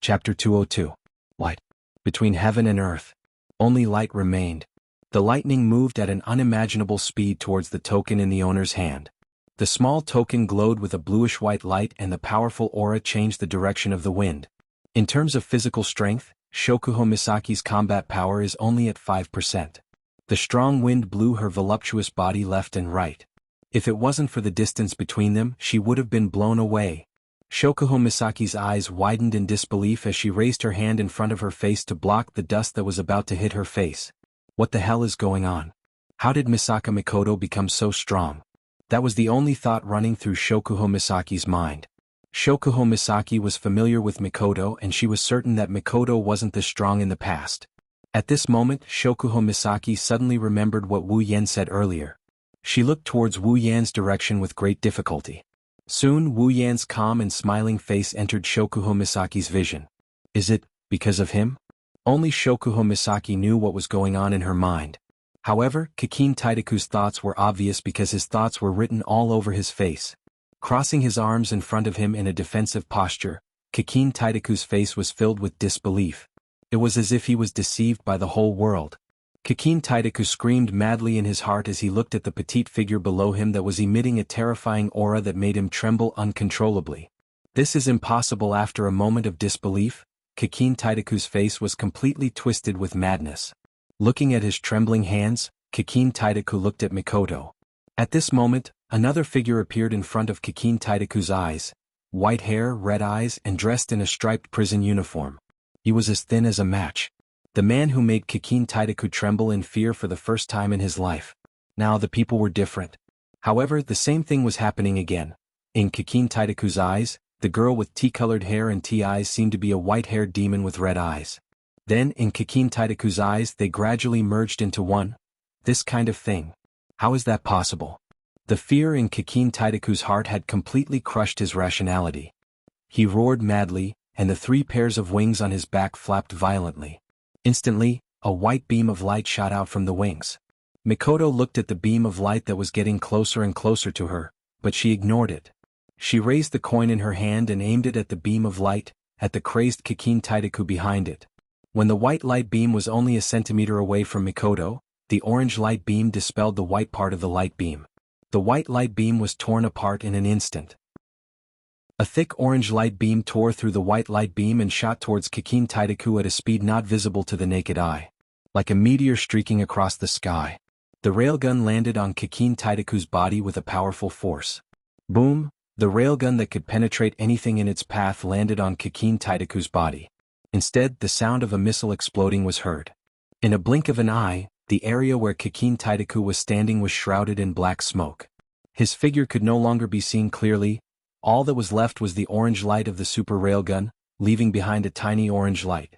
Chapter 202. Light. Between heaven and earth, only light remained. The lightning moved at an unimaginable speed towards the token in the owner's hand. The small token glowed with a bluish-white light, and the powerful aura changed the direction of the wind. In terms of physical strength, Shokuho Misaki's combat power is only at 5%. The strong wind blew her voluptuous body left and right. If it wasn't for the distance between them, she would have been blown away. Shokuho Misaki's eyes widened in disbelief as she raised her hand in front of her face to block the dust that was about to hit her face. What the hell is going on? How did Misaka Mikoto become so strong? That was the only thought running through Shokuho Misaki's mind. Shokuho Misaki was familiar with Mikoto, and she was certain that Mikoto wasn't this strong in the past. At this moment, Shokuho Misaki suddenly remembered what Wu Yan said earlier. She looked towards Wu Yan's direction with great difficulty. Soon Wu Yan's calm and smiling face entered Shokuho Misaki's vision. Is it because of him? Only Shokuho Misaki knew what was going on in her mind. However, Kikin Taidaku's thoughts were obvious because his thoughts were written all over his face. Crossing his arms in front of him in a defensive posture, Kikin Taidaku's face was filled with disbelief. It was as if he was deceived by the whole world. Kikin Taidaku screamed madly in his heart as he looked at the petite figure below him that was emitting a terrifying aura that made him tremble uncontrollably. This is impossible. After a moment of disbelief, Kikin Taidaku's face was completely twisted with madness. Looking at his trembling hands, Kikin Taidaku looked at Mikoto. At this moment, another figure appeared in front of Kikin Taidaku's eyes, white hair, red eyes, and dressed in a striped prison uniform. He was as thin as a match. The man who made Kikin Taidaku tremble in fear for the first time in his life. Now the people were different. However, the same thing was happening again. In Kikin Taidaku's eyes, the girl with tea-colored hair and tea eyes seemed to be a white-haired demon with red eyes. Then, in Kikin Taidaku's eyes, they gradually merged into one. This kind of thing. How is that possible? The fear in Kikin Taidaku's heart had completely crushed his rationality. He roared madly, and the 3 pairs of wings on his back flapped violently. Instantly, a white beam of light shot out from the wings. Mikoto looked at the beam of light that was getting closer and closer to her, but she ignored it. She raised the coin in her hand and aimed it at the beam of light, at the crazed Kikin Taidaku behind it. When the white light beam was only a centimeter away from Mikoto, the orange light beam dispelled the white part of the light beam. The white light beam was torn apart in an instant. A thick orange light beam tore through the white light beam and shot towards Kikin Taidaku at a speed not visible to the naked eye. Like a meteor streaking across the sky, the railgun landed on Kikin Taidaku's body with a powerful force. Boom! The railgun that could penetrate anything in its path landed on Kikin Taidaku's body. Instead, the sound of a missile exploding was heard. In a blink of an eye, the area where Kikin Taidaku was standing was shrouded in black smoke. His figure could no longer be seen clearly. All that was left was the orange light of the super railgun, leaving behind a tiny orange light.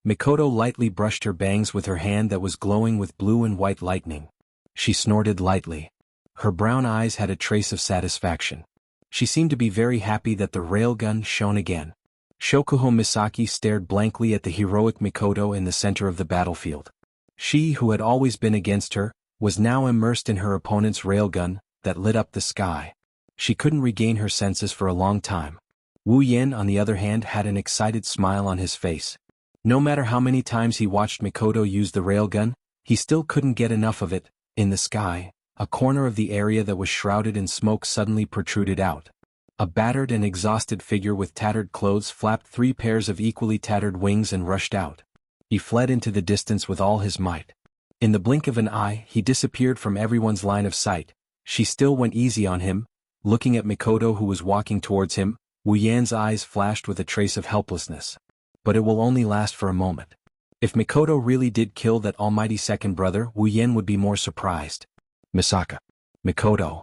Mikoto lightly brushed her bangs with her hand that was glowing with blue and white lightning. She snorted lightly. Her brown eyes had a trace of satisfaction. She seemed to be very happy that the railgun shone again. Shokuho Misaki stared blankly at the heroic Mikoto in the center of the battlefield. She, who had always been against her, was now immersed in her opponent's railgun that lit up the sky. She couldn't regain her senses for a long time. Wu Yan, on the other hand, had an excited smile on his face. No matter how many times he watched Mikoto use the railgun, he still couldn't get enough of it. In the sky, a corner of the area that was shrouded in smoke suddenly protruded out. A battered and exhausted figure with tattered clothes flapped 3 pairs of equally tattered wings and rushed out. He fled into the distance with all his might. In the blink of an eye, he disappeared from everyone's line of sight. She still went easy on him. Looking at Mikoto, who was walking towards him, Wu Yan's eyes flashed with a trace of helplessness. But it will only last for a moment. If Mikoto really did kill that almighty second brother, Wu Yan would be more surprised. Misaka. Mikoto.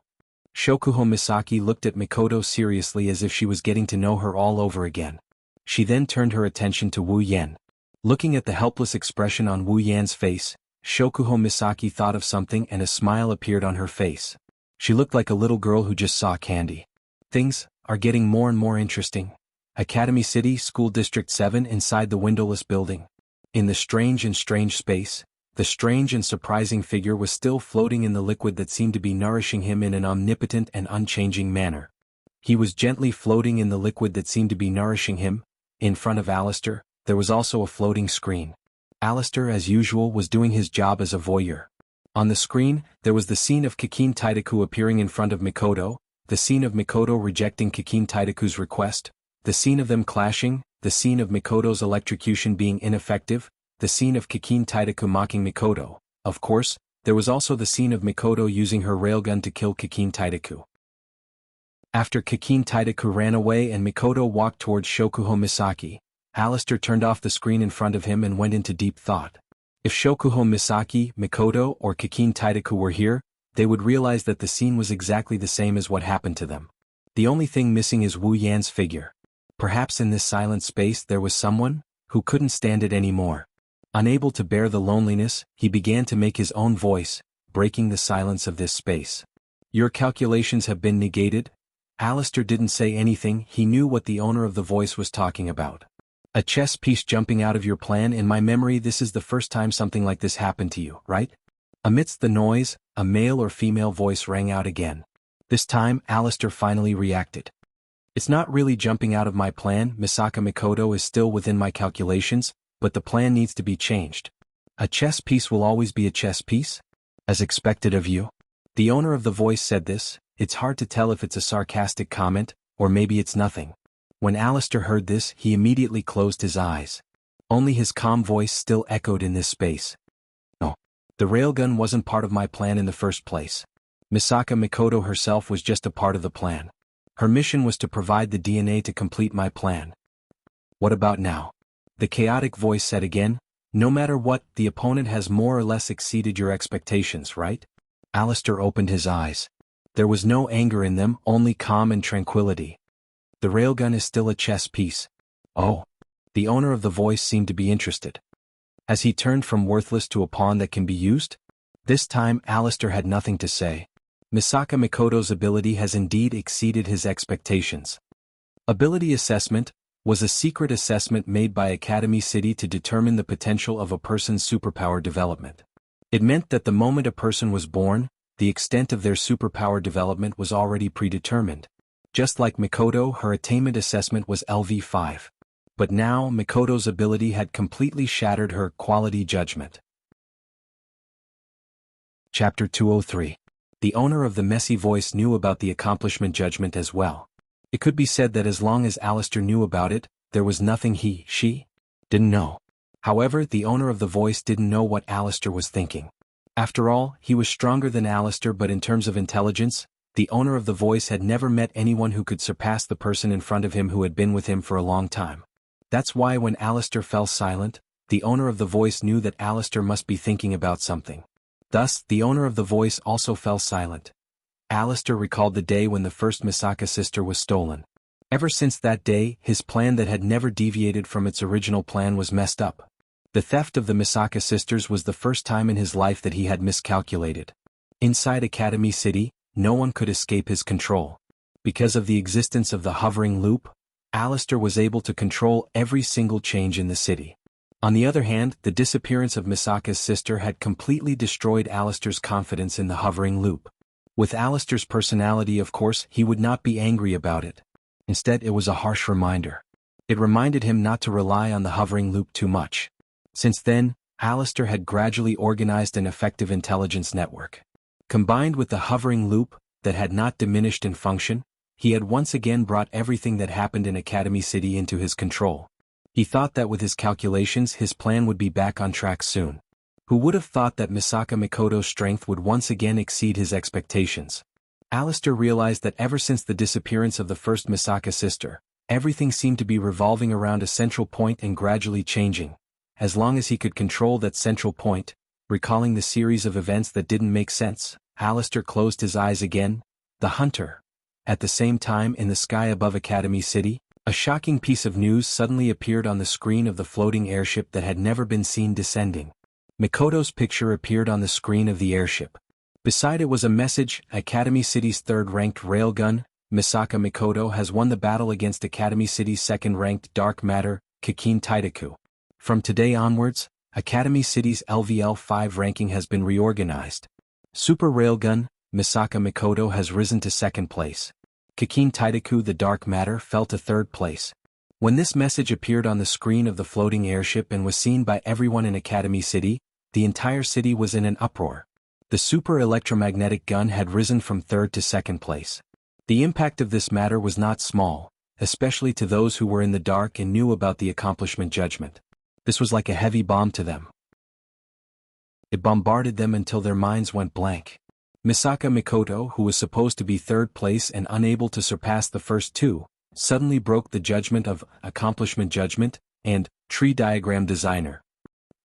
Shokuho Misaki looked at Mikoto seriously as if she was getting to know her all over again. She then turned her attention to Wu Yan. Looking at the helpless expression on Wu Yan's face, Shokuho Misaki thought of something and a smile appeared on her face. She looked like a little girl who just saw candy. Things are getting more and more interesting. Academy City, School District 7, inside the windowless building. In the strange space, the strange and surprising figure was still floating in the liquid that seemed to be nourishing him in an omnipotent and unchanging manner. He was gently floating in the liquid that seemed to be nourishing him, In front of Alistair, there was also a floating screen. Alistair, as usual, was doing his job as a voyeur. On the screen, there was the scene of Kikin Taidaku appearing in front of Mikoto, the scene of Mikoto rejecting Kikin Taidaku's request, the scene of them clashing, the scene of Mikoto's electrocution being ineffective, the scene of Kikin Taidaku mocking Mikoto. Of course, there was also the scene of Mikoto using her railgun to kill Kikin Taidaku. After Kikin Taidaku ran away and Mikoto walked towards Shokuho Misaki, Alistair turned off the screen in front of him and went into deep thought. If Shokuho Misaki, Mikoto, or Kikin Taidaku were here, they would realize that the scene was exactly the same as what happened to them. The only thing missing is Wu Yan's figure. Perhaps in this silent space there was someone who couldn't stand it anymore. Unable to bear the loneliness, he began to make his own voice, breaking the silence of this space. Your calculations have been negated? Alistair didn't say anything. He knew what the owner of the voice was talking about. A chess piece jumping out of your plan. In my memory, this is the first time something like this happened to you, right? Amidst the noise, a male or female voice rang out again. This time, Alistair finally reacted. It's not really jumping out of my plan. Misaka Mikoto is still within my calculations, but the plan needs to be changed. A chess piece will always be a chess piece? As expected of you? The owner of the voice said this. It's hard to tell if it's a sarcastic comment, or maybe it's nothing. When Alistair heard this, he immediately closed his eyes. Only his calm voice still echoed in this space. No. The railgun wasn't part of my plan in the first place. Misaka Mikoto herself was just a part of the plan. Her mission was to provide the DNA to complete my plan. What about now? The chaotic voice said again. No matter what, the opponent has more or less exceeded your expectations, right? Alistair opened his eyes. There was no anger in them, only calm and tranquility. The railgun is still a chess piece. Oh. The owner of the voice seemed to be interested. Has he turned from worthless to a pawn that can be used? This time Alistair had nothing to say. Misaka Mikoto's ability has indeed exceeded his expectations. Ability assessment was a secret assessment made by Academy City to determine the potential of a person's superpower development. It meant that the moment a person was born, the extent of their superpower development was already predetermined. Just like Mikoto, her attainment assessment was LV5. But now Mikoto's ability had completely shattered her quality judgment. Chapter 203. The owner of the messy voice knew about the accomplishment judgment as well. It could be said that as long as Alistair knew about it, there was nothing she didn't know. However, the owner of the voice didn't know what Alistair was thinking. After all, he was stronger than Alistair, but in terms of intelligence, the owner of the voice had never met anyone who could surpass the person in front of him who had been with him for a long time. That's why when Alistair fell silent, the owner of the voice knew that Alistair must be thinking about something. Thus, the owner of the voice also fell silent. Alistair recalled the day when the first Misaka sister was stolen. Ever since that day, his plan that had never deviated from its original plan was messed up. The theft of the Misaka sisters was the first time in his life that he had miscalculated. Inside Academy City, no one could escape his control. Because of the existence of the hovering loop, Alistair was able to control every single change in the city. On the other hand, the disappearance of Misaka's sister had completely destroyed Alistair's confidence in the hovering loop. With Alistair's personality, of course, he would not be angry about it. Instead, it was a harsh reminder. It reminded him not to rely on the hovering loop too much. Since then, Alistair had gradually organized an effective intelligence network. Combined with the hovering loop, that had not diminished in function, he had once again brought everything that happened in Academy City into his control. He thought that with his calculations his plan would be back on track soon. Who would have thought that Misaka Mikoto's strength would once again exceed his expectations? Alistair realized that ever since the disappearance of the first Misaka sister, everything seemed to be revolving around a central point and gradually changing. As long as he could control that central point, recalling the series of events that didn't make sense, Alistair closed his eyes again. The hunter. At the same time, in the sky above Academy City, a shocking piece of news suddenly appeared on the screen of the floating airship that had never been seen descending. Mikoto's picture appeared on the screen of the airship. Beside it was a message: Academy City's third-ranked railgun, Misaka Mikoto, has won the battle against Academy City's second-ranked dark matter, Kikin Taidaku. From today onwards, Academy City's LVL5 ranking has been reorganized. Super Railgun, Misaka Mikoto has risen to second place. Kikin Taidaku, the dark matter, fell to third place. When this message appeared on the screen of the floating airship and was seen by everyone in Academy City, the entire city was in an uproar. The super electromagnetic gun had risen from third to second place. The impact of this matter was not small, especially to those who were in the dark and knew about the accomplishment judgment. This was like a heavy bomb to them. It bombarded them until their minds went blank. Misaka Mikoto, who was supposed to be third place and unable to surpass the first two, suddenly broke the judgment of accomplishment judgment and tree diagram designer.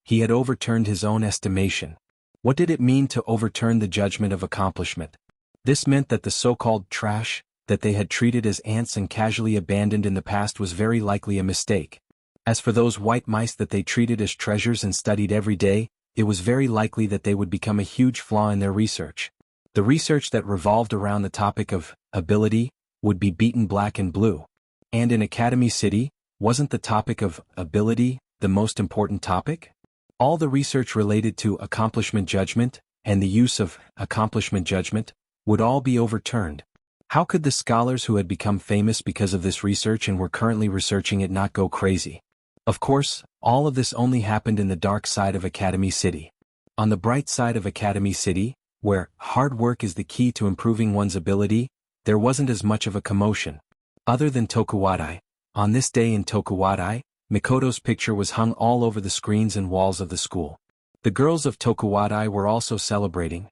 He had overturned his own estimation. What did it mean to overturn the judgment of accomplishment? This meant that the so-called trash that they had treated as ants and casually abandoned in the past was very likely a mistake. As for those white mice that they treated as treasures and studied every day, it was very likely that they would become a huge flaw in their research. The research that revolved around the topic of ability would be beaten black and blue. And in Academy City, wasn't the topic of ability the most important topic? All the research related to accomplishment judgment and the use of accomplishment judgment would all be overturned. How could the scholars who had become famous because of this research and were currently researching it not go crazy? Of course, all of this only happened in the dark side of Academy City. On the bright side of Academy City, where hard work is the key to improving one's ability, there wasn't as much of a commotion. Other than Tokuwadai, on this day in Tokuwadai, Mikoto's picture was hung all over the screens and walls of the school. The girls of Tokuwadai were also celebrating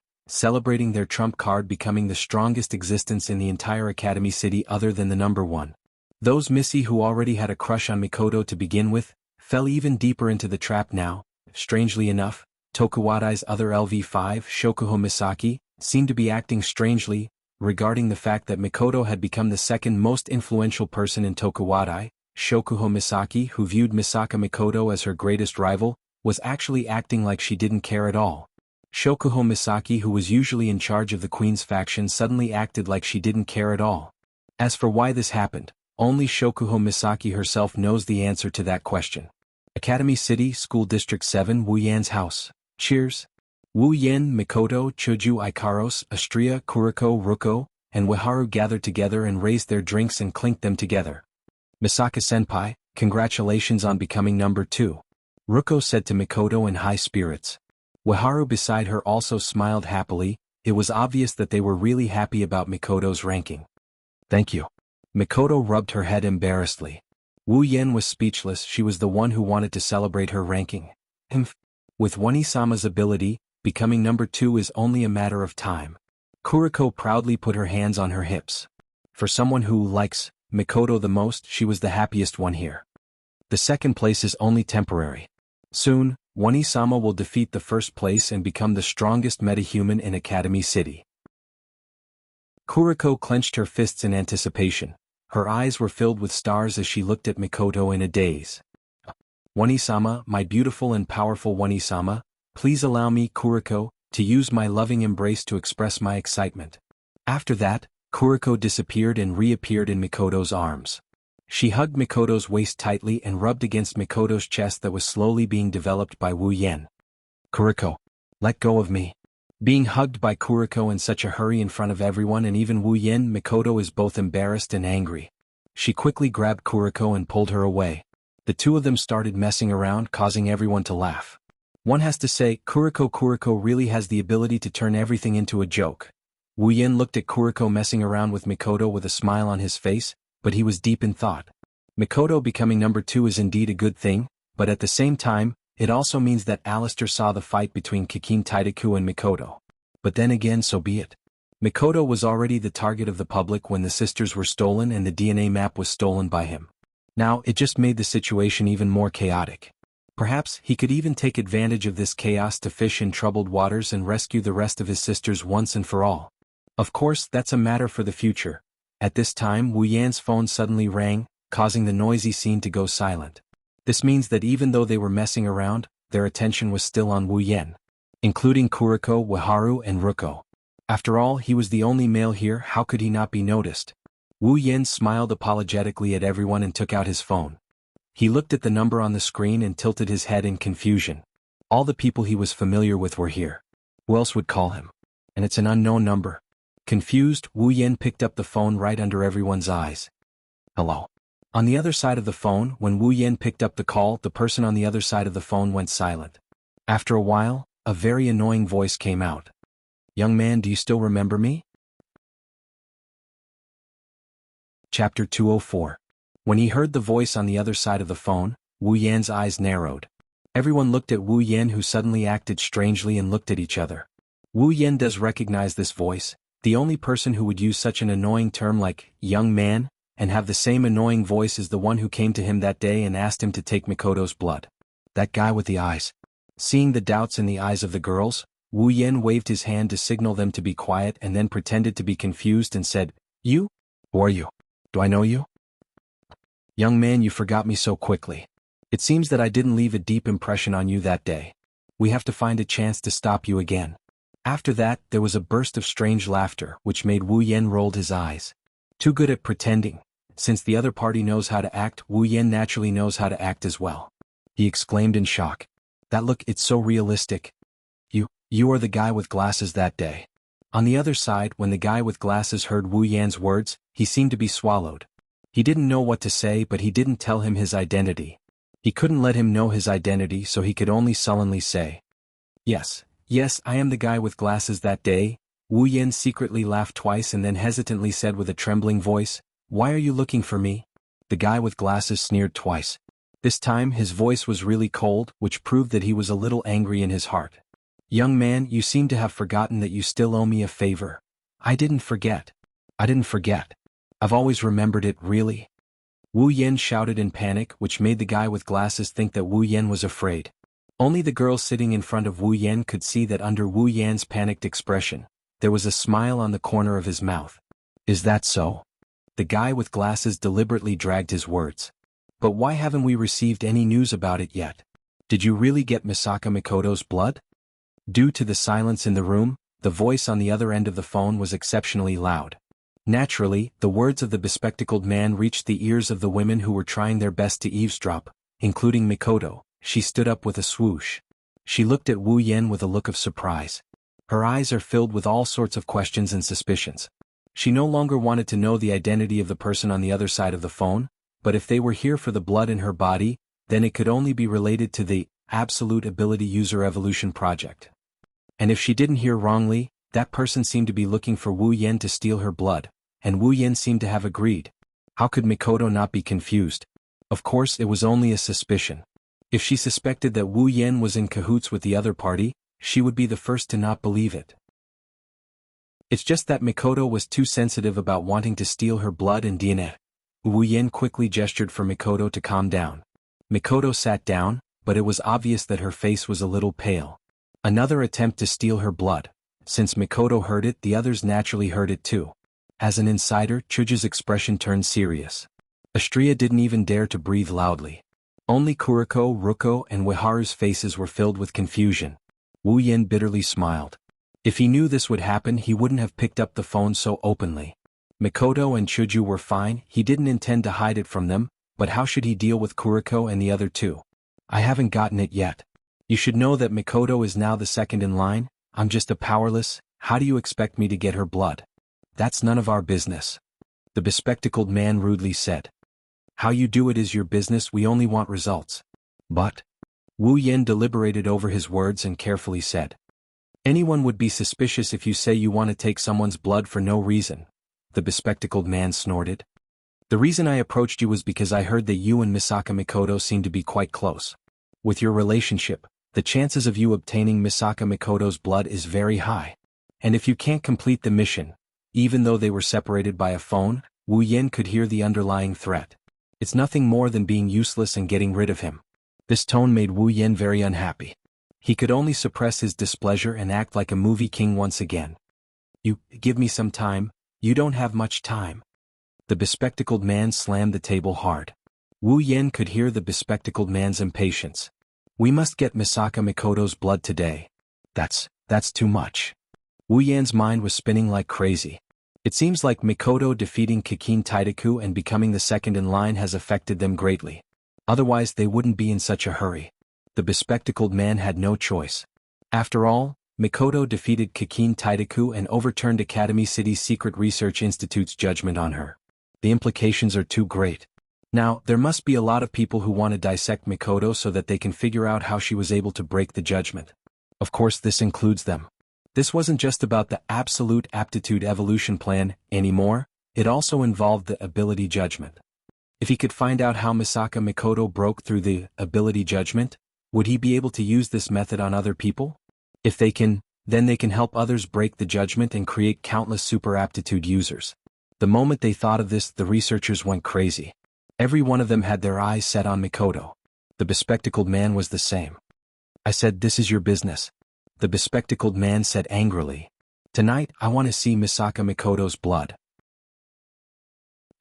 their trump card becoming the strongest existence in the entire Academy City other than the number one. Those Missy who already had a crush on Mikoto to begin with, fell even deeper into the trap now. Strangely enough, Tokuwadai's other LV5, Shokuho Misaki, seemed to be acting strangely, regarding the fact that Mikoto had become the second most influential person in Tokuwadai. Shokuho Misaki, who viewed Misaka Mikoto as her greatest rival, was actually acting like she didn't care at all. Shokuho Misaki, who was usually in charge of the Queen's faction, suddenly acted like she didn't care at all. As for why this happened, only Shokuho Misaki herself knows the answer to that question. Academy City, School District 7, Wu Yan's house. Cheers. Wu Yan, Mikoto, Choju Ikaros, Astria, Kuriko, Ruko, and Waharu gathered together and raised their drinks and clinked them together. Misaka-senpai, congratulations on becoming number 2. Ruko said to Mikoto in high spirits. Waharu beside her also smiled happily. It was obvious that they were really happy about Mikoto's ranking. Thank you. Mikoto rubbed her head embarrassedly. Wu Yan was speechless. She was the one who wanted to celebrate her ranking. With Wani-sama's ability, becoming number 2 is only a matter of time. Kuriko proudly put her hands on her hips. For someone who likes Mikoto the most, she was the happiest one here. The second place is only temporary. Soon, Wani-sama will defeat the first place and become the strongest metahuman in Academy City. Kuriko clenched her fists in anticipation. Her eyes were filled with stars as she looked at Mikoto in a daze. Wani-sama, my beautiful and powerful Wani-sama, please allow me, Kuriko, to use my loving embrace to express my excitement. After that, Kuriko disappeared and reappeared in Mikoto's arms. She hugged Mikoto's waist tightly and rubbed against Mikoto's chest that was slowly being developed by Wu Yan. Kuriko, let go of me. Being hugged by Kuriko in such a hurry in front of everyone and even Wu Yan, Mikoto is both embarrassed and angry. She quickly grabbed Kuriko and pulled her away. The two of them started messing around, causing everyone to laugh. One has to say, Kuriko really has the ability to turn everything into a joke. Wu Yan looked at Kuriko messing around with Mikoto with a smile on his face, but he was deep in thought. Mikoto becoming number 2 is indeed a good thing, but at the same time, it also means that Alistair saw the fight between Kikin Taidaku and Mikoto. But then again, so be it. Mikoto was already the target of the public when the sisters were stolen and the DNA map was stolen by him. Now, it just made the situation even more chaotic. Perhaps he could even take advantage of this chaos to fish in troubled waters and rescue the rest of his sisters once and for all. Of course, that's a matter for the future. At this time, Wu Yan's phone suddenly rang, causing the noisy scene to go silent. This means that even though they were messing around, their attention was still on Wu Yan, including Kuriko, Waharu, and Ruko. After all, he was the only male here, how could he not be noticed? Wu Yan smiled apologetically at everyone and took out his phone. He looked at the number on the screen and tilted his head in confusion. All the people he was familiar with were here. Who else would call him? And it's an unknown number. Confused, Wu Yan picked up the phone right under everyone's eyes. Hello. On the other side of the phone, when Wu Yan picked up the call, the person on the other side of the phone went silent. After a while, a very annoying voice came out. "Young man, do you still remember me?" Chapter 204. When he heard the voice on the other side of the phone, Wu Yan's eyes narrowed. Everyone looked at Wu Yan, who suddenly acted strangely, and looked at each other. Wu Yan does recognize this voice. The only person who would use such an annoying term like "young man" and have the same annoying voice is the one who came to him that day and asked him to take Mikoto's blood. That guy with the eyes. Seeing the doubts in the eyes of the girls, Wu Yan waved his hand to signal them to be quiet and then pretended to be confused and said, "You? Who are you? Do I know you?" "Young man, you forgot me so quickly. It seems that I didn't leave a deep impression on you that day. We have to find a chance to stop you again." After that, there was a burst of strange laughter, which made Wu Yan roll his eyes. Too good at pretending. Since the other party knows how to act, Wu Yan naturally knows how to act as well. He exclaimed in shock. "That look, it's so realistic. You are the guy with glasses that day." On the other side, when the guy with glasses heard Wu Yan's words, he seemed to be swallowed. He didn't know what to say, but he didn't tell him his identity. He couldn't let him know his identity, so he could only sullenly say, Yes, I am the guy with glasses that day." Wu Yan secretly laughed twice and then hesitantly said with a trembling voice, "Why are you looking for me?" The guy with glasses sneered twice. This time his voice was really cold, which proved that he was a little angry in his heart. "Young man, you seem to have forgotten that you still owe me a favor." I didn't forget. I've always remembered it, really." Wu Yan shouted in panic, which made the guy with glasses think that Wu Yan was afraid. Only the girl sitting in front of Wu Yan could see that under Wu Yan's panicked expression, there was a smile on the corner of his mouth. "Is that so?" The guy with glasses deliberately dragged his words. "But why haven't we received any news about it yet? Did you really get Misaka Mikoto's blood?" Due to the silence in the room, the voice on the other end of the phone was exceptionally loud. Naturally, the words of the bespectacled man reached the ears of the women who were trying their best to eavesdrop, including Mikoto. She stood up with a swoosh. She looked at Wu Yan with a look of surprise. Her eyes are filled with all sorts of questions and suspicions. She no longer wanted to know the identity of the person on the other side of the phone, but if they were here for the blood in her body, then it could only be related to the Absolute Ability User Evolution Project. And if she didn't hear wrongly, that person seemed to be looking for Wu Yan to steal her blood, and Wu Yan seemed to have agreed. How could Mikoto not be confused? Of course, it was only a suspicion. If she suspected that Wu Yan was in cahoots with the other party, she would be the first to not believe it. It's just that Mikoto was too sensitive about wanting to steal her blood and DNA. Wu Yan quickly gestured for Mikoto to calm down. Mikoto sat down, but it was obvious that her face was a little pale. Another attempt to steal her blood. Since Mikoto heard it, the others naturally heard it too. As an insider, Chuja's expression turned serious. Astria didn't even dare to breathe loudly. Only Kuriko, Ruko, and Wiharu's faces were filled with confusion. Wu Yan bitterly smiled. If he knew this would happen, he wouldn't have picked up the phone so openly. Mikoto and Chuju were fine, he didn't intend to hide it from them, but how should he deal with Kuriko and the other two? "I haven't gotten it yet. You should know that Mikoto is now the second in line. I'm just a powerless. How do you expect me to get her blood?" "That's none of our business," the bespectacled man rudely said. "How you do it is your business, we only want results." "But..." Wu Yan deliberated over his words and carefully said. "Anyone would be suspicious if you say you want to take someone's blood for no reason," the bespectacled man snorted. "The reason I approached you was because I heard that you and Misaka Mikoto seem to be quite close. With your relationship, the chances of you obtaining Misaka Mikoto's blood is very high. And if you can't complete the mission..." Even though they were separated by a phone, Wu Yan could hear the underlying threat. It's nothing more than being useless and getting rid of him. This tone made Wu Yan very unhappy. He could only suppress his displeasure and act like a movie king once again. "You, give me some time, you don't have much time." The bespectacled man slammed the table hard. Wu Yan could hear the bespectacled man's impatience. "We must get Misaka Mikoto's blood today. That's too much." Wu Yan's mind was spinning like crazy. It seems like Mikoto defeating Kikin Taidaku and becoming the second in line has affected them greatly. Otherwise they wouldn't be in such a hurry. The bespectacled man had no choice. After all, Mikoto defeated Kikin Taidaku and overturned Academy City's Secret Research Institute's judgment on her. The implications are too great. Now, there must be a lot of people who want to dissect Mikoto so that they can figure out how she was able to break the judgment. Of course, this includes them. This wasn't just about the absolute aptitude evolution plan anymore, it also involved the ability judgment. If he could find out how Misaka Mikoto broke through the ability judgment, would he be able to use this method on other people? If they can, then they can help others break the judgment and create countless super aptitude users. The moment they thought of this, the researchers went crazy. Every one of them had their eyes set on Mikoto. The bespectacled man was the same. I said, "This is your business." The bespectacled man said angrily, "Tonight, I want to see Misaka Mikoto's blood."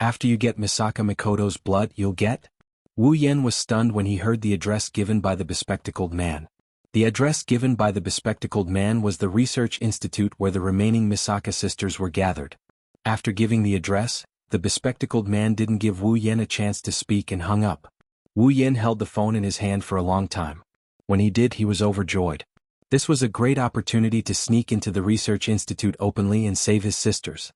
After you get Misaka Mikoto's blood, you'll get? Wu Yen was stunned when he heard the address given by the bespectacled man. The address given by the bespectacled man was the research institute where the remaining Misaka sisters were gathered. After giving the address, the bespectacled man didn't give Wu Yen a chance to speak and hung up. Wu Yen held the phone in his hand for a long time. When he did, he was overjoyed. This was a great opportunity to sneak into the research institute openly and save his sisters.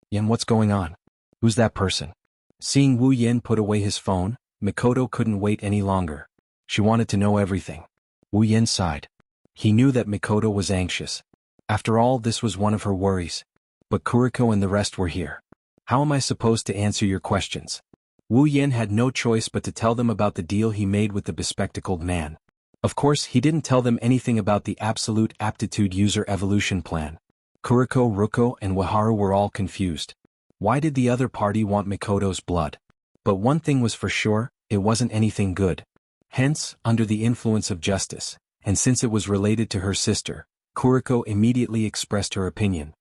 "Yen, what's going on? Who's that person?" Seeing Wu Yen put away his phone, Mikoto couldn't wait any longer. She wanted to know everything. Wu Yen sighed. He knew that Mikoto was anxious. After all, this was one of her worries. But Kuriko and the rest were here. "How am I supposed to answer your questions?" Wu Yen had no choice but to tell them about the deal he made with the bespectacled man. Of course, he didn't tell them anything about the absolute aptitude user evolution plan. Kuriko, Ruko, and Waharu were all confused. Why did the other party want Mikoto's blood? But one thing was for sure, it wasn't anything good. Hence, under the influence of justice, and since it was related to her sister, Kuriko immediately expressed her opinion.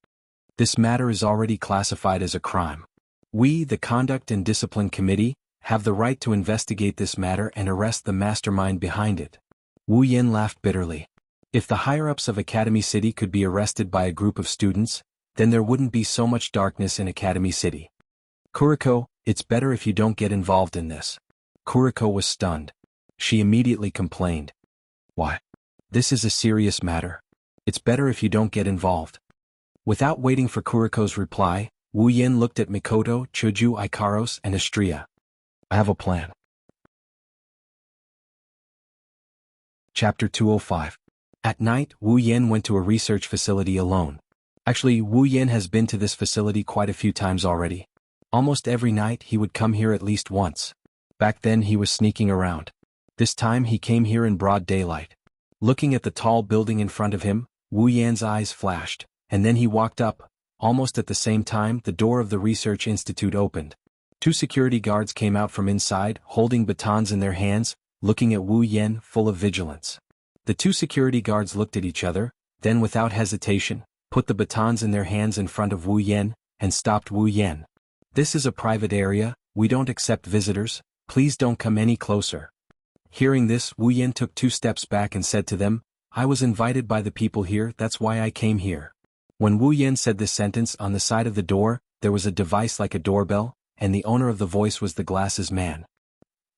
"This matter is already classified as a crime. We, the Conduct and Discipline Committee, have the right to investigate this matter and arrest the mastermind behind it." Wu Yen laughed bitterly. If the higher-ups of Academy City could be arrested by a group of students, then there wouldn't be so much darkness in Academy City. "Kuriko, it's better if you don't get involved in this." Kuriko was stunned. She immediately complained. "Why? This is a serious matter. It's better if you don't get involved." Without waiting for Kuriko's reply, Wu Yen looked at Mikoto, Chuju, Ikaros, and Astria. "I have a plan." Chapter 205. At night, Wu Yen went to a research facility alone. Actually, Wu Yen has been to this facility quite a few times already. Almost every night he would come here at least once. Back then he was sneaking around. This time he came here in broad daylight. Looking at the tall building in front of him, Wu Yan's eyes flashed, and then he walked up. Almost at the same time, the door of the research institute opened. Two security guards came out from inside, holding batons in their hands, looking at Wu Yen, full of vigilance. The two security guards looked at each other, then without hesitation, put the batons in their hands in front of Wu Yen, and stopped Wu Yen. "This is a private area, we don't accept visitors, please don't come any closer." Hearing this, Wu Yen took 2 steps back and said to them, "I was invited by the people here, that's why I came here." When Wu Yen said this sentence, on the side of the door, there was a device like a doorbell, and the owner of the voice was the glasses man.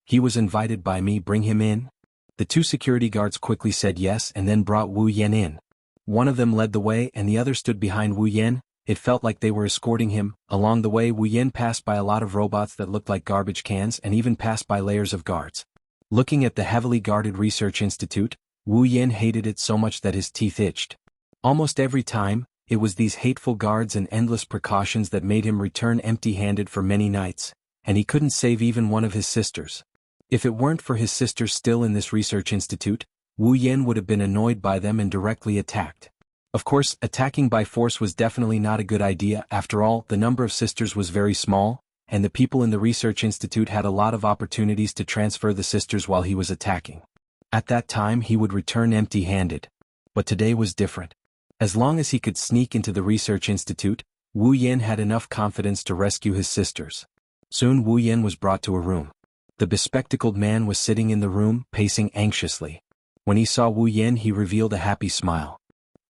"He was invited by me, bring him in." The 2 security guards quickly said yes and then brought Wu Yen in. One of them led the way and the other stood behind Wu Yen. It felt like they were escorting him. Along the way, Wu Yen passed by a lot of robots that looked like garbage cans and even passed by layers of guards. Looking at the heavily guarded research institute, Wu Yen hated it so much that his teeth itched. Almost every time, it was these hateful guards and endless precautions that made him return empty-handed for many nights, and he couldn't save even one of his sisters. If it weren't for his sisters still in this research institute, Wu Yen would have been annoyed by them and directly attacked. Of course, attacking by force was definitely not a good idea. After all, the number of sisters was very small, and the people in the research institute had a lot of opportunities to transfer the sisters while he was attacking. At that time he would return empty-handed. But today was different. As long as he could sneak into the research institute, Wu Yen had enough confidence to rescue his sisters. Soon Wu Yen was brought to a room. The bespectacled man was sitting in the room, pacing anxiously. When he saw Wu Yen, he revealed a happy smile.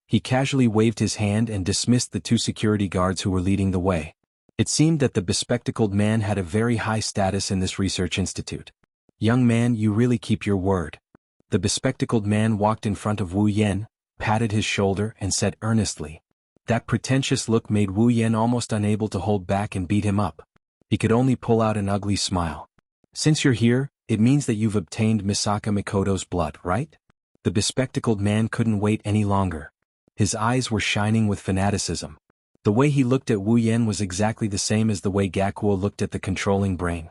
He casually waved his hand and dismissed the 2 security guards who were leading the way. It seemed that the bespectacled man had a very high status in this research institute. "Young man, you really keep your word." The bespectacled man walked in front of Wu Yen, patted his shoulder and said earnestly. That pretentious look made Wu Yen almost unable to hold back and beat him up. He could only pull out an ugly smile. Since you're here, it means that you've obtained Misaka Mikoto's blood, right? The bespectacled man couldn't wait any longer. His eyes were shining with fanaticism. The way he looked at Wu Yen was exactly the same as the way Gakuo looked at the controlling brain.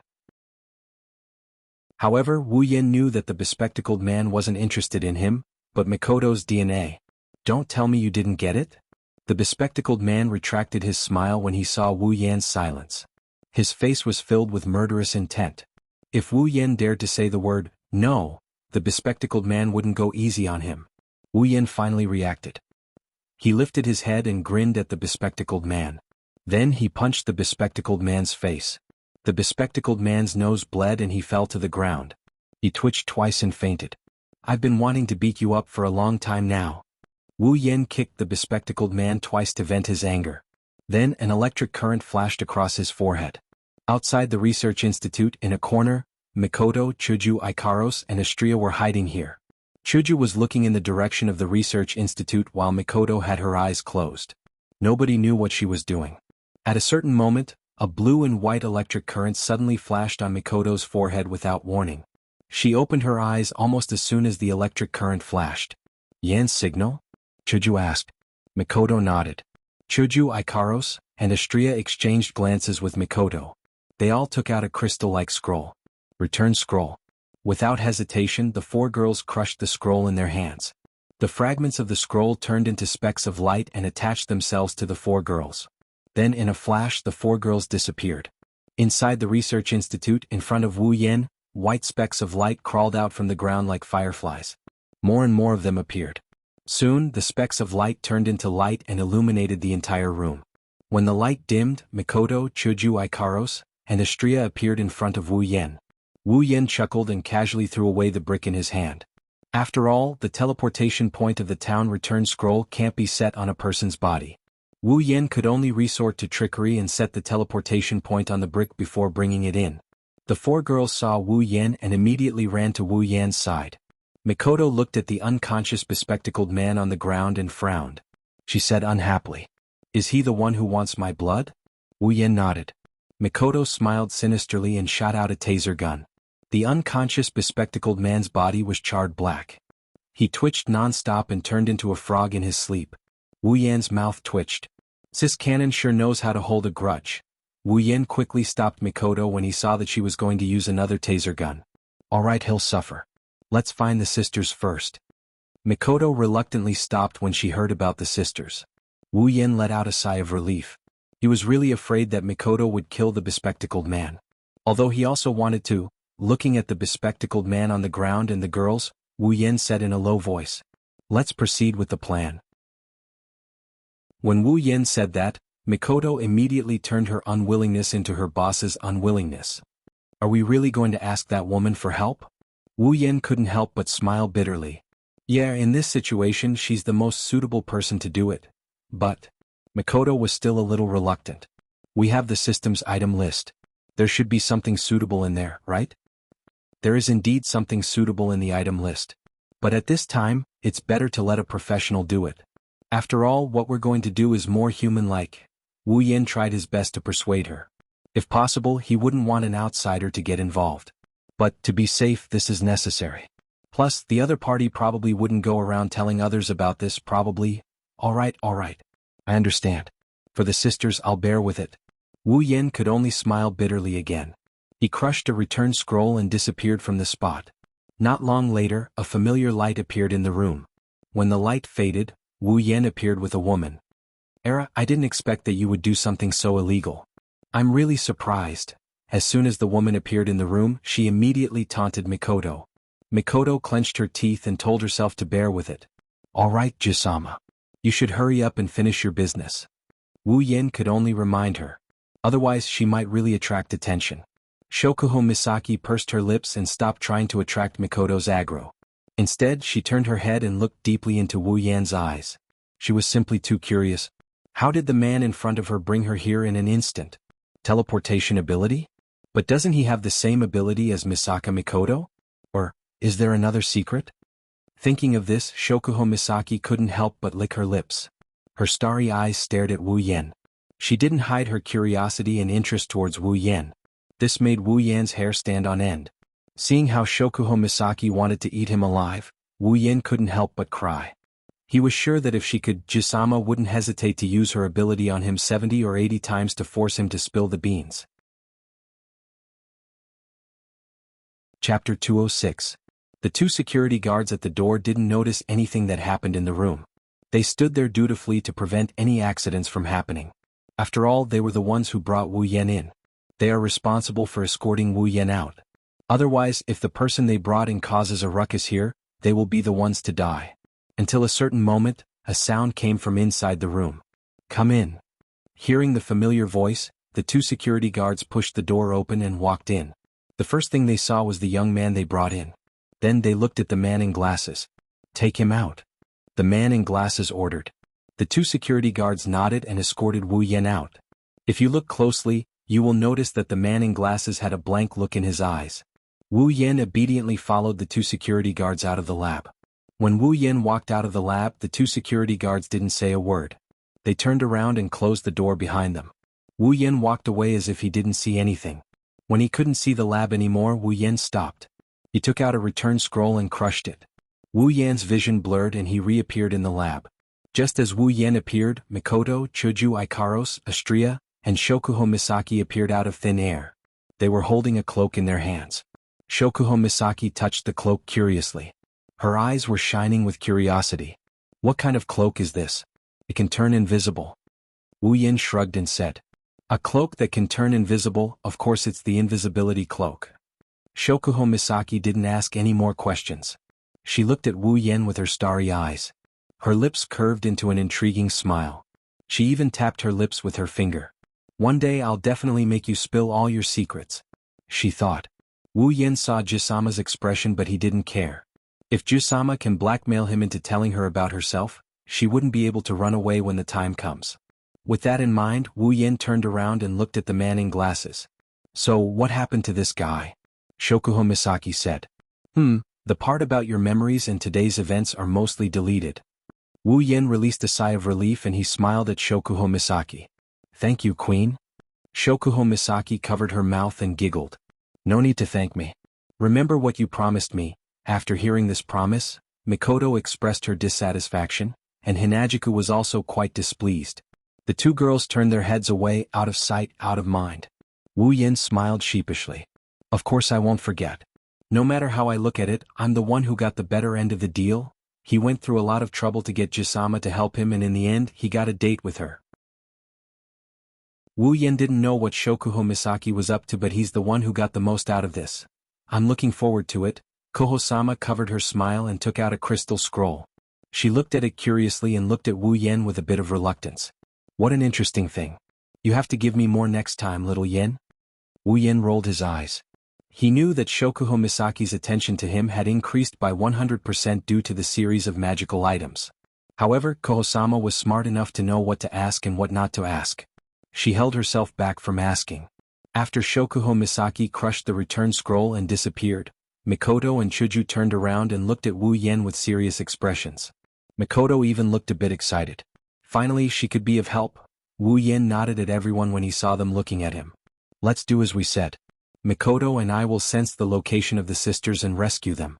However, Wu Yen knew that the bespectacled man wasn't interested in him, but Mikoto's DNA. Don't tell me you didn't get it? The bespectacled man retracted his smile when he saw Wu Yan's silence. His face was filled with murderous intent. If Wu Yan dared to say the word, no, the bespectacled man wouldn't go easy on him. Wu Yan finally reacted. He lifted his head and grinned at the bespectacled man. Then he punched the bespectacled man's face. The bespectacled man's nose bled and he fell to the ground. He twitched twice and fainted. I've been wanting to beat you up for a long time now. Wu Yan kicked the bespectacled man twice to vent his anger. Then an electric current flashed across his forehead. Outside the research institute in a corner, Mikoto, Chuju, Ikaros, and Astria were hiding here. Chuju was looking in the direction of the research institute while Mikoto had her eyes closed. Nobody knew what she was doing. At a certain moment, a blue and white electric current suddenly flashed on Mikoto's forehead without warning. She opened her eyes almost as soon as the electric current flashed. Yan's signal? Chuju asked. Mikoto nodded. Chuju, Ikaros, and Astria exchanged glances with Mikoto. They all took out a crystal-like scroll. Return scroll. Without hesitation, the four girls crushed the scroll in their hands. The fragments of the scroll turned into specks of light and attached themselves to the four girls. Then in a flash the four girls disappeared. Inside the research institute in front of Wu Yan, white specks of light crawled out from the ground like fireflies. More and more of them appeared. Soon the specks of light turned into light and illuminated the entire room. When the light dimmed, Mikoto, Chuju, Ikaros, and Astria appeared in front of Wu Yan. Wu Yan chuckled and casually threw away the brick in his hand. After all, the teleportation point of the town return scroll can't be set on a person's body. Wu Yan could only resort to trickery and set the teleportation point on the brick before bringing it in. The four girls saw Wu Yan and immediately ran to Wu Yan's side. Mikoto looked at the unconscious bespectacled man on the ground and frowned. She said unhappily, "Is he the one who wants my blood?" Wu Yan nodded. Mikoto smiled sinisterly and shot out a taser gun. The unconscious bespectacled man's body was charred black. He twitched non-stop and turned into a frog in his sleep. Wu Yan's mouth twitched. Sis Cannon sure knows how to hold a grudge. Wu Yan quickly stopped Mikoto when he saw that she was going to use another taser gun. Alright, he'll suffer. Let's find the sisters first. Mikoto reluctantly stopped when she heard about the sisters. Wu Yan let out a sigh of relief. He was really afraid that Mikoto would kill the bespectacled man. Although he also wanted to. Looking at the bespectacled man on the ground and the girls, Wu Yan said in a low voice, "Let's proceed with the plan." When Wu Yan said that, Mikoto immediately turned her unwillingness into her boss's unwillingness. Are we really going to ask that woman for help? Wu Yan couldn't help but smile bitterly. Yeah, in this situation she's the most suitable person to do it. But Mikoto was still a little reluctant. We have the system's item list. There should be something suitable in there, right? There is indeed something suitable in the item list. But at this time, it's better to let a professional do it. After all, what we're going to do is more human-like. Wu Yan tried his best to persuade her. If possible, he wouldn't want an outsider to get involved. But, to be safe, this is necessary. Plus, the other party probably wouldn't go around telling others about this, probably. Alright. I understand. For the sisters, I'll bear with it. Wu Yan could only smile bitterly again. He crushed a return scroll and disappeared from the spot. Not long later, a familiar light appeared in the room. When the light faded, Wu Yan appeared with a woman. Era, I didn't expect that you would do something so illegal. I'm really surprised. As soon as the woman appeared in the room, she immediately taunted Mikoto. Mikoto clenched her teeth and told herself to bear with it. Alright, Jisama. You should hurry up and finish your business. Wu Yan could only remind her. Otherwise she might really attract attention. Shokuho Misaki pursed her lips and stopped trying to attract Mikoto's aggro. Instead, she turned her head and looked deeply into Wu Yan's eyes. She was simply too curious. How did the man in front of her bring her here in an instant? Teleportation ability? But doesn't he have the same ability as Misaka Mikoto? Or, is there another secret? Thinking of this, Shokuho Misaki couldn't help but lick her lips. Her starry eyes stared at Wu Yan. She didn't hide her curiosity and interest towards Wu Yan. This made Wu Yan's hair stand on end. Seeing how Shokuho Misaki wanted to eat him alive, Wu Yan couldn't help but cry. He was sure that if she could, Jisama wouldn't hesitate to use her ability on him 70 or 80 times to force him to spill the beans. Chapter 206. The two security guards at the door didn't notice anything that happened in the room. They stood there dutifully to prevent any accidents from happening. After all, they were the ones who brought Wu Yan in. They are responsible for escorting Wu Yan out. Otherwise, if the person they brought in causes a ruckus here, they will be the ones to die. Until a certain moment, a sound came from inside the room. "Come in." Hearing the familiar voice, the two security guards pushed the door open and walked in. The first thing they saw was the young man they brought in. Then they looked at the man in glasses. "Take him out." The man in glasses ordered. The two security guards nodded and escorted Wu Yan out. If you look closely, you will notice that the man in glasses had a blank look in his eyes. Wu Yan obediently followed the two security guards out of the lab. When Wu Yan walked out of the lab, the two security guards didn't say a word. They turned around and closed the door behind them. Wu Yan walked away as if he didn't see anything. When he couldn't see the lab anymore, Wu Yan stopped. He took out a return scroll and crushed it. Wu Yan's vision blurred and he reappeared in the lab. Just as Wu Yan appeared, Mikoto, Chuju Ikaros, Astria, and Shokuho Misaki appeared out of thin air. They were holding a cloak in their hands. Shokuho Misaki touched the cloak curiously. Her eyes were shining with curiosity. "What kind of cloak is this? It can turn invisible." Wu Yan shrugged and said, "A cloak that can turn invisible, of course it's the invisibility cloak." Shokuho Misaki didn't ask any more questions. She looked at Wu Yan with her starry eyes. Her lips curved into an intriguing smile. She even tapped her lips with her finger. "One day I'll definitely make you spill all your secrets," she thought. Wu Yan saw Jisama's expression, but he didn't care. If Jisama can blackmail him into telling her about herself, she wouldn't be able to run away when the time comes. With that in mind, Wu Yan turned around and looked at the man in glasses. "So, what happened to this guy?" Shokuho Misaki said. The part about your memories and today's events are mostly deleted." Wu Yan released a sigh of relief and he smiled at Shokuho Misaki. "Thank you, Queen." Shokuho Misaki covered her mouth and giggled. "No need to thank me. Remember what you promised me." After hearing this promise, Mikoto expressed her dissatisfaction, and Hinajiku was also quite displeased. The two girls turned their heads away, out of sight, out of mind. Wu Yan smiled sheepishly. "Of course I won't forget. No matter how I look at it, I'm the one who got the better end of the deal. He went through a lot of trouble to get Jisama to help him, and in the end, he got a date with her." Wu Yan didn't know what Shokuho Misaki was up to, but he's the one who got the most out of this. "I'm looking forward to it." Koho-sama covered her smile and took out a crystal scroll. She looked at it curiously and looked at Wu Yan with a bit of reluctance. "What an interesting thing. You have to give me more next time, little Yen." Wu Yan rolled his eyes. He knew that Shokuho Misaki's attention to him had increased by 100% due to the series of magical items. However, Koho-sama was smart enough to know what to ask and what not to ask. She held herself back from asking. After Shokuho Misaki crushed the return scroll and disappeared, Mikoto and Chuju turned around and looked at Wu Yan with serious expressions. Mikoto even looked a bit excited. Finally, she could be of help. Wu Yan nodded at everyone when he saw them looking at him. "Let's do as we said. Mikoto and I will sense the location of the sisters and rescue them.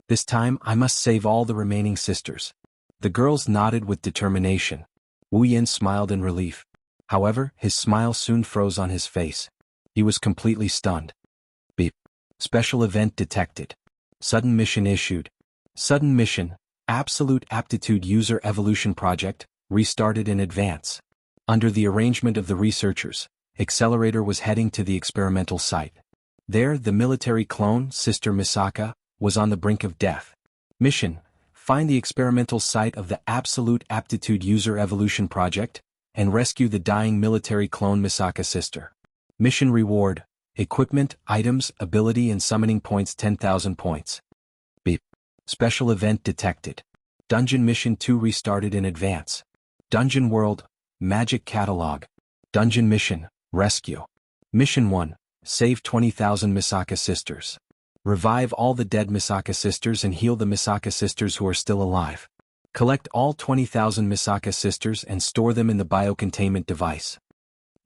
This time, I must save all the remaining sisters." The girls nodded with determination. Wu Yan smiled in relief. However, his smile soon froze on his face. He was completely stunned. Beep. Special event detected. Sudden mission issued. Sudden mission, Absolute Aptitude User Evolution Project, restarted in advance. Under the arrangement of the researchers, Accelerator was heading to the experimental site. There, the military clone, Sister Misaka, was on the brink of death. Mission: find the experimental site of the Absolute Aptitude User Evolution Project, and rescue the dying military clone Misaka sister. Mission reward: equipment, items, ability and summoning points 10,000 points. Beep. Special event detected. Dungeon Mission 2 restarted in advance. Dungeon World, Magic Catalog. Dungeon Mission, Rescue. Mission 1, save 20,000 Misaka sisters. Revive all the dead Misaka sisters and heal the Misaka sisters who are still alive. Collect all 20,000 Misaka sisters and store them in the biocontainment device.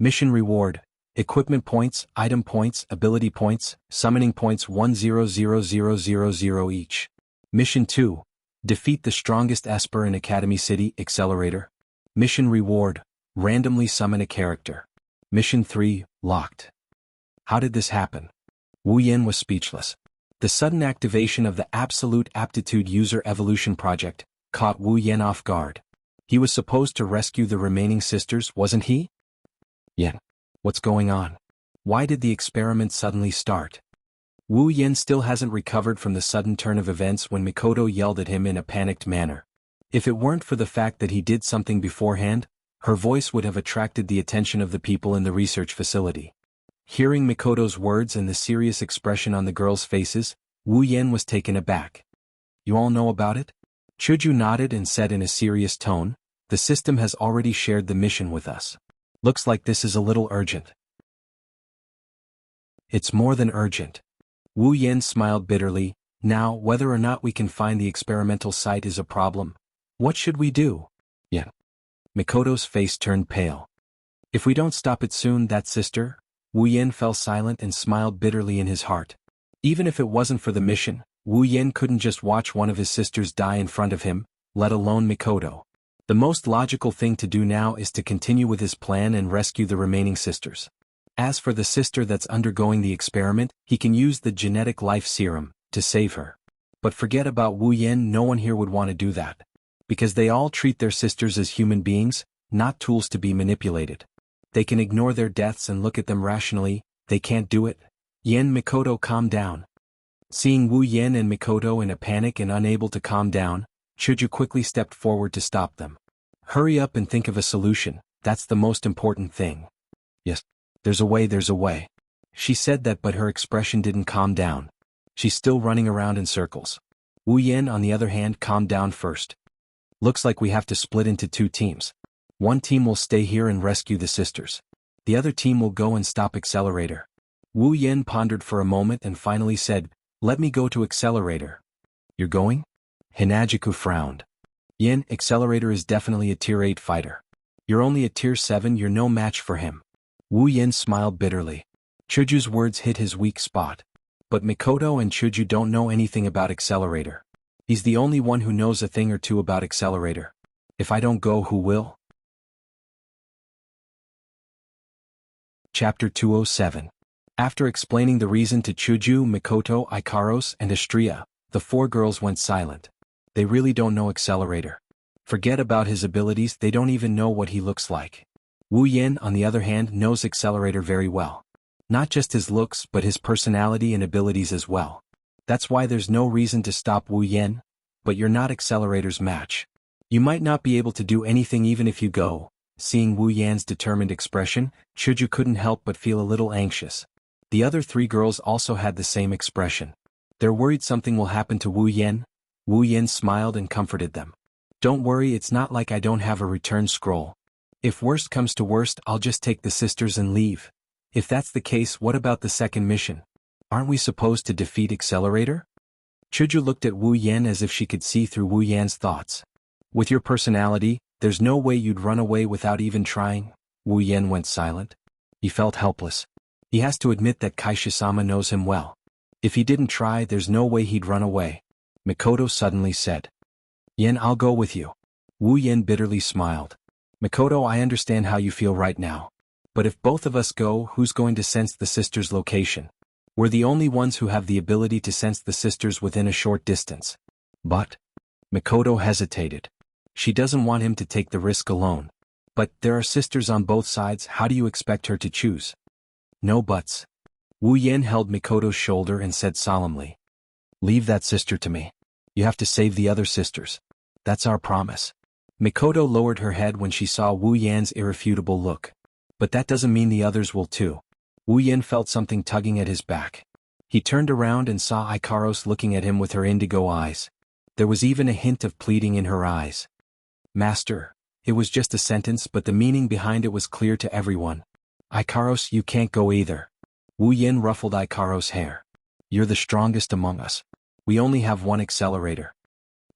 Mission reward: Equipment points, item points, ability points, summoning points 100,000 each. Mission 2. Defeat the strongest Esper in Academy City, Accelerator. Mission Reward. Randomly summon a character. Mission 3. Locked. How did this happen? Wu Yin was speechless. The sudden activation of the Absolute Aptitude User Evolution Project caught Wu Yin off guard. He was supposed to rescue the remaining sisters, wasn't he? Yin. What's going on? Why did the experiment suddenly start? Wu Yin still hasn't recovered from the sudden turn of events when Mikoto yelled at him in a panicked manner. If it weren't for the fact that he did something beforehand, her voice would have attracted the attention of the people in the research facility. Hearing Mikoto's words and the serious expression on the girls' faces, Wu Yin was taken aback. You all know about it? Chuju nodded and said in a serious tone, the system has already shared the mission with us. Looks like this is a little urgent. It's more than urgent. Wu Yin smiled bitterly. Now, whether or not we can find the experimental site is a problem. What should we do? Yin. Mikoto's face turned pale. If we don't stop it soon, that sister? Wu Yin fell silent and smiled bitterly in his heart. Even if it wasn't for the mission, Wu Yin couldn't just watch one of his sisters die in front of him, let alone Mikoto. The most logical thing to do now is to continue with his plan and rescue the remaining sisters. As for the sister that's undergoing the experiment, he can use the genetic life serum to save her. But forget about Wu Yin, no one here would want to do that. Because they all treat their sisters as human beings, not tools to be manipulated. They can ignore their deaths and look at them rationally. They can't do it. Yin. Mikoto, calm down. Seeing Wu Yin and Mikoto in a panic and unable to calm down, Chuju quickly stepped forward to stop them. Hurry up and think of a solution, that's the most important thing. Yes, there's a way. She said that, but her expression didn't calm down. She's still running around in circles. Wu Yin, on the other hand, calmed down first. Looks like we have to split into 2 teams. One team will stay here and rescue the sisters. The other team will go and stop Accelerator. Wu Yin pondered for a moment and finally said, let me go to Accelerator. You're going? Hinajiku frowned. Yin, Accelerator is definitely a tier 8 fighter. You're only a tier 7, you're no match for him. Wu Yin smiled bitterly. Chuju's words hit his weak spot. But Mikoto and Chuju don't know anything about Accelerator. He's the only one who knows a thing or two about Accelerator. If I don't go, who will? Chapter 207. After explaining the reason to Chuju, Mikoto, Ikaros, and Astria, the 4 girls went silent. They really don't know Accelerator. Forget about his abilities, they don't even know what he looks like. Wu Yin, on the other hand, knows Accelerator very well. Not just his looks, but his personality and abilities as well. That's why there's no reason to stop Wu Yin, but you're not Accelerator's match. You might not be able to do anything even if you go. Seeing Wu Yan's determined expression, Chuju couldn't help but feel a little anxious. The other 3 girls also had the same expression. They're worried something will happen to Wu Yin. Wu Yin smiled and comforted them. Don't worry, it's not like I don't have a return scroll. If worst comes to worst, I'll just take the sisters and leave. If that's the case, what about the second mission? Aren't we supposed to defeat Accelerator? Chuju looked at Wu Yin as if she could see through Wu Yan's thoughts. With your personality, there's no way you'd run away without even trying. Wu Yin went silent. He felt helpless. He has to admit that Kaishisama knows him well. If he didn't try, there's no way he'd run away. Mikoto suddenly said. Yin, I'll go with you. Wu Yin bitterly smiled. Mikoto, I understand how you feel right now. But if both of us go, who's going to sense the sisters' location? We're the only ones who have the ability to sense the sisters within a short distance. But? Mikoto hesitated. She doesn't want him to take the risk alone. But there are sisters on both sides, how do you expect her to choose? No buts. Wu Yin held Mikoto's shoulder and said solemnly. Leave that sister to me. You have to save the other sisters. That's our promise. Mikoto lowered her head when she saw Wu Yan's irrefutable look. But that doesn't mean the others will too. Wu Yin felt something tugging at his back. He turned around and saw Ikaros looking at him with her indigo eyes. There was even a hint of pleading in her eyes. Master, it was just a sentence, but the meaning behind it was clear to everyone. Ikaros, you can't go either. Wu Yin ruffled Ikaros' hair. You're the strongest among us. We only have one accelerator.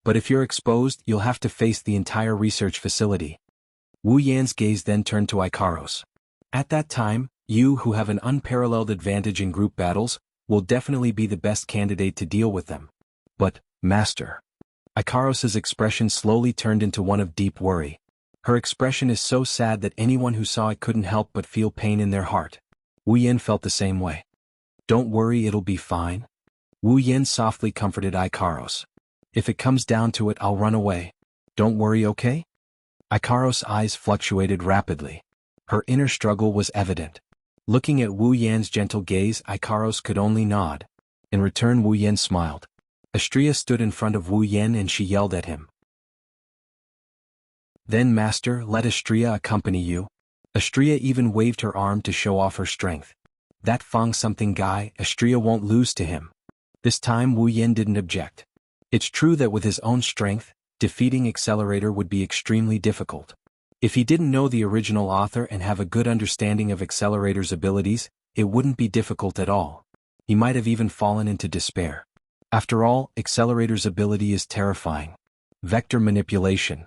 But if you're exposed, you'll have to face the entire research facility. Wu Yan's gaze then turned to Ikaros. At that time, You, who have an unparalleled advantage in group battles, will definitely be the best candidate to deal with them. But, Master. Ikaros's expression slowly turned into one of deep worry. Her expression is so sad that anyone who saw it couldn't help but feel pain in their heart. Wu Yen felt the same way. Don't worry, it'll be fine. Wu Yen softly comforted Ikaros. If it comes down to it, I'll run away. Don't worry, okay? Ikaros' eyes fluctuated rapidly. Her inner struggle was evident. Looking at Wu Yan's gentle gaze, Ikaros could only nod. In return, Wu Yan smiled. Astria stood in front of Wu Yan and she yelled at him. Then, Master, let Astria accompany you. Astria even waved her arm to show off her strength. That Fang something guy, Astria won't lose to him. This time Wu Yan didn't object. It's true that with his own strength, defeating Accelerator would be extremely difficult. If he didn't know the original author and have a good understanding of Accelerator's abilities, it wouldn't be difficult at all. He might have even fallen into despair. After all, Accelerator's ability is terrifying. Vector manipulation.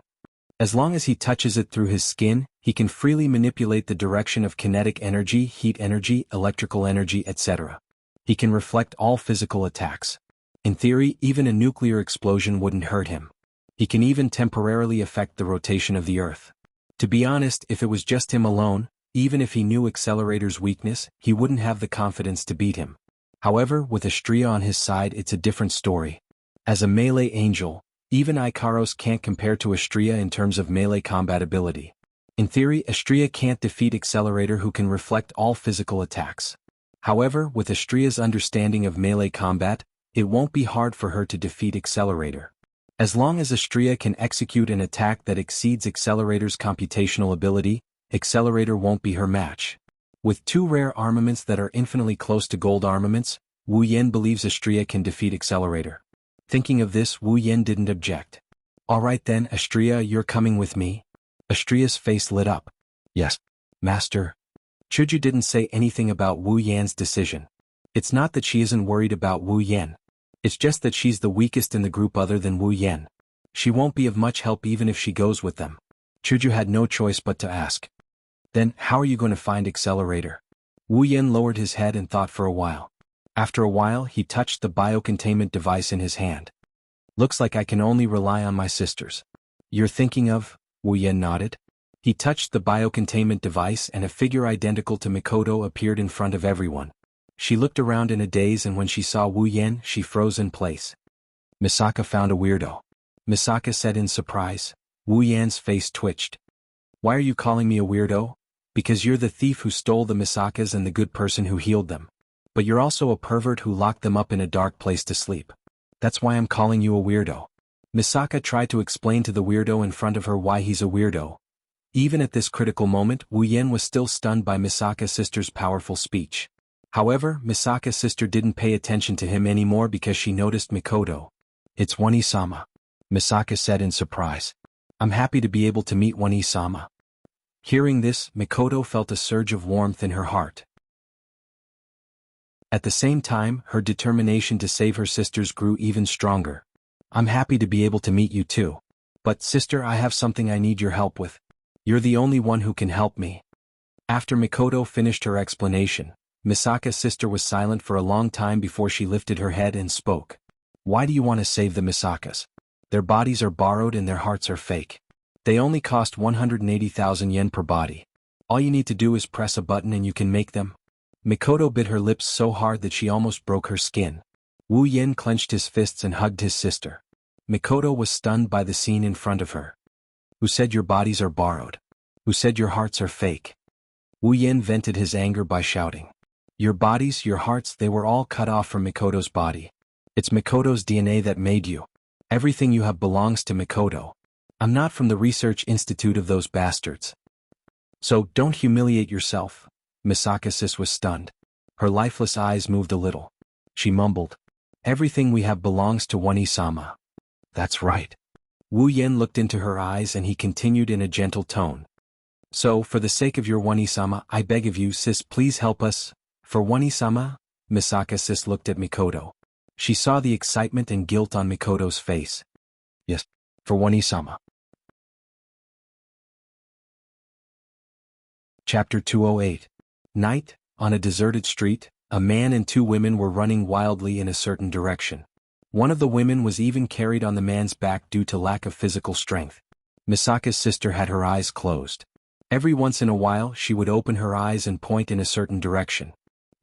As long as he touches it through his skin, he can freely manipulate the direction of kinetic energy, heat energy, electrical energy, etc. He can reflect all physical attacks. In theory, even a nuclear explosion wouldn't hurt him. He can even temporarily affect the rotation of the Earth. To be honest, if it was just him alone, even if he knew Accelerator's weakness, he wouldn't have the confidence to beat him. However, with Astria on his side, it's a different story. As a melee angel, even Ikaros can't compare to Astria in terms of melee combat ability. In theory, Astria can't defeat Accelerator, who can reflect all physical attacks. However, with Astria's understanding of melee combat, it won't be hard for her to defeat Accelerator. As long as Astria can execute an attack that exceeds Accelerator's computational ability, Accelerator won't be her match. With two rare armaments that are infinitely close to gold armaments, Wu Yan believes Astria can defeat Accelerator. Thinking of this, Wu Yan didn't object. Alright then, Astria, you're coming with me? Astria's face lit up. Yes, Master. Chuju didn't say anything about Wu Yan's decision. It's not that she isn't worried about Wu Yan. It's just that she's the weakest in the group other than Wu Yan. She won't be of much help even if she goes with them. Chuju had no choice but to ask. Then, how are you going to find Accelerator? Wu Yan lowered his head and thought for a while. After a while, he touched the biocontainment device in his hand. Looks like I can only rely on my sisters. You're thinking of? Wu Yan nodded. He touched the biocontainment device and a figure identical to Mikoto appeared in front of everyone. She looked around in a daze and when she saw Wu Yan, she froze in place. Misaka found a weirdo. Misaka said in surprise. Wu Yan's face twitched. Why are you calling me a weirdo? Because you're the thief who stole the Misakas and the good person who healed them. But you're also a pervert who locked them up in a dark place to sleep. That's why I'm calling you a weirdo. Misaka tried to explain to the weirdo in front of her why he's a weirdo. Even at this critical moment, Wu Yan was still stunned by Misaka's sister's powerful speech. However, Misaka's sister didn't pay attention to him anymore because she noticed Mikoto. It's Wani-sama. Misaka said in surprise. I'm happy to be able to meet Wani-sama. Hearing this, Mikoto felt a surge of warmth in her heart. At the same time, her determination to save her sisters grew even stronger. I'm happy to be able to meet you too. But sister, I have something I need your help with. You're the only one who can help me. After Mikoto finished her explanation, Misaka's sister was silent for a long time before she lifted her head and spoke. Why do you want to save the Misakas? Their bodies are borrowed and their hearts are fake. They only cost 180,000 yen per body. All you need to do is press a button and you can make them. Mikoto bit her lips so hard that she almost broke her skin. Wu Yan clenched his fists and hugged his sister. Mikoto was stunned by the scene in front of her. Who said your bodies are borrowed? Who said your hearts are fake? Wu Yan vented his anger by shouting. Your bodies, your hearts, they were all cut off from Mikoto's body. It's Mikoto's DNA that made you. Everything you have belongs to Mikoto. I'm not from the research institute of those bastards. So, don't humiliate yourself. Misaka sis was stunned. Her lifeless eyes moved a little. She mumbled. Everything we have belongs to Wani-sama. That's right. Wu Yan looked into her eyes and he continued in a gentle tone. So, for the sake of your Wani-sama, I beg of you, sis, please help us. For Wani-sama? Misaka sis looked at Mikoto. She saw the excitement and guilt on Mikoto's face. Yes, for Wani-sama. Chapter 208. Night, on a deserted street, a man and two women were running wildly in a certain direction. One of the women was even carried on the man's back due to lack of physical strength. Misaka's sister had her eyes closed. Every once in a while she would open her eyes and point in a certain direction.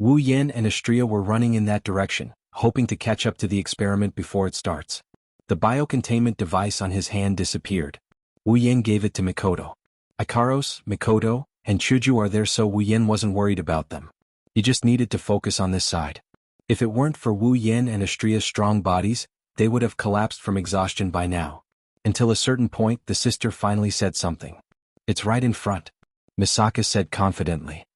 Wu Yen and Astria were running in that direction, hoping to catch up to the experiment before it starts. The biocontainment device on his hand disappeared. Wu Yen gave it to Mikoto. Ikaros, Mikoto, and Chuju are there, so Wu Yen wasn't worried about them. He just needed to focus on this side. If it weren't for Wu Yen and Astria's strong bodies, they would have collapsed from exhaustion by now. Until a certain point, the sister finally said something. "It's right in front," Misaka said confidently.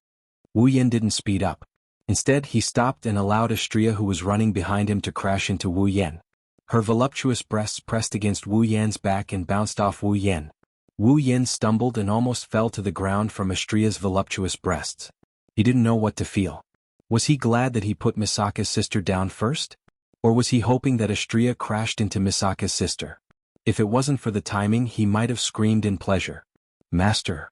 Wu Yen didn't speed up. Instead, he stopped and allowed Astria, who was running behind him, to crash into Wu Yen. Her voluptuous breasts pressed against Wu Yan's back and bounced off Wu Yen. Wu Yen stumbled and almost fell to the ground from Astria's voluptuous breasts. He didn't know what to feel. Was he glad that he put Misaka's sister down first? Or was he hoping that Astria crashed into Misaka's sister? If it wasn't for the timing, he might have screamed in pleasure. "Master."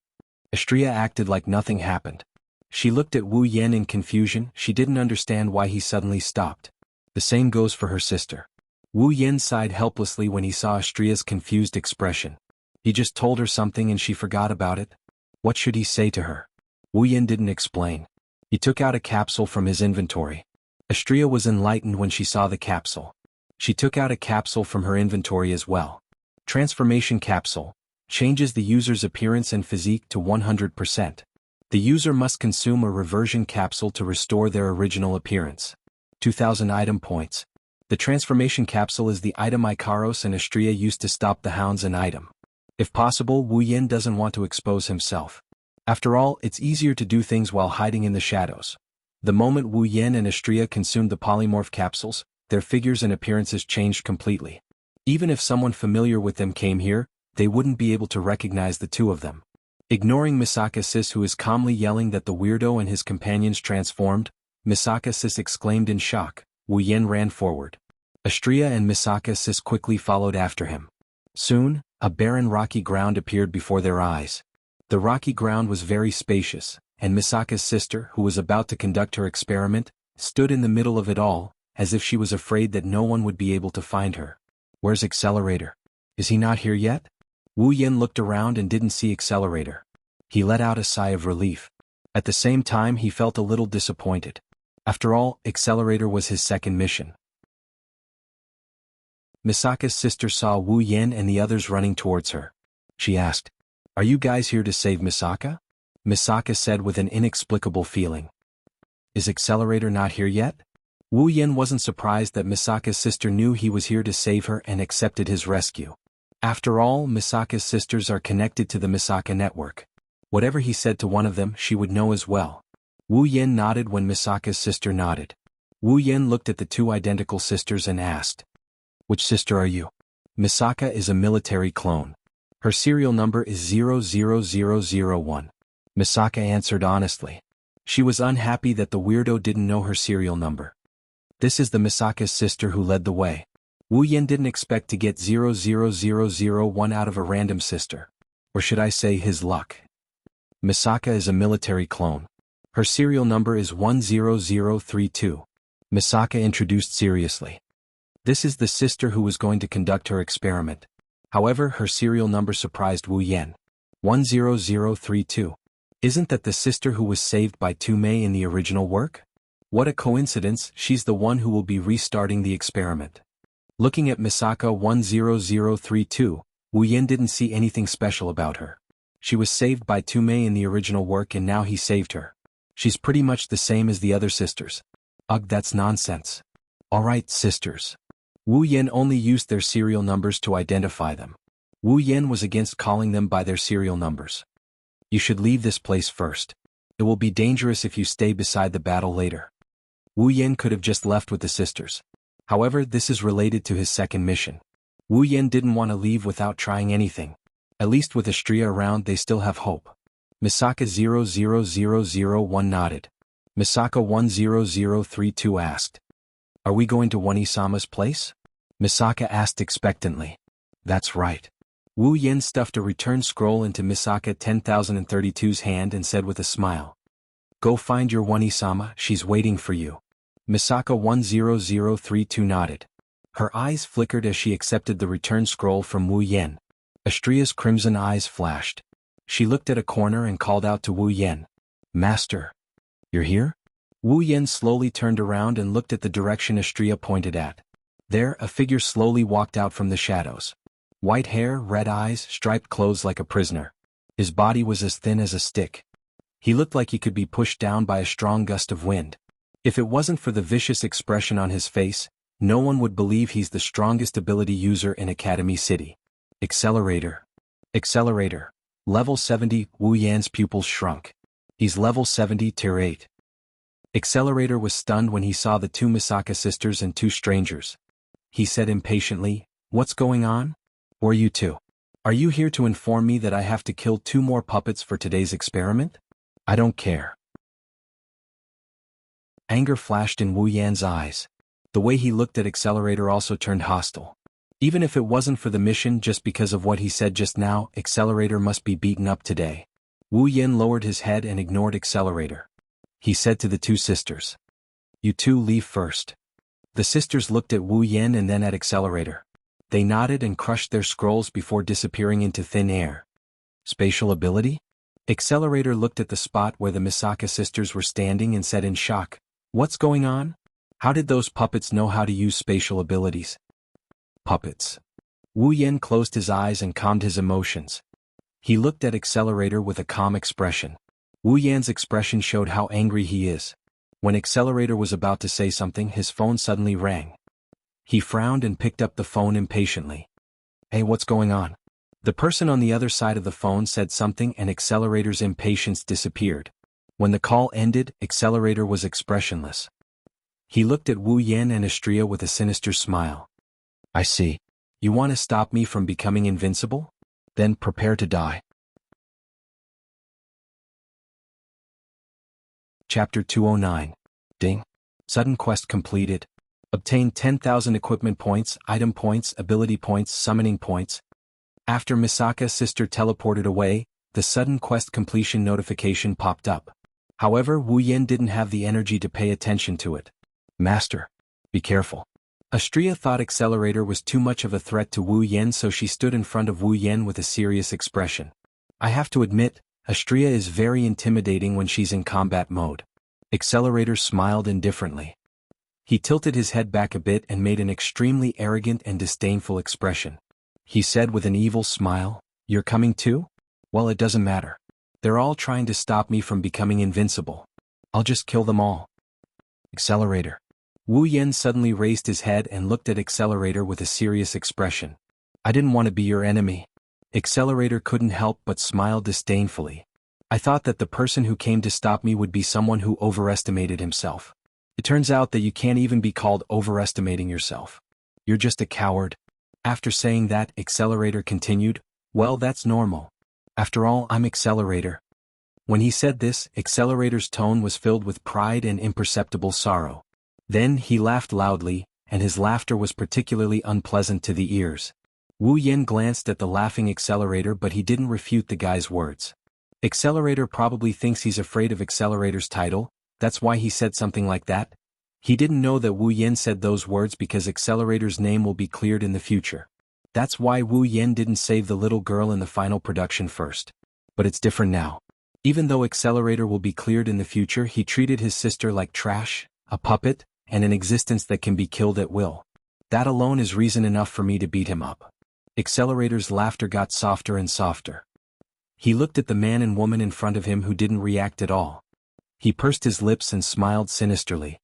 Astria acted like nothing happened. She looked at Wu Yen in confusion. She didn't understand why he suddenly stopped. The same goes for her sister. Wu Yen sighed helplessly when he saw Astria's confused expression. He just told her something and she forgot about it. What should he say to her? Wu Yen didn't explain. He took out a capsule from his inventory. Astria was enlightened when she saw the capsule. She took out a capsule from her inventory as well. Transformation capsule. Changes the user's appearance and physique to 100%. The user must consume a reversion capsule to restore their original appearance. 2,000 item points. The transformation capsule is the item Ikaros and Astria used to stop the hounds and item. If possible, Wu Yen doesn't want to expose himself. After all, it's easier to do things while hiding in the shadows. The moment Wu Yen and Astria consumed the polymorph capsules, their figures and appearances changed completely. Even if someone familiar with them came here, they wouldn't be able to recognize the two of them. Ignoring Misaka Sis, who is calmly yelling that the weirdo and his companions transformed, Misaka Sis exclaimed in shock. Wu Yen ran forward. Astria and Misaka Sis quickly followed after him. Soon, a barren rocky ground appeared before their eyes. The rocky ground was very spacious, and Misaka's sister, who was about to conduct her experiment, stood in the middle of it all, as if she was afraid that no one would be able to find her. "Where's Accelerator? Is he not here yet?" Wu Yen looked around and didn't see Accelerator. He let out a sigh of relief. At the same time, he felt a little disappointed. After all, Accelerator was his second mission. Misaka's sister saw Wu Yen and the others running towards her. She asked, "Are you guys here to save Misaka?" Misaka said with an inexplicable feeling. "Is Accelerator not here yet?" Wu Yen wasn't surprised that Misaka's sister knew he was here to save her and accepted his rescue. After all, Misaka's sisters are connected to the Misaka network. Whatever he said to one of them, she would know as well. Wu Yen nodded when Misaka's sister nodded. Wu Yen looked at the two identical sisters and asked, "Which sister are you?" Misaka is a military clone. Her serial number is 00001. Misaka answered honestly. She was unhappy that the weirdo didn't know her serial number. This is the Misaka's sister who led the way. Wu Yen didn't expect to get 00001 out of a random sister. Or should I say his luck. Misaka is a military clone. Her serial number is 10032. Misaka introduced seriously. This is the sister who was going to conduct her experiment. However, her serial number surprised Wu Yen. 10032. Isn't that the sister who was saved by Tumei in the original work? What a coincidence, she's the one who will be restarting the experiment. Looking at Misaka 10032, Wu Yen didn't see anything special about her. She was saved by Tumei in the original work and now he saved her. She's pretty much the same as the other sisters. Ugh, that's nonsense. Alright, sisters. Wu Yen only used their serial numbers to identify them. Wu Yen was against calling them by their serial numbers. You should leave this place first. It will be dangerous if you stay beside the battle later. Wu Yen could have just left with the sisters. However, this is related to his second mission. Wu Yen didn't want to leave without trying anything. At least with Astria around they still have hope. Misaka 00001 nodded. Misaka 10032 asked, "Are we going to One-Isama's place?" Misaka asked expectantly. "That's right." Wu Yen stuffed a return scroll into Misaka 10032's hand and said with a smile, Go find your Wani-sama, she's waiting for you. Misaka 10032 nodded. Her eyes flickered as she accepted the return scroll from Wu Yen. Astria's crimson eyes flashed. She looked at a corner and called out to Wu Yen. Master. You're here? Wu Yen slowly turned around and looked at the direction Astria pointed at. There, a figure slowly walked out from the shadows. White hair, red eyes, striped clothes like a prisoner. His body was as thin as a stick. He looked like he could be pushed down by a strong gust of wind. If it wasn't for the vicious expression on his face, no one would believe he's the strongest ability user in Academy City. Accelerator. Accelerator. Level 70, Wu Yan's pupils shrunk. He's level 70 tier 8. Accelerator was stunned when he saw the two Misaka sisters and two strangers. He said impatiently, "What's going on? Or you two? Are you here to inform me that I have to kill 2 more puppets for today's experiment? I don't care." Anger flashed in Wu Yan's eyes. The way he looked at Accelerator also turned hostile. Even if it wasn't for the mission, just because of what he said just now, Accelerator must be beaten up today. Wu Yan lowered his head and ignored Accelerator. He said to the two sisters, "You two leave first." The sisters looked at Wu Yan and then at Accelerator. They nodded and crushed their scrolls before disappearing into thin air. Spatial ability? Accelerator looked at the spot where the Misaka sisters were standing and said in shock, "What's going on? How did those puppets know how to use spatial abilities?" Puppets. Wu Yan closed his eyes and calmed his emotions. He looked at Accelerator with a calm expression. Wu Yan's expression showed how angry he is. When Accelerator was about to say something, his phone suddenly rang. He frowned and picked up the phone impatiently. "Hey, what's going on?" The person on the other side of the phone said something and Accelerator's impatience disappeared. When the call ended, Accelerator was expressionless. He looked at Wu Yan and Astria with a sinister smile. "I see. You want to stop me from becoming invincible? Then prepare to die." Chapter 209. Ding. Sudden quest completed. Obtain 10,000 equipment points, item points, ability points, summoning points. After Misaka's sister teleported away, the sudden quest completion notification popped up. However, Wu Yan didn't have the energy to pay attention to it. "Master. Be careful." Astria thought Accelerator was too much of a threat to Wu Yan, so she stood in front of Wu Yan with a serious expression. I have to admit, Astria is very intimidating when she's in combat mode. Accelerator smiled indifferently. He tilted his head back a bit and made an extremely arrogant and disdainful expression. He said with an evil smile, "You're coming too? Well, it doesn't matter. They're all trying to stop me from becoming invincible. I'll just kill them all." Accelerator. Wu Yan suddenly raised his head and looked at Accelerator with a serious expression. "I didn't want to be your enemy." Accelerator couldn't help but smile disdainfully. "I thought that the person who came to stop me would be someone who overestimated himself. It turns out that you can't even be called overestimating yourself. You're just a coward." After saying that, Accelerator continued, "Well, that's normal. After all, I'm Accelerator." When he said this, Accelerator's tone was filled with pride and imperceptible sorrow. Then he laughed loudly, and his laughter was particularly unpleasant to the ears. Wu Yan glanced at the laughing Accelerator, but he didn't refute the guy's words. Accelerator probably thinks he's afraid of Accelerator's title, that's why he said something like that. He didn't know that Wu Yan said those words because Accelerator's name will be cleared in the future. That's why Wu Yan didn't save the little girl in the final production first. But it's different now. Even though Accelerator will be cleared in the future, he treated his sister like trash, a puppet, and an existence that can be killed at will. That alone is reason enough for me to beat him up. Accelerator's laughter got softer and softer. He looked at the man and woman in front of him who didn't react at all. He pursed his lips and smiled sinisterly.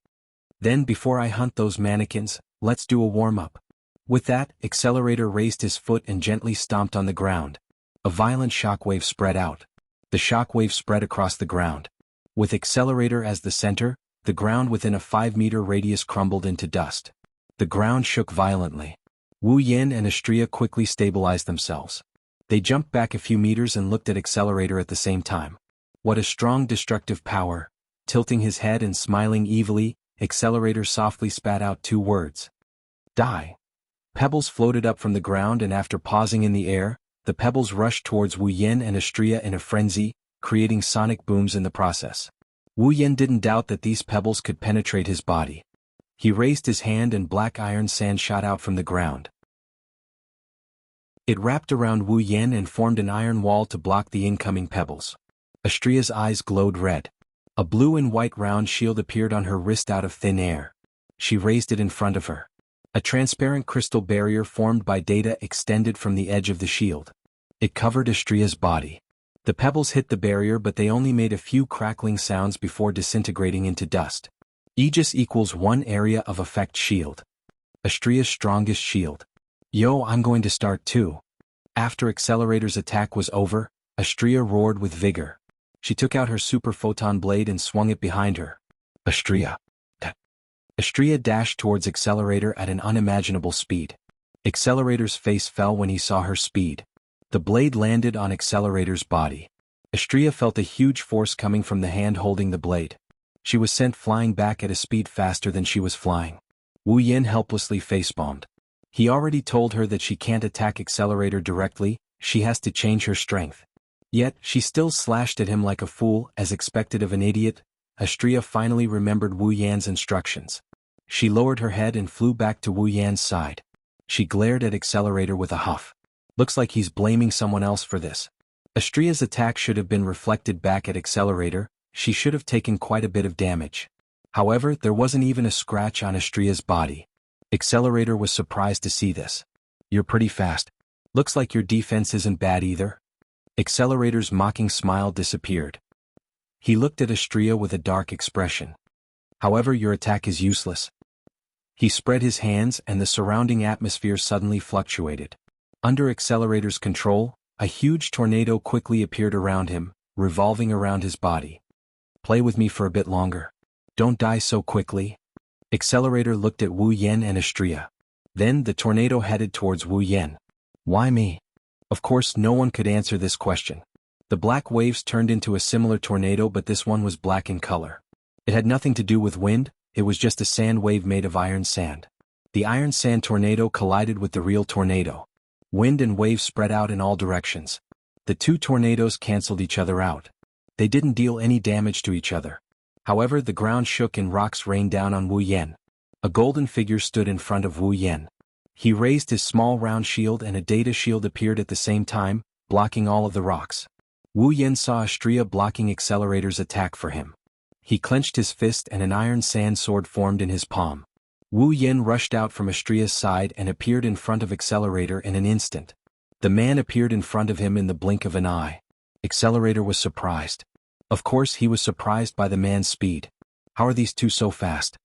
"Then before I hunt those mannequins, let's do a warm-up." With that, Accelerator raised his foot and gently stomped on the ground. A violent shockwave spread out. The shockwave spread across the ground. With Accelerator as the center, the ground within a 5-meter radius crumbled into dust. The ground shook violently. Wu Yan and Astria quickly stabilized themselves. They jumped back a few meters and looked at Accelerator at the same time. What a strong destructive power! Tilting his head and smiling evilly, Accelerator softly spat out 2 words. "Die." Pebbles floated up from the ground, and after pausing in the air, the pebbles rushed towards Wu Yan and Astria in a frenzy, creating sonic booms in the process. Wu Yen didn't doubt that these pebbles could penetrate his body. He raised his hand and black iron sand shot out from the ground. It wrapped around Wu Yen and formed an iron wall to block the incoming pebbles. Astria's eyes glowed red. A blue and white round shield appeared on her wrist out of thin air. She raised it in front of her. A transparent crystal barrier formed by data extended from the edge of the shield. It covered Astria's body. The pebbles hit the barrier, but they only made a few crackling sounds before disintegrating into dust. Aegis equals 1 area of effect shield. Astria's strongest shield. Yo, I'm going to start too. After Accelerator's attack was over, Astria roared with vigor. She took out her super photon blade and swung it behind her. Astria. Astria dashed towards Accelerator at an unimaginable speed. Accelerator's face fell when he saw her speed. The blade landed on Accelerator's body. Astria felt a huge force coming from the hand holding the blade. She was sent flying back at a speed faster than she was flying. Wu Yen helplessly facepalmed. He already told her that she can't attack Accelerator directly, she has to change her strength. Yet, she still slashed at him like a fool, as expected of an idiot. Astria finally remembered Wu Yan's instructions. She lowered her head and flew back to Wu Yan's side. She glared at Accelerator with a huff. Looks like he's blaming someone else for this. Astria's attack should have been reflected back at Accelerator. She should have taken quite a bit of damage. However, there wasn't even a scratch on Astria's body. Accelerator was surprised to see this. You're pretty fast. Looks like your defense isn't bad either. Accelerator's mocking smile disappeared. He looked at Astria with a dark expression. However, your attack is useless. He spread his hands and the surrounding atmosphere suddenly fluctuated. Under Accelerator's control, a huge tornado quickly appeared around him, revolving around his body. Play with me for a bit longer. Don't die so quickly. Accelerator looked at Wu Yen and Astria. Then the tornado headed towards Wu Yen. Why me? Of course, no one could answer this question. The black waves turned into a similar tornado, but this one was black in color. It had nothing to do with wind, it was just a sand wave made of iron sand. The iron sand tornado collided with the real tornado. Wind and waves spread out in all directions. The two tornadoes canceled each other out. They didn't deal any damage to each other. However, the ground shook and rocks rained down on Wu Yen. A golden figure stood in front of Wu Yen. He raised his small round shield and a data shield appeared at the same time, blocking all of the rocks. Wu Yen saw Astria blocking Accelerator's attack for him. He clenched his fist and an iron sand sword formed in his palm. Wu Yen rushed out from Astria's side and appeared in front of Accelerator in an instant. The man appeared in front of him in the blink of an eye. Accelerator was surprised. Of course, he was surprised by the man's speed. How are these two so fast?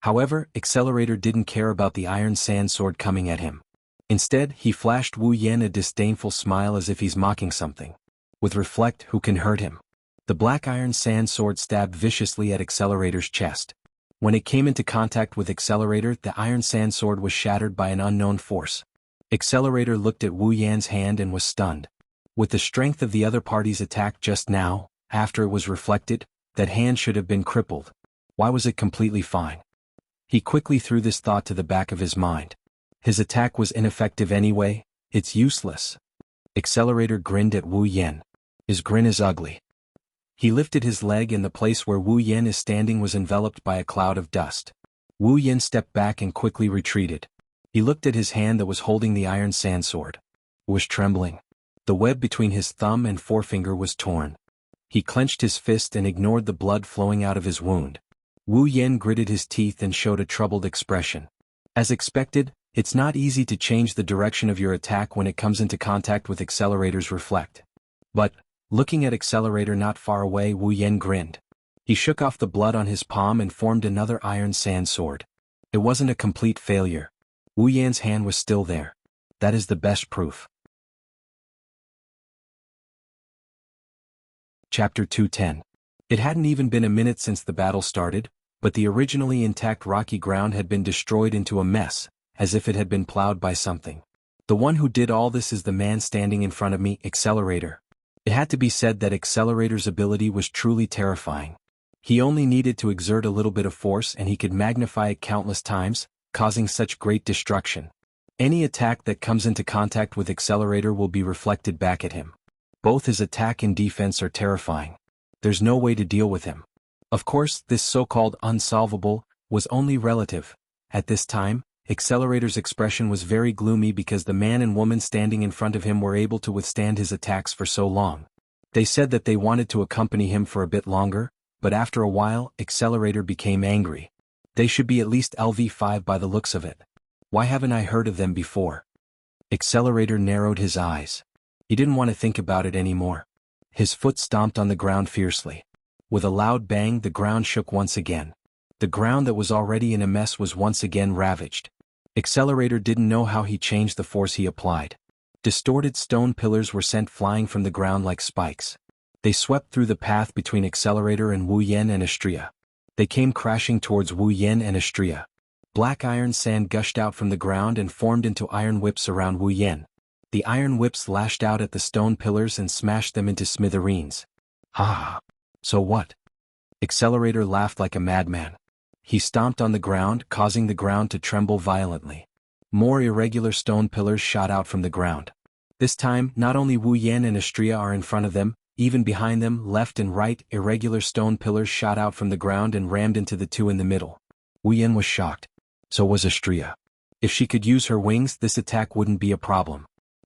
However, Accelerator didn't care about the iron sand sword coming at him. Instead, he flashed Wu Yen a disdainful smile as if he's mocking something. With Reflect, who can hurt him? The black iron sand sword stabbed viciously at Accelerator's chest. When it came into contact with Accelerator, the iron sand sword was shattered by an unknown force. Accelerator looked at Wu Yan's hand and was stunned. With the strength of the other party's attack just now, after it was reflected, that hand should have been crippled. Why was it completely fine? He quickly threw this thought to the back of his mind. His attack was ineffective anyway, it's useless. Accelerator grinned at Wu Yen. His grin is ugly. He lifted his leg and the place where Wu Yen is standing was enveloped by a cloud of dust. Wu Yen stepped back and quickly retreated. He looked at his hand that was holding the iron sand sword. It was trembling. The web between his thumb and forefinger was torn. He clenched his fist and ignored the blood flowing out of his wound. Wu Yen gritted his teeth and showed a troubled expression. As expected, it's not easy to change the direction of your attack when it comes into contact with Accelerator's Reflect. But, looking at Accelerator not far away, Wu Yen grinned. He shook off the blood on his palm and formed another iron sand sword. It wasn't a complete failure. Wu Yan's hand was still there. That is the best proof. Chapter 210. It hadn't even been a minute since the battle started, but the originally intact rocky ground had been destroyed into a mess, as if it had been plowed by something. The one who did all this is the man standing in front of me, Accelerator. It had to be said that Accelerator's ability was truly terrifying. He only needed to exert a little bit of force and he could magnify it countless times, causing such great destruction. Any attack that comes into contact with Accelerator will be reflected back at him. Both his attack and defense are terrifying. There's no way to deal with him. Of course, this so-called unsolvable was only relative. At this time, Accelerator's expression was very gloomy because the man and woman standing in front of him were able to withstand his attacks for so long. They said that they wanted to accompany him for a bit longer, but after a while, Accelerator became angry. They should be at least LV5 by the looks of it. Why haven't I heard of them before? Accelerator narrowed his eyes. He didn't want to think about it anymore. His foot stomped on the ground fiercely. With a loud bang, the ground shook once again. The ground that was already in a mess was once again ravaged. Accelerator didn't know how he changed the force he applied. Distorted stone pillars were sent flying from the ground like spikes. They swept through the path between Accelerator and Wu Yan and Astrea. They came crashing towards Wu Yan and Astrea. Black iron sand gushed out from the ground and formed into iron whips around Wu Yan. The iron whips lashed out at the stone pillars and smashed them into smithereens. Ah! So what? Accelerator laughed like a madman. He stomped on the ground, causing the ground to tremble violently. More irregular stone pillars shot out from the ground. This time, not only Wu Yan and Astrea are in front of them, even behind them, left and right, irregular stone pillars shot out from the ground and rammed into the two in the middle. Wu Yan was shocked. So was Astrea. If she could use her wings, this attack wouldn't be a problem.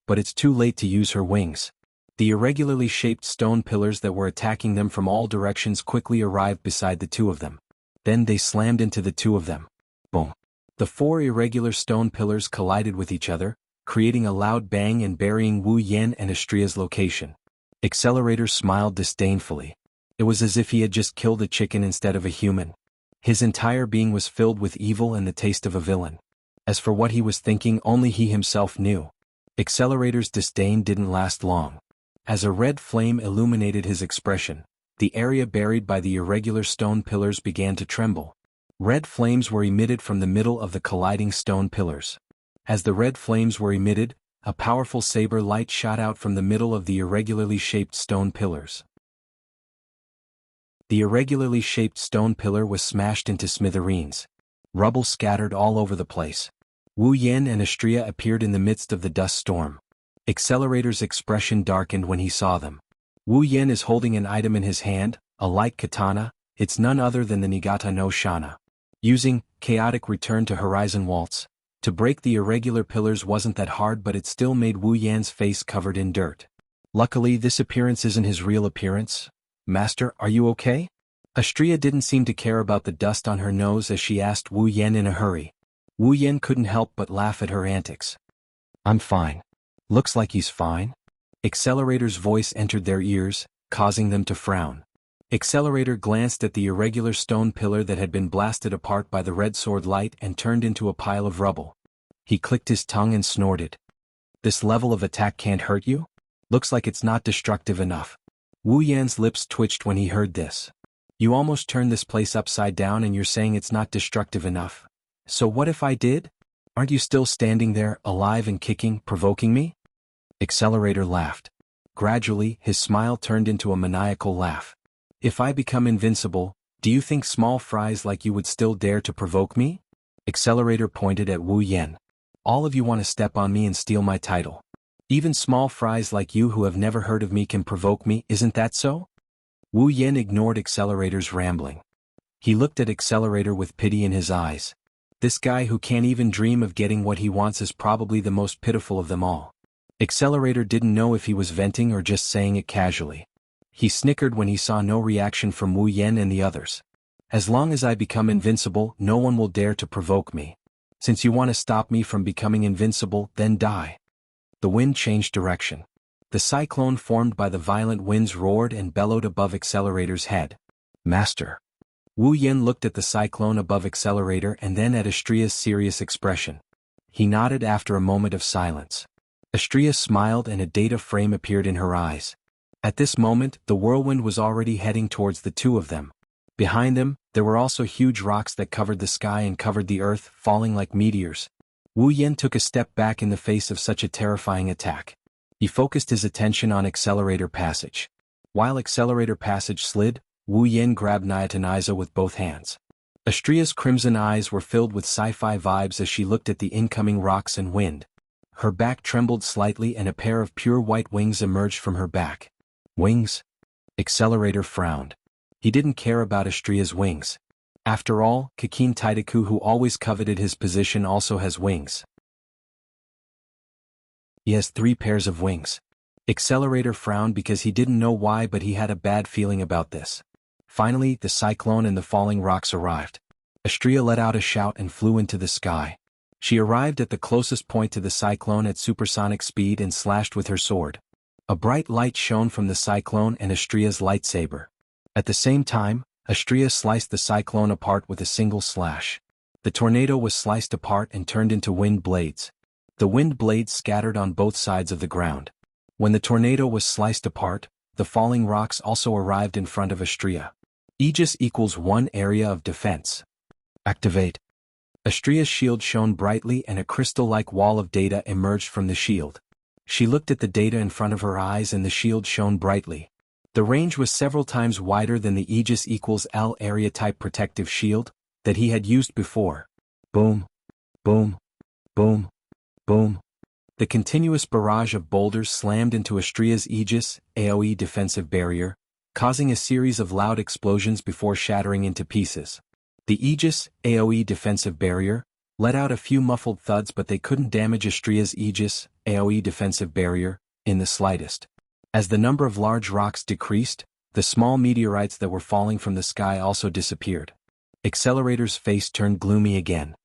But it's too late to use her wings. The irregularly shaped stone pillars that were attacking them from all directions quickly arrived beside the two of them. Then they slammed into the two of them. Boom. The four irregular stone pillars collided with each other, creating a loud bang and burying Wu Yan and Astrea's location. Accelerator smiled disdainfully. It was as if he had just killed a chicken instead of a human. His entire being was filled with evil and the taste of a villain. As for what he was thinking, only he himself knew. Accelerator's disdain didn't last long. As a red flame illuminated his expression, the area buried by the irregular stone pillars began to tremble. Red flames were emitted from the middle of the colliding stone pillars. As the red flames were emitted, a powerful saber light shot out from the middle of the irregularly shaped stone pillars. The irregularly shaped stone pillar was smashed into smithereens. Rubble scattered all over the place. Wu Yan and Astrea appeared in the midst of the dust storm. Accelerator's expression darkened when he saw them. Wu Yan is holding an item in his hand, a light katana. It's none other than the Nigata no Shana. Using chaotic return to horizon waltz, to break the irregular pillars wasn't that hard, but it still made Wu Yan's face covered in dirt. Luckily, this appearance isn't his real appearance. Master, are you okay? Astrea didn't seem to care about the dust on her nose as she asked Wu Yan in a hurry. Wu Yan couldn't help but laugh at her antics. I'm fine. Looks like he's fine. Accelerator's voice entered their ears, causing them to frown. Accelerator glanced at the irregular stone pillar that had been blasted apart by the red sword light and turned into a pile of rubble. He clicked his tongue and snorted. This level of attack can't hurt you? Looks like it's not destructive enough. Wu Yan's lips twitched when he heard this. You almost turned this place upside down and you're saying it's not destructive enough? So what if I did? Aren't you still standing there, alive and kicking, provoking me? Accelerator laughed. Gradually, his smile turned into a maniacal laugh. If I become invincible, do you think small fries like you would still dare to provoke me? Accelerator pointed at Wu Yan. All of you want to step on me and steal my title. Even small fries like you who have never heard of me can provoke me, isn't that so? Wu Yan ignored Accelerator's rambling. He looked at Accelerator with pity in his eyes. This guy who can't even dream of getting what he wants is probably the most pitiful of them all. Accelerator didn't know if he was venting or just saying it casually. He snickered when he saw no reaction from Wu Yan and the others. As long as I become invincible, no one will dare to provoke me. Since you want to stop me from becoming invincible, then die. The wind changed direction. The cyclone formed by the violent winds roared and bellowed above Accelerator's head. Master. Wu Yan looked at the cyclone above Accelerator and then at Astrea's serious expression. He nodded after a moment of silence. Astrea smiled and a data frame appeared in her eyes. At this moment, the whirlwind was already heading towards the two of them. Behind them, there were also huge rocks that covered the sky and covered the earth, falling like meteors. Wu Yan took a step back in the face of such a terrifying attack. He focused his attention on Accelerator Passage. While Accelerator Passage slid, Wu Yan grabbed Nyataniza with both hands. Astrea's crimson eyes were filled with sci-fi vibes as she looked at the incoming rocks and wind. Her back trembled slightly and a pair of pure white wings emerged from her back. Wings? Accelerator frowned. He didn't care about Astria's wings. After all, Kakin Taidaku, who always coveted his position, also has wings. He has 3 pairs of wings. Accelerator frowned because he didn't know why, but he had a bad feeling about this. Finally, the cyclone and the falling rocks arrived. Astria let out a shout and flew into the sky. She arrived at the closest point to the cyclone at supersonic speed and slashed with her sword. A bright light shone from the cyclone and Astria's lightsaber. At the same time, Astria sliced the cyclone apart with a single slash. The tornado was sliced apart and turned into wind blades. The wind blades scattered on both sides of the ground. When the tornado was sliced apart, the falling rocks also arrived in front of Astria. Aegis equals 1 area of defense. Activate. Astria's shield shone brightly and a crystal-like wall of data emerged from the shield. She looked at the data in front of her eyes and the shield shone brightly. The range was several times wider than the Aegis equals L area type protective shield that he had used before. Boom. Boom. Boom. Boom. The continuous barrage of boulders slammed into Astria's Aegis AoE defensive barrier, causing a series of loud explosions before shattering into pieces. The Aegis AoE defensive barrier let out a few muffled thuds, but they couldn't damage Astria's Aegis AoE defensive barrier in the slightest. As the number of large rocks decreased, the small meteorites that were falling from the sky also disappeared. Accelerator's face turned gloomy again.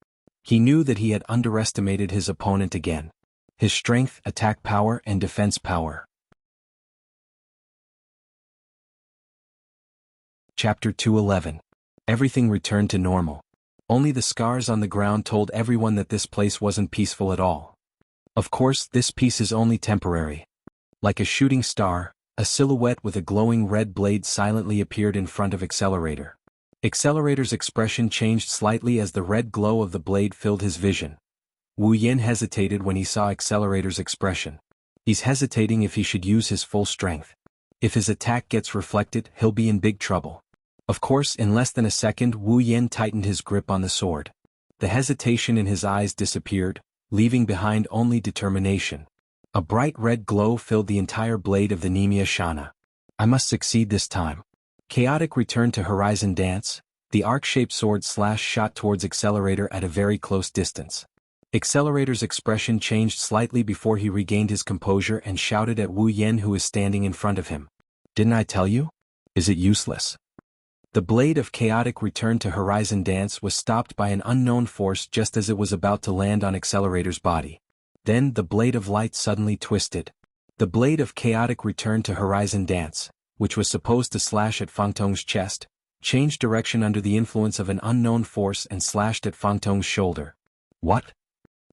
He knew that he had underestimated his opponent again. His strength, attack power, and defense power. Chapter 211. Everything returned to normal. Only the scars on the ground told everyone that this place wasn't peaceful at all. Of course, this peace is only temporary. Like a shooting star, a silhouette with a glowing red blade silently appeared in front of Accelerator. Accelerator's expression changed slightly as the red glow of the blade filled his vision. Wu Yin hesitated when he saw Accelerator's expression. He's hesitating if he should use his full strength. If his attack gets reflected, he'll be in big trouble. Of course, in less than a second, Wu Yin tightened his grip on the sword. The hesitation in his eyes disappeared, leaving behind only determination. A bright red glow filled the entire blade of the Nemia Shana. I must succeed this time. Chaotic returned to Horizon Dance. The arc-shaped sword slash shot towards Accelerator at a very close distance. Accelerator's expression changed slightly before he regained his composure and shouted at Wu Yin, who was standing in front of him. Didn't I tell you? Is it useless? The blade of Chaotic Return to Horizon Dance was stopped by an unknown force just as it was about to land on Accelerator's body. Then the blade of light suddenly twisted. The blade of Chaotic Return to Horizon Dance, which was supposed to slash at Fang Tong's chest, changed direction under the influence of an unknown force and slashed at Fang Tong's shoulder. What?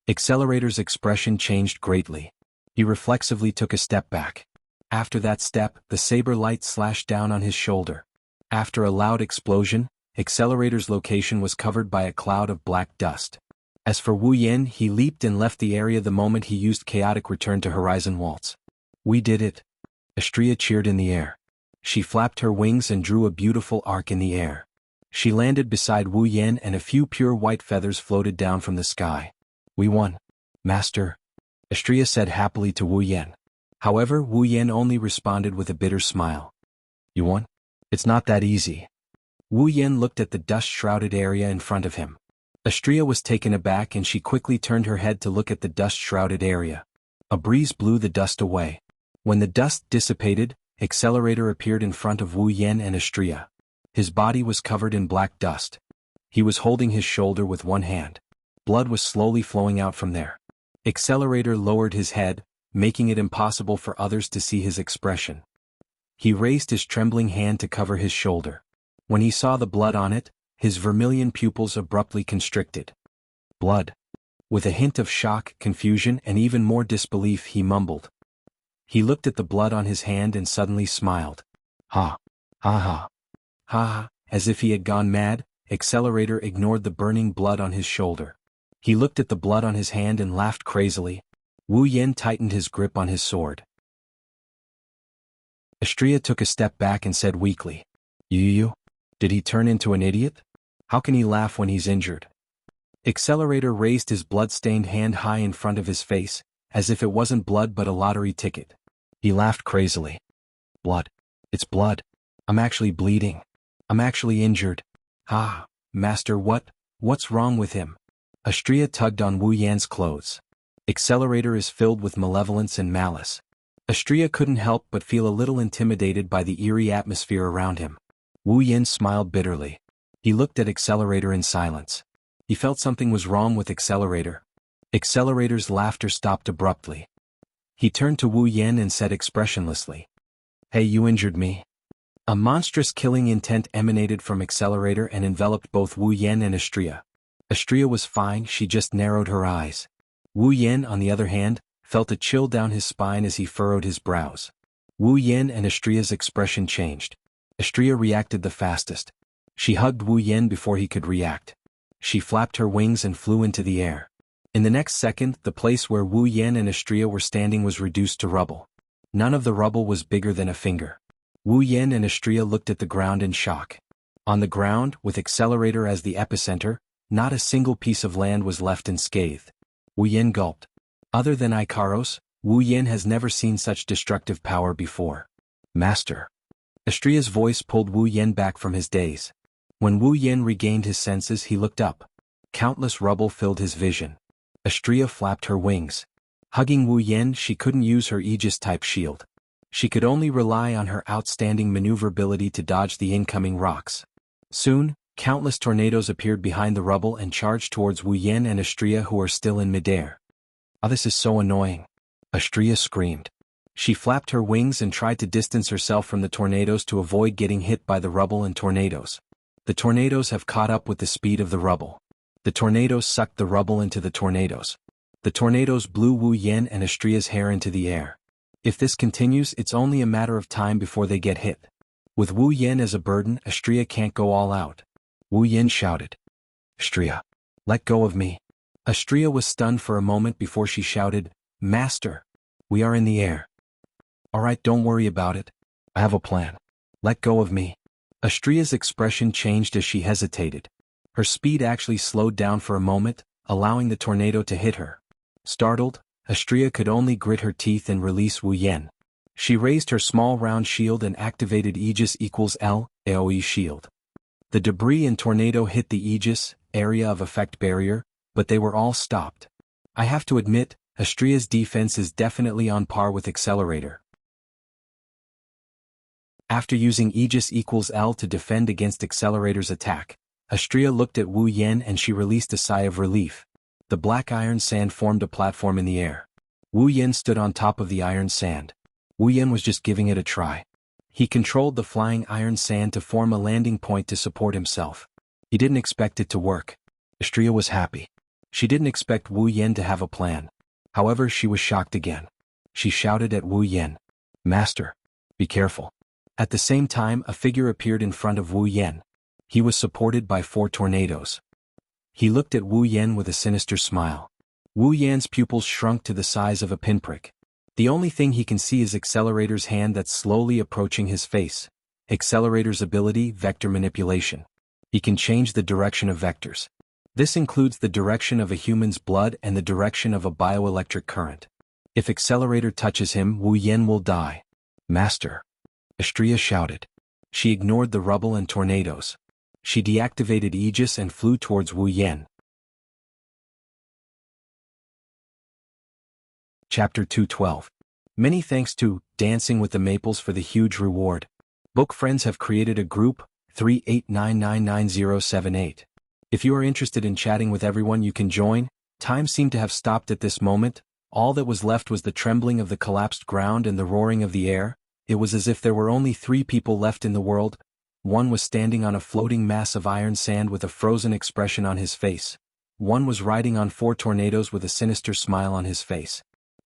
Accelerator's expression changed greatly. He reflexively took a step back. After that step, the saber light slashed down on his shoulder. After a loud explosion, Accelerator's location was covered by a cloud of black dust. As for Wu Yin, he leaped and left the area the moment he used Chaotic Return to Horizon Waltz. We did it. Astria cheered in the air. She flapped her wings and drew a beautiful arc in the air. She landed beside Wu Yin and a few pure white feathers floated down from the sky. We won, Master, Astria said happily to Wu Yin. However, Wu Yin only responded with a bitter smile. You won? It's not that easy. Wu Yin looked at the dust-shrouded area in front of him. Astria was taken aback and she quickly turned her head to look at the dust-shrouded area. A breeze blew the dust away. When the dust dissipated, Accelerator appeared in front of Wu Yin and Astria. His body was covered in black dust. He was holding his shoulder with one hand. Blood was slowly flowing out from there. Accelerator lowered his head, making it impossible for others to see his expression. He raised his trembling hand to cover his shoulder. When he saw the blood on it, his vermilion pupils abruptly constricted. Blood. With a hint of shock, confusion, and even more disbelief, he mumbled. He looked at the blood on his hand and suddenly smiled. Ha. Ha ha. Ha ha. As if he had gone mad, Accelerator ignored the burning blood on his shoulder. He looked at the blood on his hand and laughed crazily. Wu Yin tightened his grip on his sword. Astria took a step back and said weakly, You? Did he turn into an idiot? How can he laugh when he's injured? Accelerator raised his blood-stained hand high in front of his face, as if it wasn't blood but a lottery ticket. He laughed crazily. Blood. It's blood. I'm actually bleeding. I'm actually injured. Ah, Master, what's wrong with him? Astria tugged on Wu Yan's clothes. Accelerator is filled with malevolence and malice. Astria couldn't help but feel a little intimidated by the eerie atmosphere around him. Wu Yan smiled bitterly. He looked at Accelerator in silence. He felt something was wrong with Accelerator. Accelerator's laughter stopped abruptly. He turned to Wu Yan and said expressionlessly, "Hey, you injured me." A monstrous killing intent emanated from Accelerator and enveloped both Wu Yan and Astria. Astria was fine, she just narrowed her eyes. Wu Yan, on the other hand, felt a chill down his spine as he furrowed his brows. Wu Yan and Astria's expression changed. Astria reacted the fastest. She hugged Wu Yan before he could react. She flapped her wings and flew into the air. In the next second, the place where Wu Yan and Astria were standing was reduced to rubble. None of the rubble was bigger than a finger. Wu Yan and Astria looked at the ground in shock. On the ground, with Accelerator as the epicenter, not a single piece of land was left unscathed. Wu Yan gulped. Other than Ikaros, Wu Yan has never seen such destructive power before. Master. Astria's voice pulled Wu Yan back from his daze. When Wu Yan regained his senses, he looked up. Countless rubble filled his vision. Astria flapped her wings. Hugging Wu Yan, she couldn't use her Aegis-type shield. She could only rely on her outstanding maneuverability to dodge the incoming rocks. Soon, countless tornadoes appeared behind the rubble and charged towards Wu Yan and Astria, who are still in midair. "Oh, this is so annoying," Astria screamed. She flapped her wings and tried to distance herself from the tornadoes to avoid getting hit by the rubble and tornadoes. The tornadoes have caught up with the speed of the rubble. The tornadoes sucked the rubble into the tornadoes. The tornadoes blew Wu Yan and Astria's hair into the air. If this continues, it's only a matter of time before they get hit. With Wu Yan as a burden, Astria can't go all out. Wu Yan shouted. "Astria, let go of me." Astria was stunned for a moment before she shouted, "Master, we are in the air." "All right, don't worry about it. I have a plan. Let go of me." Astria's expression changed as she hesitated. Her speed actually slowed down for a moment, allowing the tornado to hit her. Startled, Astria could only grit her teeth and release Wu Yan. She raised her small round shield and activated Aegis equals L, AoE shield. The debris and tornado hit the Aegis, area of effect barrier, but they were all stopped. I have to admit, Astria's defense is definitely on par with Accelerator. After using Aegis equals L to defend against Accelerator's attack, Astria looked at Wu Yan and she released a sigh of relief. The black iron sand formed a platform in the air. Wu Yan stood on top of the iron sand. Wu Yan was just giving it a try. He controlled the flying iron sand to form a landing point to support himself. He didn't expect it to work. Astria was happy. She didn't expect Wu Yan to have a plan. However, she was shocked again. She shouted at Wu Yan, "Master, be careful." At the same time, a figure appeared in front of Wu Yan. He was supported by 4 tornadoes. He looked at Wu Yan with a sinister smile. Wu Yan's pupils shrunk to the size of a pinprick. The only thing he can see is Accelerator's hand that's slowly approaching his face. Accelerator's ability, vector manipulation. He can change the direction of vectors. This includes the direction of a human's blood and the direction of a bioelectric current. If Accelerator touches him, Wu Yan will die. "Master," Astria shouted. She ignored the rubble and tornadoes. She deactivated Aegis and flew towards Wu Yan. Chapter 212. Many thanks to Dancing with the Maples for the huge reward. Book friends have created a group, 389999078. If you are interested in chatting with everyone, you can join. Time seemed to have stopped at this moment. All that was left was the trembling of the collapsed ground and the roaring of the air. It was as if there were only 3 people left in the world. One was standing on a floating mass of iron sand with a frozen expression on his face. One was riding on 4 tornadoes with a sinister smile on his face.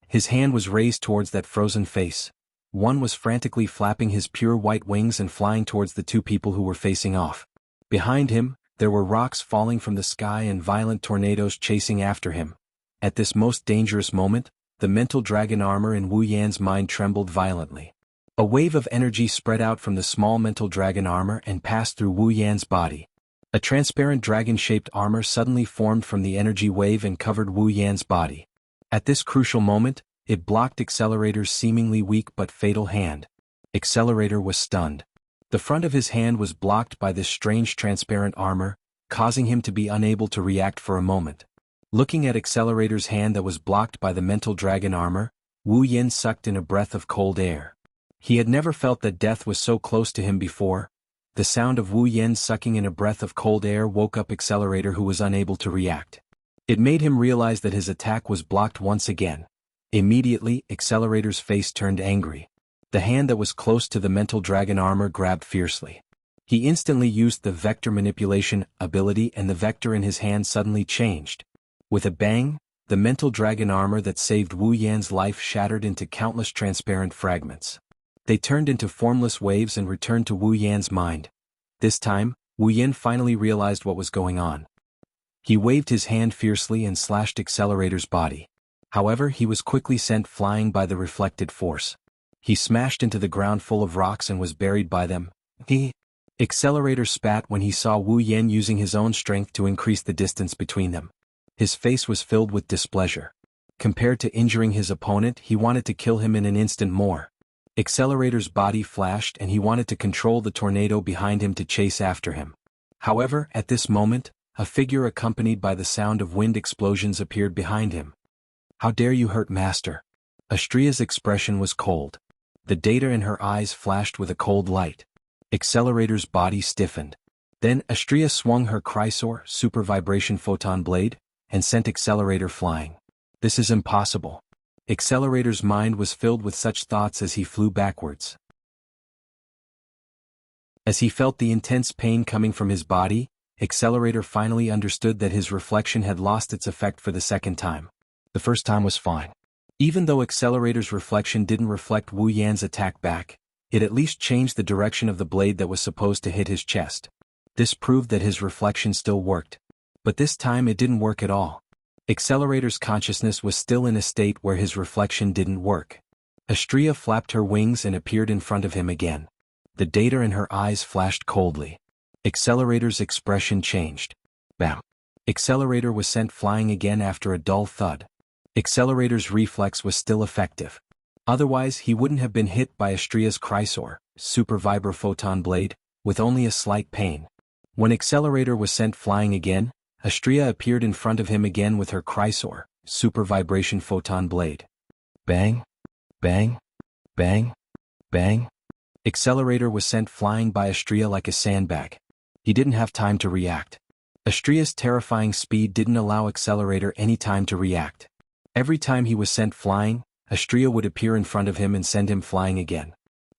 His hand was raised towards that frozen face. One was frantically flapping his pure white wings and flying towards the 2 people who were facing off. Behind him, there were rocks falling from the sky and violent tornadoes chasing after him. At this most dangerous moment, the mental dragon armor in Wu Yan's mind trembled violently. A wave of energy spread out from the small mental dragon armor and passed through Wu Yan's body. A transparent dragon-shaped armor suddenly formed from the energy wave and covered Wu Yan's body. At this crucial moment, it blocked Accelerator's seemingly weak but fatal hand. Accelerator was stunned. The front of his hand was blocked by this strange transparent armor, causing him to be unable to react for a moment. Looking at Accelerator's hand that was blocked by the mental dragon armor, Wu Yin sucked in a breath of cold air. He had never felt that death was so close to him before. The sound of Wu Yin sucking in a breath of cold air woke up Accelerator, who was unable to react. It made him realize that his attack was blocked once again. Immediately, Accelerator's face turned angry. The hand that was close to the mental dragon armor grabbed fiercely. He instantly used the vector manipulation ability, and the vector in his hand suddenly changed. With a bang, the mental dragon armor that saved Wu Yan's life shattered into countless transparent fragments. They turned into formless waves and returned to Wu Yan's mind. This time, Wu Yan finally realized what was going on. He waved his hand fiercely and slashed Accelerator's body. However, he was quickly sent flying by the reflected force. He smashed into the ground full of rocks and was buried by them. Accelerator spat when he saw Wu Yan using his own strength to increase the distance between them. His face was filled with displeasure. Compared to injuring his opponent, he wanted to kill him in an instant more. Accelerator's body flashed and he wanted to control the tornado behind him to chase after him. However, at this moment, a figure accompanied by the sound of wind explosions appeared behind him. "How dare you hurt Master?" Astria's expression was cold. The data in her eyes flashed with a cold light. Accelerator's body stiffened. Then Astria swung her Chrysor super vibration photon blade and sent Accelerator flying. This is impossible. Accelerator's mind was filled with such thoughts as he flew backwards. As he felt the intense pain coming from his body, Accelerator finally understood that his reflection had lost its effect for the second time. The first time was fine. Even though Accelerator's reflection didn't reflect Wu Yan's attack back, it at least changed the direction of the blade that was supposed to hit his chest. This proved that his reflection still worked. But this time it didn't work at all. Accelerator's consciousness was still in a state where his reflection didn't work. Astria flapped her wings and appeared in front of him again. The data in her eyes flashed coldly. Accelerator's expression changed. Bam! Accelerator was sent flying again after a dull thud. Accelerator's reflex was still effective. Otherwise, he wouldn't have been hit by Astria's Chrysor super vibro photon blade, with only a slight pain. When Accelerator was sent flying again, Astria appeared in front of him again with her Chrysor super vibration photon blade. Bang! Bang! Bang! Bang! Accelerator was sent flying by Astria like a sandbag. He didn't have time to react. Astria's terrifying speed didn't allow Accelerator any time to react. Every time he was sent flying, Astria would appear in front of him and send him flying again.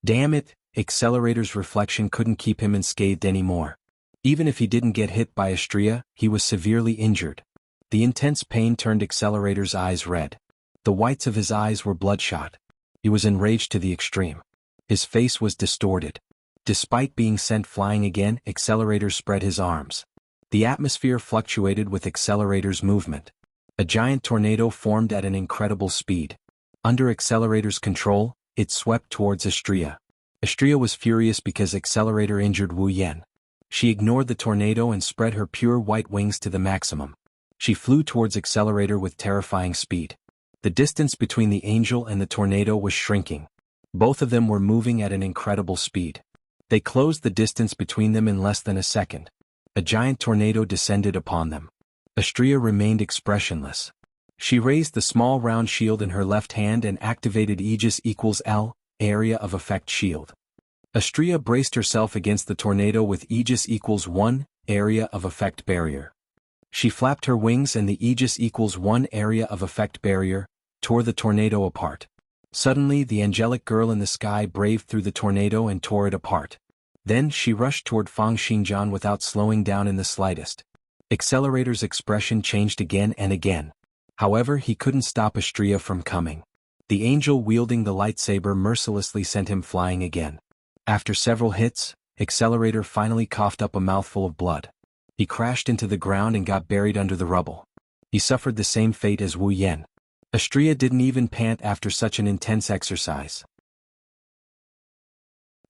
Damn it, Accelerator's reflection couldn't keep him unscathed anymore. Even if he didn't get hit by Astria, he was severely injured. The intense pain turned Accelerator's eyes red. The whites of his eyes were bloodshot. He was enraged to the extreme. His face was distorted. Despite being sent flying again, Accelerator spread his arms. The atmosphere fluctuated with Accelerator's movement. A giant tornado formed at an incredible speed. Under Accelerator's control, it swept towards Astria. Astria was furious because Accelerator injured Wu Yan. She ignored the tornado and spread her pure white wings to the maximum. She flew towards Accelerator with terrifying speed. The distance between the angel and the tornado was shrinking. Both of them were moving at an incredible speed. They closed the distance between them in less than a second. A giant tornado descended upon them. Astria remained expressionless. She raised the small round shield in her left hand and activated Aegis equals L, area of effect shield. Astria braced herself against the tornado with Aegis equals 1, area of effect barrier. She flapped her wings and the Aegis equals 1 area of effect barrier tore the tornado apart. Suddenly the angelic girl in the sky braved through the tornado and tore it apart. Then she rushed toward Fang Xingjian without slowing down in the slightest. Accelerator's expression changed again and again. However, he couldn't stop Astria from coming. The angel wielding the lightsaber mercilessly sent him flying again. After several hits, Accelerator finally coughed up a mouthful of blood. He crashed into the ground and got buried under the rubble. He suffered the same fate as Wu Yan. Astria didn't even pant after such an intense exercise.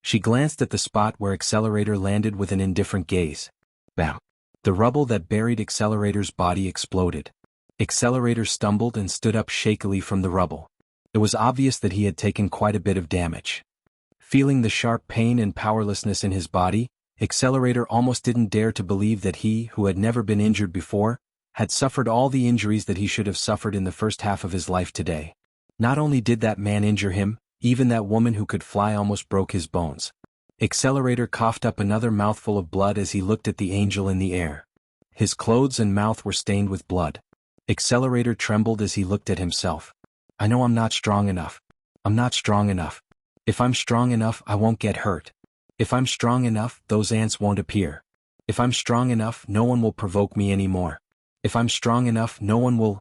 She glanced at the spot where Accelerator landed with an indifferent gaze. Bam! The rubble that buried Accelerator's body exploded. Accelerator stumbled and stood up shakily from the rubble. It was obvious that he had taken quite a bit of damage. Feeling the sharp pain and powerlessness in his body, Accelerator almost didn't dare to believe that he, who had never been injured before, had suffered all the injuries that he should have suffered in the first half of his life today. Not only did that man injure him, even that woman who could fly almost broke his bones. Accelerator coughed up another mouthful of blood as he looked at the angel in the air. His clothes and mouth were stained with blood. Accelerator trembled as he looked at himself. I know I'm not strong enough. I'm not strong enough. If I'm strong enough, I won't get hurt. If I'm strong enough, those ants won't appear. If I'm strong enough, no one will provoke me anymore. If I'm strong enough, no one will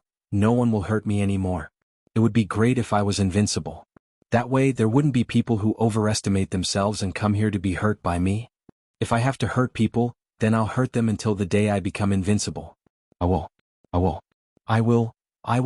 hurt me anymore. It would be great if I was invincible. That way there wouldn't be people who overestimate themselves and come here to be hurt by me. If I have to hurt people, then I'll hurt them until the day I become invincible. I will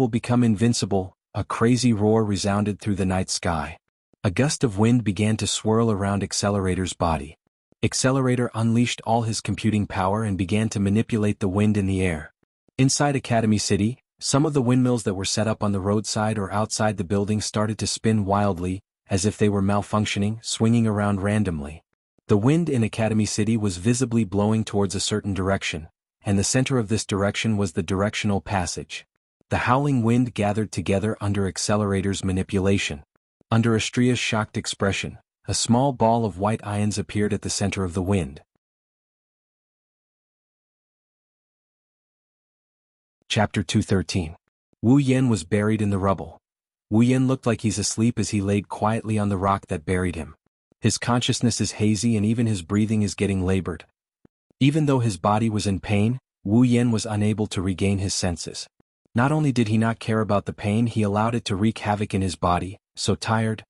become invincible. A crazy roar resounded through the night sky. A gust of wind began to swirl around Accelerator's body. Accelerator unleashed all his computing power and began to manipulate the wind in the air. Inside Academy City, some of the windmills that were set up on the roadside or outside the building started to spin wildly, as if they were malfunctioning, swinging around randomly. The wind in Academy City was visibly blowing towards a certain direction, and the center of this direction was the directional passage. The howling wind gathered together under Accelerator's manipulation. Under Astria's shocked expression, a small ball of white ions appeared at the center of the wind. Chapter 213. Wu Yan was buried in the rubble. Wu Yan looked like he's asleep as he laid quietly on the rock that buried him. His consciousness is hazy and even his breathing is getting labored. Even though his body was in pain, Wu Yan was unable to regain his senses. Not only did he not care about the pain, he allowed it to wreak havoc in his body. So tired.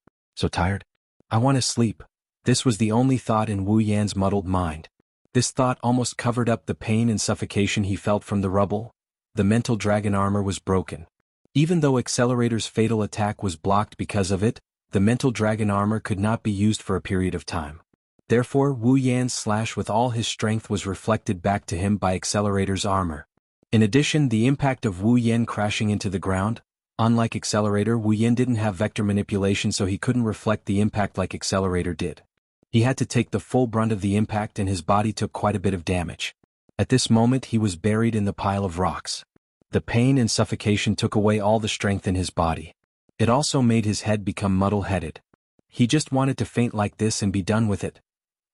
I want to sleep. This was the only thought in Wu Yan's muddled mind. This thought almost covered up the pain and suffocation he felt from the rubble. The mental dragon armor was broken. Even though Accelerator's fatal attack was blocked because of it, the mental dragon armor could not be used for a period of time. Therefore, Wu Yan's slash with all his strength was reflected back to him by Accelerator's armor. In addition, the impact of Wu Yan crashing into the ground. Unlike Accelerator, Wu Yan didn't have vector manipulation, so he couldn't reflect the impact like Accelerator did. He had to take the full brunt of the impact and his body took quite a bit of damage. At this moment he was buried in the pile of rocks. The pain and suffocation took away all the strength in his body. It also made his head become muddle-headed. He just wanted to faint like this and be done with it.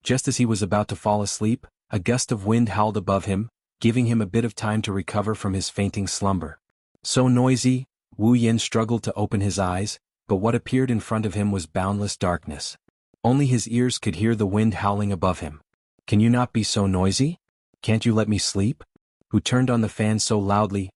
Just as he was about to fall asleep, a gust of wind howled above him, giving him a bit of time to recover from his fainting slumber. So noisy, Wu Yan struggled to open his eyes, but what appeared in front of him was boundless darkness. Only his ears could hear the wind howling above him. Can you not be so noisy? Can't you let me sleep? Who turned on the fan so loudly?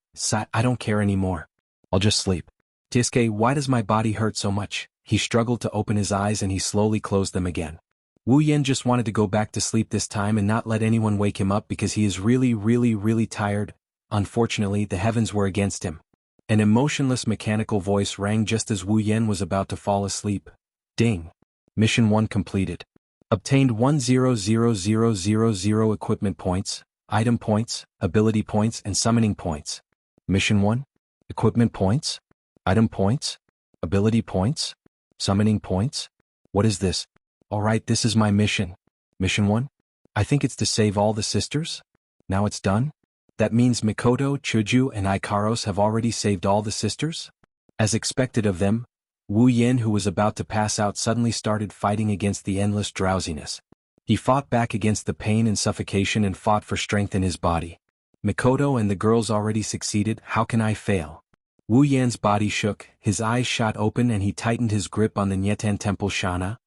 I don't care anymore. I'll just sleep. Tiske, why does my body hurt so much? He struggled to open his eyes and he slowly closed them again. Wu Yan just wanted to go back to sleep this time and not let anyone wake him up because he is really tired. Unfortunately, the heavens were against him. An emotionless mechanical voice rang just as Wu Yan was about to fall asleep. Ding. Mission 1 completed. Obtained 100,000 equipment points, item points, ability points and summoning points. Mission 1. Equipment points, item points, ability points, summoning points. What is this? Alright, this is my mission. Mission 1? I think it's to save all the sisters? Now it's done? That means Mikoto, Chuju and Ikaros have already saved all the sisters? As expected of them, Wu Yan, who was about to pass out, suddenly started fighting against the endless drowsiness. He fought back against the pain and suffocation and fought for strength in his body. Mikoto and the girls already succeeded, how can I fail? Wu Yan's body shook, his eyes shot open and he tightened his grip on the Nyetan Temple Shana.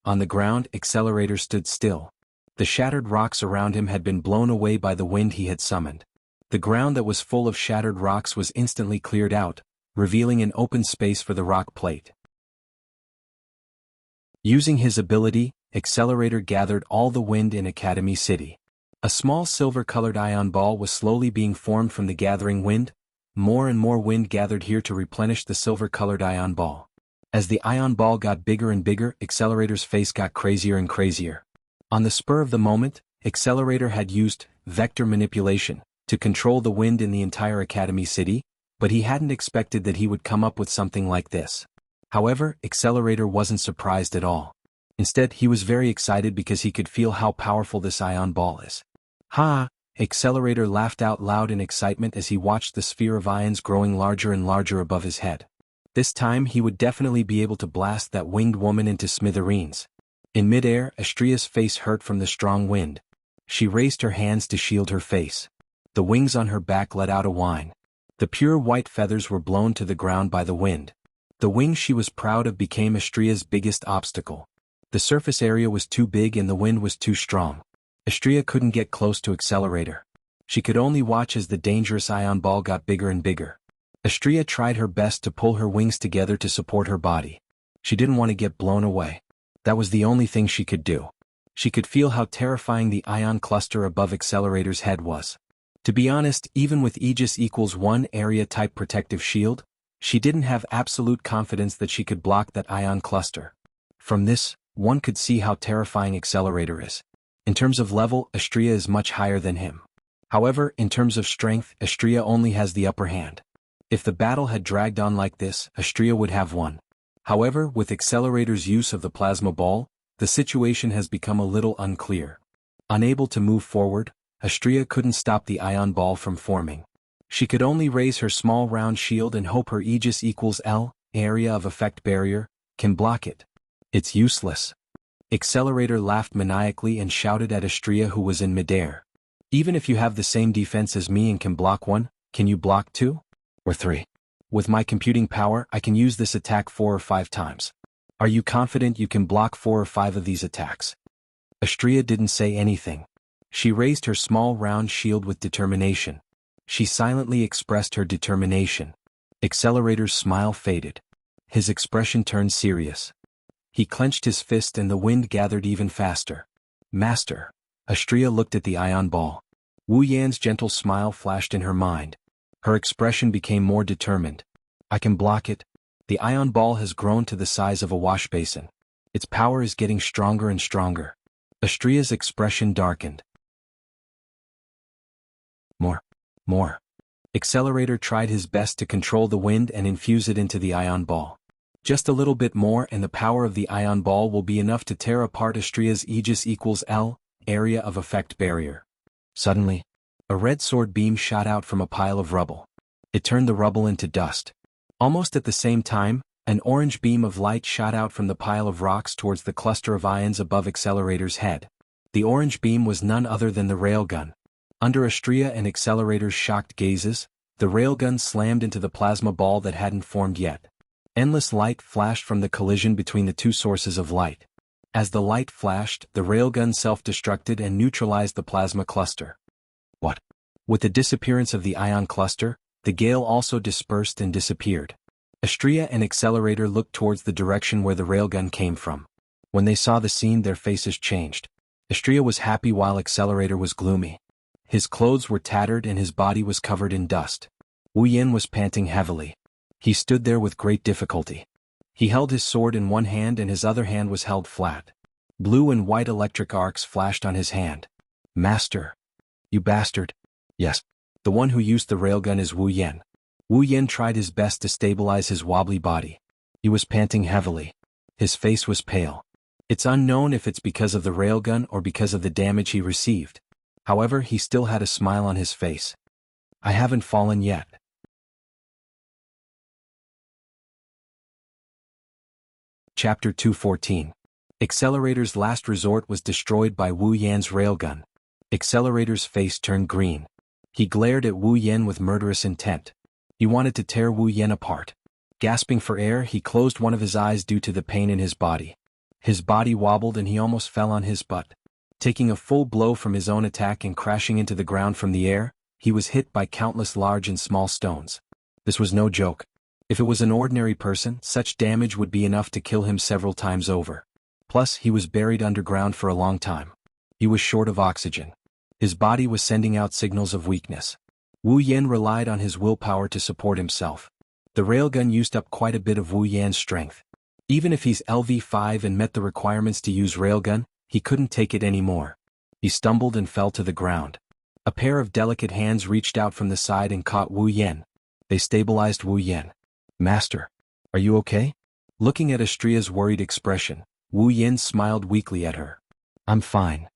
On the ground, Accelerator stood still. The shattered rocks around him had been blown away by the wind he had summoned. The ground that was full of shattered rocks was instantly cleared out, revealing an open space for the rock plate. Using his ability, Accelerator gathered all the wind in Academy City. A small silver-colored ion ball was slowly being formed from the gathering wind. More and more wind gathered here to replenish the silver-colored ion ball. As the ion ball got bigger and bigger, Accelerator's face got crazier and crazier. On the spur of the moment, Accelerator had used vector manipulation to control the wind in the entire Academy City, but he hadn't expected that he would come up with something like this. However, Accelerator wasn't surprised at all. Instead, he was very excited because he could feel how powerful this ion ball is. Ha! Accelerator laughed out loud in excitement as he watched the sphere of ions growing larger and larger above his head. This time he would definitely be able to blast that winged woman into smithereens. In midair, Astria's face hurt from the strong wind. She raised her hands to shield her face. The wings on her back let out a whine. The pure white feathers were blown to the ground by the wind. The wings she was proud of became Astria's biggest obstacle. The surface area was too big and the wind was too strong. Astria couldn't get close to Accelerator. She could only watch as the dangerous ion ball got bigger and bigger. Astria tried her best to pull her wings together to support her body. She didn't want to get blown away. That was the only thing she could do. She could feel how terrifying the ion cluster above Accelerator's head was. To be honest, even with Aegis equals 1 area-type protective shield, she didn't have absolute confidence that she could block that ion cluster. From this, one could see how terrifying Accelerator is. In terms of level, Astria is much higher than him. However, in terms of strength, Astria only has the upper hand. If the battle had dragged on like this, Astria would have won. However, with Accelerator's use of the plasma ball, the situation has become a little unclear. Unable to move forward, Astria couldn't stop the ion ball from forming. She could only raise her small round shield and hope her Aegis equals L, area of effect barrier, can block it. It's useless. Accelerator laughed maniacally and shouted at Astria, who was in midair. Even if you have the same defense as me and can block 1, can you block 2? Or 3? With my computing power, I can use this attack 4 or 5 times. Are you confident you can block 4 or 5 of these attacks? Astria didn't say anything. She raised her small round shield with determination. She silently expressed her determination. Accelerator's smile faded. His expression turned serious. He clenched his fist and the wind gathered even faster. Master. Astria looked at the ion ball. Wu Yan's gentle smile flashed in her mind. Her expression became more determined. I can block it. The ion ball has grown to the size of a wash basin. Its power is getting stronger and stronger. Astria's expression darkened. More. Accelerator tried his best to control the wind and infuse it into the ion ball. Just a little bit more and the power of the ion ball will be enough to tear apart Astria's Aegis equals L, area of effect barrier. Suddenly, a red sword beam shot out from a pile of rubble. It turned the rubble into dust. Almost at the same time, an orange beam of light shot out from the pile of rocks towards the cluster of ions above Accelerator's head. The orange beam was none other than the railgun. Under Astria and Accelerator's shocked gazes, the railgun slammed into the plasma ball that hadn't formed yet. Endless light flashed from the collision between the two sources of light. As the light flashed, the railgun self-destructed and neutralized the plasma cluster. What? With the disappearance of the ion cluster, the gale also dispersed and disappeared. Astria and Accelerator looked towards the direction where the railgun came from. When they saw the scene, their faces changed. Astria was happy while Accelerator was gloomy. His clothes were tattered and his body was covered in dust. Wu Yan was panting heavily. He stood there with great difficulty. He held his sword in one hand and his other hand was held flat. Blue and white electric arcs flashed on his hand. Master. You bastard. Yes. The one who used the railgun is Wu Yan. Wu Yan tried his best to stabilize his wobbly body. He was panting heavily. His face was pale. It's unknown if it's because of the railgun or because of the damage he received. However, he still had a smile on his face. I haven't fallen yet. Chapter 214. Accelerator's last resort was destroyed by Wu Yan's railgun. Accelerator's face turned green. He glared at Wu Yan with murderous intent. He wanted to tear Wu Yan apart. Gasping for air, he closed one of his eyes due to the pain in his body. His body wobbled and he almost fell on his butt. Taking a full blow from his own attack and crashing into the ground from the air, he was hit by countless large and small stones. This was no joke. If it was an ordinary person, such damage would be enough to kill him several times over. Plus, he was buried underground for a long time. He was short of oxygen. His body was sending out signals of weakness. Wu Yan relied on his willpower to support himself. The railgun used up quite a bit of Wu Yan's strength. Even if he's LV5 and met the requirements to use railgun, he couldn't take it anymore. He stumbled and fell to the ground. A pair of delicate hands reached out from the side and caught Wu Yan. They stabilized Wu Yan. Master, are you okay? Looking at Astria's worried expression, Wu Yin smiled weakly at her. I'm fine.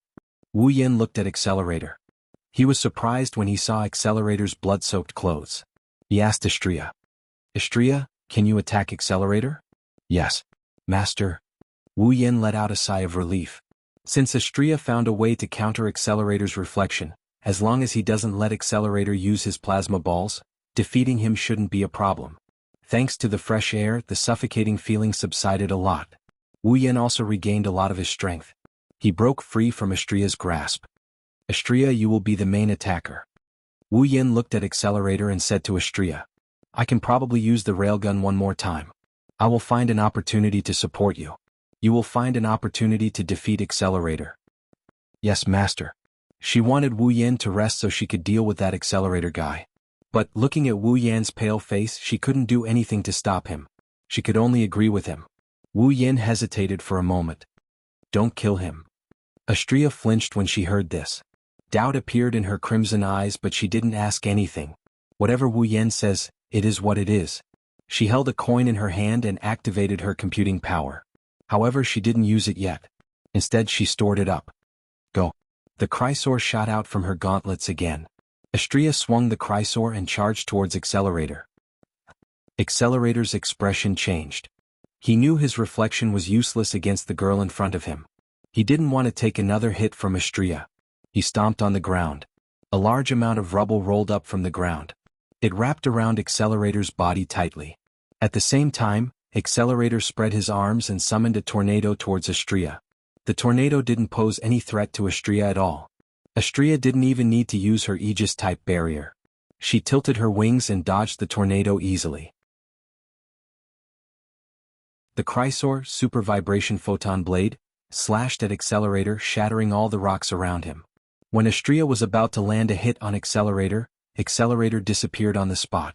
Wu Yin looked at Accelerator. He was surprised when he saw Accelerator's blood-soaked clothes. He asked Astria. Astria, can you attack Accelerator? Yes, Master. Wu Yin let out a sigh of relief. Since Astria found a way to counter Accelerator's reflection, as long as he doesn't let Accelerator use his plasma balls, defeating him shouldn't be a problem. Thanks to the fresh air, the suffocating feeling subsided a lot. Wu Yin also regained a lot of his strength. He broke free from Astria's grasp. Astria, you will be the main attacker. Wu Yin looked at Accelerator and said to Astria, I can probably use the railgun one more time. I will find an opportunity to support you. You will find an opportunity to defeat Accelerator. Yes, Master. She wanted Wu Yin to rest so she could deal with that Accelerator guy. But, looking at Wu Yan's pale face, she couldn't do anything to stop him. She could only agree with him. Wu Yin hesitated for a moment. Don't kill him. Astria flinched when she heard this. Doubt appeared in her crimson eyes, but she didn't ask anything. Whatever Wu Yin says, it is what it is. She held a coin in her hand and activated her computing power. However, she didn't use it yet. Instead, she stored it up. Go. The Chrysor shot out from her gauntlets again. Astria swung the Chrysor and charged towards Accelerator. Accelerator's expression changed. He knew his reflection was useless against the girl in front of him. He didn't want to take another hit from Astria. He stomped on the ground. A large amount of rubble rolled up from the ground. It wrapped around Accelerator's body tightly. At the same time, Accelerator spread his arms and summoned a tornado towards Astria. The tornado didn't pose any threat to Astria at all. Astria didn't even need to use her Aegis-type barrier. She tilted her wings and dodged the tornado easily. The Chrysor Super Vibration Photon Blade slashed at Accelerator, shattering all the rocks around him. When Astria was about to land a hit on Accelerator, Accelerator disappeared on the spot.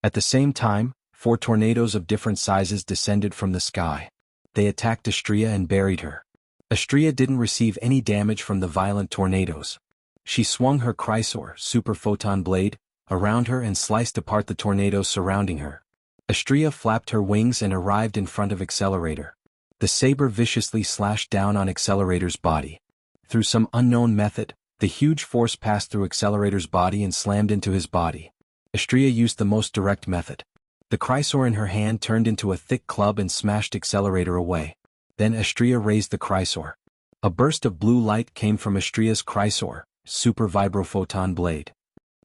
At the same time, 4 tornadoes of different sizes descended from the sky. They attacked Astria and buried her. Astria didn't receive any damage from the violent tornadoes. She swung her Chrysor Super Photon Blade around her and sliced apart the tornadoes surrounding her. Astria flapped her wings and arrived in front of Accelerator. The saber viciously slashed down on Accelerator's body. Through some unknown method, the huge force passed through Accelerator's body and slammed into his body. Astria used the most direct method. The Chrysor in her hand turned into a thick club and smashed Accelerator away. Then Astria raised the Chrysor. A burst of blue light came from Astria's Chrysor Super Vibrophoton Blade.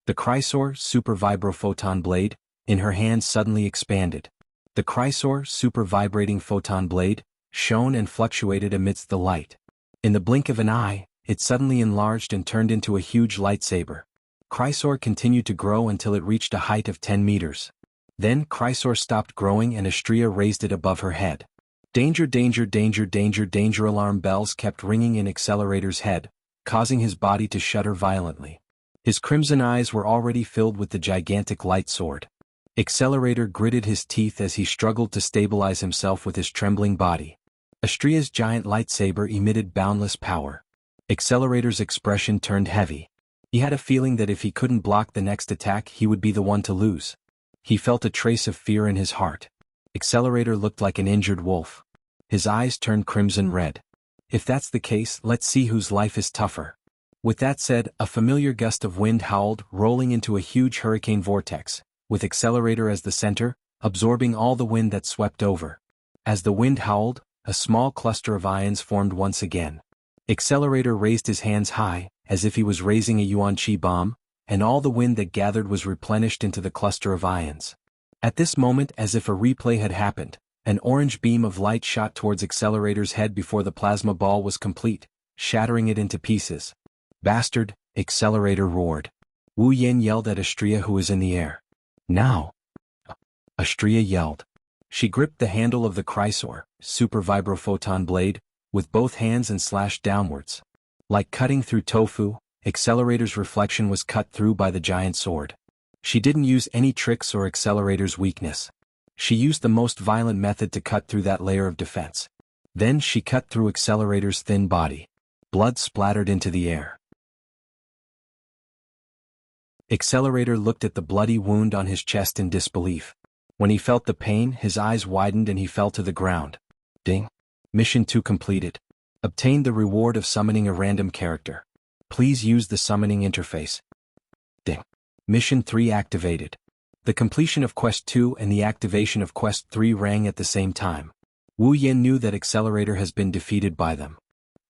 The Chrysor Super Vibrophoton Blade, in her hand, suddenly expanded. The Chrysor Super Vibrating Photon Blade shone and fluctuated amidst the light. In the blink of an eye, it suddenly enlarged and turned into a huge lightsaber. Chrysor continued to grow until it reached a height of 10 meters. Then Chrysor stopped growing and Astria raised it above her head. Danger, danger, danger, danger, danger alarm bells kept ringing in Accelerator's head, causing his body to shudder violently. His crimson eyes were already filled with the gigantic light sword. Accelerator gritted his teeth as he struggled to stabilize himself with his trembling body. Astria's giant lightsaber emitted boundless power. Accelerator's expression turned heavy. He had a feeling that if he couldn't block the next attack, he would be the one to lose. He felt a trace of fear in his heart. Accelerator looked like an injured wolf. His eyes turned crimson red. If that's the case, let's see whose life is tougher. With that said, a familiar gust of wind howled, rolling into a huge hurricane vortex, with Accelerator as the center, absorbing all the wind that swept over. As the wind howled, a small cluster of ions formed once again. Accelerator raised his hands high, as if he was raising a Yuan Qi bomb, and all the wind that gathered was replenished into the cluster of ions. At this moment, as if a replay had happened, an orange beam of light shot towards Accelerator's head before the plasma ball was complete, shattering it into pieces. Bastard, Accelerator roared. Wu Yin yelled at Astria, who was in the air. Now! Astria yelled. She gripped the handle of the Chrysor Super Vibrophoton Blade with both hands and slashed downwards. Like cutting through tofu, Accelerator's reflection was cut through by the giant sword. She didn't use any tricks or Accelerator's weakness. She used the most violent method to cut through that layer of defense. Then she cut through Accelerator's thin body. Blood splattered into the air. Accelerator looked at the bloody wound on his chest in disbelief. When he felt the pain, his eyes widened and he fell to the ground. Ding! Mission 2 completed. Obtain the reward of summoning a random character. Please use the summoning interface. Ding. Mission 3 activated. The completion of Quest 2 and the activation of Quest 3 rang at the same time. Wu Yin knew that Accelerator has been defeated by them.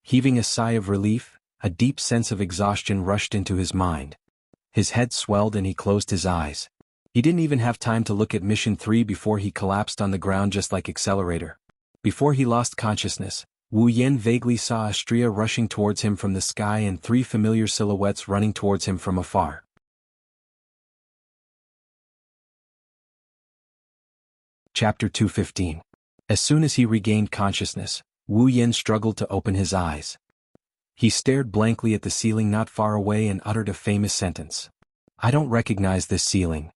Heaving a sigh of relief, a deep sense of exhaustion rushed into his mind. His head swelled and he closed his eyes. He didn't even have time to look at Mission 3 before he collapsed on the ground just like Accelerator. Before he lost consciousness, Wu Yin vaguely saw Astria rushing towards him from the sky and 3 familiar silhouettes running towards him from afar. Chapter 215. As soon as he regained consciousness, Wu Yin struggled to open his eyes. He stared blankly at the ceiling not far away and uttered a famous sentence. "I don't recognize this ceiling."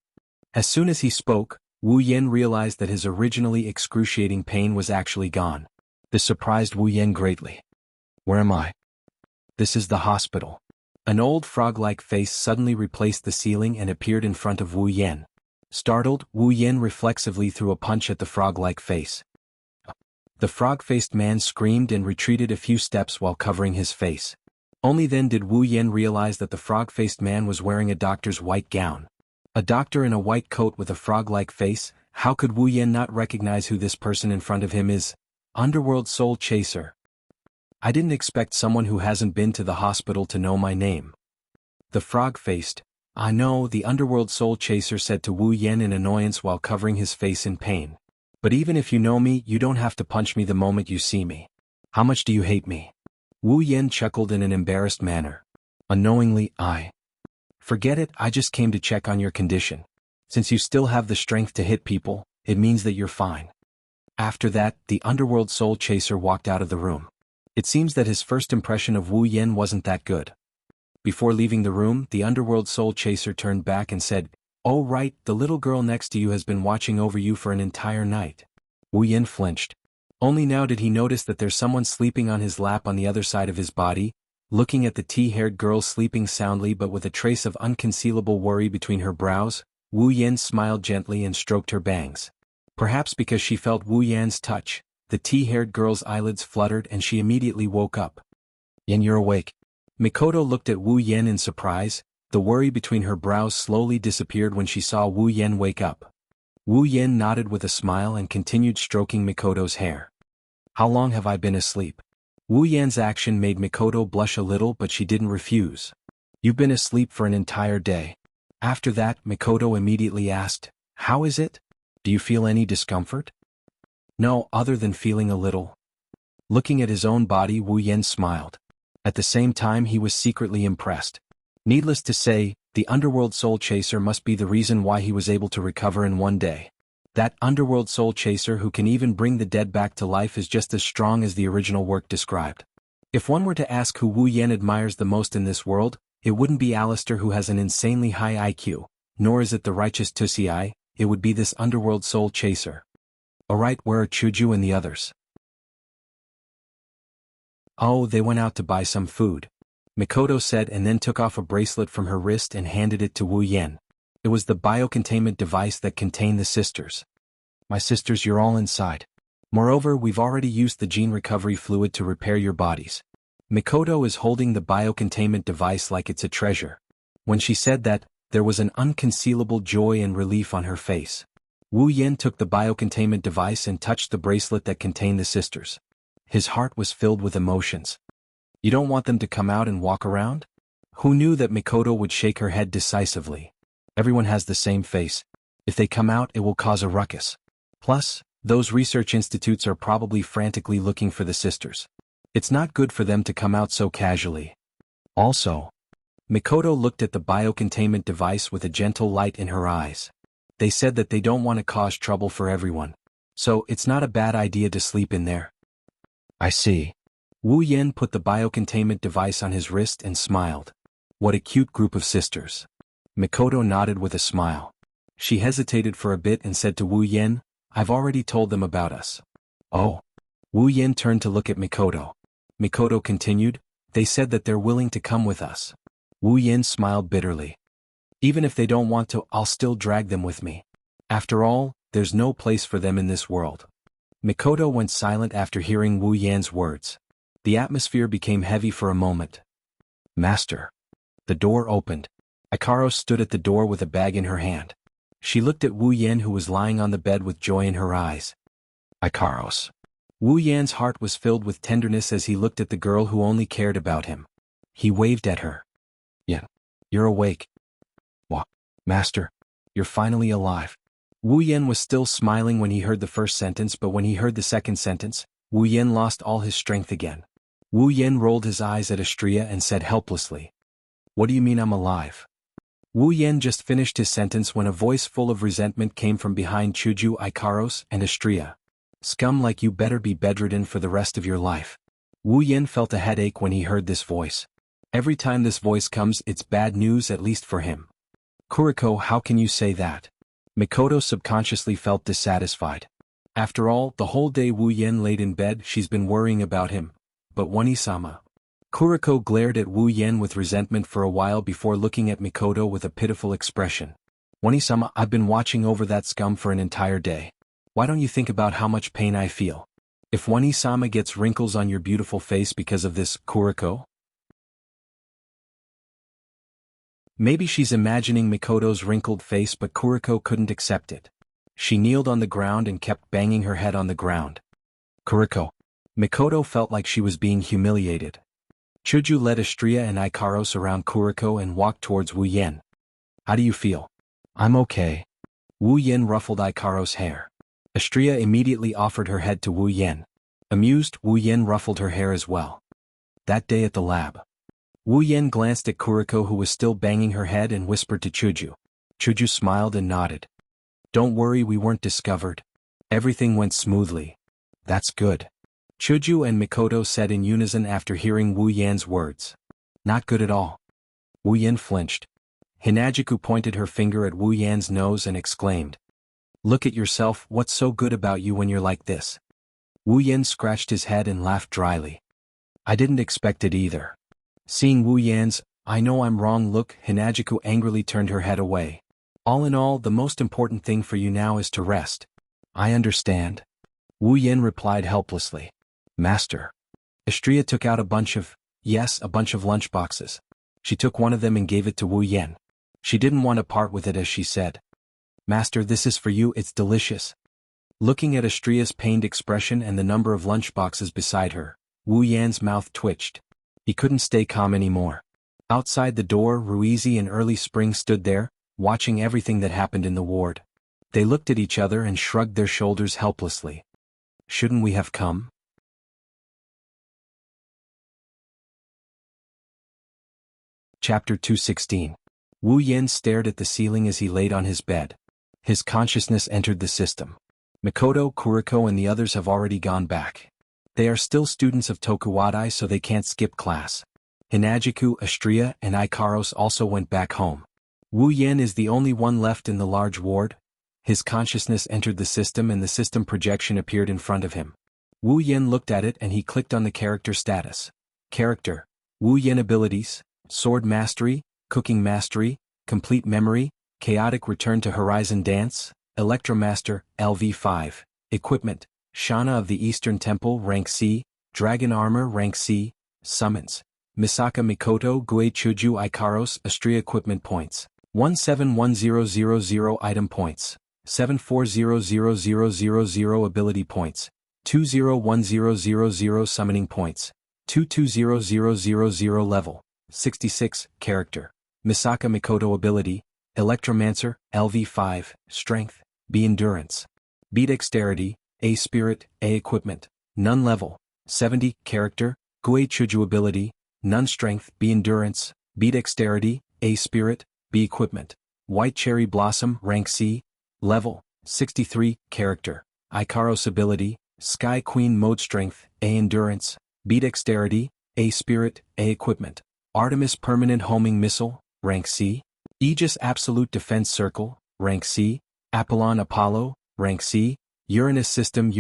As soon as he spoke, Wu Yin realized that his originally excruciating pain was actually gone. This surprised Wu Yin greatly. "Where am I?" "This is the hospital." An old frog-like face suddenly replaced the ceiling and appeared in front of Wu Yin. Startled, Wu Yin reflexively threw a punch at the frog-like face. The frog-faced man screamed and retreated a few steps while covering his face. Only then did Wu Yin realize that the frog-faced man was wearing a doctor's white gown. A doctor in a white coat with a frog-like face. How could Wu Yin not recognize who this person in front of him is? Underworld Soul Chaser. "I didn't expect someone who hasn't been to the hospital to know my name." The frog-faced, "I know," the Underworld Soul Chaser said to Wu Yin in annoyance while covering his face in pain. "But even if you know me, you don't have to punch me the moment you see me. How much do you hate me?" Wu Yin chuckled in an embarrassed manner. Unknowingly, "Forget it, I just came to check on your condition. Since you still have the strength to hit people, it means that you're fine." After that, the Underworld Soul Chaser walked out of the room. It seems that his first impression of Wu Yin wasn't that good. Before leaving the room, the Underworld Soul Chaser turned back and said, "Oh right, the little girl next to you has been watching over you for an entire night." Wu Yin flinched. Only now did he notice that there's someone sleeping on his lap on the other side of his body. Looking at the tea-haired girl sleeping soundly but with a trace of unconcealable worry between her brows, Wu Yin smiled gently and stroked her bangs. Perhaps because she felt Wu Yan's touch, the tea-haired girl's eyelids fluttered and she immediately woke up. "Yin, you're awake." Mikoto looked at Wu Yin in surprise. The worry between her brows slowly disappeared when she saw Wu Yin wake up. Wu Yin nodded with a smile and continued stroking Mikoto's hair. "How long have I been asleep?" Wu Yan's action made Mikoto blush a little, but she didn't refuse. "You've been asleep for an entire day." After that, Mikoto immediately asked, "How is it? Do you feel any discomfort?" "No, other than feeling a little." Looking at his own body, Wu Yin smiled. At the same time, he was secretly impressed. Needless to say, the Underworld Soul Chaser must be the reason why he was able to recover in one day. That Underworld Soul Chaser who can even bring the dead back to life is just as strong as the original work described. If one were to ask who Wu Yin admires the most in this world, it wouldn't be Alistair, who has an insanely high IQ, nor is it the righteous Tusii, it would be this Underworld Soul Chaser. "Alright, where are Chuju and the others?" "Oh, they went out to buy some food," Mikoto said, and then took off a bracelet from her wrist and handed it to Wu Yin. It was the biocontainment device that contained the sisters. "My sisters, you're all inside. Moreover, we've already used the gene recovery fluid to repair your bodies." Mikoto is holding the biocontainment device like it's a treasure. When she said that, there was an unconcealable joy and relief on her face. Wu Yin took the biocontainment device and touched the bracelet that contained the sisters. His heart was filled with emotions. "You don't want them to come out and walk around?" Who knew that Mikoto would shake her head decisively? Everyone has the same face. If they come out, it will cause a ruckus. Plus, those research institutes are probably frantically looking for the sisters. It's not good for them to come out so casually. Also, Mikoto looked at the biocontainment device with a gentle light in her eyes. They said that they don't want to cause trouble for everyone. So it's not a bad idea to sleep in there. "I see." Wu Yin put the biocontainment device on his wrist and smiled. "What a cute group of sisters." Mikoto nodded with a smile. She hesitated for a bit and said to Wu Yin, "I've already told them about us." "Oh." Wu Yin turned to look at Mikoto. Mikoto continued, "They said that they're willing to come with us." Wu Yin smiled bitterly. "Even if they don't want to, I'll still drag them with me. After all, there's no place for them in this world." Mikoto went silent after hearing Wu Yan's words. The atmosphere became heavy for a moment. Master. The door opened. Ikaros stood at the door with a bag in her hand. She looked at Wu Yan, who was lying on the bed with joy in her eyes. Ikaros. Wu Yan's heart was filled with tenderness as he looked at the girl who only cared about him. He waved at her. Yan. You're awake. What? Master. You're finally alive. Wu Yan was still smiling when he heard the first sentence, but when he heard the second sentence, Wu Yan lost all his strength again. Wu Yan rolled his eyes at Astria and said helplessly. What do you mean I'm alive? Wu Yan just finished his sentence when a voice full of resentment came from behind Chuju, Ikaros, and Astria. Scum like you better be bedridden for the rest of your life. Wu Yan felt a headache when he heard this voice. Every time this voice comes, it's bad news, at least for him. Kuriko, how can you say that? Mikoto subconsciously felt dissatisfied. After all, the whole day Wu Yan laid in bed, she's been worrying about him. But Wani-sama. Kuriko glared at Wu Yan with resentment for a while before looking at Mikoto with a pitiful expression. Wani-sama, I've been watching over that scum for an entire day. Why don't you think about how much pain I feel? If Wani-sama gets wrinkles on your beautiful face because of this, Kuriko? Maybe she's imagining Mikoto's wrinkled face, but Kuriko couldn't accept it. She kneeled on the ground and kept banging her head on the ground. Kuriko. Mikoto felt like she was being humiliated. Chuju led Astria and Ikaros around Kuriko and walked towards Wu Yan. How do you feel? I'm okay. Wu Yan ruffled Ikaros' hair. Astria immediately offered her head to Wu Yan. Amused, Wu Yan ruffled her hair as well. That day at the lab. Wu Yan glanced at Kuriko, who was still banging her head, and whispered to Chuju. Chuju smiled and nodded. Don't worry, we weren't discovered. Everything went smoothly. That's good. Chuju and Mikoto said in unison after hearing Wu Yan's words. Not good at all. Wu Yan flinched. Hinajiku pointed her finger at Wu Yan's nose and exclaimed. Look at yourself, what's so good about you when you're like this? Wu Yan scratched his head and laughed dryly. I didn't expect it either. Seeing Wu Yan's, I know I'm wrong look, Hinajiku angrily turned her head away. All in all, the most important thing for you now is to rest. I understand. Wu Yan replied helplessly. Master. Astria took out a bunch of lunchboxes. She took one of them and gave it to Wu Yan. She didn't want to part with it as she said. Master, this is for you, it's delicious. Looking at Astria's pained expression and the number of lunchboxes beside her, Wu Yan's mouth twitched. He couldn't stay calm anymore. Outside the door, Ruizi and Early Spring stood there, watching everything that happened in the ward. They looked at each other and shrugged their shoulders helplessly. Shouldn't we have come? Chapter 216. Wu Yan stared at the ceiling as he laid on his bed. His consciousness entered the system. Mikoto, Kuriko and the others have already gone back. They are still students of Tokuwadai, so they can't skip class. Hinajiku, Astria, and Ikaros also went back home. Wu Yan is the only one left in the large ward. His consciousness entered the system and the system projection appeared in front of him. Wu Yan looked at it and he clicked on the character status. Character. Wu Yan abilities, Sword Mastery, Cooking Mastery, Complete Memory, Chaotic Return to Horizon Dance, Electromaster, LV5, Equipment, Shana of the Eastern Temple, Rank C, Dragon Armor, Rank C, Summons, Misaka Mikoto, Gue Chuju Ikaros, Astria Equipment Points, 171000 Item Points, 740000 Ability Points, 201000 Summoning Points, 220000 Level, 66, Character, Misaka Mikoto Ability, Electromancer, LV5, Strength, B Endurance, B Dexterity, A Spirit, A Equipment, None Level, 70, Character, Gue Chuju Ability, None Strength, B Endurance, B Dexterity, A Spirit, B Equipment, White Cherry Blossom, Rank C, Level, 63, Character, Ikaros Ability, Sky Queen Mode Strength, A Endurance, B Dexterity, A Spirit, A Equipment, Artemis Permanent Homing Missile, Rank C, Aegis Absolute Defense Circle, Rank C, Apollon Apollo, Rank C, Uranus System,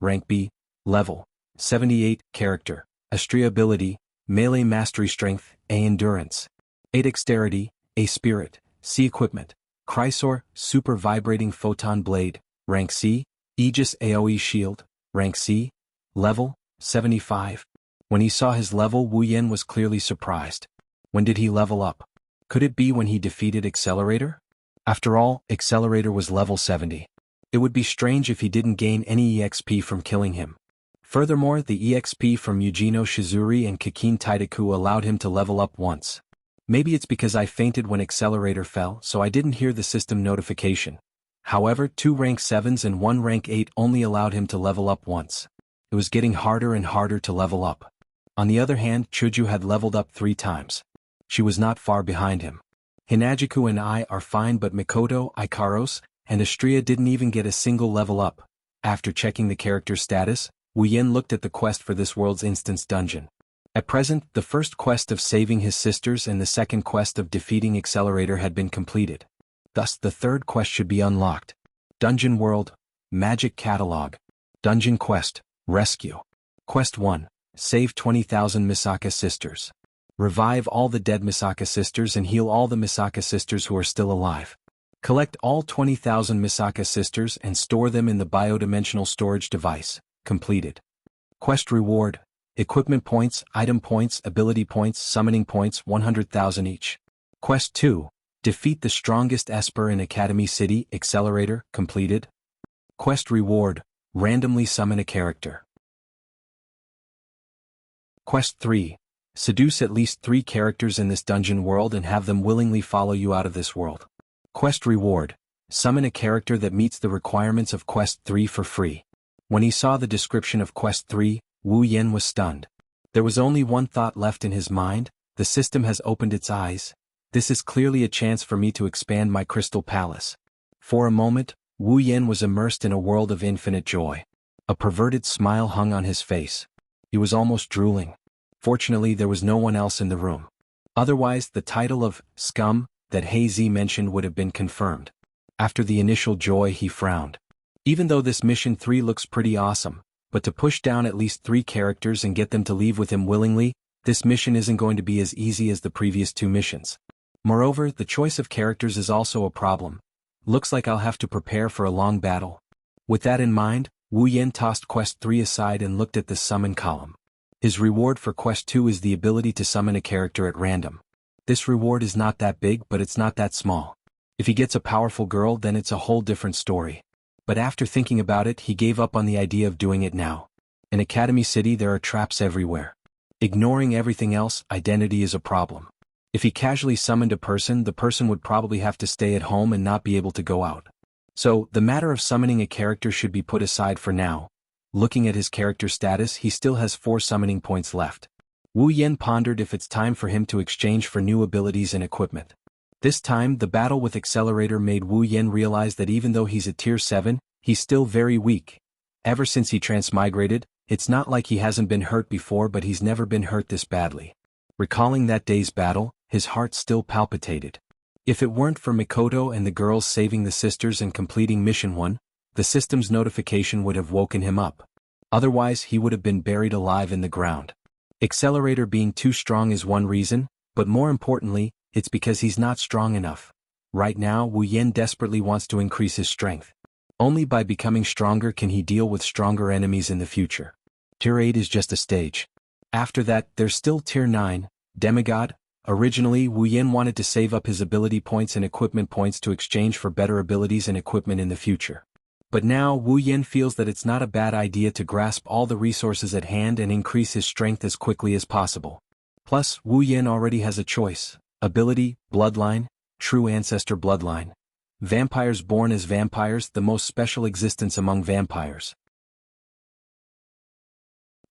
Rank B, Level, 78, Character, Astria Ability, Melee Mastery Strength, A Endurance, A Dexterity, A Spirit, C Equipment, Chrysor, Super Vibrating Photon Blade, Rank C, Aegis AoE Shield, Rank C, Level, 75. When he saw his level, Wu Yin was clearly surprised. When did he level up? Could it be when he defeated Accelerator? After all, Accelerator was level 70. It would be strange if he didn't gain any EXP from killing him. Furthermore, the EXP from Yujino Shizuri and Kikin Taidaku allowed him to level up once. Maybe it's because I fainted when Accelerator fell, so I didn't hear the system notification. However, 2 rank 7s and 1 rank 8 only allowed him to level up once. It was getting harder and harder to level up. On the other hand, Chuju had leveled up 3 times. She was not far behind him. Hinajiku and I are fine, but Mikoto, Ikaros, and Astria didn't even get a single level up. After checking the character's status, Wu Yin looked at the quest for this world's instance dungeon. At present, the first quest of saving his sisters and the second quest of defeating Accelerator had been completed. Thus, the third quest should be unlocked. Dungeon World, Magic Catalog. Dungeon Quest, Rescue. Quest 1, Save 20,000 Misaka Sisters. Revive all the dead Misaka sisters and heal all the Misaka sisters who are still alive. Collect all 20,000 Misaka sisters and store them in the biodimensional storage device. Completed. Quest Reward, Equipment Points, Item Points, Ability Points, Summoning Points 100,000 each. Quest 2, Defeat the strongest Esper in Academy City, Accelerator. Completed. Quest Reward, Randomly summon a character. Quest 3, Seduce at least 3 characters in this dungeon world and have them willingly follow you out of this world. Quest Reward, Summon a character that meets the requirements of Quest 3 for free. When he saw the description of Quest 3, Wu Yin was stunned. There was only one thought left in his mind: the system has opened its eyes. This is clearly a chance for me to expand my Crystal Palace. For a moment, Wu Yin was immersed in a world of infinite joy. A perverted smile hung on his face. He was almost drooling. Fortunately, there was no one else in the room. Otherwise, the title of Scum that Hazy mentioned would have been confirmed. After the initial joy, he frowned. Even though this mission 3 looks pretty awesome, but to push down at least 3 characters and get them to leave with him willingly, this mission isn't going to be as easy as the previous 2 missions. Moreover, the choice of characters is also a problem. Looks like I'll have to prepare for a long battle. With that in mind, Wu Yin tossed Quest 3 aside and looked at the summon column. His reward for Quest 2 is the ability to summon a character at random. This reward is not that big, but it's not that small. If he gets a powerful girl, then it's a whole different story. But after thinking about it, he gave up on the idea of doing it now. In Academy City there are traps everywhere. Ignoring everything else, identity is a problem. If he casually summoned a person, the person would probably have to stay at home and not be able to go out. So, the matter of summoning a character should be put aside for now. Looking at his character status, he still has 4 summoning points left. Wu Yin pondered if it's time for him to exchange for new abilities and equipment. This time, the battle with Accelerator made Wu Yin realize that even though he's a tier 7, he's still very weak. Ever since he transmigrated, it's not like he hasn't been hurt before, but he's never been hurt this badly. Recalling that day's battle, his heart still palpitated. If it weren't for Mikoto and the girls saving the sisters and completing Mission 1, the system's notification would have woken him up. Otherwise, he would have been buried alive in the ground. Accelerator being too strong is one reason, but more importantly, it's because he's not strong enough. Right now, Wu Yin desperately wants to increase his strength. Only by becoming stronger can he deal with stronger enemies in the future. Tier 8 is just a stage. After that, there's still Tier 9, Demigod. Originally, Wu Yin wanted to save up his ability points and equipment points to exchange for better abilities and equipment in the future. But now, Wu Yin feels that it's not a bad idea to grasp all the resources at hand and increase his strength as quickly as possible. Plus, Wu Yin already has a choice: ability, bloodline, true ancestor bloodline. Vampires born as vampires, the most special existence among vampires.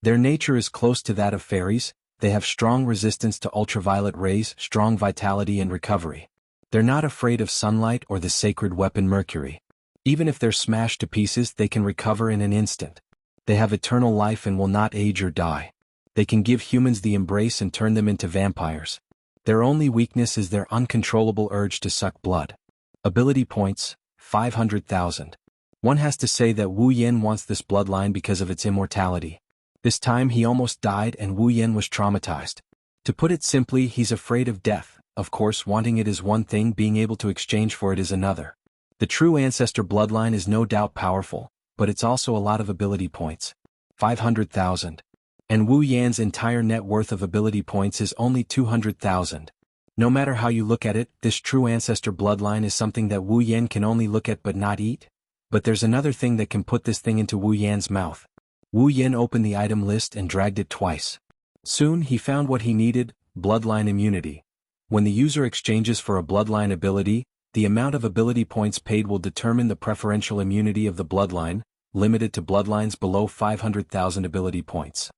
Their nature is close to that of fairies. They have strong resistance to ultraviolet rays, strong vitality and recovery. They're not afraid of sunlight or the sacred weapon Mercury. Even if they're smashed to pieces, they can recover in an instant. They have eternal life and will not age or die. They can give humans the embrace and turn them into vampires. Their only weakness is their uncontrollable urge to suck blood. Ability points, 500,000. One has to say that Wu Yin wants this bloodline because of its immortality. This time he almost died and Wu Yin was traumatized. To put it simply, he's afraid of death. Of course, wanting it is one thing, being able to exchange for it is another. The true ancestor bloodline is no doubt powerful, but it's also a lot of ability points. 500,000. And Wu Yan's entire net worth of ability points is only 200,000. No matter how you look at it, this true ancestor bloodline is something that Wu Yan can only look at but not eat. But there's another thing that can put this thing into Wu Yan's mouth. Wu Yan opened the item list and dragged it twice. Soon he found what he needed: bloodline immunity. When the user exchanges for a bloodline ability, the amount of ability points paid will determine the preferential immunity of the bloodline, limited to bloodlines below 500,000 ability points.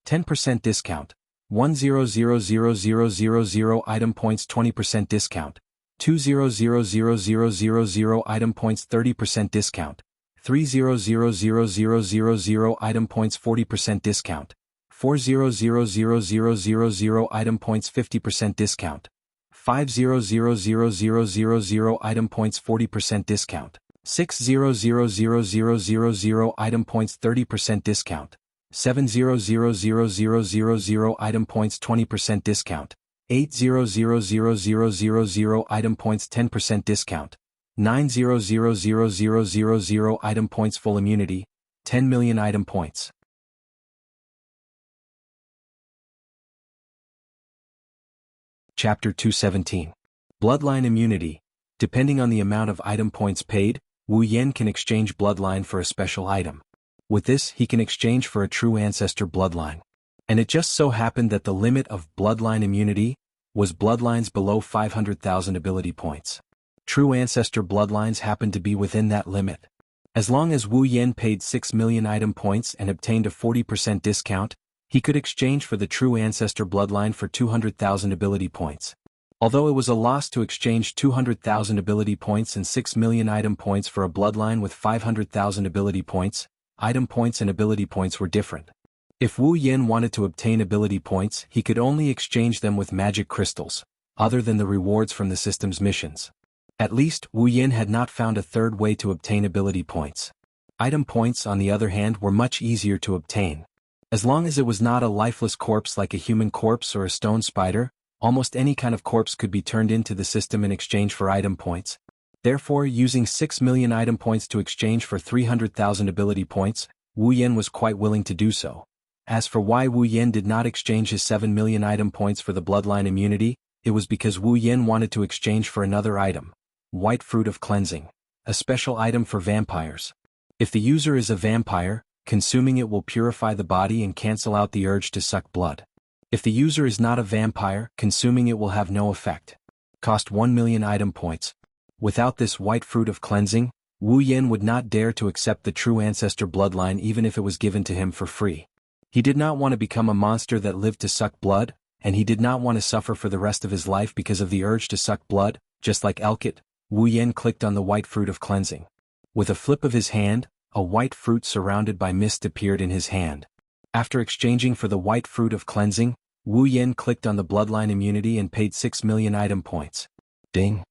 10% discount. 100,000 item points 20% discount. 200,000 item points 30% discount. 300,000 item points 40% discount. 400,000 item points 50% discount. 500,000 item points 40% discount. 600,000 item points 30% discount. 700,000 item points 20% discount. 800,000 item points 10% discount. 900,000 item points full immunity. 10 million item points. Chapter 217. Bloodline immunity. Depending on the amount of item points paid, Wu Yan can exchange bloodline for a special item. With this, he can exchange for a true ancestor bloodline. And it just so happened that the limit of bloodline immunity was bloodlines below 500,000 ability points. True ancestor bloodlines happened to be within that limit. As long as Wu Yan paid 6 million item points and obtained a 40% discount, he could exchange for the true ancestor bloodline for 200,000 ability points. Although it was a loss to exchange 200,000 ability points and 6 million item points for a bloodline with 500,000 ability points, item points and ability points were different. If Wu Yan wanted to obtain ability points, he could only exchange them with magic crystals, other than the rewards from the system's missions. At least, Wu Yan had not found a third way to obtain ability points. Item points, on the other hand, were much easier to obtain. As long as it was not a lifeless corpse like a human corpse or a stone spider, almost any kind of corpse could be turned into the system in exchange for item points. Therefore, using 6 million item points to exchange for 300,000 ability points, Wu Yan was quite willing to do so. As for why Wu Yan did not exchange his 7 million item points for the bloodline immunity, it was because Wu Yan wanted to exchange for another item: White Fruit of Cleansing, a special item for vampires. If the user is a vampire, consuming it will purify the body and cancel out the urge to suck blood. If the user is not a vampire, consuming it will have no effect. Cost 1 million item points. Without this White Fruit of Cleansing, Wu Yan would not dare to accept the true ancestor bloodline even if it was given to him for free. He did not want to become a monster that lived to suck blood, and he did not want to suffer for the rest of his life because of the urge to suck blood. Just like Elkit, Wu Yan clicked on the White Fruit of Cleansing. With a flip of his hand, a white fruit surrounded by mist appeared in his hand. After exchanging for the White Fruit of Cleansing, Wu Yan clicked on the bloodline immunity and paid 6 million item points. Ding!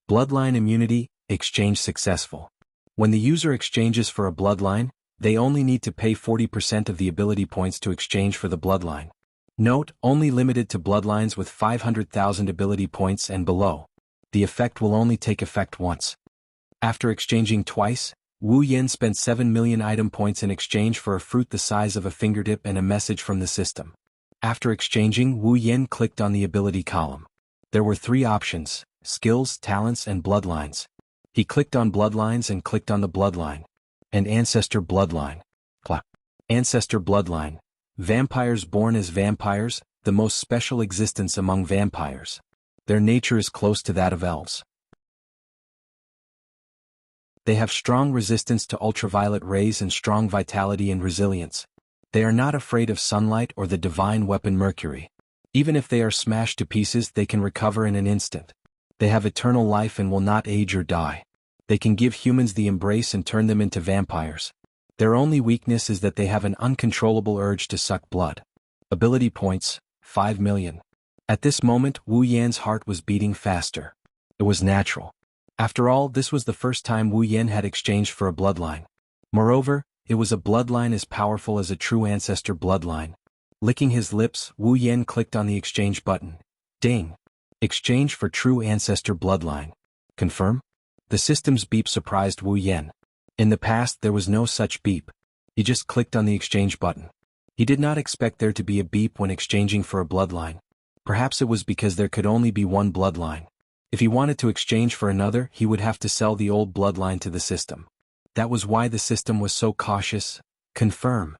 Bloodline immunity, exchange successful. When the user exchanges for a bloodline, they only need to pay 40% of the ability points to exchange for the bloodline. Note, only limited to bloodlines with 500,000 ability points and below. The effect will only take effect once. After exchanging twice, Wu Yan spent 7 million item points in exchange for a fruit the size of a fingertip and a message from the system. After exchanging, Wu Yan clicked on the ability column. There were 3 options: skills, talents, and bloodlines. He clicked on bloodlines and clicked on the bloodline. And ancestor bloodline. Ancestor bloodline. Vampires born as vampires, the most special existence among vampires. Their nature is close to that of elves. They have strong resistance to ultraviolet rays and strong vitality and resilience. They are not afraid of sunlight or the divine weapon Mercury. Even if they are smashed to pieces, they can recover in an instant. They have eternal life and will not age or die. They can give humans the embrace and turn them into vampires. Their only weakness is that they have an uncontrollable urge to suck blood. Ability points, 5 million. At this moment, Wu Yan's heart was beating faster. It was natural. After all, this was the first time Wu Yan had exchanged for a bloodline. Moreover, it was a bloodline as powerful as a true ancestor bloodline. Licking his lips, Wu Yan clicked on the exchange button. Ding! Exchange for true ancestor bloodline. Confirm? The system's beep surprised Wu Yan. In the past there was no such beep. He just clicked on the exchange button. He did not expect there to be a beep when exchanging for a bloodline. Perhaps it was because there could only be one bloodline. If he wanted to exchange for another, he would have to sell the old bloodline to the system. That was why the system was so cautious. Confirm.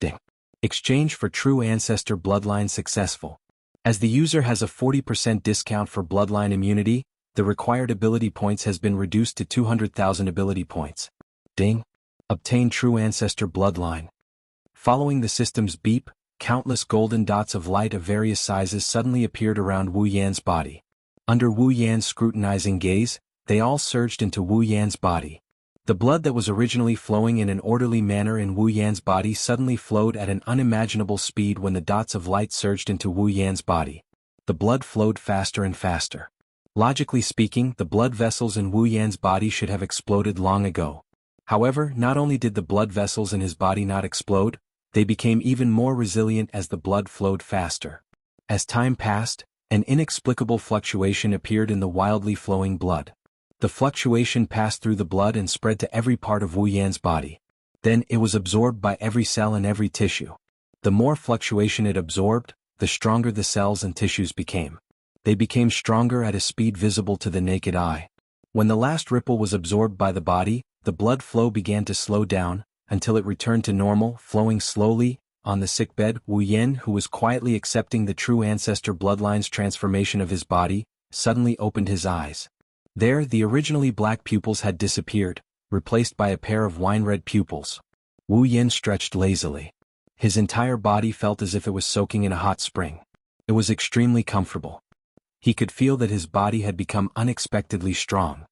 Ding. Exchange for true ancestor bloodline successful. As the user has a 40% discount for bloodline immunity, the required ability points has been reduced to 200,000 ability points. Ding. Obtain true ancestor bloodline. Following the system's beep, countless golden dots of light of various sizes suddenly appeared around Wu Yan's body. Under Wu Yan's scrutinizing gaze, they all surged into Wu Yan's body. The blood that was originally flowing in an orderly manner in Wu Yan's body suddenly flowed at an unimaginable speed when the dots of light surged into Wu Yan's body. The blood flowed faster and faster. Logically speaking, the blood vessels in Wu Yan's body should have exploded long ago. However, not only did the blood vessels in his body not explode, they became even more resilient as the blood flowed faster. As time passed, an inexplicable fluctuation appeared in the wildly flowing blood. The fluctuation passed through the blood and spread to every part of Wu Yan's body. Then it was absorbed by every cell and every tissue. The more fluctuation it absorbed, the stronger the cells and tissues became. They became stronger at a speed visible to the naked eye. When the last ripple was absorbed by the body, the blood flow began to slow down, until it returned to normal, flowing slowly. On the sickbed, Wu Yan, who was quietly accepting the true ancestor bloodline's transformation of his body, suddenly opened his eyes. There, the originally black pupils had disappeared, replaced by a pair of wine-red pupils. Wu Yan stretched lazily. His entire body felt as if it was soaking in a hot spring. It was extremely comfortable. He could feel that his body had become unexpectedly strong.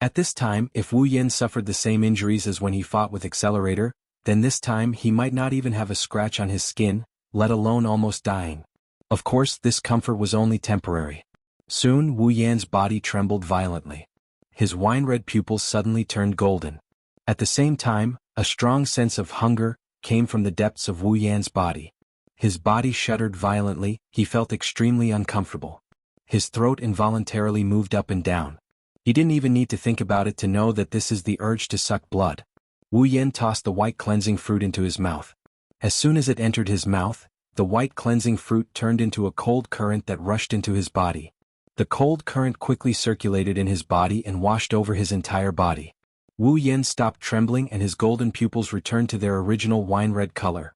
At this time, if Wu Yan suffered the same injuries as when he fought with Accelerator, then this time he might not even have a scratch on his skin, let alone almost dying. Of course, this comfort was only temporary. Soon Wu Yan's body trembled violently. His wine-red pupils suddenly turned golden. At the same time, a strong sense of hunger came from the depths of Wu Yan's body. His body shuddered violently, he felt extremely uncomfortable. His throat involuntarily moved up and down. He didn't even need to think about it to know that this is the urge to suck blood. Wu Yan tossed the white cleansing fruit into his mouth. As soon as it entered his mouth, the white cleansing fruit turned into a cold current that rushed into his body. The cold current quickly circulated in his body and washed over his entire body. Wu Yan stopped trembling and his golden pupils returned to their original wine-red color.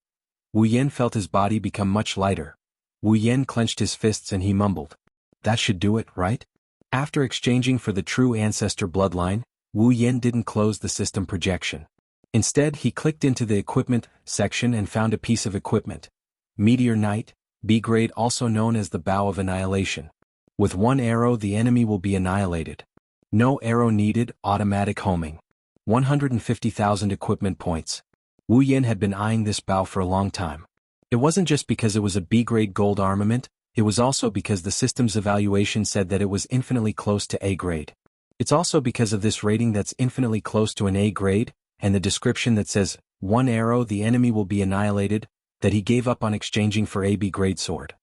Wu Yan felt his body become much lighter. Wu Yan clenched his fists and he mumbled, "That should do it, right?" After exchanging for the true ancestor bloodline, Wu Yan didn't close the system projection. Instead, he clicked into the equipment section and found a piece of equipment. Meteor Knight, B grade, also known as the Bow of Annihilation. With one arrow the enemy will be annihilated. No arrow needed, automatic homing. 150,000 equipment points. Wu Yan had been eyeing this bow for a long time. It wasn't just because it was a B-grade gold armament, it was also because the system's evaluation said that it was infinitely close to A grade. It's also because of this rating that's infinitely close to an A grade, and the description that says, one arrow the enemy will be annihilated, that he gave up on exchanging for a B-grade sword.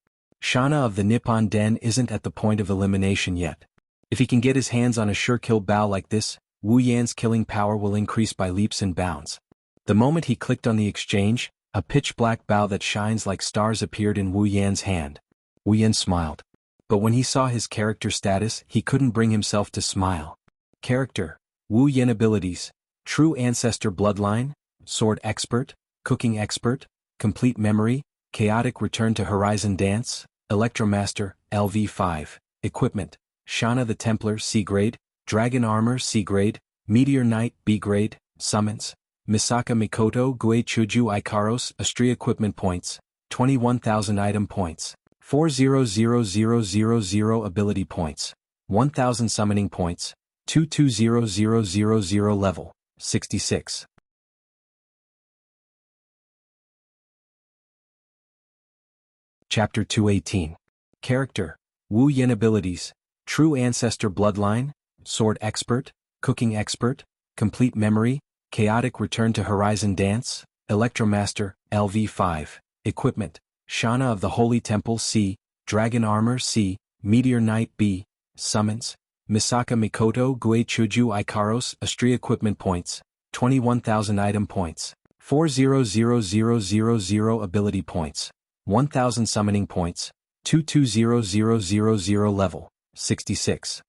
Shana of the Nippon Den isn't at the point of elimination yet. If he can get his hands on a sure kill bow like this, Wu Yan's killing power will increase by leaps and bounds. The moment he clicked on the exchange, a pitch-black bow that shines like stars appeared in Wu Yan's hand. Wu Yan smiled. But when he saw his character status, he couldn't bring himself to smile. Character: Wu Yan. Abilities: True Ancestor Bloodline, Sword Expert, Cooking Expert, Complete Memory, Chaotic Return to Horizon Dance, Electromaster, LV5. Equipment: Shana the Templar, C grade, Dragon Armor, C grade, Meteor Knight, B grade. Summons: Misaka Mikoto, Gue Chuju Ikaros. Astri. Equipment points: 21,000 item points, 400,000 ability points, 1,000 summoning points, 220000 level, 66. Chapter 218. Character: Wu Yan. Abilities: True Ancestor Bloodline, Sword Expert, Cooking Expert, Complete Memory, Chaotic Return to Horizon Dance, Electromaster, LV5. Equipment: Shana of the Holy Temple, C, Dragon Armor, C, Meteor Knight, B. Summons: Misaka Mikoto Gue Chuju Ikaros Astri Equipment Points, 21,000 Item Points, 400000 Ability Points, 1,000 Summoning Points, 220000 Level, 66.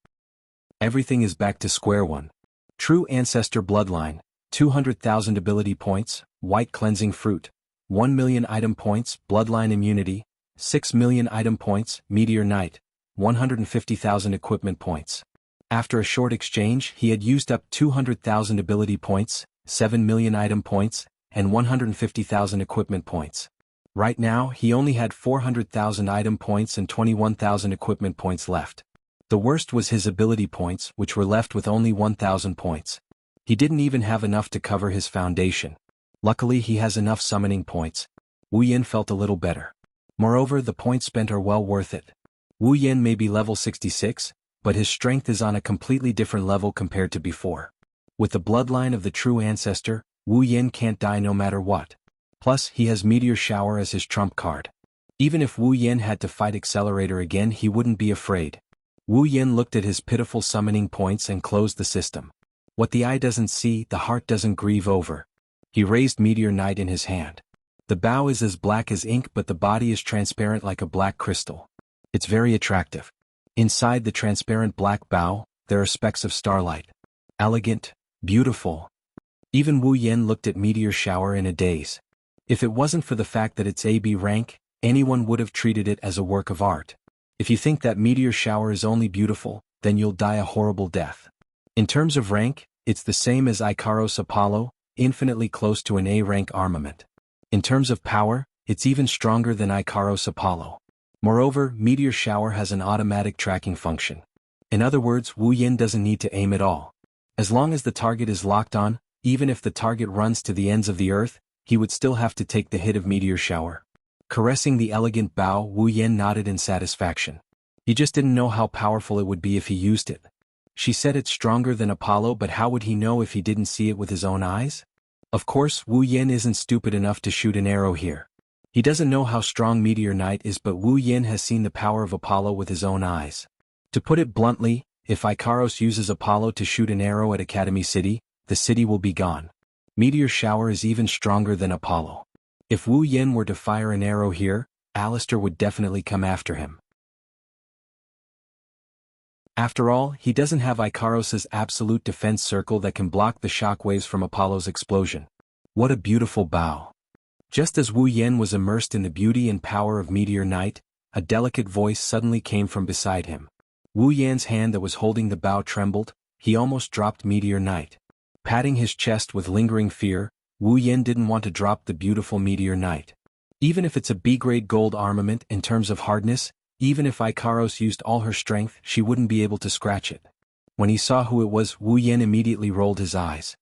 Everything is back to square one. True Ancestor Bloodline, 200,000 Ability Points, White Cleansing Fruit, 1 million Item Points, Bloodline Immunity, 6 million Item Points, Meteor Knight, 150,000 Equipment Points. After a short exchange, he had used up 200,000 Ability Points, 7 million Item Points, and 150,000 Equipment Points. Right now, he only had 400,000 Item Points and 21,000 Equipment Points left. The worst was his Ability Points, which were left with only 1,000 points. He didn't even have enough to cover his foundation. Luckily he has enough Summoning Points. Wu Yin felt a little better. Moreover, the points spent are well worth it. Wu Yin may be level 66, but his strength is on a completely different level compared to before. With the bloodline of the true ancestor, Wu Yin can't die no matter what. Plus, he has Meteor Shower as his trump card. Even if Wu Yin had to fight Accelerator again, he wouldn't be afraid. Wu Yin looked at his pitiful summoning points and closed the system. What the eye doesn't see, the heart doesn't grieve over. He raised Meteor Knight in his hand. The bow is as black as ink, but the body is transparent like a black crystal. It's very attractive. Inside the transparent black bow, there are specks of starlight. Elegant, beautiful. Even Wu Yin looked at Meteor Shower in a daze. If it wasn't for the fact that it's AB rank, anyone would have treated it as a work of art. If you think that Meteor Shower is only beautiful, then you'll die a horrible death. In terms of rank, it's the same as Ikaros Apollo, infinitely close to an A-rank armament. In terms of power, it's even stronger than Ikaros Apollo. Moreover, Meteor Shower has an automatic tracking function. In other words, Wu Yin doesn't need to aim at all. As long as the target is locked on, even if the target runs to the ends of the earth, he would still have to take the hit of Meteor Shower. Caressing the elegant bow, Wu Yin nodded in satisfaction. He just didn't know how powerful it would be if he used it. She said it's stronger than Apollo, but how would he know if he didn't see it with his own eyes? Of course, Wu Yin isn't stupid enough to shoot an arrow here. He doesn't know how strong Meteor Knight is, but Wu Yin has seen the power of Apollo with his own eyes. To put it bluntly, if Ikaros uses Apollo to shoot an arrow at Academy City, the city will be gone. Meteor Shower is even stronger than Apollo. If Wu Yin were to fire an arrow here, Alistair would definitely come after him. After all, he doesn't have Ikaros's absolute defense circle that can block the shockwaves from Apollo's explosion. What a beautiful bow. Just as Wu Yin was immersed in the beauty and power of Meteor Knight, a delicate voice suddenly came from beside him. Wu Yan's hand that was holding the bow trembled, he almost dropped Meteor Knight. Patting his chest with lingering fear, Wu Yin didn't want to drop the beautiful Meteor Knight. Even if it's a B-grade gold armament in terms of hardness, even if Ikaros used all her strength, she wouldn't be able to scratch it. When he saw who it was, Wu Yin immediately rolled his eyes.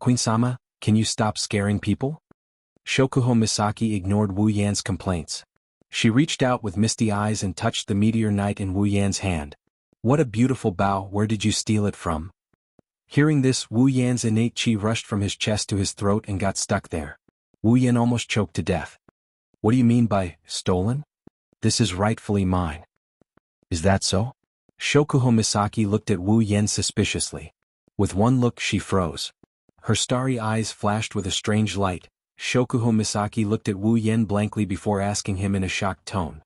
"Queen-sama, can you stop scaring people?" Shokuho Misaki ignored Wu Yan's complaints. She reached out with misty eyes and touched the Meteor Knight in Wu Yan's hand. "What a beautiful bow, where did you steal it from?" Hearing this, Wu Yan's innate chi rushed from his chest to his throat and got stuck there. Wu Yan almost choked to death. "What do you mean by stolen? This is rightfully mine." "Is that so?" Shokuho Misaki looked at Wu Yan suspiciously. With one look she froze. Her starry eyes flashed with a strange light. Shokuho Misaki looked at Wu Yan blankly before asking him in a shocked tone.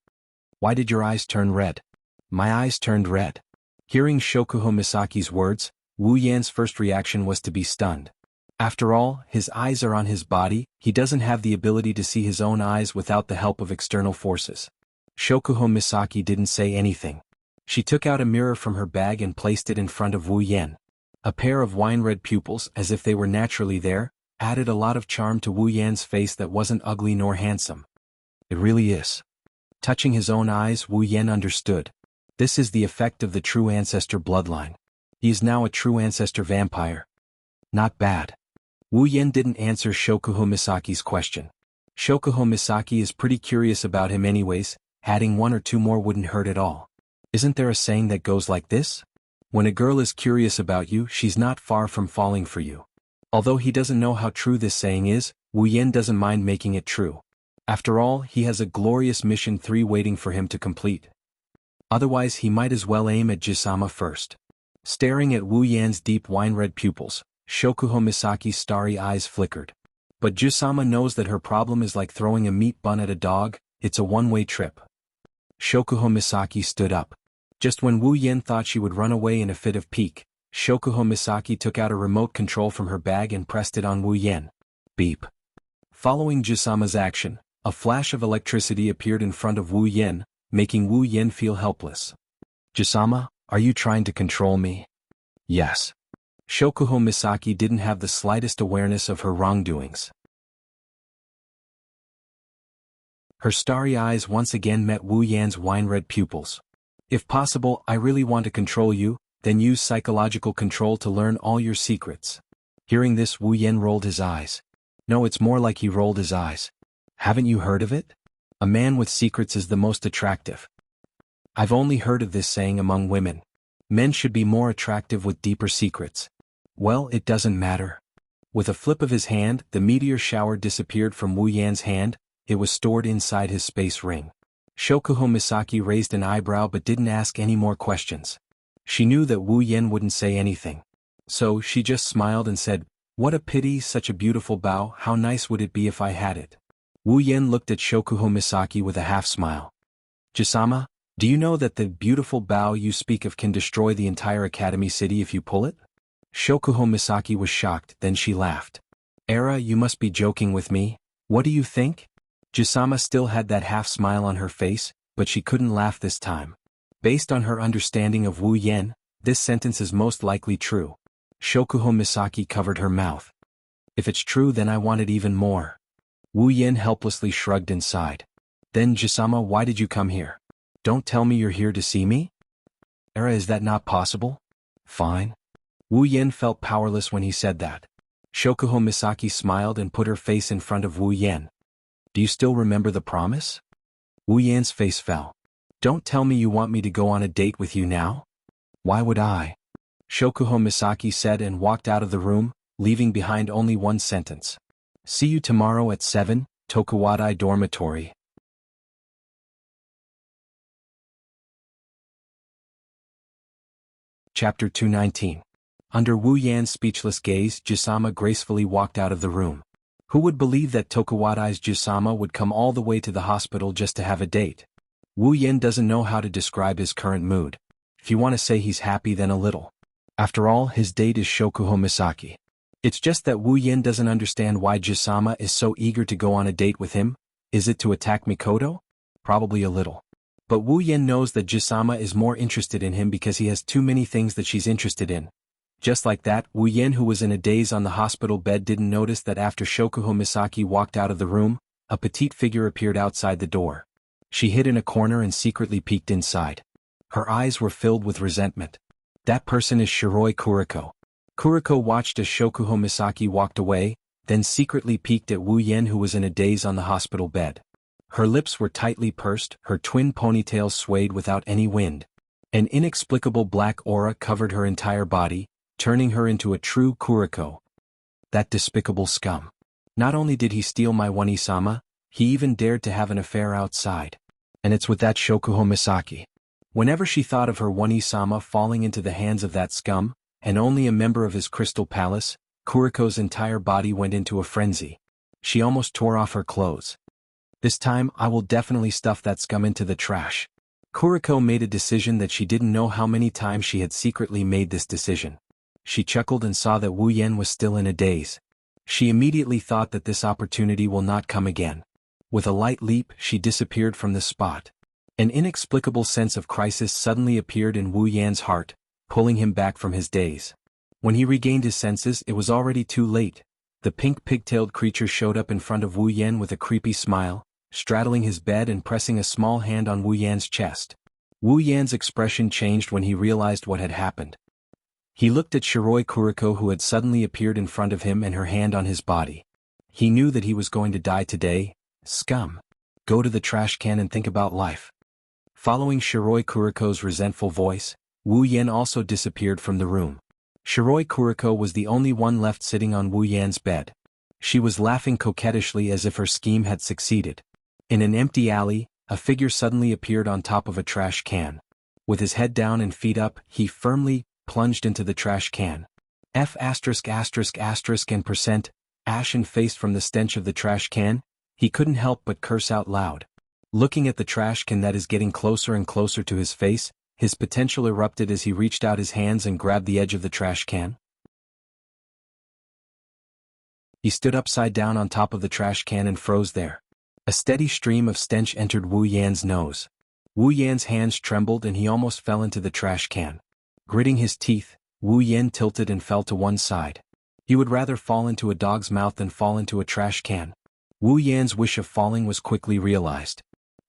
"Why did your eyes turn red?" "My eyes turned red." Hearing Shokuho Misaki's words, Wu Yan's first reaction was to be stunned. After all, his eyes are on his body, he doesn't have the ability to see his own eyes without the help of external forces. Shokuho Misaki didn't say anything. She took out a mirror from her bag and placed it in front of Wu Yan. A pair of wine-red pupils, as if they were naturally there, added a lot of charm to Wu Yan's face that wasn't ugly nor handsome. It really is. Touching his own eyes, Wu Yan understood. This is the effect of the true ancestor bloodline. He is now a true ancestor vampire. Not bad. Wu Yan didn't answer Shokuho Misaki's question. Shokuho Misaki is pretty curious about him anyways, adding one or two more wouldn't hurt at all. Isn't there a saying that goes like this? When a girl is curious about you, she's not far from falling for you. Although he doesn't know how true this saying is, Wu Yan doesn't mind making it true. After all, he has a glorious mission 3 waiting for him to complete. Otherwise he might as well aim at Jisama first. Staring at Wu Yan's deep wine-red pupils, Shokuho Misaki's starry eyes flickered. But Jusama knows that her problem is like throwing a meat bun at a dog, it's a one-way trip. Shokuho Misaki stood up. Just when Wu Yan thought she would run away in a fit of pique, Shokuho Misaki took out a remote control from her bag and pressed it on Wu Yan. Beep. Following Jusama's action, a flash of electricity appeared in front of Wu Yan, making Wu Yan feel helpless. Jusama, are you trying to control me? Yes. Shokuho Misaki didn't have the slightest awareness of her wrongdoings. Her starry eyes once again met Wu Yan's wine-red pupils. If possible, I really want to control you, then use psychological control to learn all your secrets. Hearing this, Wu Yan rolled his eyes. No, it's more like he rolled his eyes. Haven't you heard of it? A man with secrets is the most attractive. I've only heard of this saying among women. Men should be more attractive with deeper secrets. Well, it doesn't matter. With a flip of his hand, the meteor shower disappeared from Wu Yan's hand. It was stored inside his space ring. Shokuho Misaki raised an eyebrow but didn't ask any more questions. She knew that Wu Yan wouldn't say anything. So she just smiled and said, "What a pity, such a beautiful bow, how nice would it be if I had it?" Wu Yan looked at Shokuho Misaki with a half-smile. "Jusama, do you know that the beautiful bow you speak of can destroy the entire Academy City if you pull it?" Shokuho Misaki was shocked, then she laughed. "Era, you must be joking with me. What do you think?" Jusama still had that half-smile on her face, but she couldn't laugh this time. Based on her understanding of Wu Yan, this sentence is most likely true. Shokuho Misaki covered her mouth. "If it's true, then I want it even more." Wu Yan helplessly shrugged and sighed. "Then Jusama, why did you come here? Don't tell me you're here to see me?" "Era, is that not possible?" "Fine." Wu Yan felt powerless when he said that. Shokuho Misaki smiled and put her face in front of Wu Yan. "Do you still remember the promise?" Wu Yan's face fell. "Don't tell me you want me to go on a date with you now?" "Why would I?" Shokuho Misaki said and walked out of the room, leaving behind only one sentence. "See you tomorrow at 7, Tokuwadai Dormitory." Chapter 219. Under Wu Yan's speechless gaze, Jusama gracefully walked out of the room. Who would believe that Tokuwadai's Jusama would come all the way to the hospital just to have a date? Wu Yan doesn't know how to describe his current mood. If you want to say he's happy, then a little. After all, his date is Shokuho Misaki. It's just that Wu Yan doesn't understand why Jusama is so eager to go on a date with him. Is it to attack Mikoto? Probably a little. But Wu Yan knows that Jusama is more interested in him because he has too many things that she's interested in. Just like that, Wu Yan, who was in a daze on the hospital bed, didn't notice that after Shokuho Misaki walked out of the room, a petite figure appeared outside the door. She hid in a corner and secretly peeked inside. Her eyes were filled with resentment. That person is Shiroi Kuriko. Kuriko watched as Shokuho Misaki walked away, then secretly peeked at Wu Yan, who was in a daze on the hospital bed. Her lips were tightly pursed, her twin ponytails swayed without any wind. An inexplicable black aura covered her entire body, turning her into a true Kuriko. That despicable scum. Not only did he steal my Wani-sama, he even dared to have an affair outside. And it's with that Shokuho Misaki. Whenever she thought of her Wani-sama falling into the hands of that scum, and only a member of his crystal palace, Kuriko's entire body went into a frenzy. She almost tore off her clothes. "This time, I will definitely stuff that scum into the trash." Kuriko made a decision that she didn't know how many times she had secretly made this decision. She chuckled and saw that Wu Yan was still in a daze. She immediately thought that this opportunity will not come again. With a light leap, she disappeared from the spot. An inexplicable sense of crisis suddenly appeared in Wu Yan's heart, pulling him back from his daze. When he regained his senses, it was already too late. The pink pigtailed creature showed up in front of Wu Yan with a creepy smile, straddling his bed and pressing a small hand on Wu Yan's chest. Wu Yan's expression changed when he realized what had happened. He looked at Shiroi Kuriko, who had suddenly appeared in front of him, and her hand on his body. He knew that he was going to die today. Scum. Go to the trash can and think about life. Following Shiroi Kuriko's resentful voice, Wu Yan also disappeared from the room. Shiroi Kuriko was the only one left sitting on Wu Yan's bed. She was laughing coquettishly as if her scheme had succeeded. In an empty alley, a figure suddenly appeared on top of a trash can. With his head down and feet up, he firmly plunged into the trash can. F***** and percent, ashen-faced from the stench of the trash can, he couldn't help but curse out loud. Looking at the trash can that is getting closer and closer to his face, his potential erupted as he reached out his hands and grabbed the edge of the trash can. He stood upside down on top of the trash can and froze there. A steady stream of stench entered Wu Yan's nose. Wu Yan's hands trembled and he almost fell into the trash can. Gritting his teeth, Wu Yan tilted and fell to one side. He would rather fall into a dog's mouth than fall into a trash can. Wu Yan's wish of falling was quickly realized.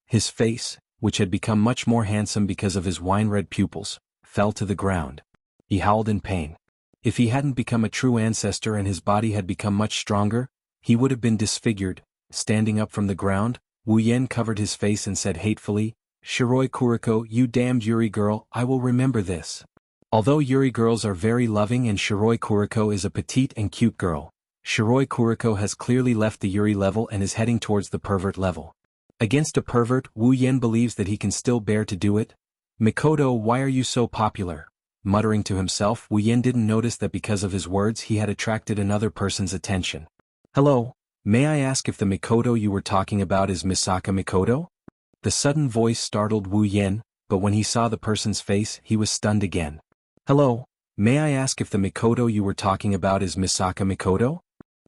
His face, which had become much more handsome because of his wine-red pupils, fell to the ground. He howled in pain. If he hadn't become a true ancestor and his body had become much stronger, he would have been disfigured. Standing up from the ground, Wu Yan covered his face and said hatefully, "Shiroi Kuriko, you damned Yuri girl, I will remember this." Although Yuri girls are very loving and Shiroi Kuriko is a petite and cute girl, Shiroi Kuriko has clearly left the Yuri level and is heading towards the pervert level. Against a pervert, Wu Yan believes that he can still bear to do it. "Mikoto, why are you so popular?" Muttering to himself, Wu Yan didn't notice that because of his words he had attracted another person's attention. "Hello, may I ask if the Mikoto you were talking about is Misaka Mikoto?" The sudden voice startled Wu Yan, but when he saw the person's face he was stunned again. "Hello, may I ask if the Mikoto you were talking about is Misaka Mikoto?"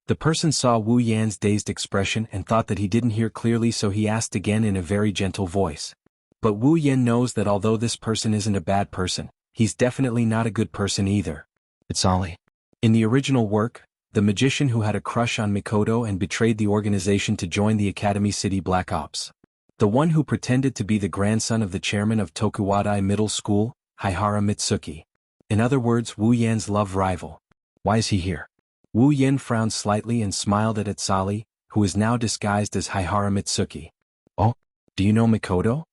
The person saw Wu Yan's dazed expression and thought that he didn't hear clearly, so he asked again in a very gentle voice. But Wu Yan knows that although this person isn't a bad person, he's definitely not a good person either. It's Ollie. In the original work, the magician who had a crush on Mikoto and betrayed the organization to join the Academy City Black Ops. The one who pretended to be the grandson of the chairman of Tokuwadai Middle School, Haihara Mitsuki. In other words, Wu Yan's love rival. Why is he here? Wu Yan frowned slightly and smiled at Atsali, who is now disguised as Haihara Mitsuki. "Oh, do you know Mikoto?"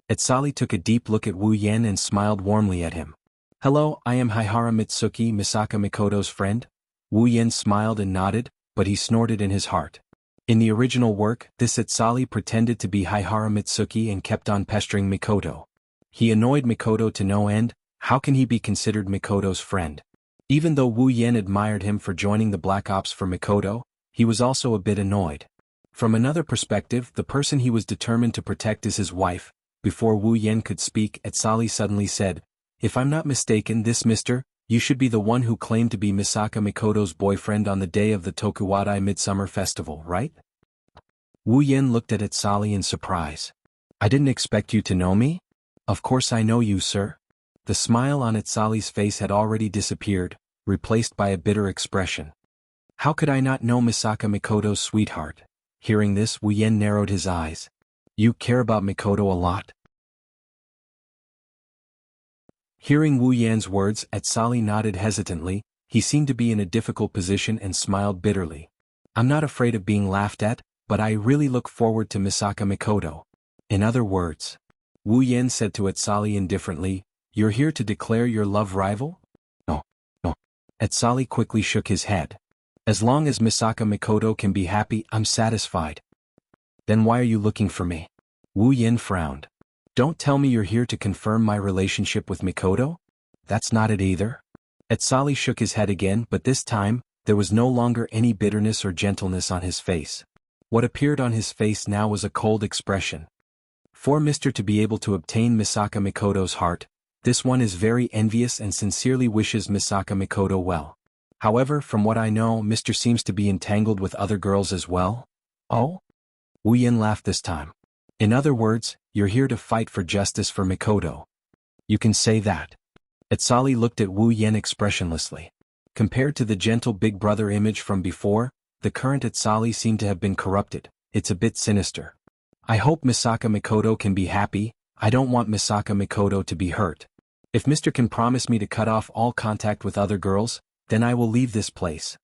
Atsali took a deep look at Wu Yan and smiled warmly at him. "Hello, I am Haihara Mitsuki, Misaka Mikoto's friend." Wu Yan smiled and nodded, but he snorted in his heart. In the original work, this Atsali pretended to be Haihara Mitsuki and kept on pestering Mikoto. He annoyed Mikoto to no end. How can he be considered Mikoto's friend? Even though Wu Yan admired him for joining the Black Ops for Mikoto, he was also a bit annoyed. From another perspective, the person he was determined to protect is his wife. Before Wu Yan could speak, Atsali suddenly said, "If I'm not mistaken, this mister, you should be the one who claimed to be Misaka Mikoto's boyfriend on the day of the Tokuwadai Midsummer Festival, right?" Wu Yan looked at Atsali in surprise. "I didn't expect you to know me?" "Of course I know you, sir." The smile on Atsali's face had already disappeared, replaced by a bitter expression. "How could I not know Misaka Mikoto's sweetheart?" Hearing this, Wu Yan narrowed his eyes. "You care about Mikoto a lot?" Hearing Wu Yan's words, Atsali nodded hesitantly. He seemed to be in a difficult position and smiled bitterly. "I'm not afraid of being laughed at, but I really look forward to Misaka Mikoto." In other words, Wu Yan said to Atsali indifferently, "You're here to declare your love rival?" "No, no." Atsali quickly shook his head. "As long as Misaka Mikoto can be happy, I'm satisfied." "Then why are you looking for me?" Wu Yan frowned. "Don't tell me you're here to confirm my relationship with Mikoto?" "That's not it either." Atsali shook his head again, but this time, there was no longer any bitterness or gentleness on his face. What appeared on his face now was a cold expression. For Mr. to be able to obtain Misaka Mikoto's heart, this one is very envious and sincerely wishes Misaka Mikoto well. However, from what I know, Mr. seems to be entangled with other girls as well. "Oh?" Wu Yan laughed this time. "In other words, you're here to fight for justice for Mikoto." "You can say that." Atsali looked at Wu Yan expressionlessly. Compared to the gentle big brother image from before, the current Atsali seemed to have been corrupted. It's a bit sinister. "I hope Misaka Mikoto can be happy. I don't want Misaka Mikoto to be hurt. If Mr. can promise me to cut off all contact with other girls, then I will leave this place."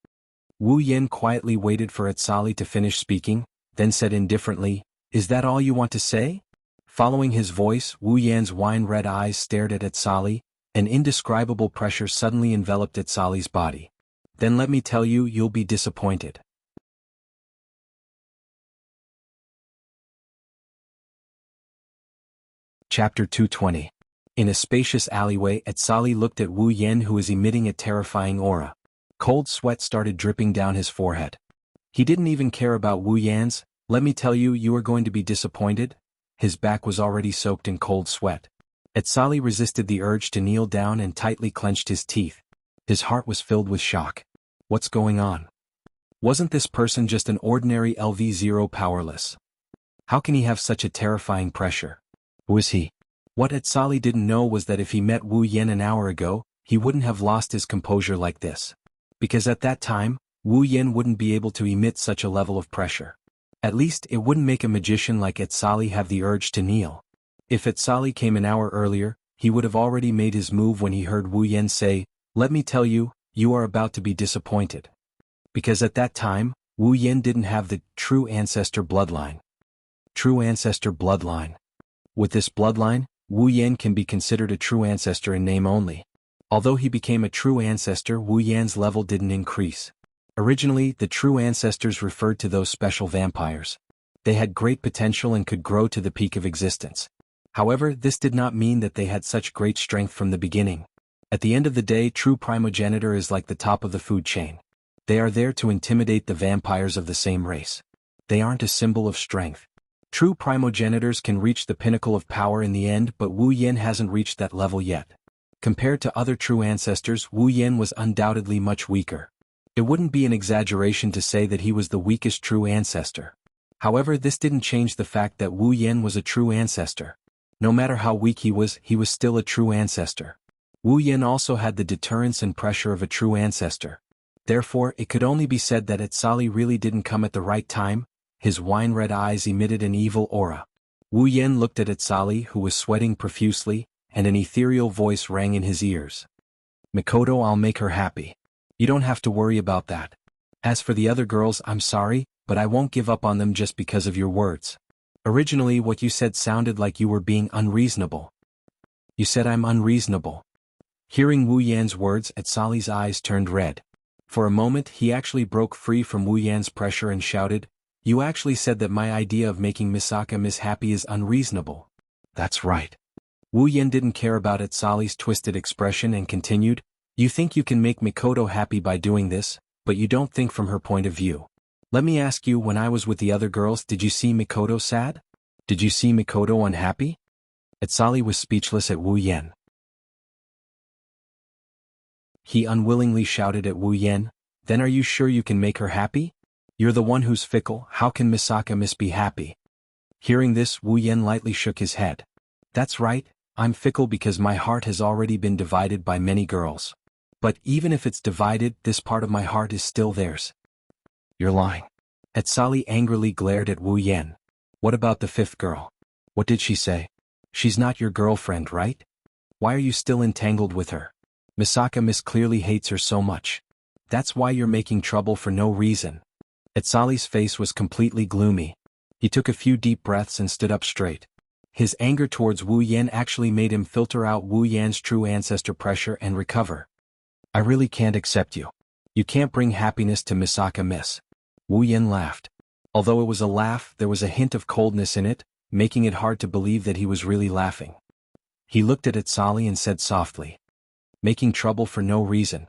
Wu Yan quietly waited for Atsali to finish speaking, then said indifferently, "Is that all you want to say?" Following his voice, Wu Yan's wine-red eyes stared at Atsali. An indescribable pressure suddenly enveloped Atsali's body. "Then let me tell you, you'll be disappointed." Chapter 220. In a spacious alleyway, Atsali looked at Wu Yen, who was emitting a terrifying aura. Cold sweat started dripping down his forehead. He didn't even care about Wu Yan's. "Let me tell you, you are going to be disappointed." His back was already soaked in cold sweat. Atsali resisted the urge to kneel down and tightly clenched his teeth. His heart was filled with shock. What's going on? Wasn't this person just an ordinary LV0 powerless? How can he have such a terrifying pressure? Who is he? What Atsali didn't know was that if he met Wu Yen an hour ago, he wouldn't have lost his composure like this. Because at that time, Wu Yen wouldn't be able to emit such a level of pressure. At least it wouldn't make a magician like Atsali have the urge to kneel. If Atsali came an hour earlier, he would have already made his move when he heard Wu Yen say, "Let me tell you, you are about to be disappointed." Because at that time, Wu Yen didn't have the true ancestor bloodline. True ancestor bloodline. With this bloodline, Wu Yen can be considered a true ancestor in name only. Although he became a true ancestor, Wu Yan's level didn't increase. Originally, the true ancestors referred to those special vampires. They had great potential and could grow to the peak of existence. However, this did not mean that they had such great strength from the beginning. At the end of the day, true primogenitor is like the top of the food chain. They are there to intimidate the vampires of the same race. They aren't a symbol of strength. True primogenitors can reach the pinnacle of power in the end, but Wu Yen hasn't reached that level yet. Compared to other true ancestors, Wu Yen was undoubtedly much weaker. It wouldn't be an exaggeration to say that he was the weakest true ancestor. However, this didn't change the fact that Wu Yen was a true ancestor. No matter how weak he was still a true ancestor. Wu Yen also had the deterrence and pressure of a true ancestor. Therefore, it could only be said that Atsali really didn't come at the right time. His wine-red eyes emitted an evil aura. Wu Yen looked at Atsali, who was sweating profusely, and an ethereal voice rang in his ears. "Mikoto, I'll make her happy. You don't have to worry about that. As for the other girls, I'm sorry, but I won't give up on them just because of your words. Originally, what you said sounded like you were being unreasonable." "You said I'm unreasonable?" Hearing Wu Yan's words, Atsali's eyes turned red. For a moment, he actually broke free from Wu Yan's pressure and shouted, "You actually said that my idea of making Misaka Miss happy is unreasonable." "That's right." Wu Yen didn't care about Atsali's twisted expression and continued, "You think you can make Mikoto happy by doing this, but you don't think from her point of view. Let me ask you, when I was with the other girls, did you see Mikoto sad? Did you see Mikoto unhappy?" Atsali was speechless at Wu Yen. He unwillingly shouted at Wu Yen, "Then are you sure you can make her happy? You're the one who's fickle. How can Misaka Miss be happy?" Hearing this, Wu Yen lightly shook his head. "That's right, I'm fickle because my heart has already been divided by many girls. But even if it's divided, this part of my heart is still theirs." "You're lying." Atsali angrily glared at Wu Yen. "What about the fifth girl? What did she say? She's not your girlfriend, right? Why are you still entangled with her? Misaka Miss clearly hates her so much. That's why you're making trouble for no reason." Atsali's face was completely gloomy. He took a few deep breaths and stood up straight. His anger towards Wu Yen actually made him filter out Wu Yan's true ancestor pressure and recover. "I really can't accept you. You can't bring happiness to Misaka Miss." Wu Yen laughed. Although it was a laugh, there was a hint of coldness in it, making it hard to believe that he was really laughing. He looked at Atsali and said softly, "Making trouble for no reason."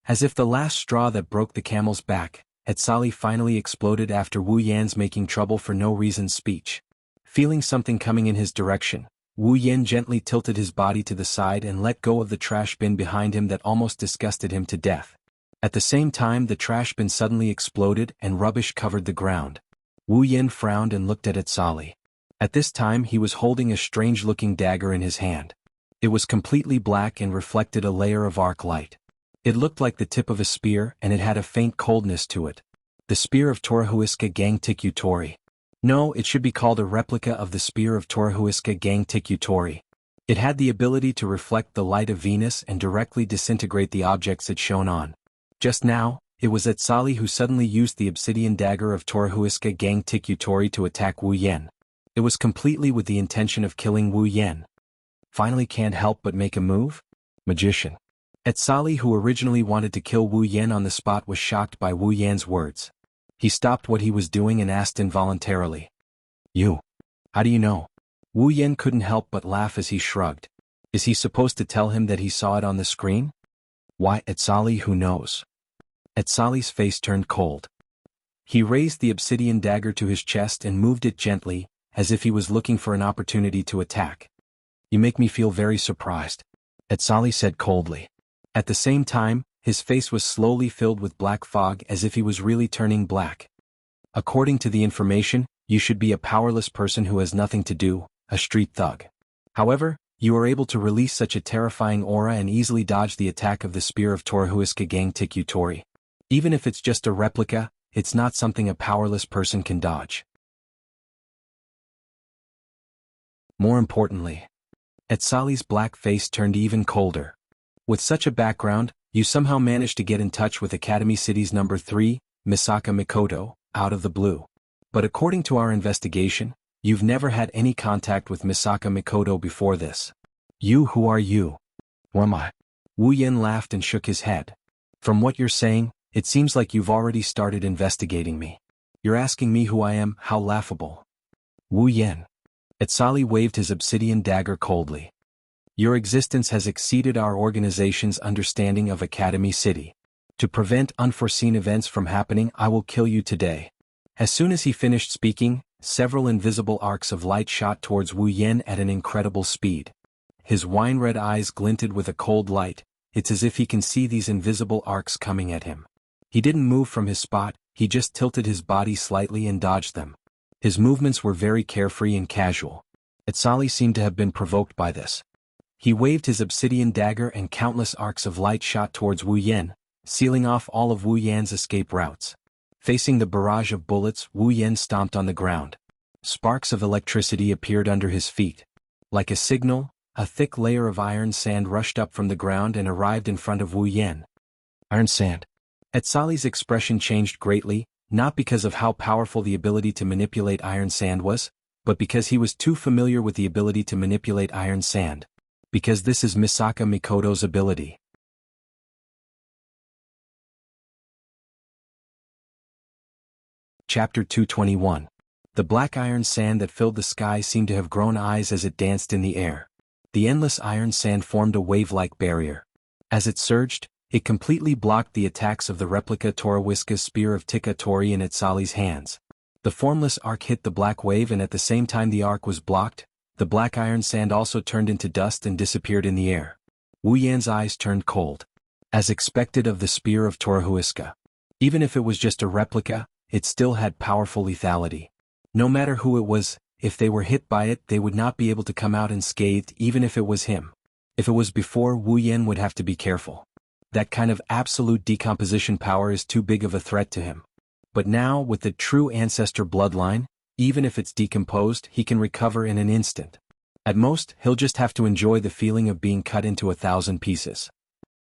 As if the last straw that broke the camel's back, Atsali finally exploded after Wu Yan's making trouble for no reason speech. Feeling something coming in his direction, Wu Yen gently tilted his body to the side and let go of the trash bin behind him that almost disgusted him to death. At the same time, the trash bin suddenly exploded and rubbish covered the ground. Wu Yen frowned and looked at Atsali. At this time he was holding a strange-looking dagger in his hand. It was completely black and reflected a layer of arc light. It looked like the tip of a spear, and it had a faint coldness to it. The spear of Torahuiska Gang Tikutori. No, it should be called a replica of the spear of Torahuiska Gang Tikutori. It had the ability to reflect the light of Venus and directly disintegrate the objects it shone on. Just now, it was Atsali who suddenly used the obsidian dagger of Torahuiska Gang Tikutori to attack Wu Yen. It was completely with the intention of killing Wu Yen. Finally can't help but make a move? Magician. Atsali, who originally wanted to kill Wu Yen on the spot, was shocked by Wu Yan's words. He stopped what he was doing and asked involuntarily, "You? How do you know?" Wu Yen couldn't help but laugh as he shrugged. Is he supposed to tell him that he saw it on the screen? Why, Atsali, who knows? Atsali's face turned cold. He raised the obsidian dagger to his chest and moved it gently, as if he was looking for an opportunity to attack. You make me feel very surprised, Atsali said coldly. At the same time, his face was slowly filled with black fog as if he was really turning black. According to the information, you should be a powerless person who has nothing to do, a street thug. However, you are able to release such a terrifying aura and easily dodge the attack of the spear of Torahuiska gang Tikutori. Even if it's just a replica, it's not something a powerless person can dodge. More importantly, Atsali's black face turned even colder. With such a background, you somehow managed to get in touch with Academy City's number 3, Misaka Mikoto, out of the blue. But according to our investigation, you've never had any contact with Misaka Mikoto before this. Who are you? Who am I? Wu Yen laughed and shook his head. From what you're saying, it seems like you've already started investigating me. You're asking me who I am, how laughable. Wu Yen. Atsali waved his obsidian dagger coldly. Your existence has exceeded our organization's understanding of Academy City. To prevent unforeseen events from happening, I will kill you today. As soon as he finished speaking, several invisible arcs of light shot towards Wu Yen at an incredible speed. His wine-red eyes glinted with a cold light. It's as if he can see these invisible arcs coming at him. He didn't move from his spot, he just tilted his body slightly and dodged them. His movements were very carefree and casual. Atsali seemed to have been provoked by this. He waved his obsidian dagger and countless arcs of light shot towards Wu Yen, sealing off all of Wu Yan's escape routes. Facing the barrage of bullets, Wu Yen stomped on the ground. Sparks of electricity appeared under his feet. Like a signal, a thick layer of iron sand rushed up from the ground and arrived in front of Wu Yen. Iron sand. Atsali's expression changed greatly, not because of how powerful the ability to manipulate iron sand was, but because he was too familiar with the ability to manipulate iron sand. Because this is Misaka Mikoto's ability. Chapter 221. The black iron sand that filled the sky seemed to have grown eyes as it danced in the air. The endless iron sand formed a wave-like barrier. As it surged, it completely blocked the attacks of the replica Torahuiska's spear of Tikutori in Atsali's hands. The formless arc hit the black wave, and at the same time the arc was blocked, the black iron sand also turned into dust and disappeared in the air. Wu Yan's eyes turned cold. As expected of the spear of Torahuiska. Even if it was just a replica, it still had powerful lethality. No matter who it was, if they were hit by it, they would not be able to come out unscathed, even if it was him. If it was before, Wu Yan would have to be careful. That kind of absolute decomposition power is too big of a threat to him. But now, with the true ancestor bloodline, even if it's decomposed, he can recover in an instant. At most, he'll just have to enjoy the feeling of being cut into 1,000 pieces.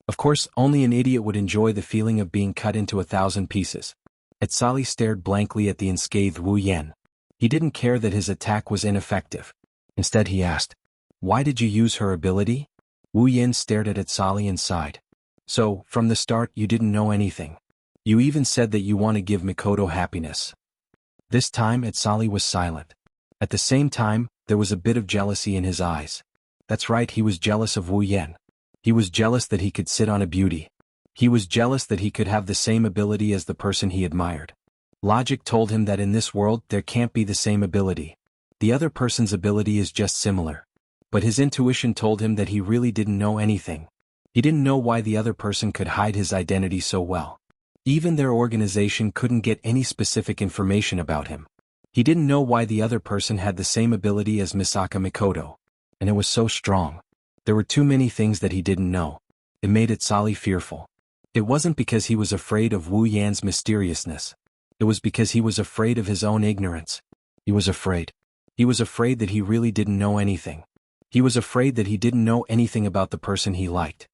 Of course, only an idiot would enjoy the feeling of being cut into 1,000 pieces. Atsali stared blankly at the unscathed Wu Yan. He didn't care that his attack was ineffective. Instead he asked, "Why did you use her ability?" Wu Yan stared at Atsali and sighed. "So, from the start you didn't know anything. You even said that you want to give Mikoto happiness." This time Atsali was silent. At the same time, there was a bit of jealousy in his eyes. That's right, he was jealous of Wu Yan. He was jealous that he could sit on a beauty. He was jealous that he could have the same ability as the person he admired. Logic told him that in this world there can't be the same ability. The other person's ability is just similar. But his intuition told him that he really didn't know anything. He didn't know why the other person could hide his identity so well. Even their organization couldn't get any specific information about him. He didn't know why the other person had the same ability as Misaka Mikoto. And it was so strong. There were too many things that he didn't know. It made Atsali fearful. It wasn't because he was afraid of Wu Yan's mysteriousness. It was because he was afraid of his own ignorance. He was afraid. He was afraid that he really didn't know anything. He was afraid that he didn't know anything about the person he liked.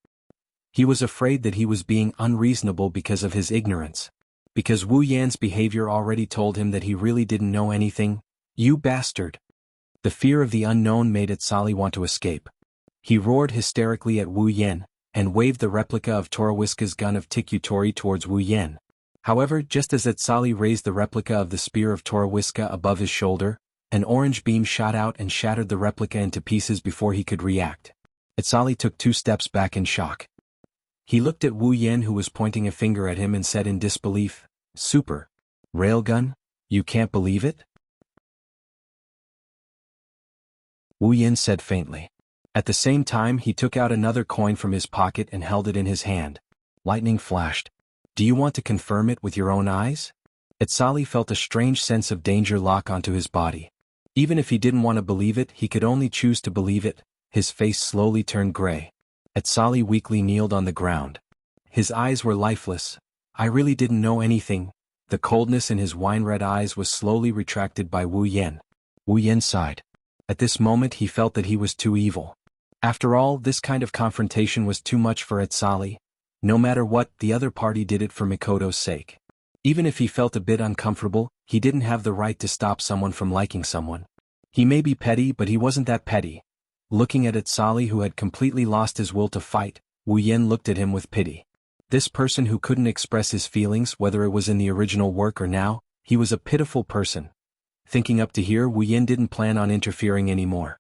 He was afraid that he was being unreasonable because of his ignorance. Because Wu Yan's behavior already told him that he really didn't know anything. You bastard! The fear of the unknown made Atsali want to escape. He roared hysterically at Wu Yan, and waved the replica of Torahuiska's gun of Tikutori towards Wu Yan. However, just as Atsali raised the replica of the spear of Torahuiska above his shoulder, an orange beam shot out and shattered the replica into pieces before he could react. Etsali took 2 steps back in shock. He looked at Wu Yan, who was pointing a finger at him, and said in disbelief, "Super railgun? You can't believe it?" Wu Yan said faintly. At the same time, he took out another coin from his pocket and held it in his hand. Lightning flashed. "Do you want to confirm it with your own eyes?" Etsali felt a strange sense of danger lock onto his body. Even if he didn't want to believe it, he could only choose to believe it. His face slowly turned gray. Etsali weakly kneeled on the ground. His eyes were lifeless. "I really didn't know anything." The coldness in his wine-red eyes was slowly retracted by Wu Yan. Wu Yan sighed. At this moment he felt that he was too evil. After all, this kind of confrontation was too much for Etsali. No matter what, the other party did it for Mikoto's sake. Even if he felt a bit uncomfortable, he didn't have the right to stop someone from liking someone. He may be petty, but he wasn't that petty. Looking at Etsali, who had completely lost his will to fight, Wu Yan looked at him with pity. This person who couldn't express his feelings, whether it was in the original work or now, he was a pitiful person. Thinking up to here, Wu Yan didn't plan on interfering anymore.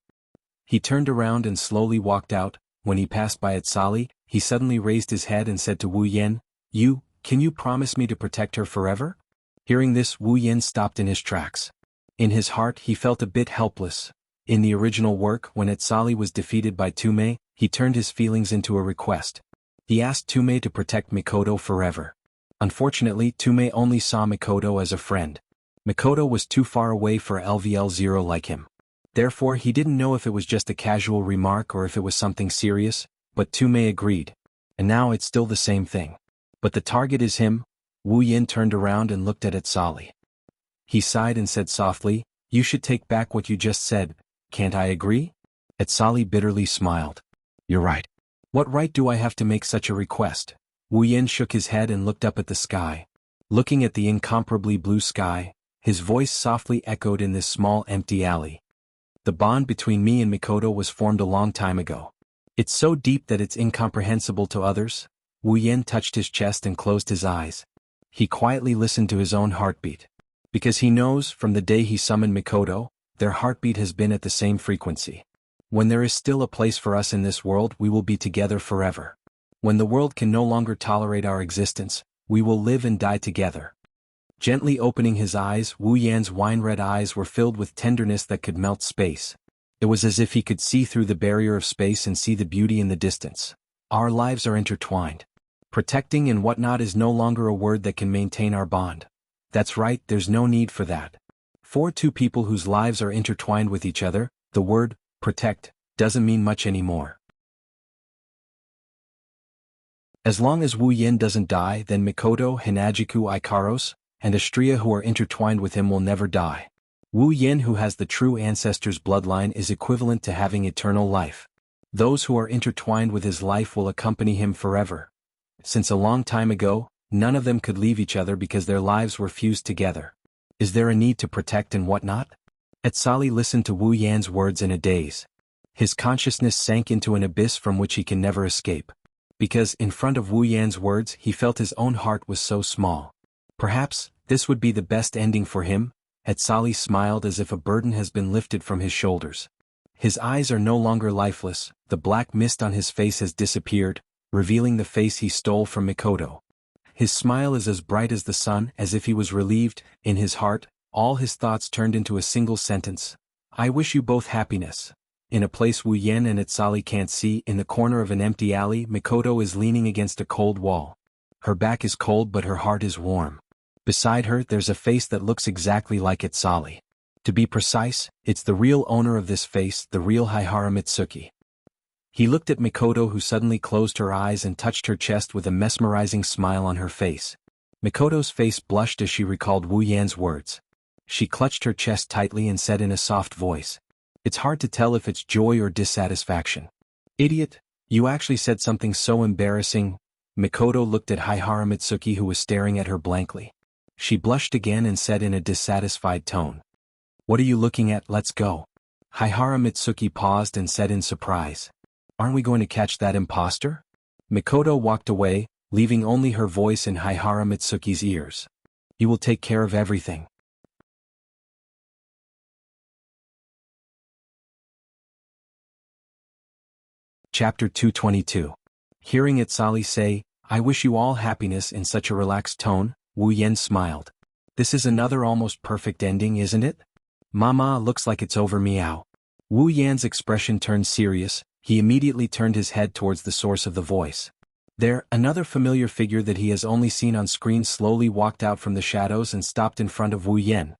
He turned around and slowly walked out. When he passed by Etsali, he suddenly raised his head and said to Wu Yan, Can you promise me to protect her forever?" Hearing this, Wu Yan stopped in his tracks. In his heart, he felt a bit helpless. In the original work, when Etsali was defeated by Tumei, he turned his feelings into a request. He asked Tumei to protect Mikoto forever. Unfortunately, Tumei only saw Mikoto as a friend. Mikoto was too far away for LVL0 like him. Therefore, he didn't know if it was just a casual remark or if it was something serious, but Tumei agreed. And now it's still the same thing. But the target is him. Wu Yan turned around and looked at Etsali. He sighed and said softly, "You should take back what you just said. Can't I agree?" Etsali bitterly smiled. "You're right. What right do I have to make such a request?" Wu Yan shook his head and looked up at the sky. Looking at the incomparably blue sky, his voice softly echoed in this small empty alley. "The bond between me and Mikoto was formed a long time ago. It's so deep that it's incomprehensible to others." Wu Yan touched his chest and closed his eyes. He quietly listened to his own heartbeat. Because he knows, from the day he summoned Mikoto, their heartbeat has been at the same frequency. When there is still a place for us in this world, we will be together forever. When the world can no longer tolerate our existence, we will live and die together. Gently opening his eyes, Wu Yan's wine-red eyes were filled with tenderness that could melt space. It was as if he could see through the barrier of space and see the beauty in the distance. Our lives are intertwined. Protecting and whatnot is no longer a word that can maintain our bond. That's right, there's no need for that. For two people whose lives are intertwined with each other, the word, protect, doesn't mean much anymore. As long as Wu Yan doesn't die, then Mikoto, Hinajiku Ikaros, and Astria who are intertwined with him will never die. Wu Yan, who has the true ancestor's bloodline, is equivalent to having eternal life. Those who are intertwined with his life will accompany him forever. Since a long time ago, none of them could leave each other because their lives were fused together. Is there a need to protect and whatnot? Etsali listened to Wu Yan's words in a daze. His consciousness sank into an abyss from which he can never escape. Because, in front of Wu Yan's words, he felt his own heart was so small. Perhaps, this would be the best ending for him. Etsali smiled as if a burden has been lifted from his shoulders. His eyes are no longer lifeless, the black mist on his face has disappeared, revealing the face he stole from Mikoto. His smile is as bright as the sun, as if he was relieved. In his heart, all his thoughts turned into a single sentence. "I wish you both happiness." In a place Wu Yan and Etsali can't see, in the corner of an empty alley, Mikoto is leaning against a cold wall. Her back is cold but her heart is warm. Beside her, there's a face that looks exactly like Etsali. To be precise, it's the real owner of this face, the real Haihara Mitsuki. He looked at Mikoto, who suddenly closed her eyes and touched her chest with a mesmerizing smile on her face. Mikoto's face blushed as she recalled Wu Yan's words. She clutched her chest tightly and said in a soft voice, "It's hard to tell if it's joy or dissatisfaction." "Idiot, you actually said something so embarrassing." Mikoto looked at Haihara Mitsuki, who was staring at her blankly. She blushed again and said in a dissatisfied tone, "What are you looking at? Let's go." Haihara Mitsuki paused and said in surprise, "Aren't we going to catch that imposter?" Mikoto walked away, leaving only her voice in Haihara Mitsuki's ears. "You will take care of everything." Chapter 222. Hearing Itsali say, "I wish you all happiness" in such a relaxed tone, Wu Yan smiled. This is another almost perfect ending, isn't it? Mama, looks like it's over, meow. Wu Yan's expression turned serious. He immediately turned his head towards the source of the voice. There, another familiar figure that he has only seen on screen slowly walked out from the shadows and stopped in front of Wu Yan.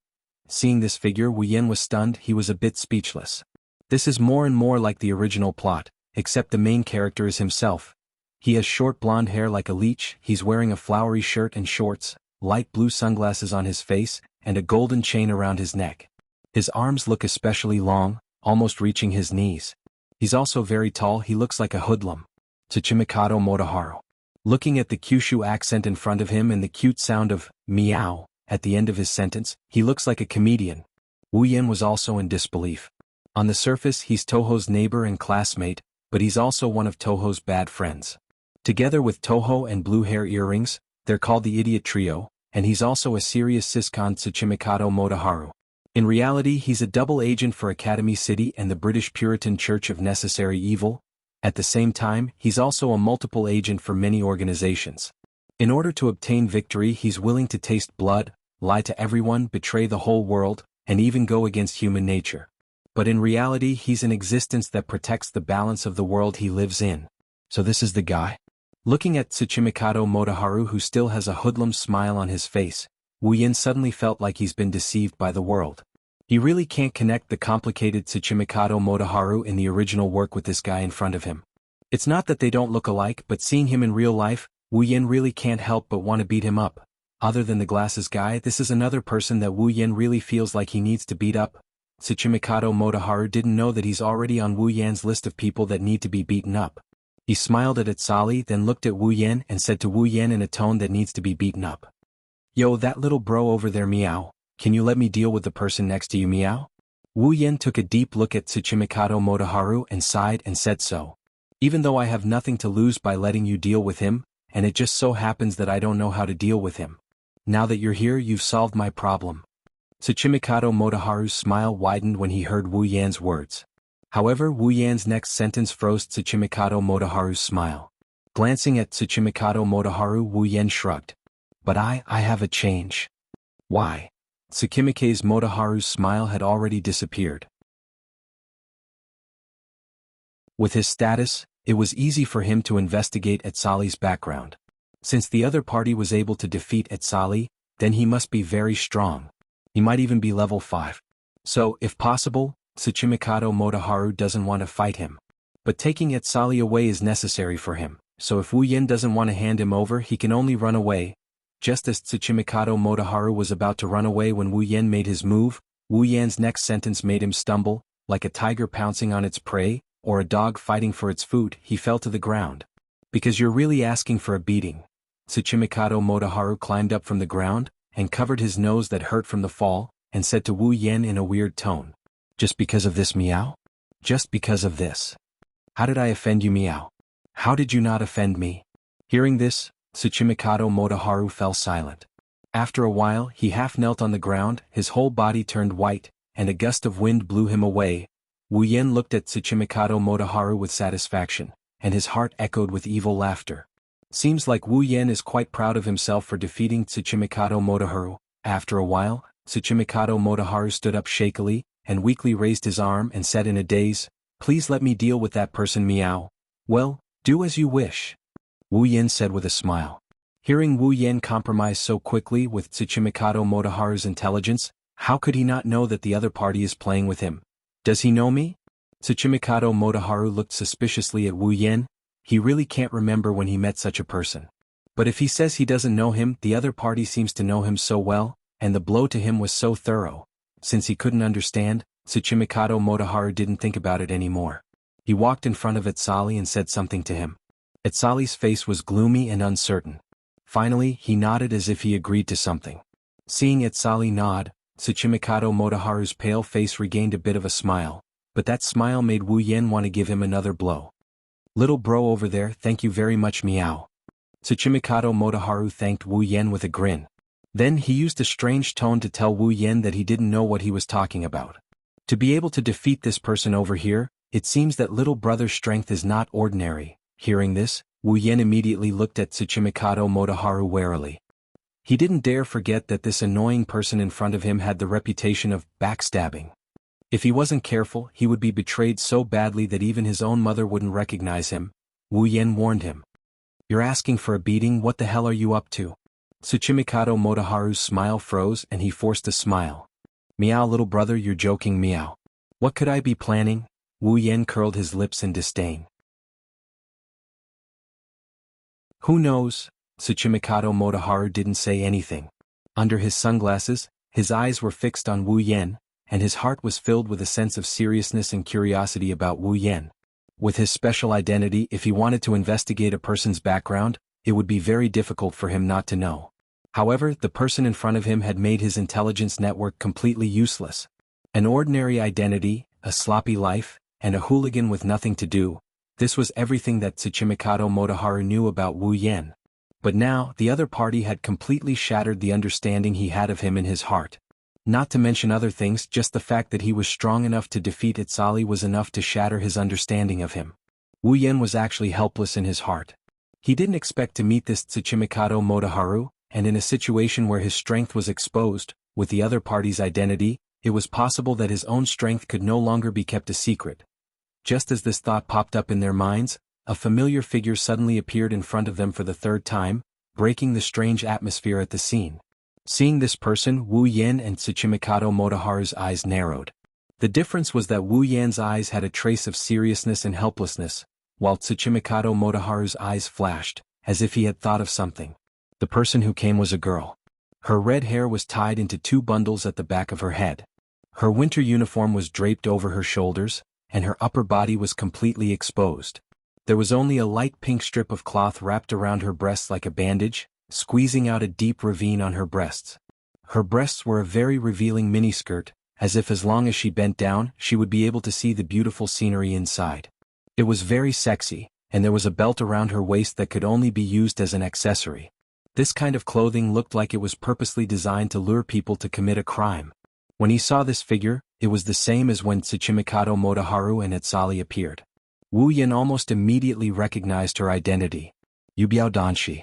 Seeing this figure, Wu Yan was stunned. He was a bit speechless. This is more and more like the original plot, except the main character is himself. He has short blonde hair like a leech, he's wearing a flowery shirt and shorts, light blue sunglasses on his face, and a golden chain around his neck. His arms look especially long, almost reaching his knees. He's also very tall. He looks like a hoodlum. Tsuchimikado Motoharu. Looking at the Kyushu accent in front of him and the cute sound of meow at the end of his sentence, he looks like a comedian. Wu Yan was also in disbelief. On the surface, he's Toho's neighbor and classmate, but he's also one of Toho's bad friends. Together with Toho and blue hair earrings, they're called the Idiot Trio, and he's also a serious siscon Tsuchimikado Motoharu. In reality, he's a double agent for Academy City and the British Puritan Church of Necessary Evil. At the same time, he's also a multiple agent for many organizations. In order to obtain victory, he's willing to taste blood, lie to everyone, betray the whole world, and even go against human nature. But in reality, he's an existence that protects the balance of the world he lives in. So this is the guy? Looking at Tsuchimikado Motoharu, who still has a hoodlum smile on his face, Wu Yan suddenly felt like he's been deceived by the world. He really can't connect the complicated Tsuchimikado Motoharu in the original work with this guy in front of him. It's not that they don't look alike, but seeing him in real life, Wu Yan really can't help but want to beat him up. Other than the glasses guy, this is another person that Wu Yan really feels like he needs to beat up. Tsuchimikado Motoharu didn't know that he's already on Wu Yan's list of people that need to be beaten up. He smiled at Itsali, then looked at Wu Yan and said to Wu Yan in a tone that needs to be beaten up. "Yo, that little bro over there, meow. Can you let me deal with the person next to you, meow?" Wu Yan took a deep look at Tsuchimikado Motoharu and sighed and said so. "Even though I have nothing to lose by letting you deal with him, and it just so happens that I don't know how to deal with him. Now that you're here, you've solved my problem." Tsuchimikado Motoharu's smile widened when he heard Wu Yan's words. However, Wu Yan's next sentence froze Tsuchimikado Motoharu's smile. Glancing at Tsuchimikado Motoharu, Wu Yan shrugged. "But I have a change." "Why?" Tsukimike's Motoharu's smile had already disappeared. With his status, it was easy for him to investigate Itsali's background. Since the other party was able to defeat Itsali, then he must be very strong. He might even be level 5. So, if possible, Tsuchimikado Motoharu doesn't want to fight him. But taking Itsali away is necessary for him, so if Wu Yan doesn't want to hand him over, he can only run away. Just as Tsuchimikado Motoharu was about to run away when Wu Yan made his move, Wu Yan's next sentence made him stumble. Like a tiger pouncing on its prey, or a dog fighting for its food, he fell to the ground. "Because you're really asking for a beating." Tsuchimikado Motoharu climbed up from the ground, and covered his nose that hurt from the fall, and said to Wu Yan in a weird tone. "Just because of this, meow? Just because of this? How did I offend you, meow? How did you not offend me?" Hearing this, Tsuchimikado Motoharu fell silent. After a while, he half knelt on the ground, his whole body turned white, and a gust of wind blew him away. Wu Yan looked at Tsuchimikado Motoharu with satisfaction, and his heart echoed with evil laughter. Seems like Wu Yan is quite proud of himself for defeating Tsuchimikado Motoharu. After a while, Tsuchimikado Motoharu stood up shakily, and weakly raised his arm and said in a daze, "Please let me deal with that person, meow." "Well, do as you wish," Wu Yan said with a smile. Hearing Wu Yan compromise so quickly with Tsuchimikado Motoharu's intelligence, how could he not know that the other party is playing with him? "Does he know me?" Tsuchimikado Motoharu looked suspiciously at Wu Yan. He really can't remember when he met such a person. But if he says he doesn't know him, the other party seems to know him so well, and the blow to him was so thorough. Since he couldn't understand, Tsuchimikado Motoharu didn't think about it anymore. He walked in front of Itsali and said something to him. Itsali's face was gloomy and uncertain. Finally, he nodded as if he agreed to something. Seeing Itsali nod, Tsuchimikado Motoharu's pale face regained a bit of a smile, but that smile made Wu Yan want to give him another blow. "Little bro over there, thank you very much, meow." Tsuchimikado Motoharu thanked Wu Yan with a grin. Then he used a strange tone to tell Wu Yan that he didn't know what he was talking about. To be able to defeat this person over here, It seems that little brother's strength is not ordinary. Hearing this, Wu Yen immediately looked at Tsuchimikado Motoharu warily. He didn't dare forget that this annoying person in front of him had the reputation of backstabbing. If he wasn't careful, he would be betrayed so badly that even his own mother wouldn't recognize him. Wu Yen warned him. "You're asking for a beating, what the hell are you up to?" Tsuchimikado Motoharu's smile froze and he forced a smile. "Meow little brother, you're joking, meow. What could I be planning?" Wu Yen curled his lips in disdain. "Who knows?" Tsuchimikado Motoharu didn't say anything. Under his sunglasses, his eyes were fixed on Wu Yen, and his heart was filled with a sense of seriousness and curiosity about Wu Yen. With his special identity, if he wanted to investigate a person's background, it would be very difficult for him not to know. However, the person in front of him had made his intelligence network completely useless. An ordinary identity, a sloppy life, and a hooligan with nothing to do. This was everything that Tsuchimikado Motoharu knew about Wu Yen. But now, the other party had completely shattered the understanding he had of him in his heart. Not to mention other things, just the fact that he was strong enough to defeat Itzali was enough to shatter his understanding of him. Wu Yen was actually helpless in his heart. He didn't expect to meet this Tsuchimikado Motoharu, and in a situation where his strength was exposed, with the other party's identity, it was possible that his own strength could no longer be kept a secret. Just as this thought popped up in their minds, a familiar figure suddenly appeared in front of them for the third time, breaking the strange atmosphere at the scene. Seeing this person, Wu Yen and Tsuchimikado Motoharu's eyes narrowed. The difference was that Wu Yen's eyes had a trace of seriousness and helplessness, while Tsuchimikado Motoharu's eyes flashed, as if he had thought of something. The person who came was a girl. Her red hair was tied into 2 bundles at the back of her head. Her winter uniform was draped over her shoulders, and her upper body was completely exposed. There was only a light pink strip of cloth wrapped around her breasts like a bandage, squeezing out a deep ravine on her breasts. Her breasts were a very revealing miniskirt, as if as long as she bent down, she would be able to see the beautiful scenery inside. It was very sexy, and there was a belt around her waist that could only be used as an accessory. This kind of clothing looked like it was purposely designed to lure people to commit a crime. When he saw this figure, it was the same as when Tsuchimikado Motoharu and Itzali appeared. Wu Yen almost immediately recognized her identity. Yubiao Danshi.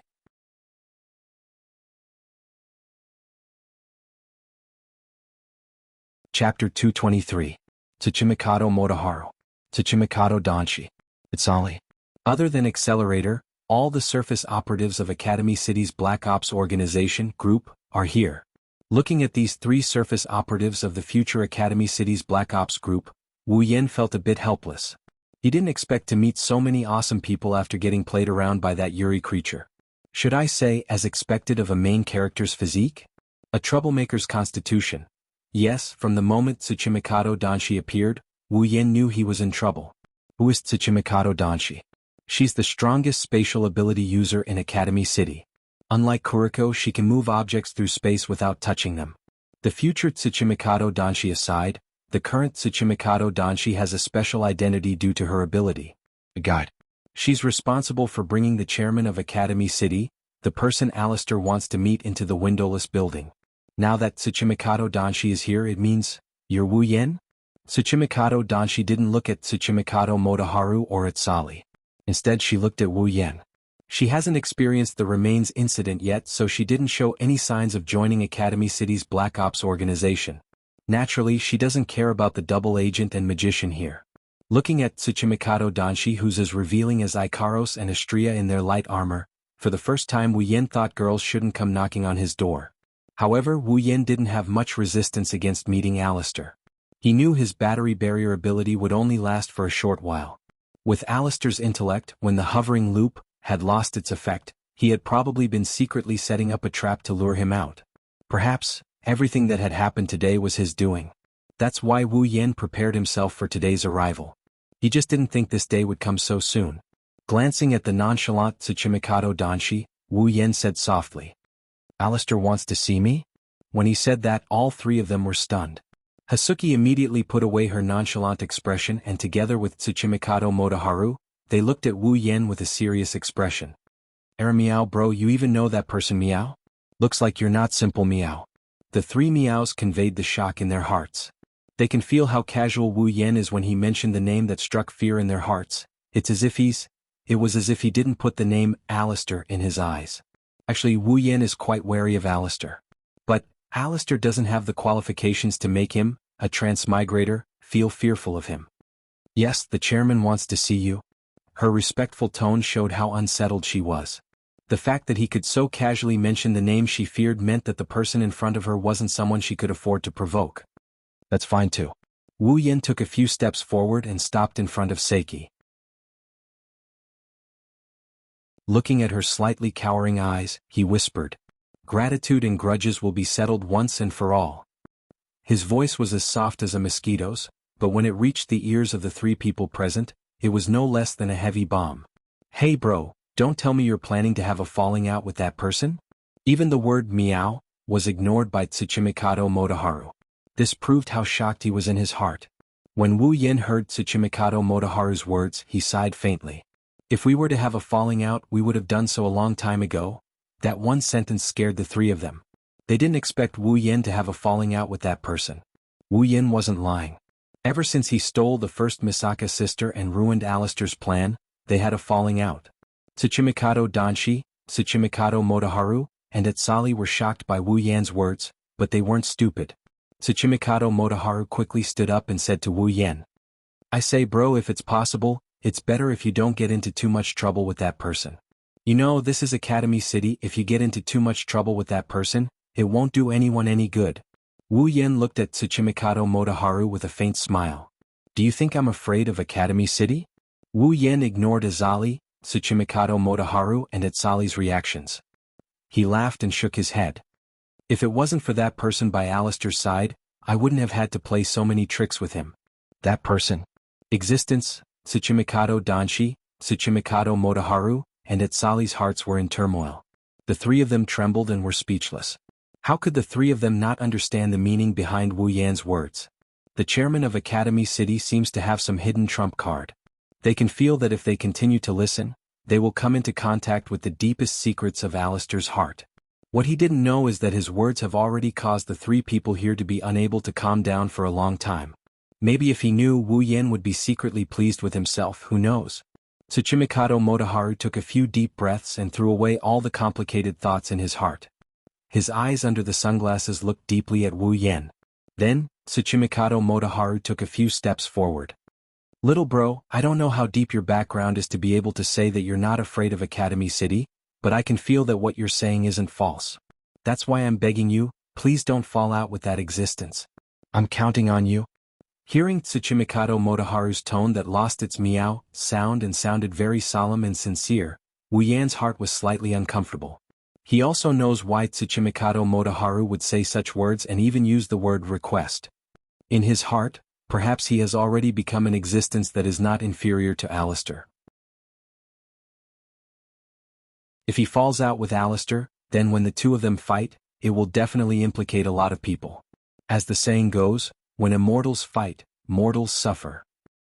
Chapter 223. Tsuchimikado Motoharu. Tsuchimikado Danshi. Itzali. Other than Accelerator, all the surface operatives of Academy City's Black Ops organization group are here. Looking at these 3 surface operatives of the future Academy City's Black Ops group, Wu Yen felt a bit helpless. He didn't expect to meet so many awesome people after getting played around by that Yuri creature. Should I say, as expected of a main character's physique? A troublemaker's constitution. Yes, from the moment Tsuchimikado Danshi appeared, Wu Yen knew he was in trouble. Who is Tsuchimikado Danshi? She's the strongest spatial ability user in Academy City. Unlike Kuriko, she can move objects through space without touching them. The future Tsuchimikado Danshi aside, the current Tsuchimikado Danshi has a special identity due to her ability. A guide. She's responsible for bringing the chairman of Academy City, the person Alistair wants to meet, into the windowless building. Now that Tsuchimikado Danshi is here, it means, you're Wu Yen? Tsuchimikado Danshi didn't look at Tsuchimikado Motoharu or Itzali. Instead she looked at Wu Yen. She hasn't experienced the remains incident yet, so she didn't show any signs of joining Academy City's Black Ops organization. Naturally, she doesn't care about the double agent and magician here. Looking at Tsuchimikado Danshi, who's as revealing as Ikaros and Astria in their light armor, for the first time Wu Yen thought girls shouldn't come knocking on his door. However, Wu Yen didn't have much resistance against meeting Alistair. He knew his battery barrier ability would only last for a short while. With Alistair's intellect, when the hovering loop had lost its effect, he had probably been secretly setting up a trap to lure him out. Perhaps, everything that had happened today was his doing. That's why Wu Yen prepared himself for today's arrival. He just didn't think this day would come so soon. Glancing at the nonchalant Tsuchimikado Danshi, Wu Yen said softly, "Alistair wants to see me?" When he said that, all 3 of them were stunned. Hasuki immediately put away her nonchalant expression, and together with Tsuchimikado Motoharu, they looked at Wu Yen with a serious expression. Meow bro, you even know that person meow? Looks like you're not simple meow." The 3 meows conveyed the shock in their hearts. They can feel how casual Wu Yan is when he mentioned the name that struck fear in their hearts. It was as if he didn't put the name Alistair in his eyes. Actually, Wu Yan is quite wary of Alistair. But Alistair doesn't have the qualifications to make him, a transmigrator, feel fearful of him. Yes, the chairman wants to see you. Her respectful tone showed how unsettled she was. The fact that he could so casually mention the name she feared meant that the person in front of her wasn't someone she could afford to provoke. That's fine too. Wu Yan took a few steps forward and stopped in front of Seiki. Looking at her slightly cowering eyes, he whispered, "Gratitude and grudges will be settled once and for all." His voice was as soft as a mosquito's, but when it reached the ears of the three people present, it was no less than a heavy bomb. "Hey bro, don't tell me you're planning to have a falling out with that person?" Even the word meow was ignored by Tsuchimikado Motoharu. This proved how shocked he was in his heart. When Wu Yan heard Tsuchimikado Motoharu's words, he sighed faintly. "If we were to have a falling out, we would have done so a long time ago." That one sentence scared the three of them. They didn't expect Wu Yan to have a falling out with that person. Wu Yan wasn't lying. Ever since he stole the first Misaka sister and ruined Alistair's plan, they had a falling out. Tsuchimikado Danshi, Tsuchimikado Motoharu, and Etsali were shocked by Wu Yan's words, but they weren't stupid. Tsuchimikado Motoharu quickly stood up and said to Wu Yan, "I say bro, if it's possible, it's better if you don't get into too much trouble with that person. You know, this is Academy City. If you get into too much trouble with that person, it won't do anyone any good." Wu Yan looked at Tsuchimikado Motoharu with a faint smile. "Do you think I'm afraid of Academy City?" Wu Yan ignored Azali, Tsuchimikado Motoharu and Etsali's reactions. He laughed and shook his head. "If it wasn't for that person by Alistair's side, I wouldn't have had to play so many tricks with him." That person. Existence, Tsuchimikado Danshi, Tsuchimikado Motoharu, and Etsali's hearts were in turmoil. The three of them trembled and were speechless. How could the three of them not understand the meaning behind Wu Yan's words? The chairman of Academy City seems to have some hidden trump card. They can feel that if they continue to listen, they will come into contact with the deepest secrets of Alistair's heart. What he didn't know is that his words have already caused the three people here to be unable to calm down for a long time. Maybe if he knew, Wu Yan would be secretly pleased with himself, who knows? Tsuchimikado Motoharu took a few deep breaths and threw away all the complicated thoughts in his heart. His eyes under the sunglasses looked deeply at Wu Yan. Then, Tsuchimikado Motoharu took a few steps forward. "Little bro, I don't know how deep your background is to be able to say that you're not afraid of Academy City, but I can feel that what you're saying isn't false. That's why I'm begging you, please don't fall out with that existence. I'm counting on you." Hearing Tsuchimikado Motoharu's tone that lost its meow sound and sounded very solemn and sincere, Wu Yan's heart was slightly uncomfortable. He also knows why Tsuchimikado Motoharu would say such words and even use the word request. In his heart, perhaps he has already become an existence that is not inferior to Alistair. If he falls out with Alistair, then when the two of them fight, it will definitely implicate a lot of people. As the saying goes, when immortals fight, mortals suffer.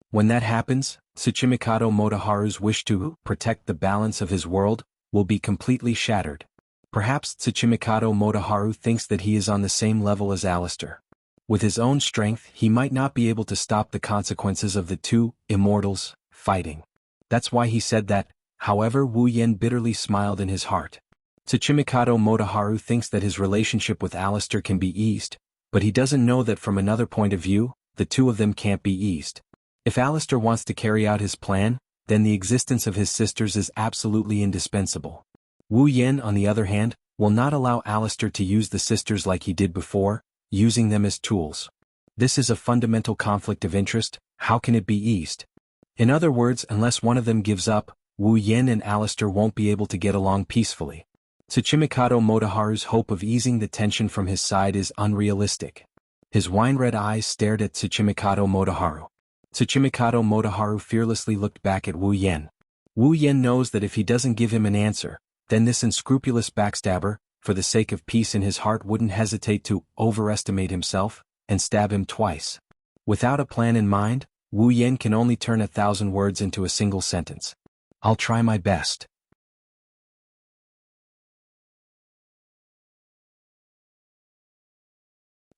When that happens, Tsuchimikado Motoharu's wish to protect the balance of his world will be completely shattered. Perhaps Tsuchimikado Motoharu thinks that he is on the same level as Alistair. With his own strength, he might not be able to stop the consequences of the two immortals fighting. That's why he said that. However, Wu Yan bitterly smiled in his heart. Tsuchimikado Motoharu thinks that his relationship with Alistair can be eased, but he doesn't know that from another point of view, the two of them can't be eased. If Alistair wants to carry out his plan, then the existence of his sisters is absolutely indispensable. Wu Yan, on the other hand, will not allow Alistair to use the sisters like he did before, using them as tools. This is a fundamental conflict of interest. How can it be eased? In other words, unless one of them gives up, Wu Yan and Alistair won't be able to get along peacefully. Tsuchimikado Motoharu's hope of easing the tension from his side is unrealistic. His wine-red eyes stared at Tsuchimikado Motoharu. Tsuchimikado Motoharu fearlessly looked back at Wu Yan. Wu Yan knows that if he doesn't give him an answer, then this unscrupulous backstabber, for the sake of peace in his heart, wouldn't hesitate to overestimate himself and stab him twice. Without a plan in mind, Wu Yan can only turn 1,000 words into a single sentence. "I'll try my best."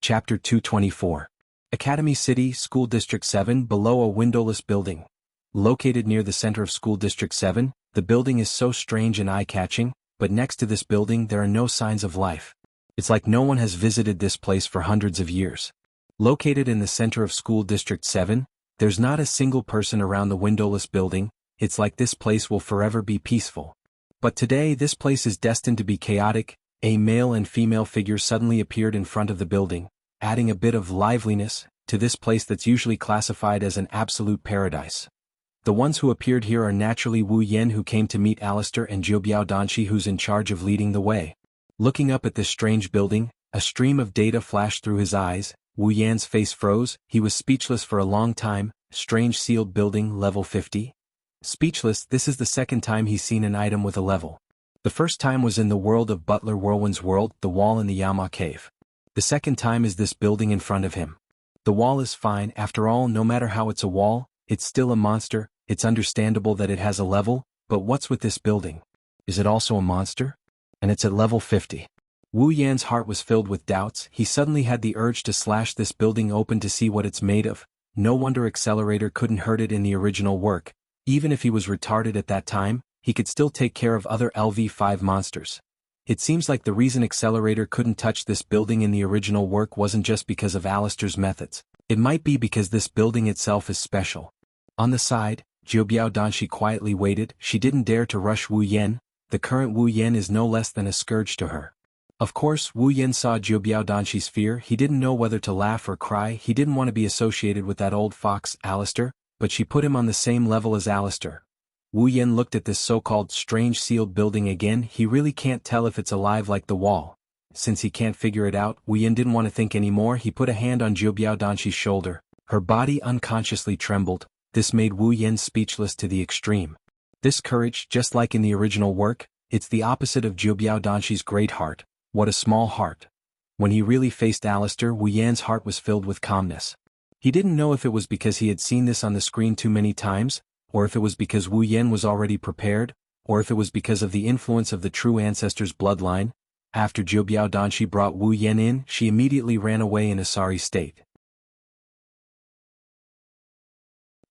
Chapter 224. Academy City, School District 7, below a windowless building. Located near the center of School District 7, the building is so strange and eye-catching, but next to this building there are no signs of life. It's like no one has visited this place for hundreds of years. Located in the center of School District 7, there's not a single person around the windowless building. It's like this place will forever be peaceful. But today this place is destined to be chaotic. A male and female figure suddenly appeared in front of the building, adding a bit of liveliness to this place that's usually classified as an absolute paradise. The ones who appeared here are naturally Wu Yan, who came to meet Alistair, and Zhuobiao Danshi, who's in charge of leading the way. Looking up at this strange building, a stream of data flashed through his eyes. Wu Yan's face froze. He was speechless for a long time. Strange sealed building, level 50. Speechless. This is the second time he's seen an item with a level. The first time was in the world of Butler Whirlwind's world, the wall in the Yama cave. The second time is this building in front of him. The wall is fine. After all, no matter how it's a wall, it's still a monster. It's understandable that it has a level, but what's with this building? Is it also a monster? And it's at level 50. Wu Yan's heart was filled with doubts. He suddenly had the urge to slash this building open to see what it's made of. No wonder Accelerator couldn't hurt it in the original work. Even if he was retarded at that time, he could still take care of other LV5 monsters. It seems like the reason Accelerator couldn't touch this building in the original work wasn't just because of Alistair's methods. It might be because this building itself is special. On the side, Zhuobiao Danshi quietly waited. She didn't dare to rush Wu Yan. The current Wu Yan is no less than a scourge to her. Of course, Wu Yan saw Zhuobiao Danshi's fear. He didn't know whether to laugh or cry. He didn't want to be associated with that old fox, Alistair, but she put him on the same level as Alistair. Wu Yan looked at this so-called strange sealed building again. He really can't tell if it's alive like the wall. Since he can't figure it out, Wu Yan didn't want to think anymore. He put a hand on Zhuobiao Danshi's shoulder. Her body unconsciously trembled. This made Wu Yan speechless to the extreme. This courage, just like in the original work, it's the opposite of Zhuobiao Danshi's great heart. What a small heart. When he really faced Alistair, Wu Yan's heart was filled with calmness. He didn't know if it was because he had seen this on the screen too many times, or if it was because Wu Yan was already prepared, or if it was because of the influence of the true ancestor's bloodline. After Zhuobiao Danshi brought Wu Yan in, she immediately ran away in a sorry state.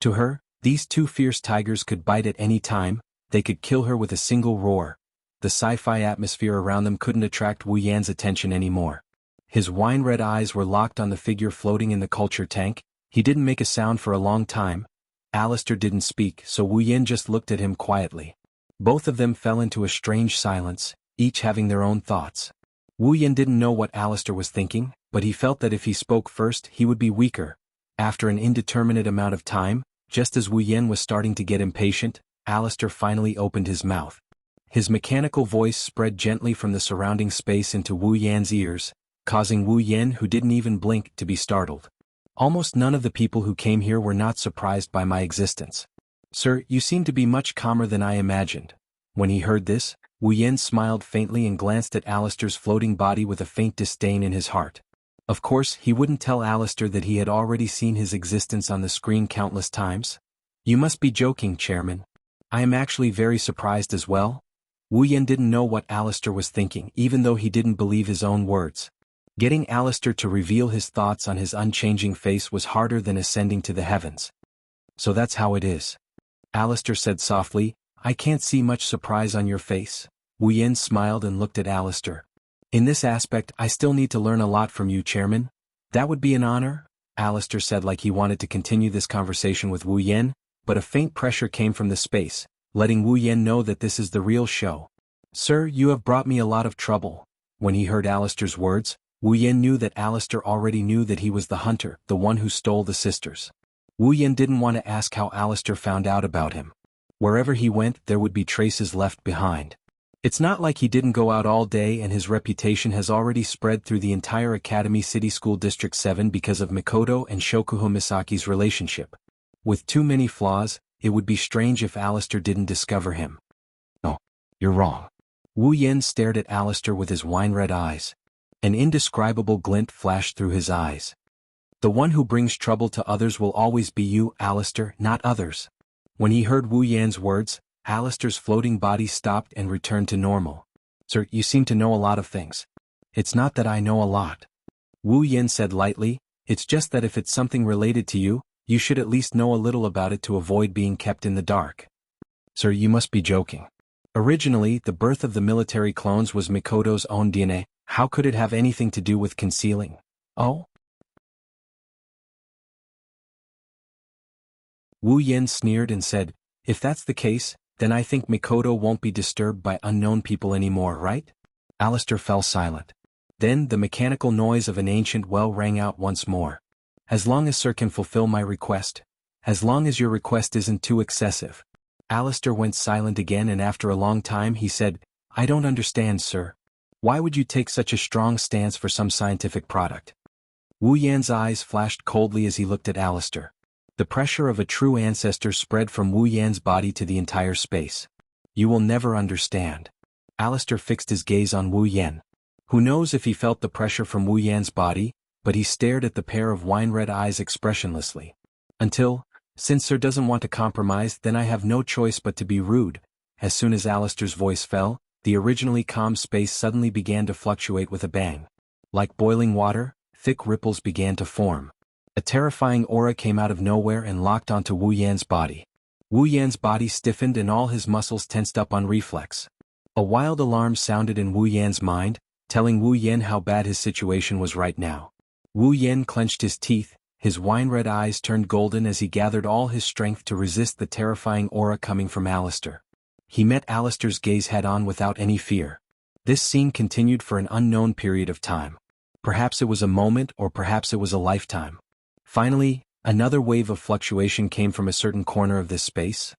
To her, these two fierce tigers could bite at any time. They could kill her with a single roar. The sci-fi atmosphere around them couldn't attract Wu Yan's attention anymore. His wine-red eyes were locked on the figure floating in the culture tank. He didn't make a sound for a long time. Alistair didn't speak, so Wu Yan just looked at him quietly. Both of them fell into a strange silence, each having their own thoughts. Wu Yan didn't know what Alistair was thinking, but he felt that if he spoke first, he would be weaker. After an indeterminate amount of time, just as Wu Yan was starting to get impatient, Alistair finally opened his mouth. His mechanical voice spread gently from the surrounding space into Wu Yan's ears, causing Wu Yan, who didn't even blink, to be startled. Almost none of the people who came here were not surprised by my existence. Sir, you seem to be much calmer than I imagined. When he heard this, Wu Yan smiled faintly and glanced at Alistair's floating body with a faint disdain in his heart. Of course, he wouldn't tell Alistair that he had already seen his existence on the screen countless times. You must be joking, Chairman. I am actually very surprised as well. Wu Yan didn't know what Alistair was thinking, even though he didn't believe his own words. Getting Alistair to reveal his thoughts on his unchanging face was harder than ascending to the heavens. So that's how it is. Alistair said softly, I can't see much surprise on your face. Wu Yan smiled and looked at Alistair. In this aspect, I still need to learn a lot from you, Chairman. That would be an honor, Alistair said, like he wanted to continue this conversation with Wu Yan, but a faint pressure came from the space, letting Wu Yan know that this is the real show. Sir, you have brought me a lot of trouble. When he heard Alistair's words, Wu Yan knew that Alistair already knew that he was the hunter, the one who stole the sisters. Wu Yan didn't want to ask how Alistair found out about him. Wherever he went, there would be traces left behind. It's not like he didn't go out all day, and his reputation has already spread through the entire Academy City School District 7 because of Mikoto and Shokuho Misaki's relationship. With too many flaws, it would be strange if Alistair didn't discover him. No, you're wrong. Wu Yan stared at Alistair with his wine-red eyes. An indescribable glint flashed through his eyes. The one who brings trouble to others will always be you, Alistair, not others. When he heard Wu Yan's words, Alistair's floating body stopped and returned to normal. Sir, you seem to know a lot of things. It's not that I know a lot. Wu Yan said lightly, It's just that if it's something related to you, you should at least know a little about it to avoid being kept in the dark. Sir, you must be joking. Originally, the birth of the military clones was Mikoto's own DNA. How could it have anything to do with concealing? Oh? Wu Yen sneered and said, if that's the case, then I think Mikoto won't be disturbed by unknown people anymore, right? Alistair fell silent. Then the mechanical noise of an ancient well rang out once more. As long as Sir can fulfill my request. As long as your request isn't too excessive. Alistair went silent again, and after a long time he said, I don't understand, sir. Why would you take such a strong stance for some scientific product? Wu Yan's eyes flashed coldly as he looked at Alistair. The pressure of a true ancestor spread from Wu Yan's body to the entire space. You will never understand. Alistair fixed his gaze on Wu Yan. Who knows if he felt the pressure from Wu Yan's body, but he stared at the pair of wine-red eyes expressionlessly. Since Sir doesn't want to compromise, then I have no choice but to be rude. As soon as Alistair's voice fell, the originally calm space suddenly began to fluctuate with a bang. Like boiling water, thick ripples began to form. A terrifying aura came out of nowhere and locked onto Wu Yan's body. Wu Yan's body stiffened and all his muscles tensed up on reflex. A wild alarm sounded in Wu Yan's mind, telling Wu Yan how bad his situation was right now. Wu Yan clenched his teeth, his wine-red eyes turned golden as he gathered all his strength to resist the terrifying aura coming from Alistair. He met Alistair's gaze head-on without any fear. This scene continued for an unknown period of time. Perhaps it was a moment, or perhaps it was a lifetime. Finally, another wave of fluctuation came from a certain corner of this space.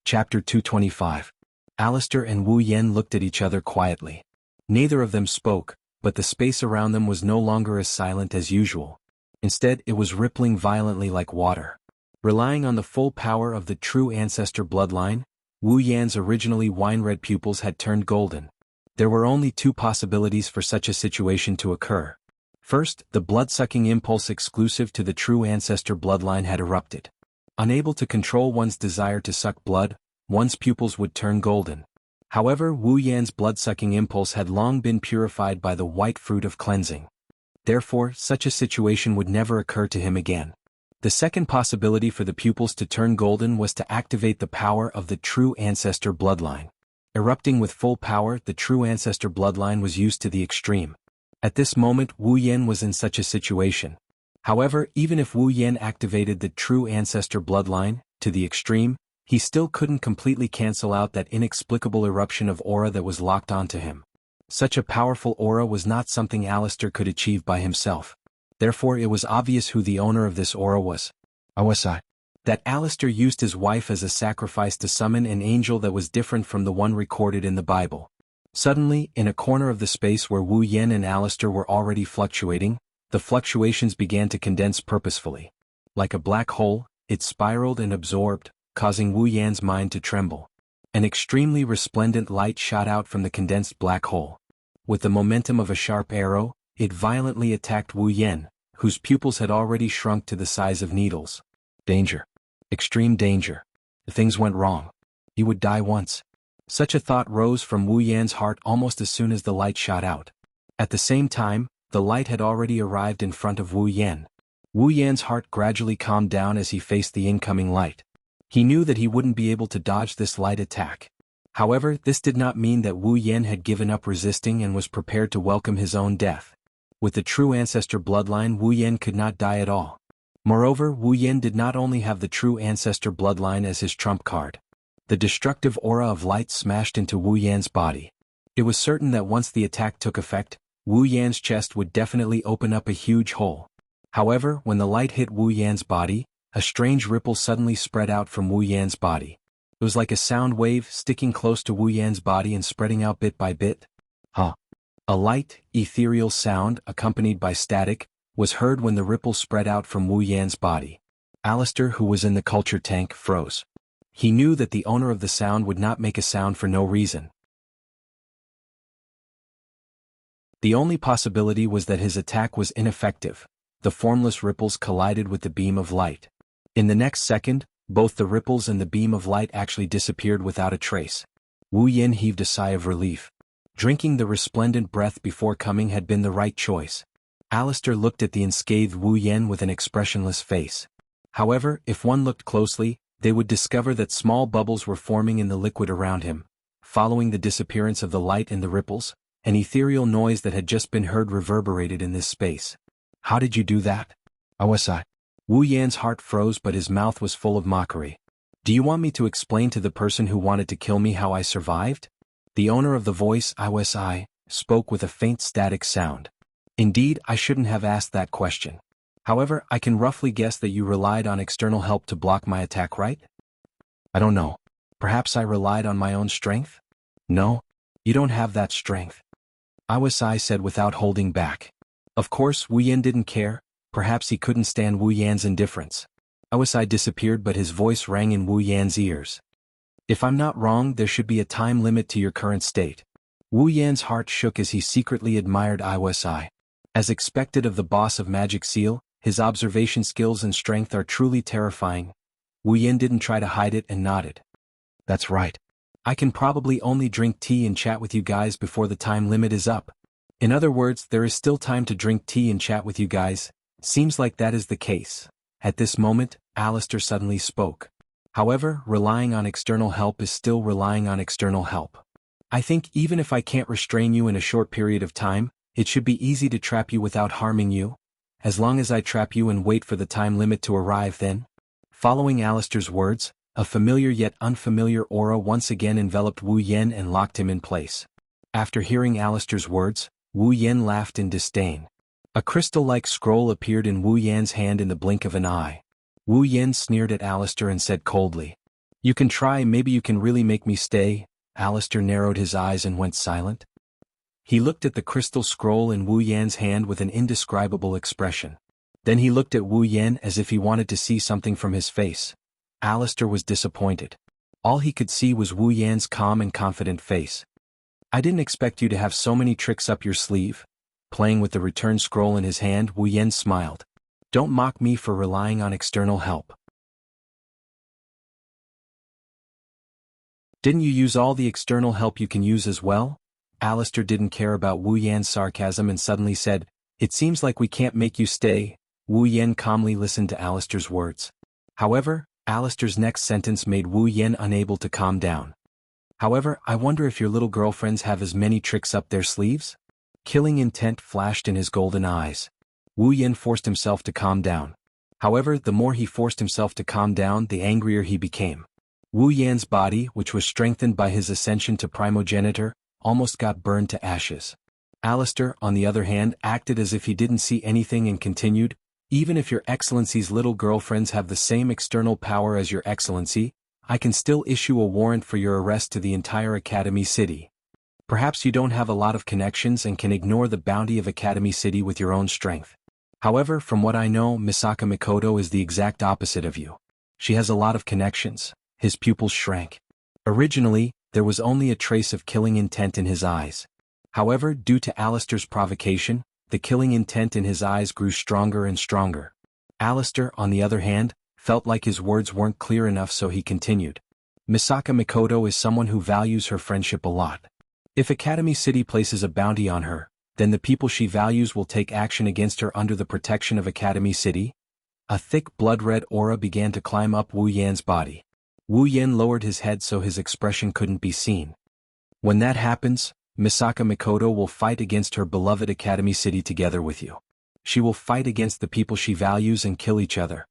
Chapter 225. Alistair and Wu Yan looked at each other quietly. Neither of them spoke, but the space around them was no longer as silent as usual. Instead, it was rippling violently like water. Relying on the full power of the true ancestor bloodline, Wu Yan's originally wine-red pupils had turned golden. There were only two possibilities for such a situation to occur. First, the blood-sucking impulse exclusive to the true ancestor bloodline had erupted. Unable to control one's desire to suck blood, one's pupils would turn golden. However, Wu Yan's blood-sucking impulse had long been purified by the white fruit of cleansing. Therefore, such a situation would never occur to him again. The second possibility for the pupils to turn golden was to activate the power of the true ancestor bloodline. Erupting with full power, the true ancestor bloodline was used to the extreme. At this moment, Wu Yan was in such a situation. However, even if Wu Yan activated the true ancestor bloodline to the extreme, he still couldn't completely cancel out that inexplicable eruption of aura that was locked onto him. Such a powerful aura was not something Alistair could achieve by himself. Therefore it was obvious who the owner of this aura was. That Alistair used his wife as a sacrifice to summon an angel that was different from the one recorded in the Bible. Suddenly, in a corner of the space where Wu Yan and Alistair were already fluctuating, the fluctuations began to condense purposefully. Like a black hole, it spiraled and absorbed, causing Wu Yan's mind to tremble. An extremely resplendent light shot out from the condensed black hole. With the momentum of a sharp arrow, it violently attacked Wu Yan, whose pupils had already shrunk to the size of needles. Danger. Extreme danger. Things went wrong. He would die once. Such a thought rose from Wu Yan's heart almost as soon as the light shot out. At the same time, the light had already arrived in front of Wu Yan. Wu Yan's heart gradually calmed down as he faced the incoming light. He knew that he wouldn't be able to dodge this light attack. However, this did not mean that Wu Yan had given up resisting and was prepared to welcome his own death. With the true ancestor bloodline, Wu Yan could not die at all. Moreover, Wu Yan did not only have the true ancestor bloodline as his trump card. The destructive aura of light smashed into Wu Yan's body. It was certain that once the attack took effect, Wu Yan's chest would definitely open up a huge hole. However, when the light hit Wu Yan's body, a strange ripple suddenly spread out from Wu Yan's body. It was like a sound wave sticking close to Wu Yan's body and spreading out bit by bit. A light, ethereal sound, accompanied by static, was heard when the ripple spread out from Wu Yan's body. Alistair, who was in the culture tank, froze. He knew that the owner of the sound would not make a sound for no reason. The only possibility was that his attack was ineffective. The formless ripples collided with the beam of light. In the next second, both the ripples and the beam of light actually disappeared without a trace. Wu Yan heaved a sigh of relief. Drinking the resplendent breath before coming had been the right choice. Alistair looked at the unscathed Wu Yen with an expressionless face. However, if one looked closely, they would discover that small bubbles were forming in the liquid around him. Following the disappearance of the light and the ripples, an ethereal noise that had just been heard reverberated in this space. How did you do that? Awasai. Wu Yan's heart froze, but his mouth was full of mockery. Do you want me to explain to the person who wanted to kill me how I survived? The owner of the voice, Iwasai, spoke with a faint static sound. Indeed, I shouldn't have asked that question. However, I can roughly guess that you relied on external help to block my attack, right? I don't know. Perhaps I relied on my own strength? No, you don't have that strength. Iwasai said without holding back. Of course, Wu Yan didn't care. Perhaps he couldn't stand Wu Yan's indifference. Iwasai disappeared, but his voice rang in Wu Yan's ears. If I'm not wrong, there should be a time limit to your current state. Wu Yan's heart shook as he secretly admired Iwasai. As expected of the boss of Magic Seal, his observation skills and strength are truly terrifying. Wu Yan didn't try to hide it and nodded. That's right. I can probably only drink tea and chat with you guys before the time limit is up. In other words, there is still time to drink tea and chat with you guys. Seems like that is the case. At this moment, Alistair suddenly spoke. However, relying on external help is still relying on external help. I think even if I can't restrain you in a short period of time, it should be easy to trap you without harming you. As long as I trap you and wait for the time limit to arrive then. Following Alistair's words, a familiar yet unfamiliar aura once again enveloped Wu Yan and locked him in place. After hearing Alistair's words, Wu Yan laughed in disdain. A crystal-like scroll appeared in Wu Yan's hand in the blink of an eye. Wu Yan sneered at Alistair and said coldly, "You can try, maybe you can really make me stay." Alistair narrowed his eyes and went silent. He looked at the crystal scroll in Wu Yan's hand with an indescribable expression. Then he looked at Wu Yan as if he wanted to see something from his face. Alistair was disappointed. All he could see was Wu Yan's calm and confident face. "I didn't expect you to have so many tricks up your sleeve." Playing with the return scroll in his hand, Wu Yan smiled. "Don't mock me for relying on external help. Didn't you use all the external help you can use as well?" Alistair didn't care about Wu Yan's sarcasm and suddenly said, "It seems like we can't make you stay." Wu Yan calmly listened to Alistair's words. However, Alistair's next sentence made Wu Yan unable to calm down. "However, I wonder if your little girlfriends have as many tricks up their sleeves?" Killing intent flashed in his golden eyes. Wu Yan forced himself to calm down. However, the more he forced himself to calm down, the angrier he became. Wu Yan's body, which was strengthened by his ascension to primogenitor, almost got burned to ashes. Alistair, on the other hand, acted as if he didn't see anything and continued, "Even if your excellency's little girlfriends have the same external power as your excellency, I can still issue a warrant for your arrest to the entire Academy City. Perhaps you don't have a lot of connections and can ignore the bounty of Academy City with your own strength. However, from what I know, Misaka Mikoto is the exact opposite of you. She has a lot of connections." His pupils shrank. Originally, there was only a trace of killing intent in his eyes. However, due to Alistair's provocation, the killing intent in his eyes grew stronger and stronger. Alistair, on the other hand, felt like his words weren't clear enough, so he continued. "Misaka Mikoto is someone who values her friendship a lot. If Academy City places a bounty on her, then the people she values will take action against her under the protection of Academy City." A thick blood-red aura began to climb up Wu Yan's body. Wu Yan lowered his head so his expression couldn't be seen. "When that happens, Misaka Mikoto will fight against her beloved Academy City together with you. She will fight against the people she values and kill each other."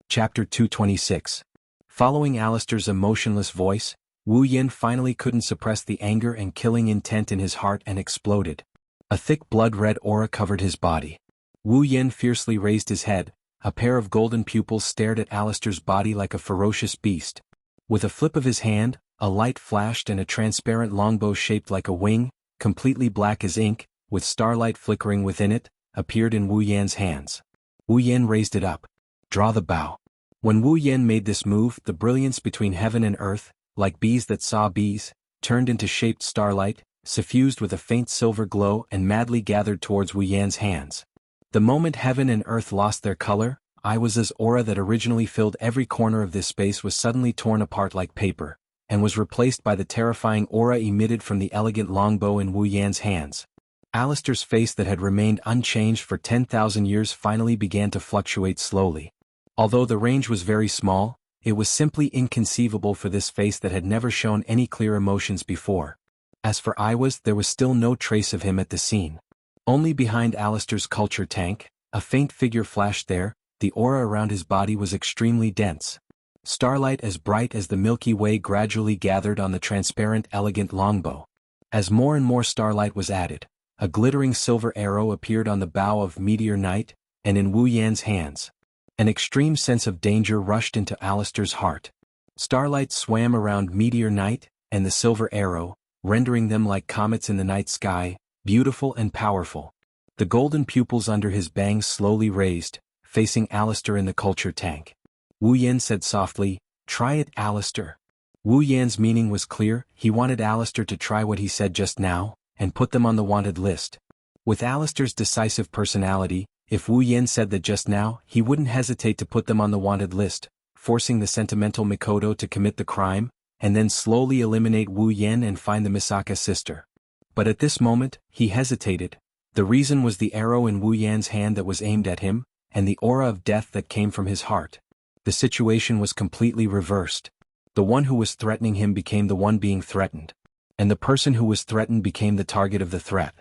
Chapter 226. Following Alistair's emotionless voice, Wu Yan finally couldn't suppress the anger and killing intent in his heart and exploded. A thick blood-red aura covered his body. Wu Yan fiercely raised his head. A pair of golden pupils stared at Alistair's body like a ferocious beast. With a flip of his hand, a light flashed and a transparent longbow shaped like a wing, completely black as ink, with starlight flickering within it, appeared in Wu Yan's hands. Wu Yan raised it up. "Draw the bow." When Wu Yan made this move, the brilliance between heaven and earth, like bees that saw bees, turned into shaped starlight, suffused with a faint silver glow and madly gathered towards Wu Yan's hands. The moment heaven and earth lost their color, Aiwa's aura that originally filled every corner of this space was suddenly torn apart like paper, and was replaced by the terrifying aura emitted from the elegant longbow in Wu Yan's hands. Alistair's face that had remained unchanged for 10,000 years finally began to fluctuate slowly. Although the range was very small, it was simply inconceivable for this face that had never shown any clear emotions before. As for Aiwa's, there was still no trace of him at the scene. Only behind Alistair's culture tank, a faint figure flashed there. The aura around his body was extremely dense. Starlight as bright as the Milky Way gradually gathered on the transparent elegant longbow. As more and more starlight was added, a glittering silver arrow appeared on the bow of Meteor Knight, and in Wu Yan's hands. An extreme sense of danger rushed into Alistair's heart. Starlight swam around Meteor Knight and the silver arrow, rendering them like comets in the night sky, beautiful and powerful. The golden pupils under his bangs slowly raised, facing Alistair in the culture tank. Wu Yan said softly, "Try it, Alistair." Wu Yan's meaning was clear. He wanted Alistair to try what he said just now, and put them on the wanted list. With Alistair's decisive personality, if Wu Yan said that just now, he wouldn't hesitate to put them on the wanted list, forcing the sentimental Mikoto to commit the crime, and then slowly eliminate Wu Yan and find the Misaka sister. But at this moment, he hesitated. The reason was the arrow in Wu Yan's hand that was aimed at him, and the aura of death that came from his heart. The situation was completely reversed. The one who was threatening him became the one being threatened. And the person who was threatened became the target of the threat.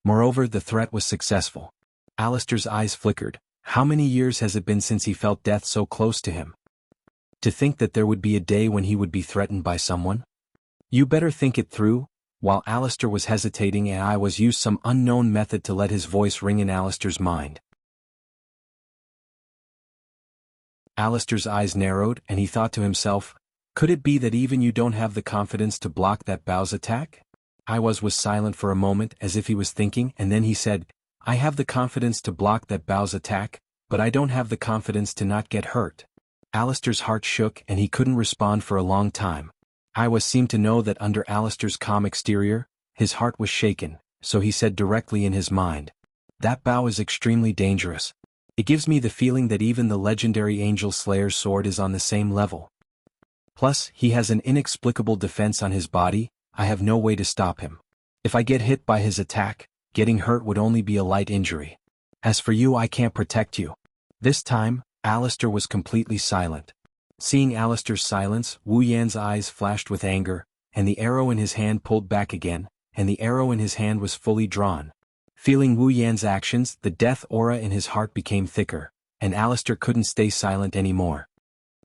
Moreover, the threat was successful. Alistair's eyes flickered. How many years has it been since he felt death so close to him? To think that there would be a day when he would be threatened by someone? You better think it through. While Alistair was hesitating, AI was used some unknown method to let his voice ring in Alistair's mind. Alistair's eyes narrowed, and he thought to himself, could it be that even you don't have the confidence to block that bow's attack? Aiwa's was silent for a moment as if he was thinking, and then he said, I have the confidence to block that bow's attack, but I don't have the confidence to not get hurt. Alistair's heart shook and he couldn't respond for a long time. Aiwa seemed to know that under Alistair's calm exterior, his heart was shaken, so he said directly in his mind, that bow is extremely dangerous. It gives me the feeling that even the legendary Angel Slayer's sword is on the same level. Plus, he has an inexplicable defense on his body. I have no way to stop him. If I get hit by his attack, getting hurt would only be a light injury. As for you, I can't protect you. This time, Alistair was completely silent. Seeing Alistair's silence, Wu Yan's eyes flashed with anger, and the arrow in his hand pulled back again, and the arrow in his hand was fully drawn. Feeling Wu Yan's actions, the death aura in his heart became thicker, and Alistair couldn't stay silent anymore.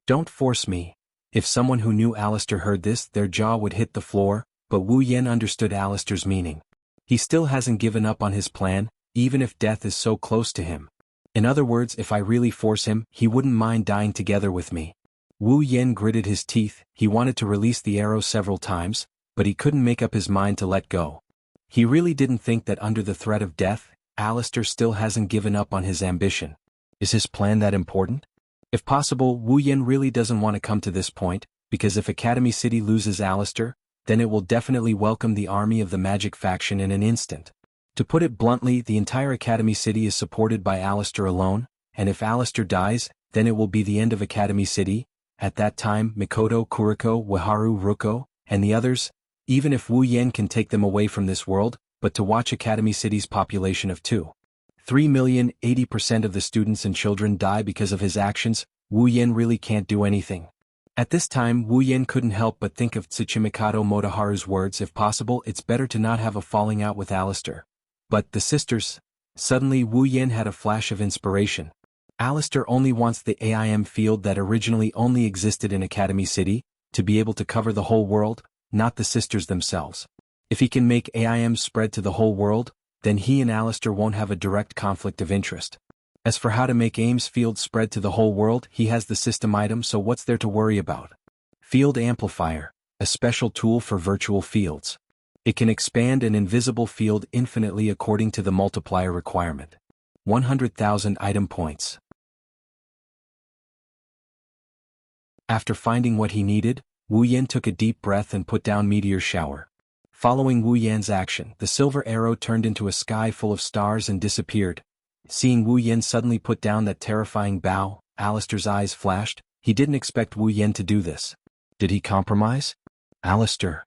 Don't force me. If someone who knew Alistair heard this, their jaw would hit the floor, but Wu Yan understood Alistair's meaning. He still hasn't given up on his plan, even if death is so close to him. In other words, if I really force him, he wouldn't mind dying together with me. Wu Yan gritted his teeth. He wanted to release the arrow several times, but he couldn't make up his mind to let go. He really didn't think that under the threat of death, Alistair still hasn't given up on his ambition. Is his plan that important? If possible, Wu Yan really doesn't want to come to this point, because if Academy City loses Alistair, then it will definitely welcome the army of the Magic faction in an instant. To put it bluntly, the entire Academy City is supported by Alistair alone, and if Alistair dies, then it will be the end of Academy City. At that time, Mikoto, Kuriko, Waharu, Ruko, and the others, even if Wu Yan can take them away from this world, but to watch Academy City's population of 2.3 million, 80% of the students and children die because of his actions, Wu Yan really can't do anything. At this time, Wu Yan couldn't help but think of Tsuchimikado Motoharu's words. If possible, it's better to not have a falling out with Alistair. But the sisters. Suddenly Wu Yan had a flash of inspiration. Alistair only wants the AIM field that originally only existed in Academy City, to be able to cover the whole world, not the sisters themselves. If he can make AIM spread to the whole world, then he and Alistair won't have a direct conflict of interest. As for how to make AIM's field spread to the whole world, he has the system item, so what's there to worry about? Field Amplifier, a special tool for virtual fields. It can expand an invisible field infinitely according to the multiplier requirement. 100,000 item points. After finding what he needed, Wu Yan took a deep breath and put down Meteor Shower. Following Wu Yan's action, the silver arrow turned into a sky full of stars and disappeared. Seeing Wu Yan suddenly put down that terrifying bow, Alistair's eyes flashed. He didn't expect Wu Yen to do this. Did he compromise? Alistair.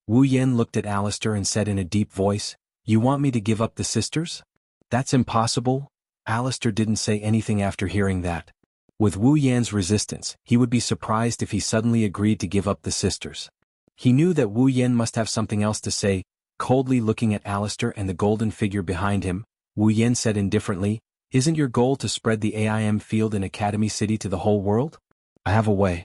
Wu Yen looked at Alistair and said in a deep voice, "You want me to give up the sisters? That's impossible." Alistair didn't say anything after hearing that. With Wu Yan's resistance, he would be surprised if he suddenly agreed to give up the sisters. He knew that Wu Yen must have something else to say. Coldly looking at Alistair and the golden figure behind him, Wu Yen said indifferently, "Isn't your goal to spread the AIM field in Academy City to the whole world? I have a way."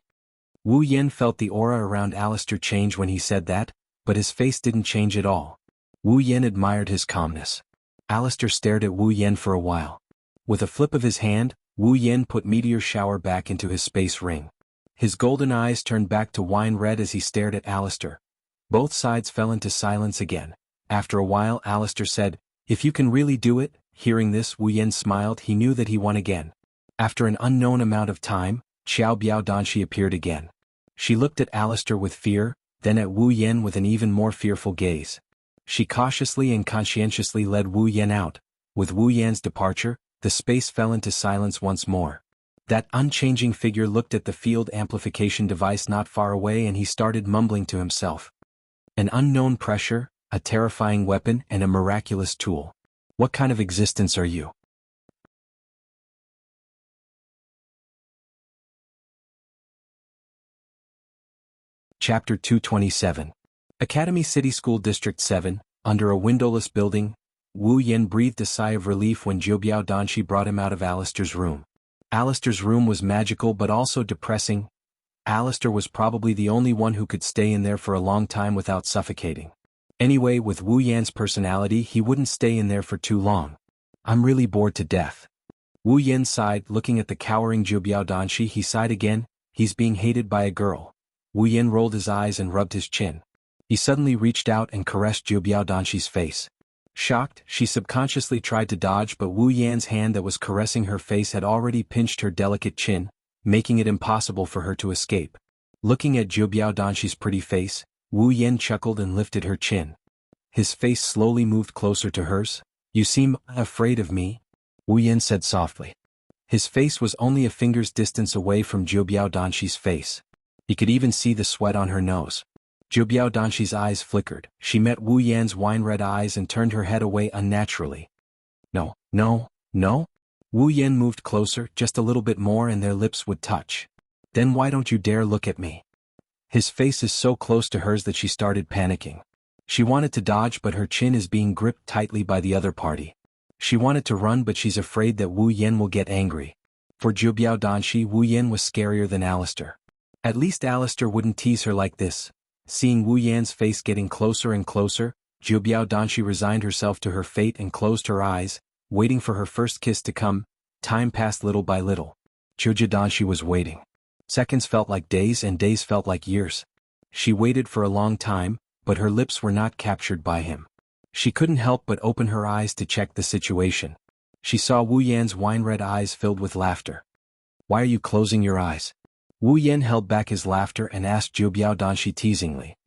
Wu Yen felt the aura around Alistair change when he said that, but his face didn't change at all. Wu Yen admired his calmness. Alistair stared at Wu Yen for a while. With a flip of his hand, Wu Yen put Meteor Shower back into his space ring. His golden eyes turned back to wine red as he stared at Alistair. Both sides fell into silence again. After a while Alistair said, "If you can really do it." Hearing this, Wu Yen smiled. He knew that he won again. After an unknown amount of time, Xiao Biao Danshi appeared again. She looked at Alistair with fear, then at Wu Yen with an even more fearful gaze. She cautiously and conscientiously led Wu Yen out. With Wu Yan's departure, the space fell into silence once more. That unchanging figure looked at the field amplification device not far away and he started mumbling to himself. An unknown pressure, a terrifying weapon, and a miraculous tool. What kind of existence are you? Chapter 227. Academy City School District 7, under a windowless building. Wu Yen breathed a sigh of relief when Zhoubiao Danshi brought him out of Alistair's room. Alistair's room was magical but also depressing. Alistair was probably the only one who could stay in there for a long time without suffocating. Anyway, with Wu Yan's personality, he wouldn't stay in there for too long. "I'm really bored to death." Wu Yen sighed, looking at the cowering Zhoubiao Danshi. He sighed again. He's being hated by a girl. Wu Yen rolled his eyes and rubbed his chin. He suddenly reached out and caressed Zhoubiao Danshi's face. Shocked, she subconsciously tried to dodge, but Wu Yan's hand that was caressing her face had already pinched her delicate chin, making it impossible for her to escape. Looking at Zhoubiao Danshi's pretty face, Wu Yen chuckled and lifted her chin. His face slowly moved closer to hers. "You seem afraid of me," Wu Yen said softly. His face was only a finger's distance away from Zhoubiao Danshi's face. He could even see the sweat on her nose. Zhoubiao Danshi's eyes flickered. She met Wu Yan's wine-red eyes and turned her head away unnaturally. "No, no, no." Wu Yan moved closer, just a little bit more and their lips would touch. "Then why don't you dare look at me?" His face is so close to hers that she started panicking. She wanted to dodge, but her chin is being gripped tightly by the other party. She wanted to run, but she's afraid that Wu Yan will get angry. For Zhoubiao Danshi, Wu Yan was scarier than Alistair. At least Alistair wouldn't tease her like this. Seeing Wu Yan's face getting closer and closer, Zhoubiao Danshi resigned herself to her fate and closed her eyes, waiting for her first kiss to come. Time passed little by little. Zhoubiao Danshi was waiting. Seconds felt like days and days felt like years. She waited for a long time, but her lips were not captured by him. She couldn't help but open her eyes to check the situation. She saw Wu Yan's wine-red eyes filled with laughter. "Why are you closing your eyes?" Wu Yan held back his laughter and asked Zhoubiao Danshi teasingly.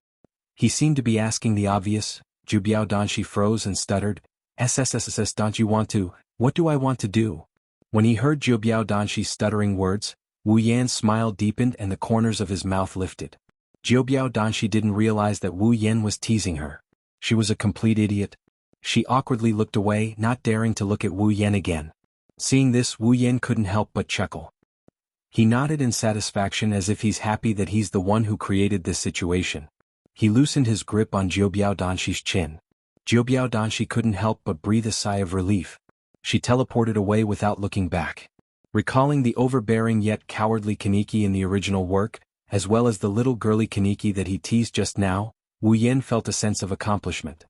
He seemed to be asking the obvious. Zhoubiao Danshi froze and stuttered, "SSSSS, don't you want to? What do I want to do?" When he heard Zhoubiao Danshi's stuttering words, Wu Yan's smile deepened and the corners of his mouth lifted. Zhoubiao Danshi didn't realize that Wu Yan was teasing her. She was a complete idiot. She awkwardly looked away, not daring to look at Wu Yan again. Seeing this, Wu Yan couldn't help but chuckle. He nodded in satisfaction as if he's happy that he's the one who created this situation. He loosened his grip on Zhoubiao Danshi's chin. Zhoubiao Danshi couldn't help but breathe a sigh of relief. She teleported away without looking back. Recalling the overbearing yet cowardly Kaneki in the original work, as well as the little girly Kaneki that he teased just now, Wu Yan felt a sense of accomplishment.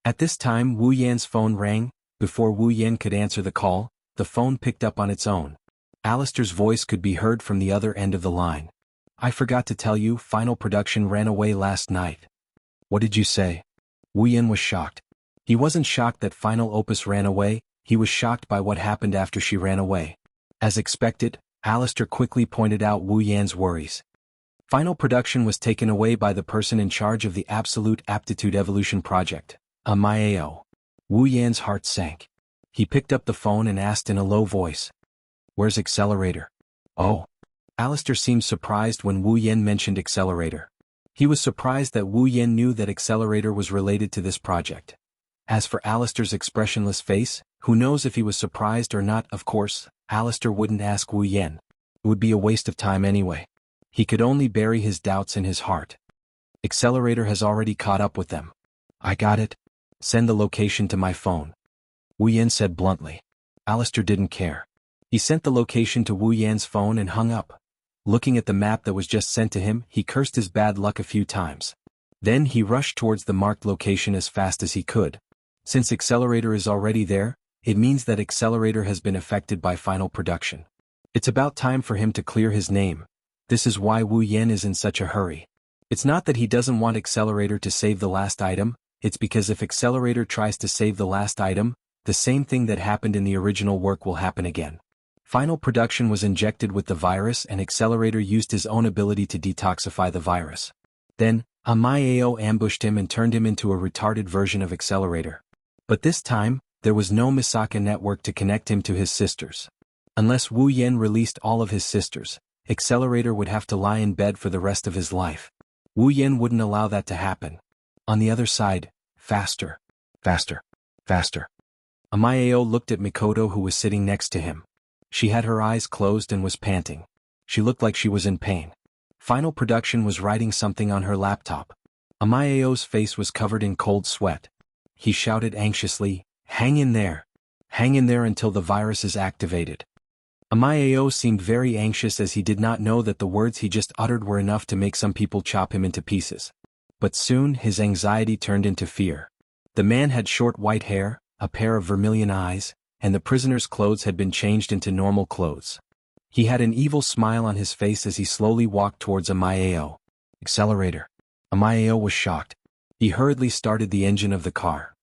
At this time Wu Yan's phone rang. Before Wu Yan could answer the call, the phone picked up on its own. Alistair's voice could be heard from the other end of the line. "I forgot to tell you, final production ran away last night." "What did you say?" Wu Yan was shocked. He wasn't shocked that Final Opus ran away, he was shocked by what happened after she ran away. As expected, Alistair quickly pointed out Wu Yan's worries. Final production was taken away by the person in charge of the Absolute Aptitude Evolution Project, a MyAO. Wu Yan's heart sank. He picked up the phone and asked in a low voice, "Where's Accelerator?" "Oh." Alistair seemed surprised when Wu Yen mentioned Accelerator. He was surprised that Wu Yen knew that Accelerator was related to this project. As for Alistair's expressionless face, who knows if he was surprised or not? Of course, Alistair wouldn't ask Wu Yen. It would be a waste of time anyway. He could only bury his doubts in his heart. Accelerator has already caught up with them. "I got it. Send the location to my phone," Wu Yen said bluntly. Alistair didn't care. He sent the location to Wu Yan's phone and hung up. Looking at the map that was just sent to him, he cursed his bad luck a few times. Then he rushed towards the marked location as fast as he could. Since Accelerator is already there, it means that Accelerator has been affected by final production. It's about time for him to clear his name. This is why Wu Yen is in such a hurry. It's not that he doesn't want Accelerator to save the last item, it's because if Accelerator tries to save the last item, the same thing that happened in the original work will happen again. Final production was injected with the virus and Accelerator used his own ability to detoxify the virus. Then, Amayao ambushed him and turned him into a retarded version of Accelerator. But this time, there was no Misaka network to connect him to his sisters. Unless Wu Yen released all of his sisters, Accelerator would have to lie in bed for the rest of his life. Wu Yen wouldn't allow that to happen. On the other side, faster, faster, faster. Amayao looked at Mikoto who was sitting next to him. She had her eyes closed and was panting. She looked like she was in pain. Final production was writing something on her laptop. Amayao's face was covered in cold sweat. He shouted anxiously, "Hang in there. Hang in there until the virus is activated." Amayao seemed very anxious as he did not know that the words he just uttered were enough to make some people chop him into pieces. But soon his anxiety turned into fear. The man had short white hair, a pair of vermilion eyes, and the prisoner's clothes had been changed into normal clothes. He had an evil smile on his face as he slowly walked towards Amayao. "Accelerator." Amayao was shocked. He hurriedly started the engine of the car.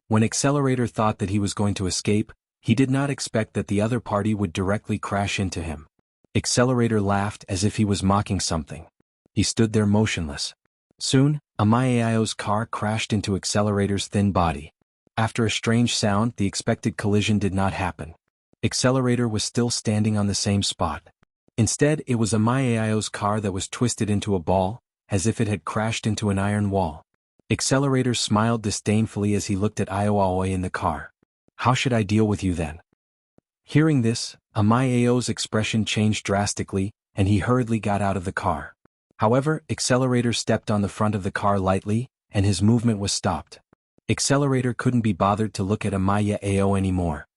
When Accelerator thought that he was going to escape, he did not expect that the other party would directly crash into him. Accelerator laughed as if he was mocking something. He stood there motionless. Soon, Amayao's car crashed into Accelerator's thin body. After a strange sound, the expected collision did not happen. Accelerator was still standing on the same spot. Instead, it was Amayao's car that was twisted into a ball, as if it had crashed into an iron wall. Accelerator smiled disdainfully as he looked at Ioaoe in the car. "How should I deal with you then?" Hearing this, Amayao's expression changed drastically, and he hurriedly got out of the car. However, Accelerator stepped on the front of the car lightly, and his movement was stopped. Accelerator couldn't be bothered to look at Amayao anymore.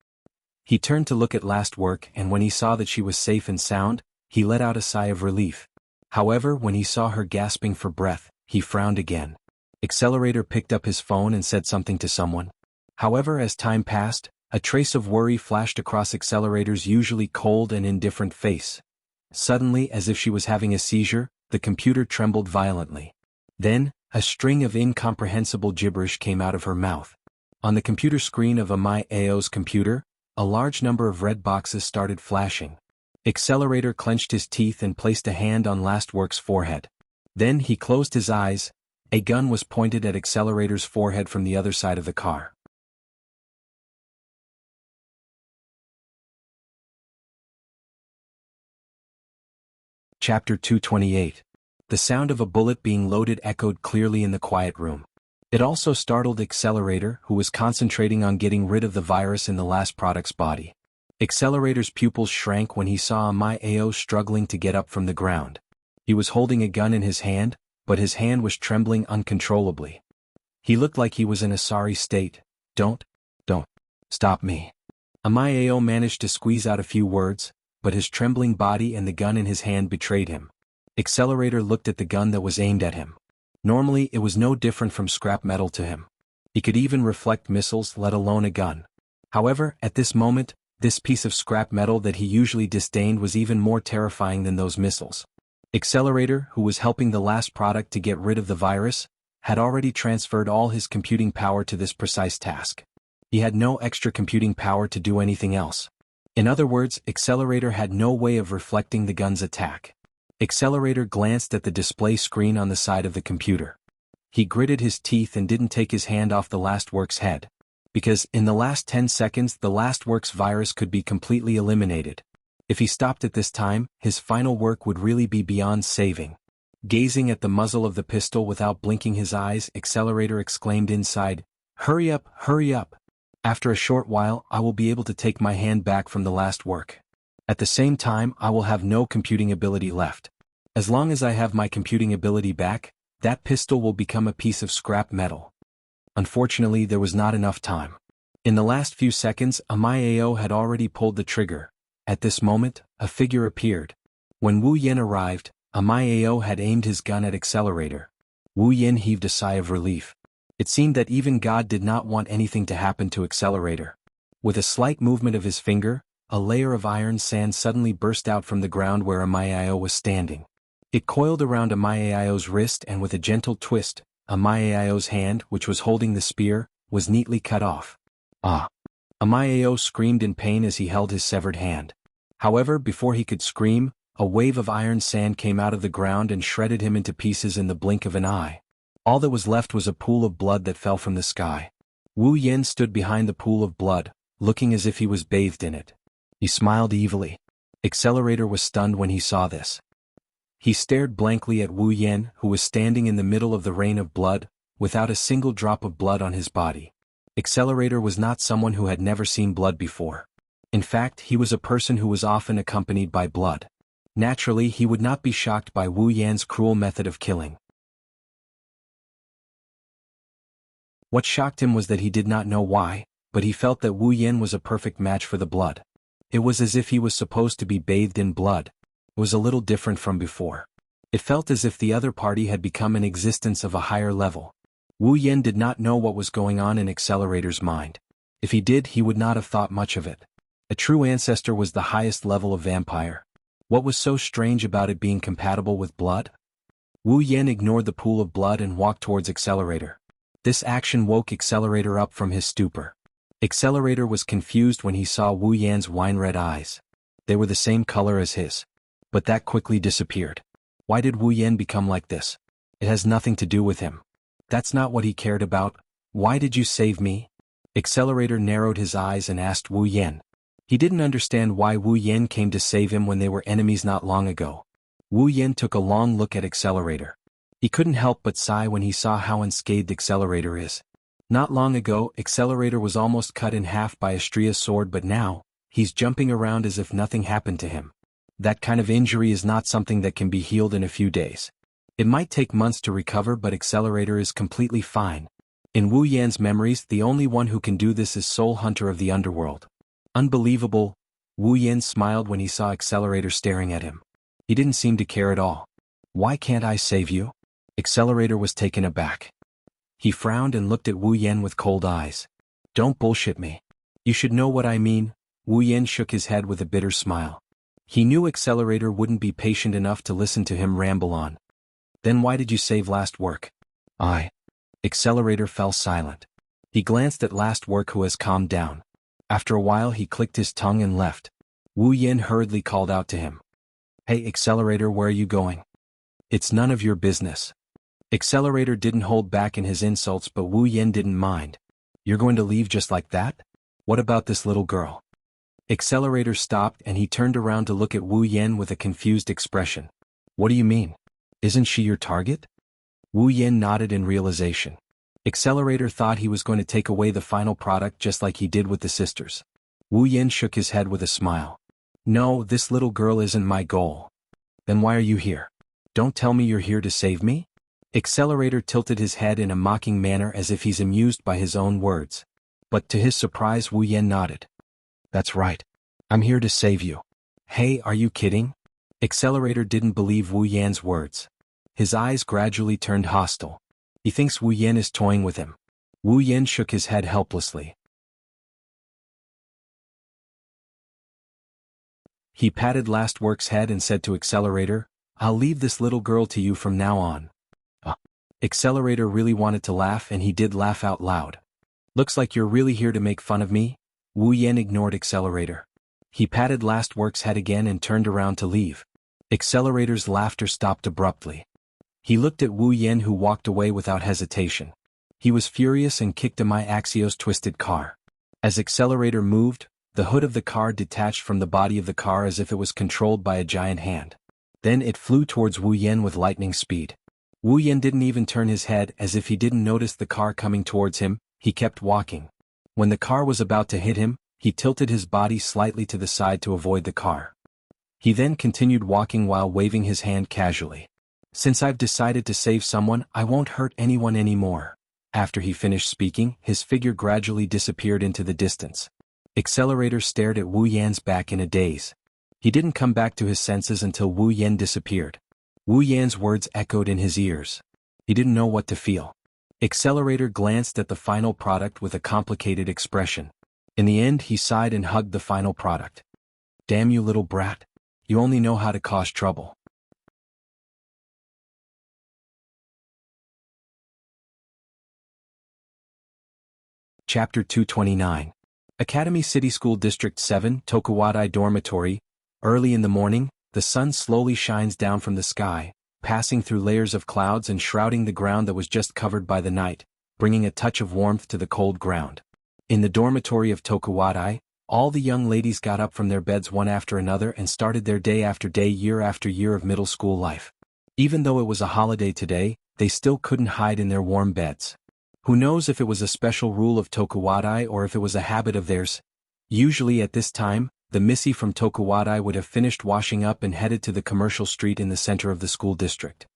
He turned to look at Last Work and when he saw that she was safe and sound, he let out a sigh of relief. However, when he saw her gasping for breath, he frowned again. Accelerator picked up his phone and said something to someone. However, as time passed, a trace of worry flashed across Accelerator's usually cold and indifferent face. Suddenly, as if she was having a seizure, the computer trembled violently. Then, a string of incomprehensible gibberish came out of her mouth. On the computer screen of Amayao's computer, a large number of red boxes started flashing. Accelerator clenched his teeth and placed a hand on Last Work's forehead. Then he closed his eyes. A gun was pointed at Accelerator's forehead from the other side of the car. Chapter 228. The sound of a bullet being loaded echoed clearly in the quiet room. It also startled Accelerator, who was concentrating on getting rid of the virus in the last product's body. Accelerator's pupils shrank when he saw Amayao struggling to get up from the ground. He was holding a gun in his hand, but his hand was trembling uncontrollably. He looked like he was in a sorry state. Don't stop me." Amayao managed to squeeze out a few words, but his trembling body and the gun in his hand betrayed him. Accelerator looked at the gun that was aimed at him. Normally, it was no different from scrap metal to him. He could even reflect missiles, let alone a gun. However, at this moment, this piece of scrap metal that he usually disdained was even more terrifying than those missiles. Accelerator, who was helping the last product to get rid of the virus, had already transferred all his computing power to this precise task. He had no extra computing power to do anything else. In other words, Accelerator had no way of reflecting the gun's attack. Accelerator glanced at the display screen on the side of the computer. He gritted his teeth and didn't take his hand off the last work's head. Because, in the last 10 seconds, the last work's virus could be completely eliminated. If he stopped at this time, his final work would really be beyond saving. Gazing at the muzzle of the pistol without blinking his eyes, Accelerator exclaimed inside, "Hurry up, hurry up! After a short while, I will be able to take my hand back from the last work. At the same time, I will have no computing ability left. As long as I have my computing ability back, that pistol will become a piece of scrap metal." Unfortunately, there was not enough time. In the last few seconds, Amai had already pulled the trigger. At this moment, a figure appeared. When Wu Yen arrived, Amai had aimed his gun at Accelerator. Wu Yen heaved a sigh of relief. It seemed that even God did not want anything to happen to Accelerator. With a slight movement of his finger, a layer of iron sand suddenly burst out from the ground where Amai was standing. It coiled around Amai's wrist, and with a gentle twist, Amai's hand, which was holding the spear, was neatly cut off. Ah! Amai screamed in pain as he held his severed hand. However, before he could scream, a wave of iron sand came out of the ground and shredded him into pieces in the blink of an eye. All that was left was a pool of blood that fell from the sky. Wu Yen stood behind the pool of blood, looking as if he was bathed in it. He smiled evilly. Accelerator was stunned when he saw this. He stared blankly at Wu Yen, who was standing in the middle of the rain of blood, without a single drop of blood on his body. Accelerator was not someone who had never seen blood before. In fact, he was a person who was often accompanied by blood. Naturally, he would not be shocked by Wu Yan's cruel method of killing. What shocked him was that he did not know why, but he felt that Wu Yen was a perfect match for the blood. It was as if he was supposed to be bathed in blood. It was a little different from before. It felt as if the other party had become an existence of a higher level. Wu Yen did not know what was going on in Accelerator's mind. If he did, he would not have thought much of it. A true ancestor was the highest level of vampire. What was so strange about it being compatible with blood? Wu Yen ignored the pool of blood and walked towards Accelerator. This action woke Accelerator up from his stupor. Accelerator was confused when he saw Wu Yan's wine-red eyes. They were the same color as his. But that quickly disappeared. Why did Wu Yen become like this? It has nothing to do with him. That's not what he cared about. Why did you save me? Accelerator narrowed his eyes and asked Wu Yen. He didn't understand why Wu Yen came to save him when they were enemies not long ago. Wu Yen took a long look at Accelerator. He couldn't help but sigh when he saw how unscathed Accelerator is. Not long ago, Accelerator was almost cut in half by Astria's sword, but now, he's jumping around as if nothing happened to him. That kind of injury is not something that can be healed in a few days. It might take months to recover, but Accelerator is completely fine. In Wu Yan's memories, the only one who can do this is Soul Hunter of the Underworld. Unbelievable. Wu Yen smiled when he saw Accelerator staring at him. He didn't seem to care at all. Why can't I save you? Accelerator was taken aback. He frowned and looked at Wu Yen with cold eyes. Don't bullshit me. You should know what I mean. Wu Yen shook his head with a bitter smile. He knew Accelerator wouldn't be patient enough to listen to him ramble on. Then why did you save Last Work? Accelerator fell silent. He glanced at Last Work, who has calmed down. After a while he clicked his tongue and left. Wu Yen hurriedly called out to him. Hey Accelerator, where are you going? It's none of your business. Accelerator didn't hold back in his insults, but Wu Yen didn't mind. You're going to leave just like that? What about this little girl? Accelerator stopped and he turned around to look at Wu Yen with a confused expression. What do you mean? Isn't she your target? Wu Yen nodded in realization. Accelerator thought he was going to take away the final product just like he did with the sisters. Wu Yen shook his head with a smile. No, this little girl isn't my goal. Then why are you here? Don't tell me you're here to save me? Accelerator tilted his head in a mocking manner as if he's amused by his own words. But to his surprise, Wu Yen nodded. That's right. I'm here to save you. Hey, are you kidding? Accelerator didn't believe Wu Yan's words. His eyes gradually turned hostile. He thinks Wu Yen is toying with him. Wu Yen shook his head helplessly. He patted Last Work's head and said to Accelerator, I'll leave this little girl to you from now on. Accelerator really wanted to laugh, and he did laugh out loud. Looks like you're really here to make fun of me? Wu Yen ignored Accelerator. He patted Last Work's head again and turned around to leave. Accelerator's laughter stopped abruptly. He looked at Wu Yen, who walked away without hesitation. He was furious and kicked a my Axios twisted car. As accelerator moved, the hood of the car detached from the body of the car as if it was controlled by a giant hand. Then it flew towards Wu Yen with lightning speed. Wu Yen didn't even turn his head, as if he didn't notice the car coming towards him. He kept walking. When the car was about to hit him, he tilted his body slightly to the side to avoid the car. He then continued walking while waving his hand casually. "Since I've decided to save someone, I won't hurt anyone anymore." After he finished speaking, his figure gradually disappeared into the distance. Accelerator stared at Wu Yan's back in a daze. He didn't come back to his senses until Wu Yan disappeared. Wu Yan's words echoed in his ears. He didn't know what to feel. Accelerator glanced at the final product with a complicated expression. In the end, he sighed and hugged the final product. "Damn you, little brat. You only know how to cause trouble." Chapter 229. Academy City School District 7, Tokuwadai Dormitory. Early in the morning, the sun slowly shines down from the sky, passing through layers of clouds and shrouding the ground that was just covered by the night, bringing a touch of warmth to the cold ground. In the dormitory of Tokuwadai, all the young ladies got up from their beds one after another and started their day after day, year after year of middle school life. Even though it was a holiday today, they still couldn't hide in their warm beds. Who knows if it was a special rule of Tokuwadai or if it was a habit of theirs? Usually at this time, the Missy from Tokuwadai would have finished washing up and headed to the commercial street in the center of the school district.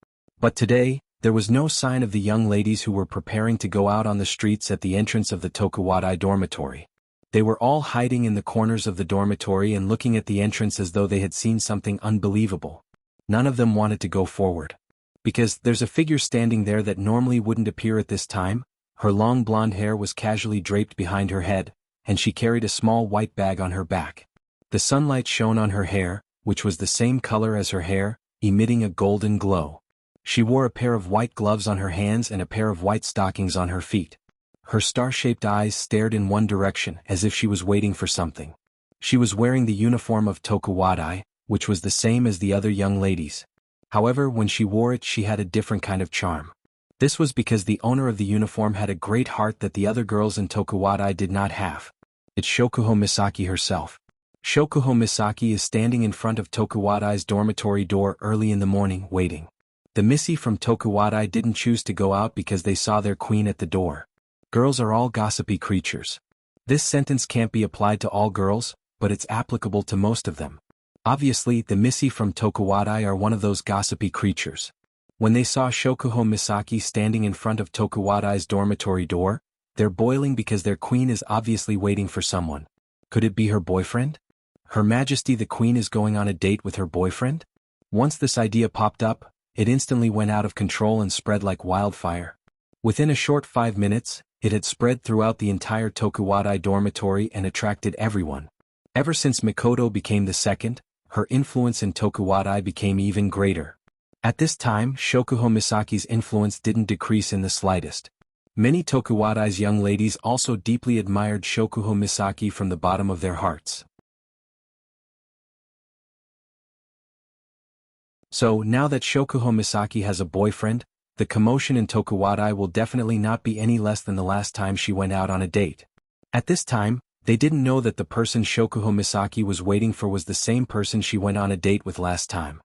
But today, there was no sign of the young ladies who were preparing to go out on the streets at the entrance of the Tokuwadai dormitory. They were all hiding in the corners of the dormitory and looking at the entrance as though they had seen something unbelievable. None of them wanted to go forward. Because there's a figure standing there that normally wouldn't appear at this time. Her long blonde hair was casually draped behind her head, and she carried a small white bag on her back. The sunlight shone on her hair, which was the same color as her hair, emitting a golden glow. She wore a pair of white gloves on her hands and a pair of white stockings on her feet. Her star-shaped eyes stared in one direction as if she was waiting for something. She was wearing the uniform of Tokuwadai, which was the same as the other young ladies. However, when she wore it, she had a different kind of charm. This was because the owner of the uniform had a great heart that the other girls in Tokuwadai did not have. It's Shokuho Misaki herself. Shokuho Misaki is standing in front of Tokuwadai's dormitory door early in the morning, waiting. The Missy from Tokuwadai didn't choose to go out because they saw their queen at the door. Girls are all gossipy creatures. This sentence can't be applied to all girls, but it's applicable to most of them. Obviously, the Missy from Tokuwadai are one of those gossipy creatures. When they saw Shokuho Misaki standing in front of Tokuwadai's dormitory door, they're boiling because their queen is obviously waiting for someone. Could it be her boyfriend? Her Majesty the Queen is going on a date with her boyfriend? Once this idea popped up, it instantly went out of control and spread like wildfire. Within a short 5 minutes, it had spread throughout the entire Tokuwadai dormitory and attracted everyone. Ever since Mikoto became the second, her influence in Tokuwadai became even greater. At this time, Shokuho Misaki's influence didn't decrease in the slightest. Many Tokuwadai's young ladies also deeply admired Shokuho Misaki from the bottom of their hearts. So, now that Shokuho Misaki has a boyfriend, the commotion in Tokuwadai will definitely not be any less than the last time she went out on a date. At this time, they didn't know that the person Shokuho Misaki was waiting for was the same person she went on a date with last time.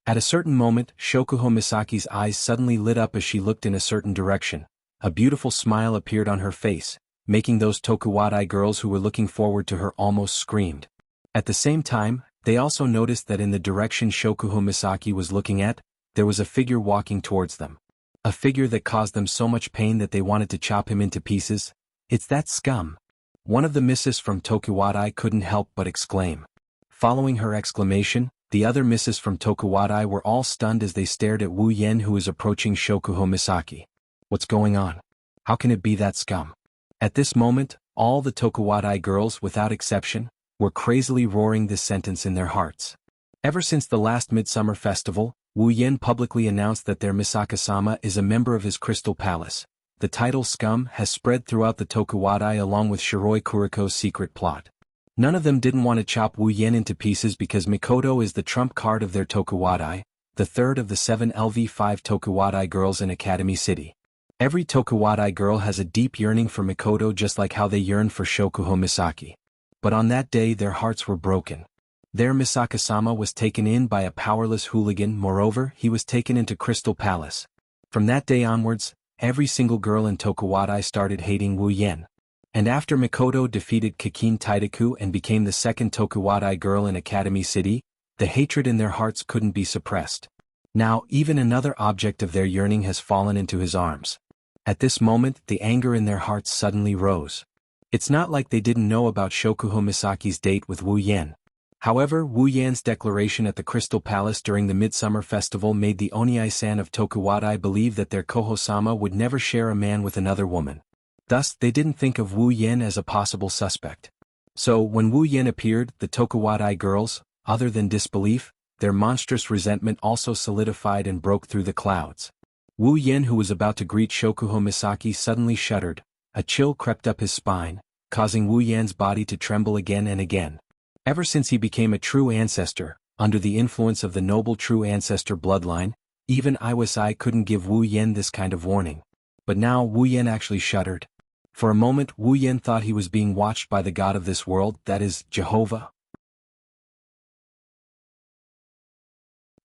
At a certain moment, Shokuho Misaki's eyes suddenly lit up as she looked in a certain direction. A beautiful smile appeared on her face, making those Tokuwadai girls who were looking forward to her almost screamed. At the same time, they also noticed that in the direction Shokuho Misaki was looking at, there was a figure walking towards them. A figure that caused them so much pain that they wanted to chop him into pieces. "It's that scum." One of the misses from Tokuwadai couldn't help but exclaim. Following her exclamation, the other misses from Tokuwadai were all stunned as they stared at Wu Yen, who was approaching Shokuho Misaki. What's going on? How can it be that scum? At this moment, all the Tokuwadai girls, without exception, were crazily roaring this sentence in their hearts. Ever since the last Midsummer Festival, Wu Yen publicly announced that their Misaka-sama is a member of his Crystal Palace. The title scum has spread throughout the Tokuwadai along with Shiroi Kuriko's secret plot. None of them didn't want to chop Wu Yen into pieces because Mikoto is the trump card of their Tokuwadai, the third of the 7 LV5 Tokuwadai girls in Academy City. Every Tokuwadai girl has a deep yearning for Mikoto just like how they yearn for Shokuho Misaki. But on that day their hearts were broken. There Misaka-sama was taken in by a powerless hooligan, moreover he was taken into Crystal Palace. From that day onwards, every single girl in Tokuwadai started hating Wu Yen. And after Mikoto defeated Kakin Taidaku and became the second Tokuwadai girl in Academy City, the hatred in their hearts couldn't be suppressed. Now even another object of their yearning has fallen into his arms. At this moment the anger in their hearts suddenly rose. It's not like they didn't know about Shokuho Misaki's date with Wu Yen. However, Wu Yan's declaration at the Crystal Palace during the Midsummer Festival made the Oniai-san of Tokuwadai believe that their Koho-sama would never share a man with another woman. Thus, they didn't think of Wu Yen as a possible suspect. So, when Wu Yen appeared, the Tokuwadai girls, other than disbelief, their monstrous resentment also solidified and broke through the clouds. Wu Yen, who was about to greet Shokuho Misaki, suddenly shuddered. A chill crept up his spine, causing Wu Yan's body to tremble again and again. Ever since he became a true ancestor, under the influence of the noble true ancestor bloodline, even Iwasai couldn't give Wu Yen this kind of warning. But now Wu Yen actually shuddered. For a moment Wu Yen thought he was being watched by the god of this world, that is, Jehovah.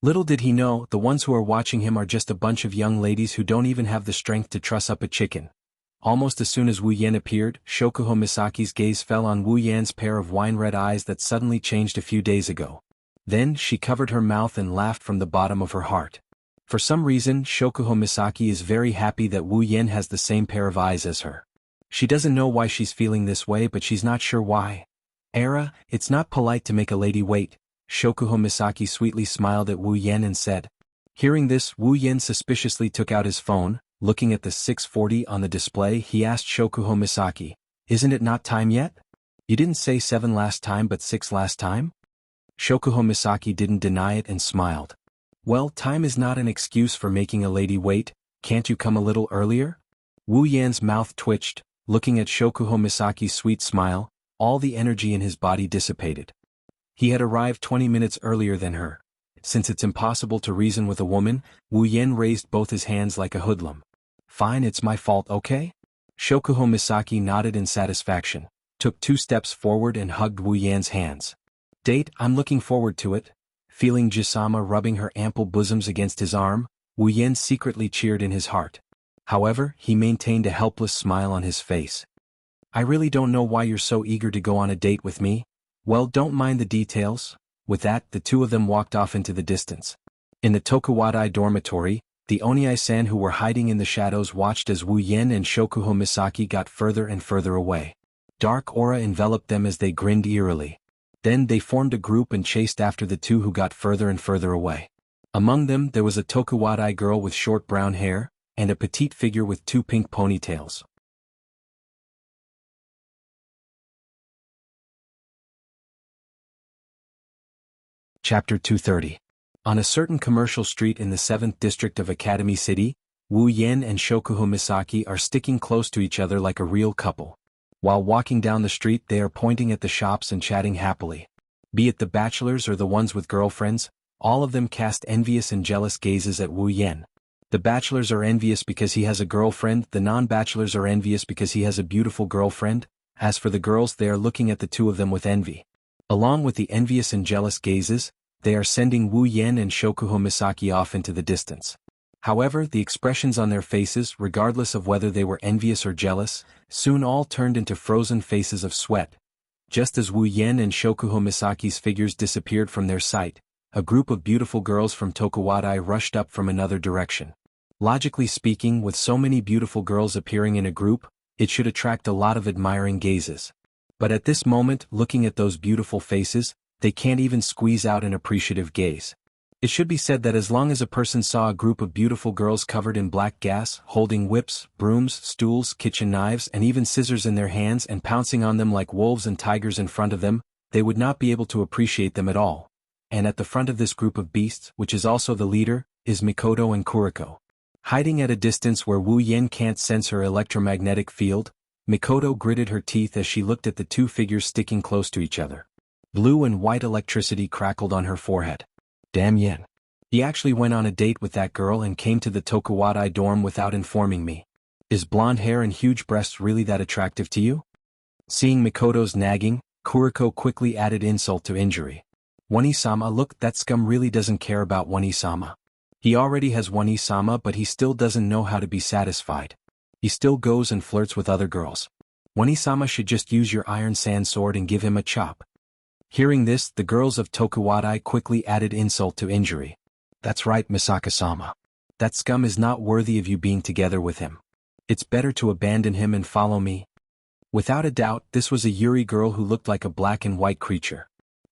Little did he know, the ones who are watching him are just a bunch of young ladies who don't even have the strength to truss up a chicken. Almost as soon as Wu Yen appeared, Shokuho Misaki's gaze fell on Wu Yan's pair of wine-red eyes that suddenly changed a few days ago. Then she covered her mouth and laughed from the bottom of her heart. For some reason, Shokuho Misaki is very happy that Wu Yen has the same pair of eyes as her. She doesn't know why she's feeling this way, but she's not sure why. It's not polite to make a lady wait. Shokuho Misaki sweetly smiled at Wu Yen and said. Hearing this, Wu Yen suspiciously took out his phone. Looking at the 6:40 on the display, he asked Shokuho Misaki, "Isn't it not time yet? You didn't say 7 last time but 6 last time?" Shokuho Misaki didn't deny it and smiled. "Well, time is not an excuse for making a lady wait, can't you come a little earlier?" Wu Yan's mouth twitched, looking at Shokuho Misaki's sweet smile, all the energy in his body dissipated. He had arrived 20 minutes earlier than her. Since it's impossible to reason with a woman, Wu Yen raised both his hands like a hoodlum. "Fine, it's my fault, okay?" Shokuho Misaki nodded in satisfaction, took 2 steps forward and hugged Wu Yan's hands. "Date, I'm looking forward to it." Feeling Jisama rubbing her ample bosoms against his arm, Wu Yen secretly cheered in his heart. However, he maintained a helpless smile on his face. "I really don't know why you're so eager to go on a date with me. Well, don't mind the details." With that, the two of them walked off into the distance. In the Tokuwadai dormitory, the Oniai-san who were hiding in the shadows watched as Wu Yen and Shokuho Misaki got further and further away. Dark aura enveloped them as they grinned eerily. Then they formed a group and chased after the two who got further and further away. Among them there was a Tokuwadai girl with short brown hair, and a petite figure with 2 pink ponytails. Chapter 230. On a certain commercial street in the 7th district of Academy City, Wu Yen and Shokuho Misaki are sticking close to each other like a real couple. While walking down the street they are pointing at the shops and chatting happily. Be it the bachelors or the ones with girlfriends, all of them cast envious and jealous gazes at Wu Yen. The bachelors are envious because he has a girlfriend, the non-bachelors are envious because he has a beautiful girlfriend. As for the girls, they are looking at the two of them with envy. Along with the envious and jealous gazes, they are sending Wu Yen and Shokuho Misaki off into the distance. However, the expressions on their faces, regardless of whether they were envious or jealous, soon all turned into frozen faces of sweat. Just as Wu Yen and Shokuho Misaki's figures disappeared from their sight, a group of beautiful girls from Tokuwadai rushed up from another direction. Logically speaking, with so many beautiful girls appearing in a group, it should attract a lot of admiring gazes. But at this moment, looking at those beautiful faces, they can't even squeeze out an appreciative gaze. It should be said that as long as a person saw a group of beautiful girls covered in black gas, holding whips, brooms, stools, kitchen knives and even scissors in their hands and pouncing on them like wolves and tigers in front of them, they would not be able to appreciate them at all. And at the front of this group of beasts, which is also the leader, is Mikoto and Kuriko. Hiding at a distance where Wu Yen can't sense her electromagnetic field, Mikoto gritted her teeth as she looked at the two figures sticking close to each other. Blue and white electricity crackled on her forehead. "Damn Yen. He actually went on a date with that girl and came to the Tokuwadai dorm without informing me. Is blonde hair and huge breasts really that attractive to you? Seeing Mikoto's nagging, Kuriko quickly added insult to injury. Wani-sama, look, that scum really doesn't care about Wani-sama. He already has Wani-sama, but he still doesn't know how to be satisfied. He still goes and flirts with other girls. Wani-sama should just use your iron sand sword and give him a chop. Hearing this, the girls of Tokuwadai quickly added insult to injury. That's right, Misaka-sama. That scum is not worthy of you being together with him. It's better to abandon him and follow me. Without a doubt, this was a Yuri girl who looked like a black and white creature.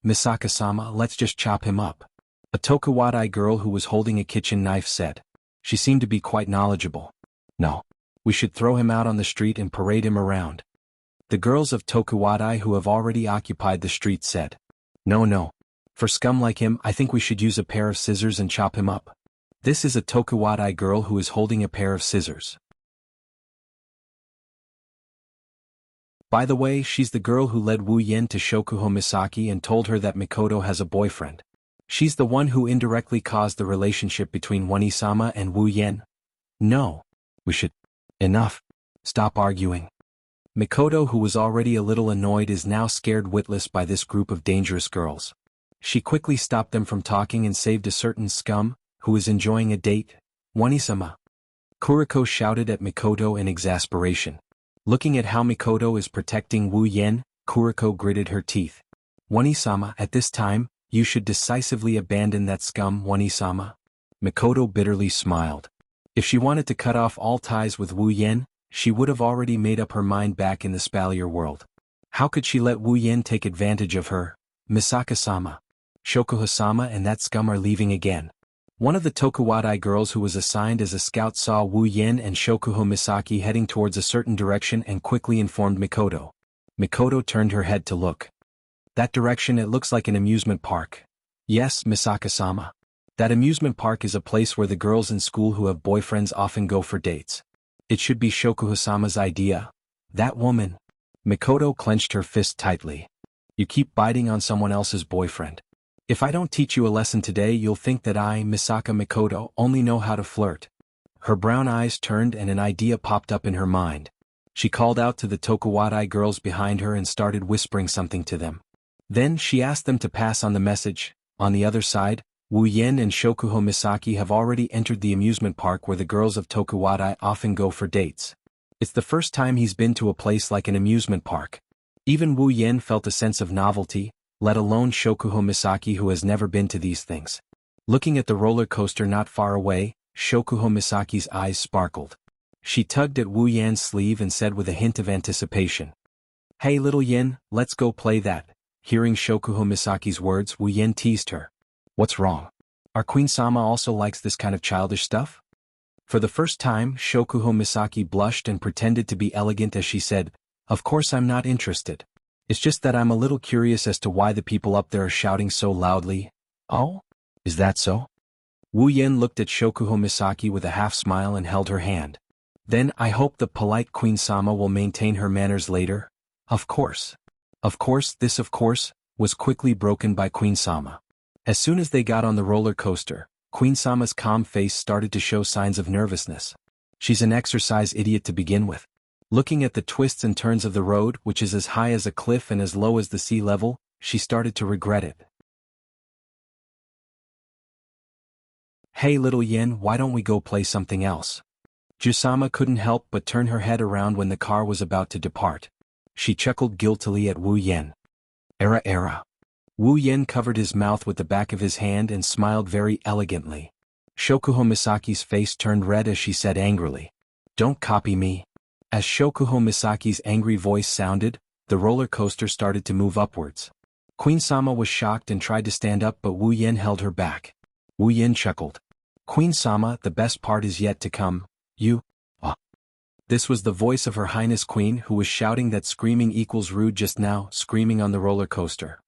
Misaka-sama, let's just chop him up. A Tokuwadai girl who was holding a kitchen knife said. She seemed to be quite knowledgeable. No. We should throw him out on the street and parade him around. The girls of Tokuwadai who have already occupied the street said. No. For scum like him, I think we should use a pair of scissors and chop him up. This is a Tokuwadai girl who is holding a pair of scissors. By the way, she's the girl who led Wu Yen to Shokuho Misaki and told her that Mikoto has a boyfriend. She's the one who indirectly caused the relationship between Wani-sama and Wu Yen. No. We should. Enough. Stop arguing. Mikoto, who was already a little annoyed, is now scared witless by this group of dangerous girls. She quickly stopped them from talking and saved a certain scum, who is enjoying a date. Wani-sama. Kuriko shouted at Mikoto in exasperation. Looking at how Mikoto is protecting Wu Yen, Kuriko gritted her teeth. Wani-sama, at this time, you should decisively abandon that scum, Wani-sama. Mikoto bitterly smiled. If she wanted to cut off all ties with Wu Yen, she would have already made up her mind back in the Spalier world. How could she let Wu Yen take advantage of her? Misaka-sama. Shokuho-sama and that scum are leaving again. One of the Tokuwadai girls who was assigned as a scout saw Wu Yen and Shokuho Misaki heading towards a certain direction and quickly informed Mikoto. Mikoto turned her head to look. That direction, it looks like an amusement park. Yes, Misaka-sama. That amusement park is a place where the girls in school who have boyfriends often go for dates. It should be Shokuho-sama's idea. That woman. Mikoto clenched her fist tightly. You keep biting on someone else's boyfriend. If I don't teach you a lesson today, you'll think that I, Misaka Mikoto, only know how to flirt. Her brown eyes turned and an idea popped up in her mind. She called out to the Tokuwadai girls behind her and started whispering something to them. Then she asked them to pass on the message. On the other side, Wu Yen and Shokuho Misaki have already entered the amusement park where the girls of Tokuwadai often go for dates. It's the first time he's been to a place like an amusement park. Even Wu Yen felt a sense of novelty, let alone Shokuho Misaki who has never been to these things. Looking at the roller coaster not far away, Shokuho Misaki's eyes sparkled. She tugged at Wu Yan's sleeve and said with a hint of anticipation. Hey little Yen, let's go play that. Hearing Shokuho Misaki's words, Wu Yen teased her. What's wrong? Our Queen-sama also likes this kind of childish stuff? For the first time, Shokuho Misaki blushed and pretended to be elegant as she said, Of course I'm not interested. It's just that I'm a little curious as to why the people up there are shouting so loudly. Oh? Is that so? Wu Yen looked at Shokuho Misaki with a half-smile and held her hand. Then I hope the polite Queen-sama will maintain her manners later. Of course. Of course, this of course, was quickly broken by Queen-sama. As soon as they got on the roller coaster, Queen-sama's calm face started to show signs of nervousness. She's an exercise idiot to begin with. Looking at the twists and turns of the road, which is as high as a cliff and as low as the sea level, she started to regret it. Hey little Yen, why don't we go play something else? Jusama couldn't help but turn her head around when the car was about to depart. She chuckled guiltily at Wu Yen. Era. Wu Yen covered his mouth with the back of his hand and smiled very elegantly. Shokuho Misaki's face turned red as she said angrily. Don't copy me. As Shokuho Misaki's angry voice sounded, the roller coaster started to move upwards. Queen-sama was shocked and tried to stand up but Wu Yen held her back. Wu Yen chuckled. Queen-sama, the best part is yet to come. You? This was the voice of Her Highness Queen who was shouting that screaming equals rude just now, screaming on the roller coaster.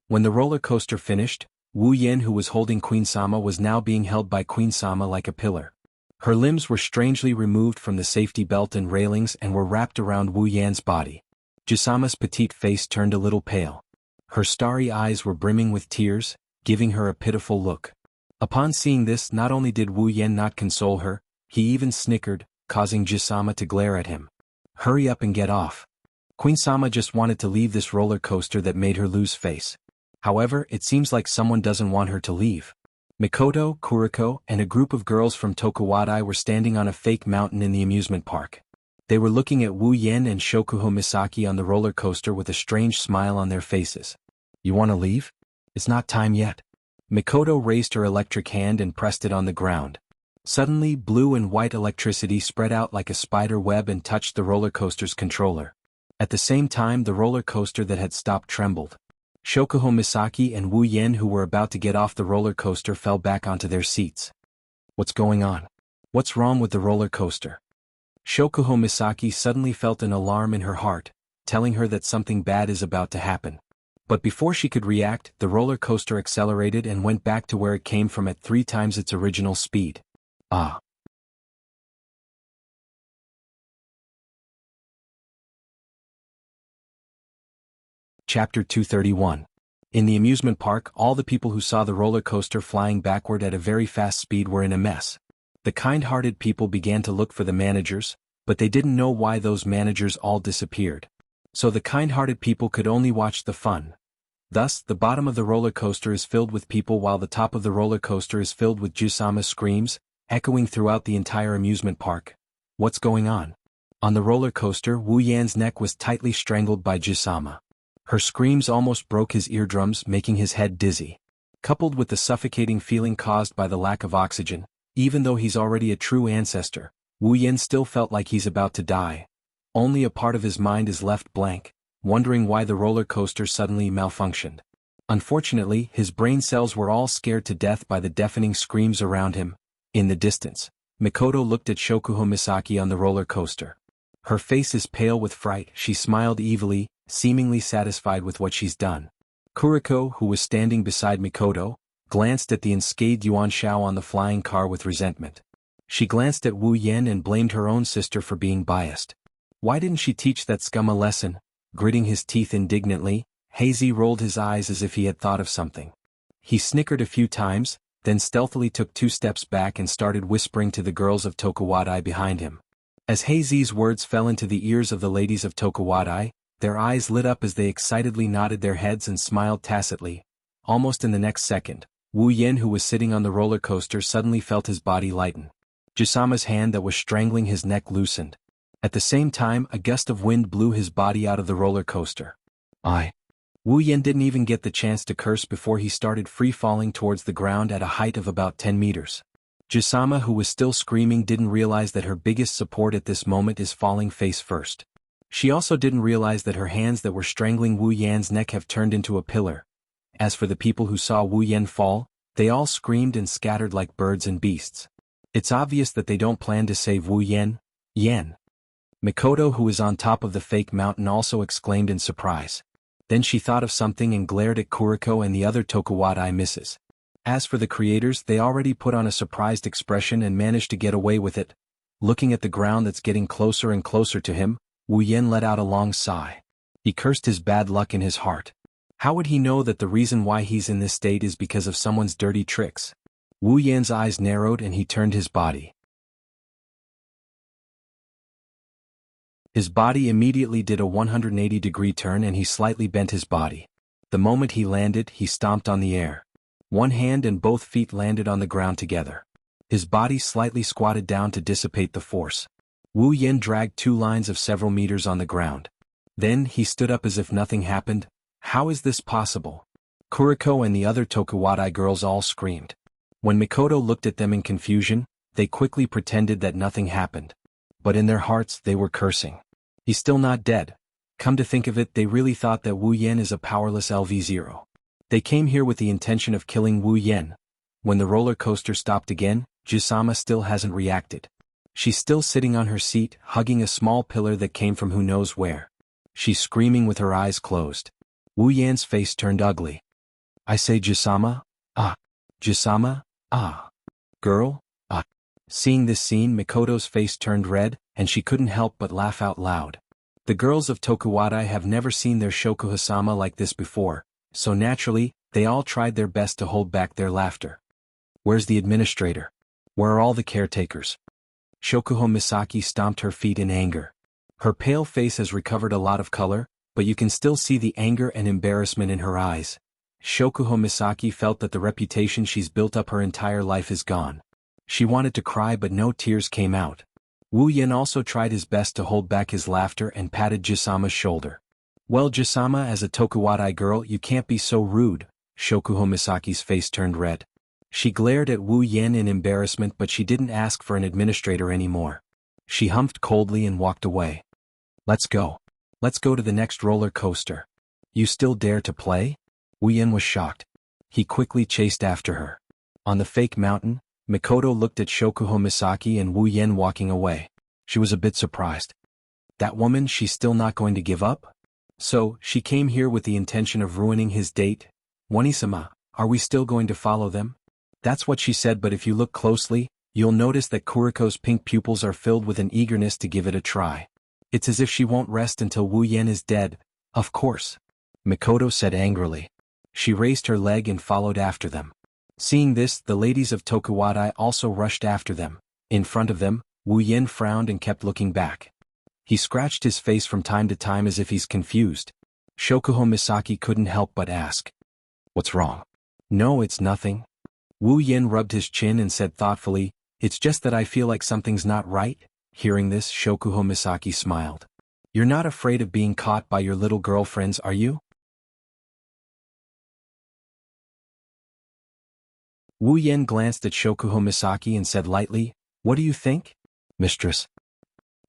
When the roller coaster finished, Wu Yen who was holding Queen-sama was now being held by Queen-sama like a pillar. Her limbs were strangely removed from the safety belt and railings and were wrapped around Wu Yan's body. Jusama's petite face turned a little pale. Her starry eyes were brimming with tears, giving her a pitiful look. Upon seeing this, not only did Wu Yan not console her, he even snickered, causing Jisama to glare at him. Hurry up and get off. Queen-sama just wanted to leave this roller coaster that made her lose face. However, it seems like someone doesn't want her to leave. Mikoto, Kuriko, and a group of girls from Tokuwadai were standing on a fake mountain in the amusement park. They were looking at Wu Yen and Shokuho Misaki on the roller coaster with a strange smile on their faces. You want to leave? It's not time yet. Mikoto raised her electric hand and pressed it on the ground. Suddenly, blue and white electricity spread out like a spider web and touched the roller coaster's controller. At the same time, the roller coaster that had stopped trembled. Shokuho Misaki and Wu Yen, who were about to get off the roller coaster, fell back onto their seats. What's going on? What's wrong with the roller coaster? Shokuho Misaki suddenly felt an alarm in her heart, telling her that something bad is about to happen. But before she could react, the roller coaster accelerated and went back to where it came from at 3 times its original speed. Ah! Chapter 231. In the amusement park, all the people who saw the roller coaster flying backward at a very fast speed were in a mess. The kind-hearted people began to look for the managers, but they didn't know why those managers all disappeared. So the kind-hearted people could only watch the fun. Thus, the bottom of the roller coaster is filled with people while the top of the roller coaster is filled with Jusama's screams, echoing throughout the entire amusement park. What's going on? On the roller coaster, Wu Yan's neck was tightly strangled by Jusama. Her screams almost broke his eardrums, making his head dizzy. Coupled with the suffocating feeling caused by the lack of oxygen, even though he's already a true ancestor, Wu Yan still felt like he's about to die. Only a part of his mind is left blank, wondering why the roller coaster suddenly malfunctioned. Unfortunately, his brain cells were all scared to death by the deafening screams around him. In the distance, Mikoto looked at Shokuho Misaki on the roller coaster. Her face is pale with fright. She smiled evilly, seemingly satisfied with what she's done. Kuriko, who was standing beside Mikoto, glanced at the unscathed Yuan Shao on the flying car with resentment. She glanced at Wu Yan and blamed her own sister for being biased. Why didn't she teach that scum a lesson? Gritting his teeth indignantly, Hazy rolled his eyes as if he had thought of something. He snickered a few times, then stealthily took 2 steps back and started whispering to the girls of Tokuwadai behind him. As Hazy's words fell into the ears of the ladies of Tokuwadai, their eyes lit up as they excitedly nodded their heads and smiled tacitly. Almost in the next second, Wu Yen, who was sitting on the roller coaster, suddenly felt his body lighten. Jusama's hand that was strangling his neck loosened. At the same time, a gust of wind blew his body out of the roller coaster. Wu Yen didn't even get the chance to curse before he started free-falling towards the ground at a height of about 10 meters. Jusama, who was still screaming, didn't realize that her biggest support at this moment is falling face first. She also didn't realize that her hands that were strangling Wu Yan's neck have turned into a pillar. As for the people who saw Wu Yan fall, they all screamed and scattered like birds and beasts. It's obvious that they don't plan to save Wu Yan. Mikoto, who is on top of the fake mountain, also exclaimed in surprise. Then she thought of something and glared at Kuriko and the other Tokuwadai misses. As for the creators, they already put on a surprised expression and managed to get away with it. Looking at the ground that's getting closer and closer to him, Wu Yan let out a long sigh. He cursed his bad luck in his heart. How would he know that the reason why he's in this state is because of someone's dirty tricks? Wu Yan's eyes narrowed and he turned his body. His body immediately did a 180-degree turn and he slightly bent his body. The moment he landed, he stomped on the air. One hand and both feet landed on the ground together. His body slightly squatted down to dissipate the force. Wu Yan dragged 2 lines of several meters on the ground. Then he stood up as if nothing happened. How is this possible? Kuriko and the other Tokuwadai girls all screamed. When Mikoto looked at them in confusion, they quickly pretended that nothing happened. But in their hearts they were cursing. He's still not dead. Come to think of it, they really thought that Wu Yan is a powerless LV0. They came here with the intention of killing Wu Yan. When the roller coaster stopped again, Jusama still hasn't reacted. She's still sitting on her seat, hugging a small pillar that came from who knows where. She's screaming with her eyes closed. Wu Yan's face turned ugly. I say, Jusama? Ah. Jusama? Ah. Girl? Ah. Seeing this scene, Mikoto's face turned red, and she couldn't help but laugh out loud. The girls of Tokuwadai have never seen their Shokuhasama like this before, so naturally, they all tried their best to hold back their laughter. Where's the administrator? Where are all the caretakers? Shokuho Misaki stomped her feet in anger. Her pale face has recovered a lot of color, but you can still see the anger and embarrassment in her eyes. Shokuho Misaki felt that the reputation she's built up her entire life is gone. She wanted to cry but no tears came out. Wu Yen also tried his best to hold back his laughter and patted Jisama's shoulder. Well, Jisama, as a Tokuwadai girl you can't be so rude. Shokuho Misaki's face turned red. She glared at Wu Yen in embarrassment but she didn't ask for an administrator anymore. She humphed coldly and walked away. Let's go. Let's go to the next roller coaster. You still dare to play? Wu Yen was shocked. He quickly chased after her. On the fake mountain, Mikoto looked at Shokuho Misaki and Wu Yen walking away. She was a bit surprised. That woman, she's still not going to give up? So, she came here with the intention of ruining his date? Wanisama, are we still going to follow them? That's what she said, but if you look closely, you'll notice that Kuriko's pink pupils are filled with an eagerness to give it a try. It's as if she won't rest until Wu Yen is dead. Of course. Mikoto said angrily. She raised her leg and followed after them. Seeing this, the ladies of Tokuwadai also rushed after them. In front of them, Wu Yen frowned and kept looking back. He scratched his face from time to time as if he's confused. Shokuho Misaki couldn't help but ask. What's wrong? No, it's nothing. Wu Yen rubbed his chin and said thoughtfully, it's just that I feel like something's not right. Hearing this, Shokuho Misaki smiled. You're not afraid of being caught by your little girlfriends, are you? Wu Yen glanced at Shokuho Misaki and said lightly, what do you think? Mistress.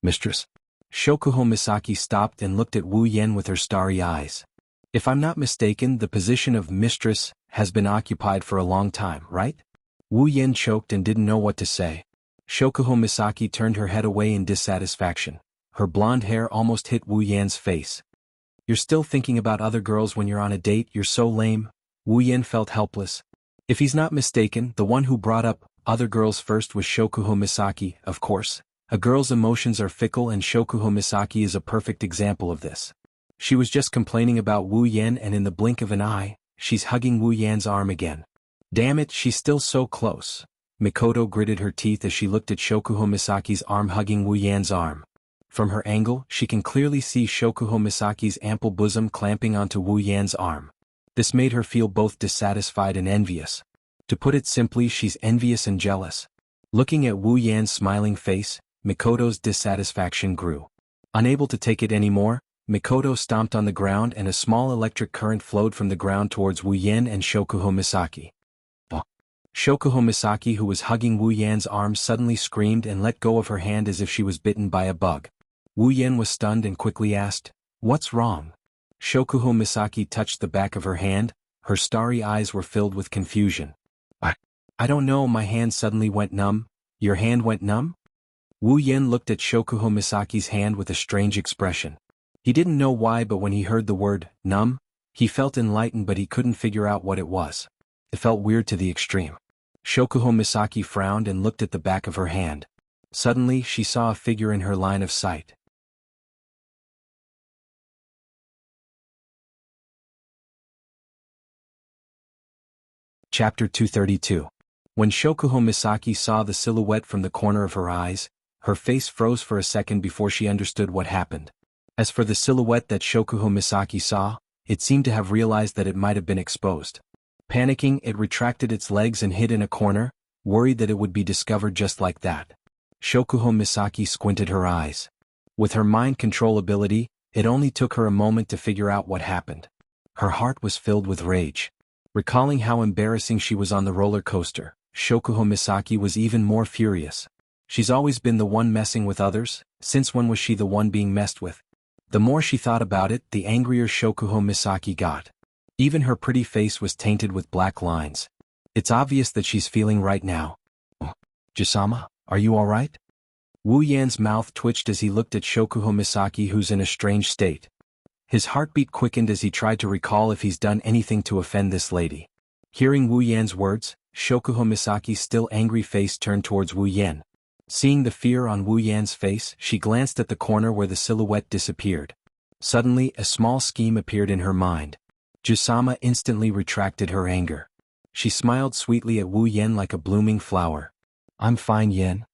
Mistress. Shokuho Misaki stopped and looked at Wu Yen with her starry eyes. If I'm not mistaken, the position of mistress has been occupied for a long time, right? Wu Yen choked and didn't know what to say. Shokuho Misaki turned her head away in dissatisfaction. Her blonde hair almost hit Wu Yen's face. You're still thinking about other girls when you're on a date, you're so lame. Wu Yen felt helpless. If he's not mistaken, the one who brought up other girls first was Shokuho Misaki, of course. A girl's emotions are fickle and Shokuho Misaki is a perfect example of this. She was just complaining about Wu Yen and in the blink of an eye, she's hugging Wu Yen's arm again. Damn it, she's still so close. Mikoto gritted her teeth as she looked at Shokuho Misaki's arm hugging Wu Yen's arm. From her angle, she can clearly see Shokuho Misaki's ample bosom clamping onto Wu Yen's arm. This made her feel both dissatisfied and envious. To put it simply, she's envious and jealous. Looking at Wu Yen's smiling face, Mikoto's dissatisfaction grew. Unable to take it anymore, Mikoto stomped on the ground and a small electric current flowed from the ground towards Wu Yen and Shokuho Misaki. Shokuho Misaki, who was hugging Wu Yen's arm, suddenly screamed and let go of her hand as if she was bitten by a bug. Wu Yen was stunned and quickly asked, "What's wrong?" Shokuho Misaki touched the back of her hand, her starry eyes were filled with confusion. I don't know, my hand suddenly went numb." "Your hand went numb?" Wu Yen looked at Shokuho Misaki's hand with a strange expression. He didn't know why, but when he heard the word, numb, he felt enlightened, but he couldn't figure out what it was. It felt weird to the extreme. Shokuho Misaki frowned and looked at the back of her hand. Suddenly, she saw a figure in her line of sight. Chapter 232. When Shokuho Misaki saw the silhouette from the corner of her eyes, her face froze for a second before she understood what happened. As for the silhouette that Shokuho Misaki saw, it seemed to have realized that it might have been exposed. Panicking, it retracted its legs and hid in a corner, worried that it would be discovered just like that. Shokuho Misaki squinted her eyes. With her mind control ability, it only took her a moment to figure out what happened. Her heart was filled with rage. Recalling how embarrassing she was on the roller coaster, Shokuho Misaki was even more furious. She's always been the one messing with others, since when was she the one being messed with? The more she thought about it, the angrier Shokuho Misaki got. Even her pretty face was tainted with black lines. It's obvious that she's feeling right now. "Jisama, are you alright?" Wu Yan's mouth twitched as he looked at Shokuho Misaki, who's in a strange state. His heartbeat quickened as he tried to recall if he's done anything to offend this lady. Hearing Wu Yan's words, Shokuho Misaki's still angry face turned towards Wu Yan. Seeing the fear on Wu Yan's face, she glanced at the corner where the silhouette disappeared. Suddenly, a small scheme appeared in her mind. Jisama instantly retracted her anger. She smiled sweetly at Wu Yan like a blooming flower. I'm fine, Yan.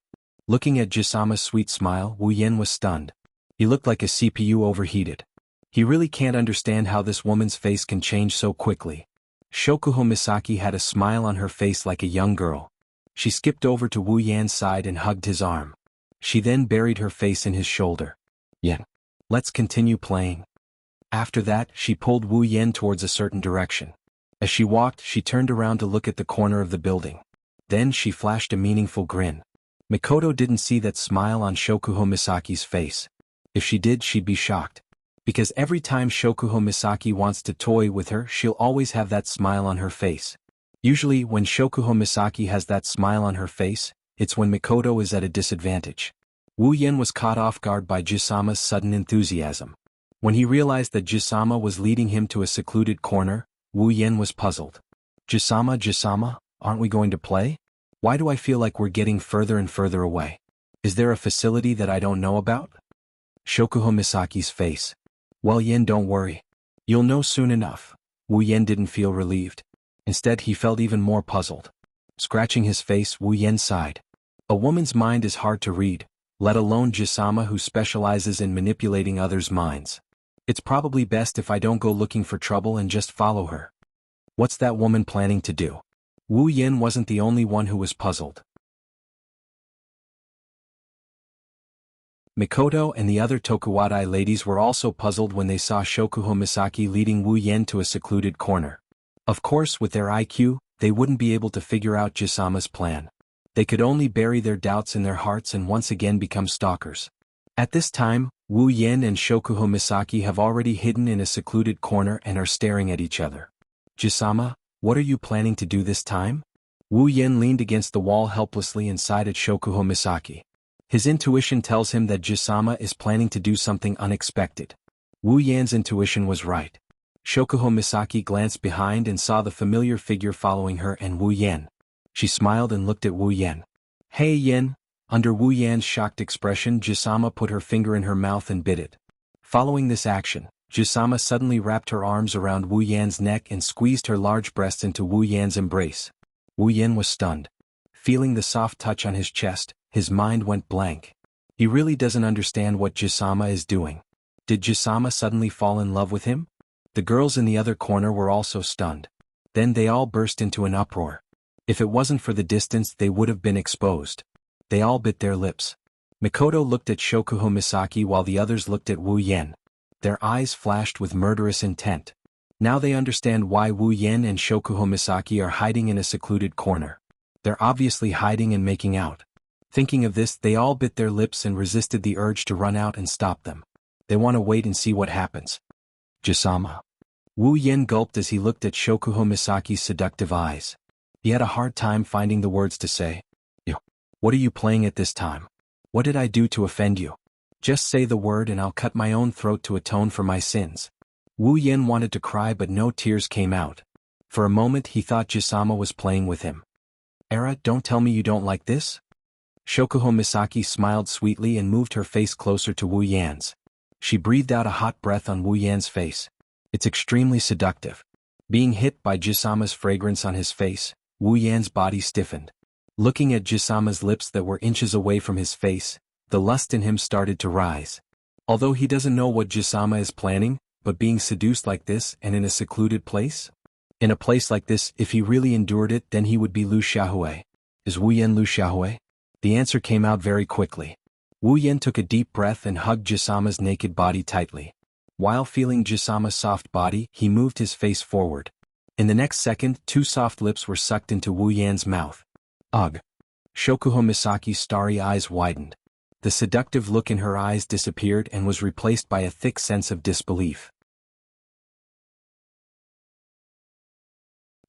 Looking at Jisama's sweet smile, Wu Yan was stunned. He looked like a CPU overheated. He really can't understand how this woman's face can change so quickly. Shokuho Misaki had a smile on her face like a young girl. She skipped over to Wu Yan's side and hugged his arm. She then buried her face in his shoulder. Yan, let's continue playing. After that, she pulled Wu Yan towards a certain direction. As she walked, she turned around to look at the corner of the building. Then she flashed a meaningful grin. Mikoto didn't see that smile on Shokuho Misaki's face. If she did, she'd be shocked. Because every time Shokuho Misaki wants to toy with her, she'll always have that smile on her face. Usually, when Shokuho Misaki has that smile on her face, it's when Mikoto is at a disadvantage. Wu Yan was caught off guard by Jisama's sudden enthusiasm. When he realized that Jisama was leading him to a secluded corner, Wu Yan was puzzled. Jisama, aren't we going to play? Why do I feel like we're getting further and further away? Is there a facility that I don't know about? Shokuho Misaki's face. Well, Yan, don't worry. You'll know soon enough. Wu Yan didn't feel relieved. Instead, he felt even more puzzled. Scratching his face, Wu Yan sighed. A woman's mind is hard to read, let alone Jisama, who specializes in manipulating others' minds. It's probably best if I don't go looking for trouble and just follow her. What's that woman planning to do? Wu Yan wasn't the only one who was puzzled. Mikoto and the other Tokuwadai ladies were also puzzled when they saw Shokuho Misaki leading Wu Yan to a secluded corner. Of course, with their IQ, they wouldn't be able to figure out Jisama's plan. They could only bury their doubts in their hearts and once again become stalkers. At this time, Wu Yan and Shokuho Misaki have already hidden in a secluded corner and are staring at each other. Jisama, what are you planning to do this time? Wu Yan leaned against the wall helplessly and sighed at Shokuho Misaki. His intuition tells him that Jisama is planning to do something unexpected. Wu Yan's intuition was right. Shokuho Misaki glanced behind and saw the familiar figure following her and Wu Yan. She smiled and looked at Wu Yan. Hey Yan. Under Wu Yan's shocked expression, Jisama put her finger in her mouth and bit it. Following this action, Jisama suddenly wrapped her arms around Wu Yan's neck and squeezed her large breasts into Wu Yan's embrace. Wu Yan was stunned. Feeling the soft touch on his chest, his mind went blank. He really doesn't understand what Jisama is doing. Did Jisama suddenly fall in love with him? The girls in the other corner were also stunned. Then they all burst into an uproar. If it wasn't for the distance, they would have been exposed. They all bit their lips. Mikoto looked at Shokuho Misaki while the others looked at Wu Yan. Their eyes flashed with murderous intent. Now they understand why Wu Yan and Shokuho Misaki are hiding in a secluded corner. They're obviously hiding and making out. Thinking of this, they all bit their lips and resisted the urge to run out and stop them. They want to wait and see what happens. Jisama. Wu Yan gulped as he looked at Shokuho Misaki's seductive eyes. He had a hard time finding the words to say. What are you playing at this time? What did I do to offend you? Just say the word and I'll cut my own throat to atone for my sins. Wu Yan wanted to cry but no tears came out. For a moment he thought Jisama was playing with him. Era, don't tell me you don't like this? Shokuho Misaki smiled sweetly and moved her face closer to Wu Yan's. She breathed out a hot breath on Wu Yan's face. It's extremely seductive. Being hit by Jisama's fragrance on his face, Wu Yan's body stiffened. Looking at Jisama's lips that were inches away from his face, the lust in him started to rise. Although he doesn't know what Jisama is planning, but being seduced like this and in a secluded place? In a place like this, if he really endured it, then he would be Lu Xiaohui. Is Wu Yan Lu Xiaohui? The answer came out very quickly. Wu Yan took a deep breath and hugged Jisama's naked body tightly. While feeling Jisama's soft body, he moved his face forward. In the next second, two soft lips were sucked into Wu Yan's mouth. Ugh. Shokuho Misaki's starry eyes widened. The seductive look in her eyes disappeared and was replaced by a thick sense of disbelief.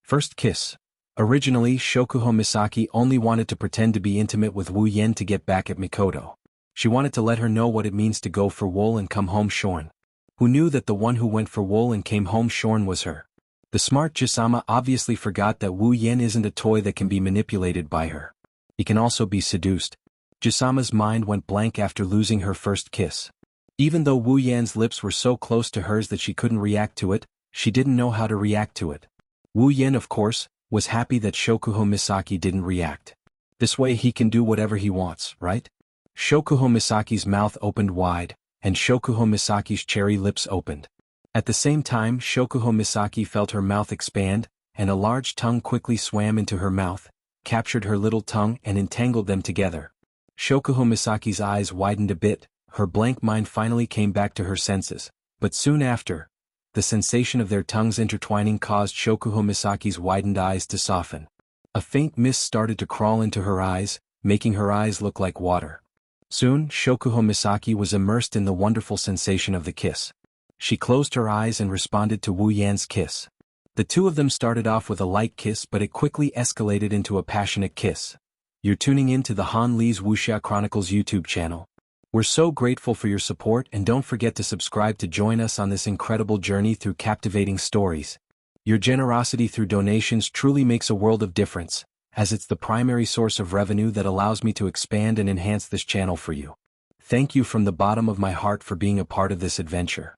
First kiss. Originally, Shokuho Misaki only wanted to pretend to be intimate with Wu Yan to get back at Mikoto. She wanted to let her know what it means to go for wool and come home shorn. Who knew that the one who went for wool and came home shorn was her? The smart Jisama obviously forgot that Wu Yan isn't a toy that can be manipulated by her. He can also be seduced. Jisama's mind went blank after losing her first kiss. Even though Wu Yan's lips were so close to hers that she couldn't react to it, she didn't know how to react to it. Wu Yan, of course, was happy that Shokuho Misaki didn't react. This way he can do whatever he wants, right? Shokuho Misaki's mouth opened wide, and Shokuho Misaki's cherry lips opened. At the same time, Shokuho Misaki felt her mouth expand, and a large tongue quickly swam into her mouth, captured her little tongue and entangled them together. Shokuho Misaki's eyes widened a bit, her blank mind finally came back to her senses, but soon after, the sensation of their tongues intertwining caused Shokuho Misaki's widened eyes to soften. A faint mist started to crawl into her eyes, making her eyes look like water. Soon, Shokuho Misaki was immersed in the wonderful sensation of the kiss. She closed her eyes and responded to Wu Yan's kiss. The two of them started off with a light kiss, but it quickly escalated into a passionate kiss. You're tuning in to the Han Lee's Wuxia Chronicles YouTube channel. We're so grateful for your support, and don't forget to subscribe to join us on this incredible journey through captivating stories. Your generosity through donations truly makes a world of difference, as it's the primary source of revenue that allows me to expand and enhance this channel for you. Thank you from the bottom of my heart for being a part of this adventure.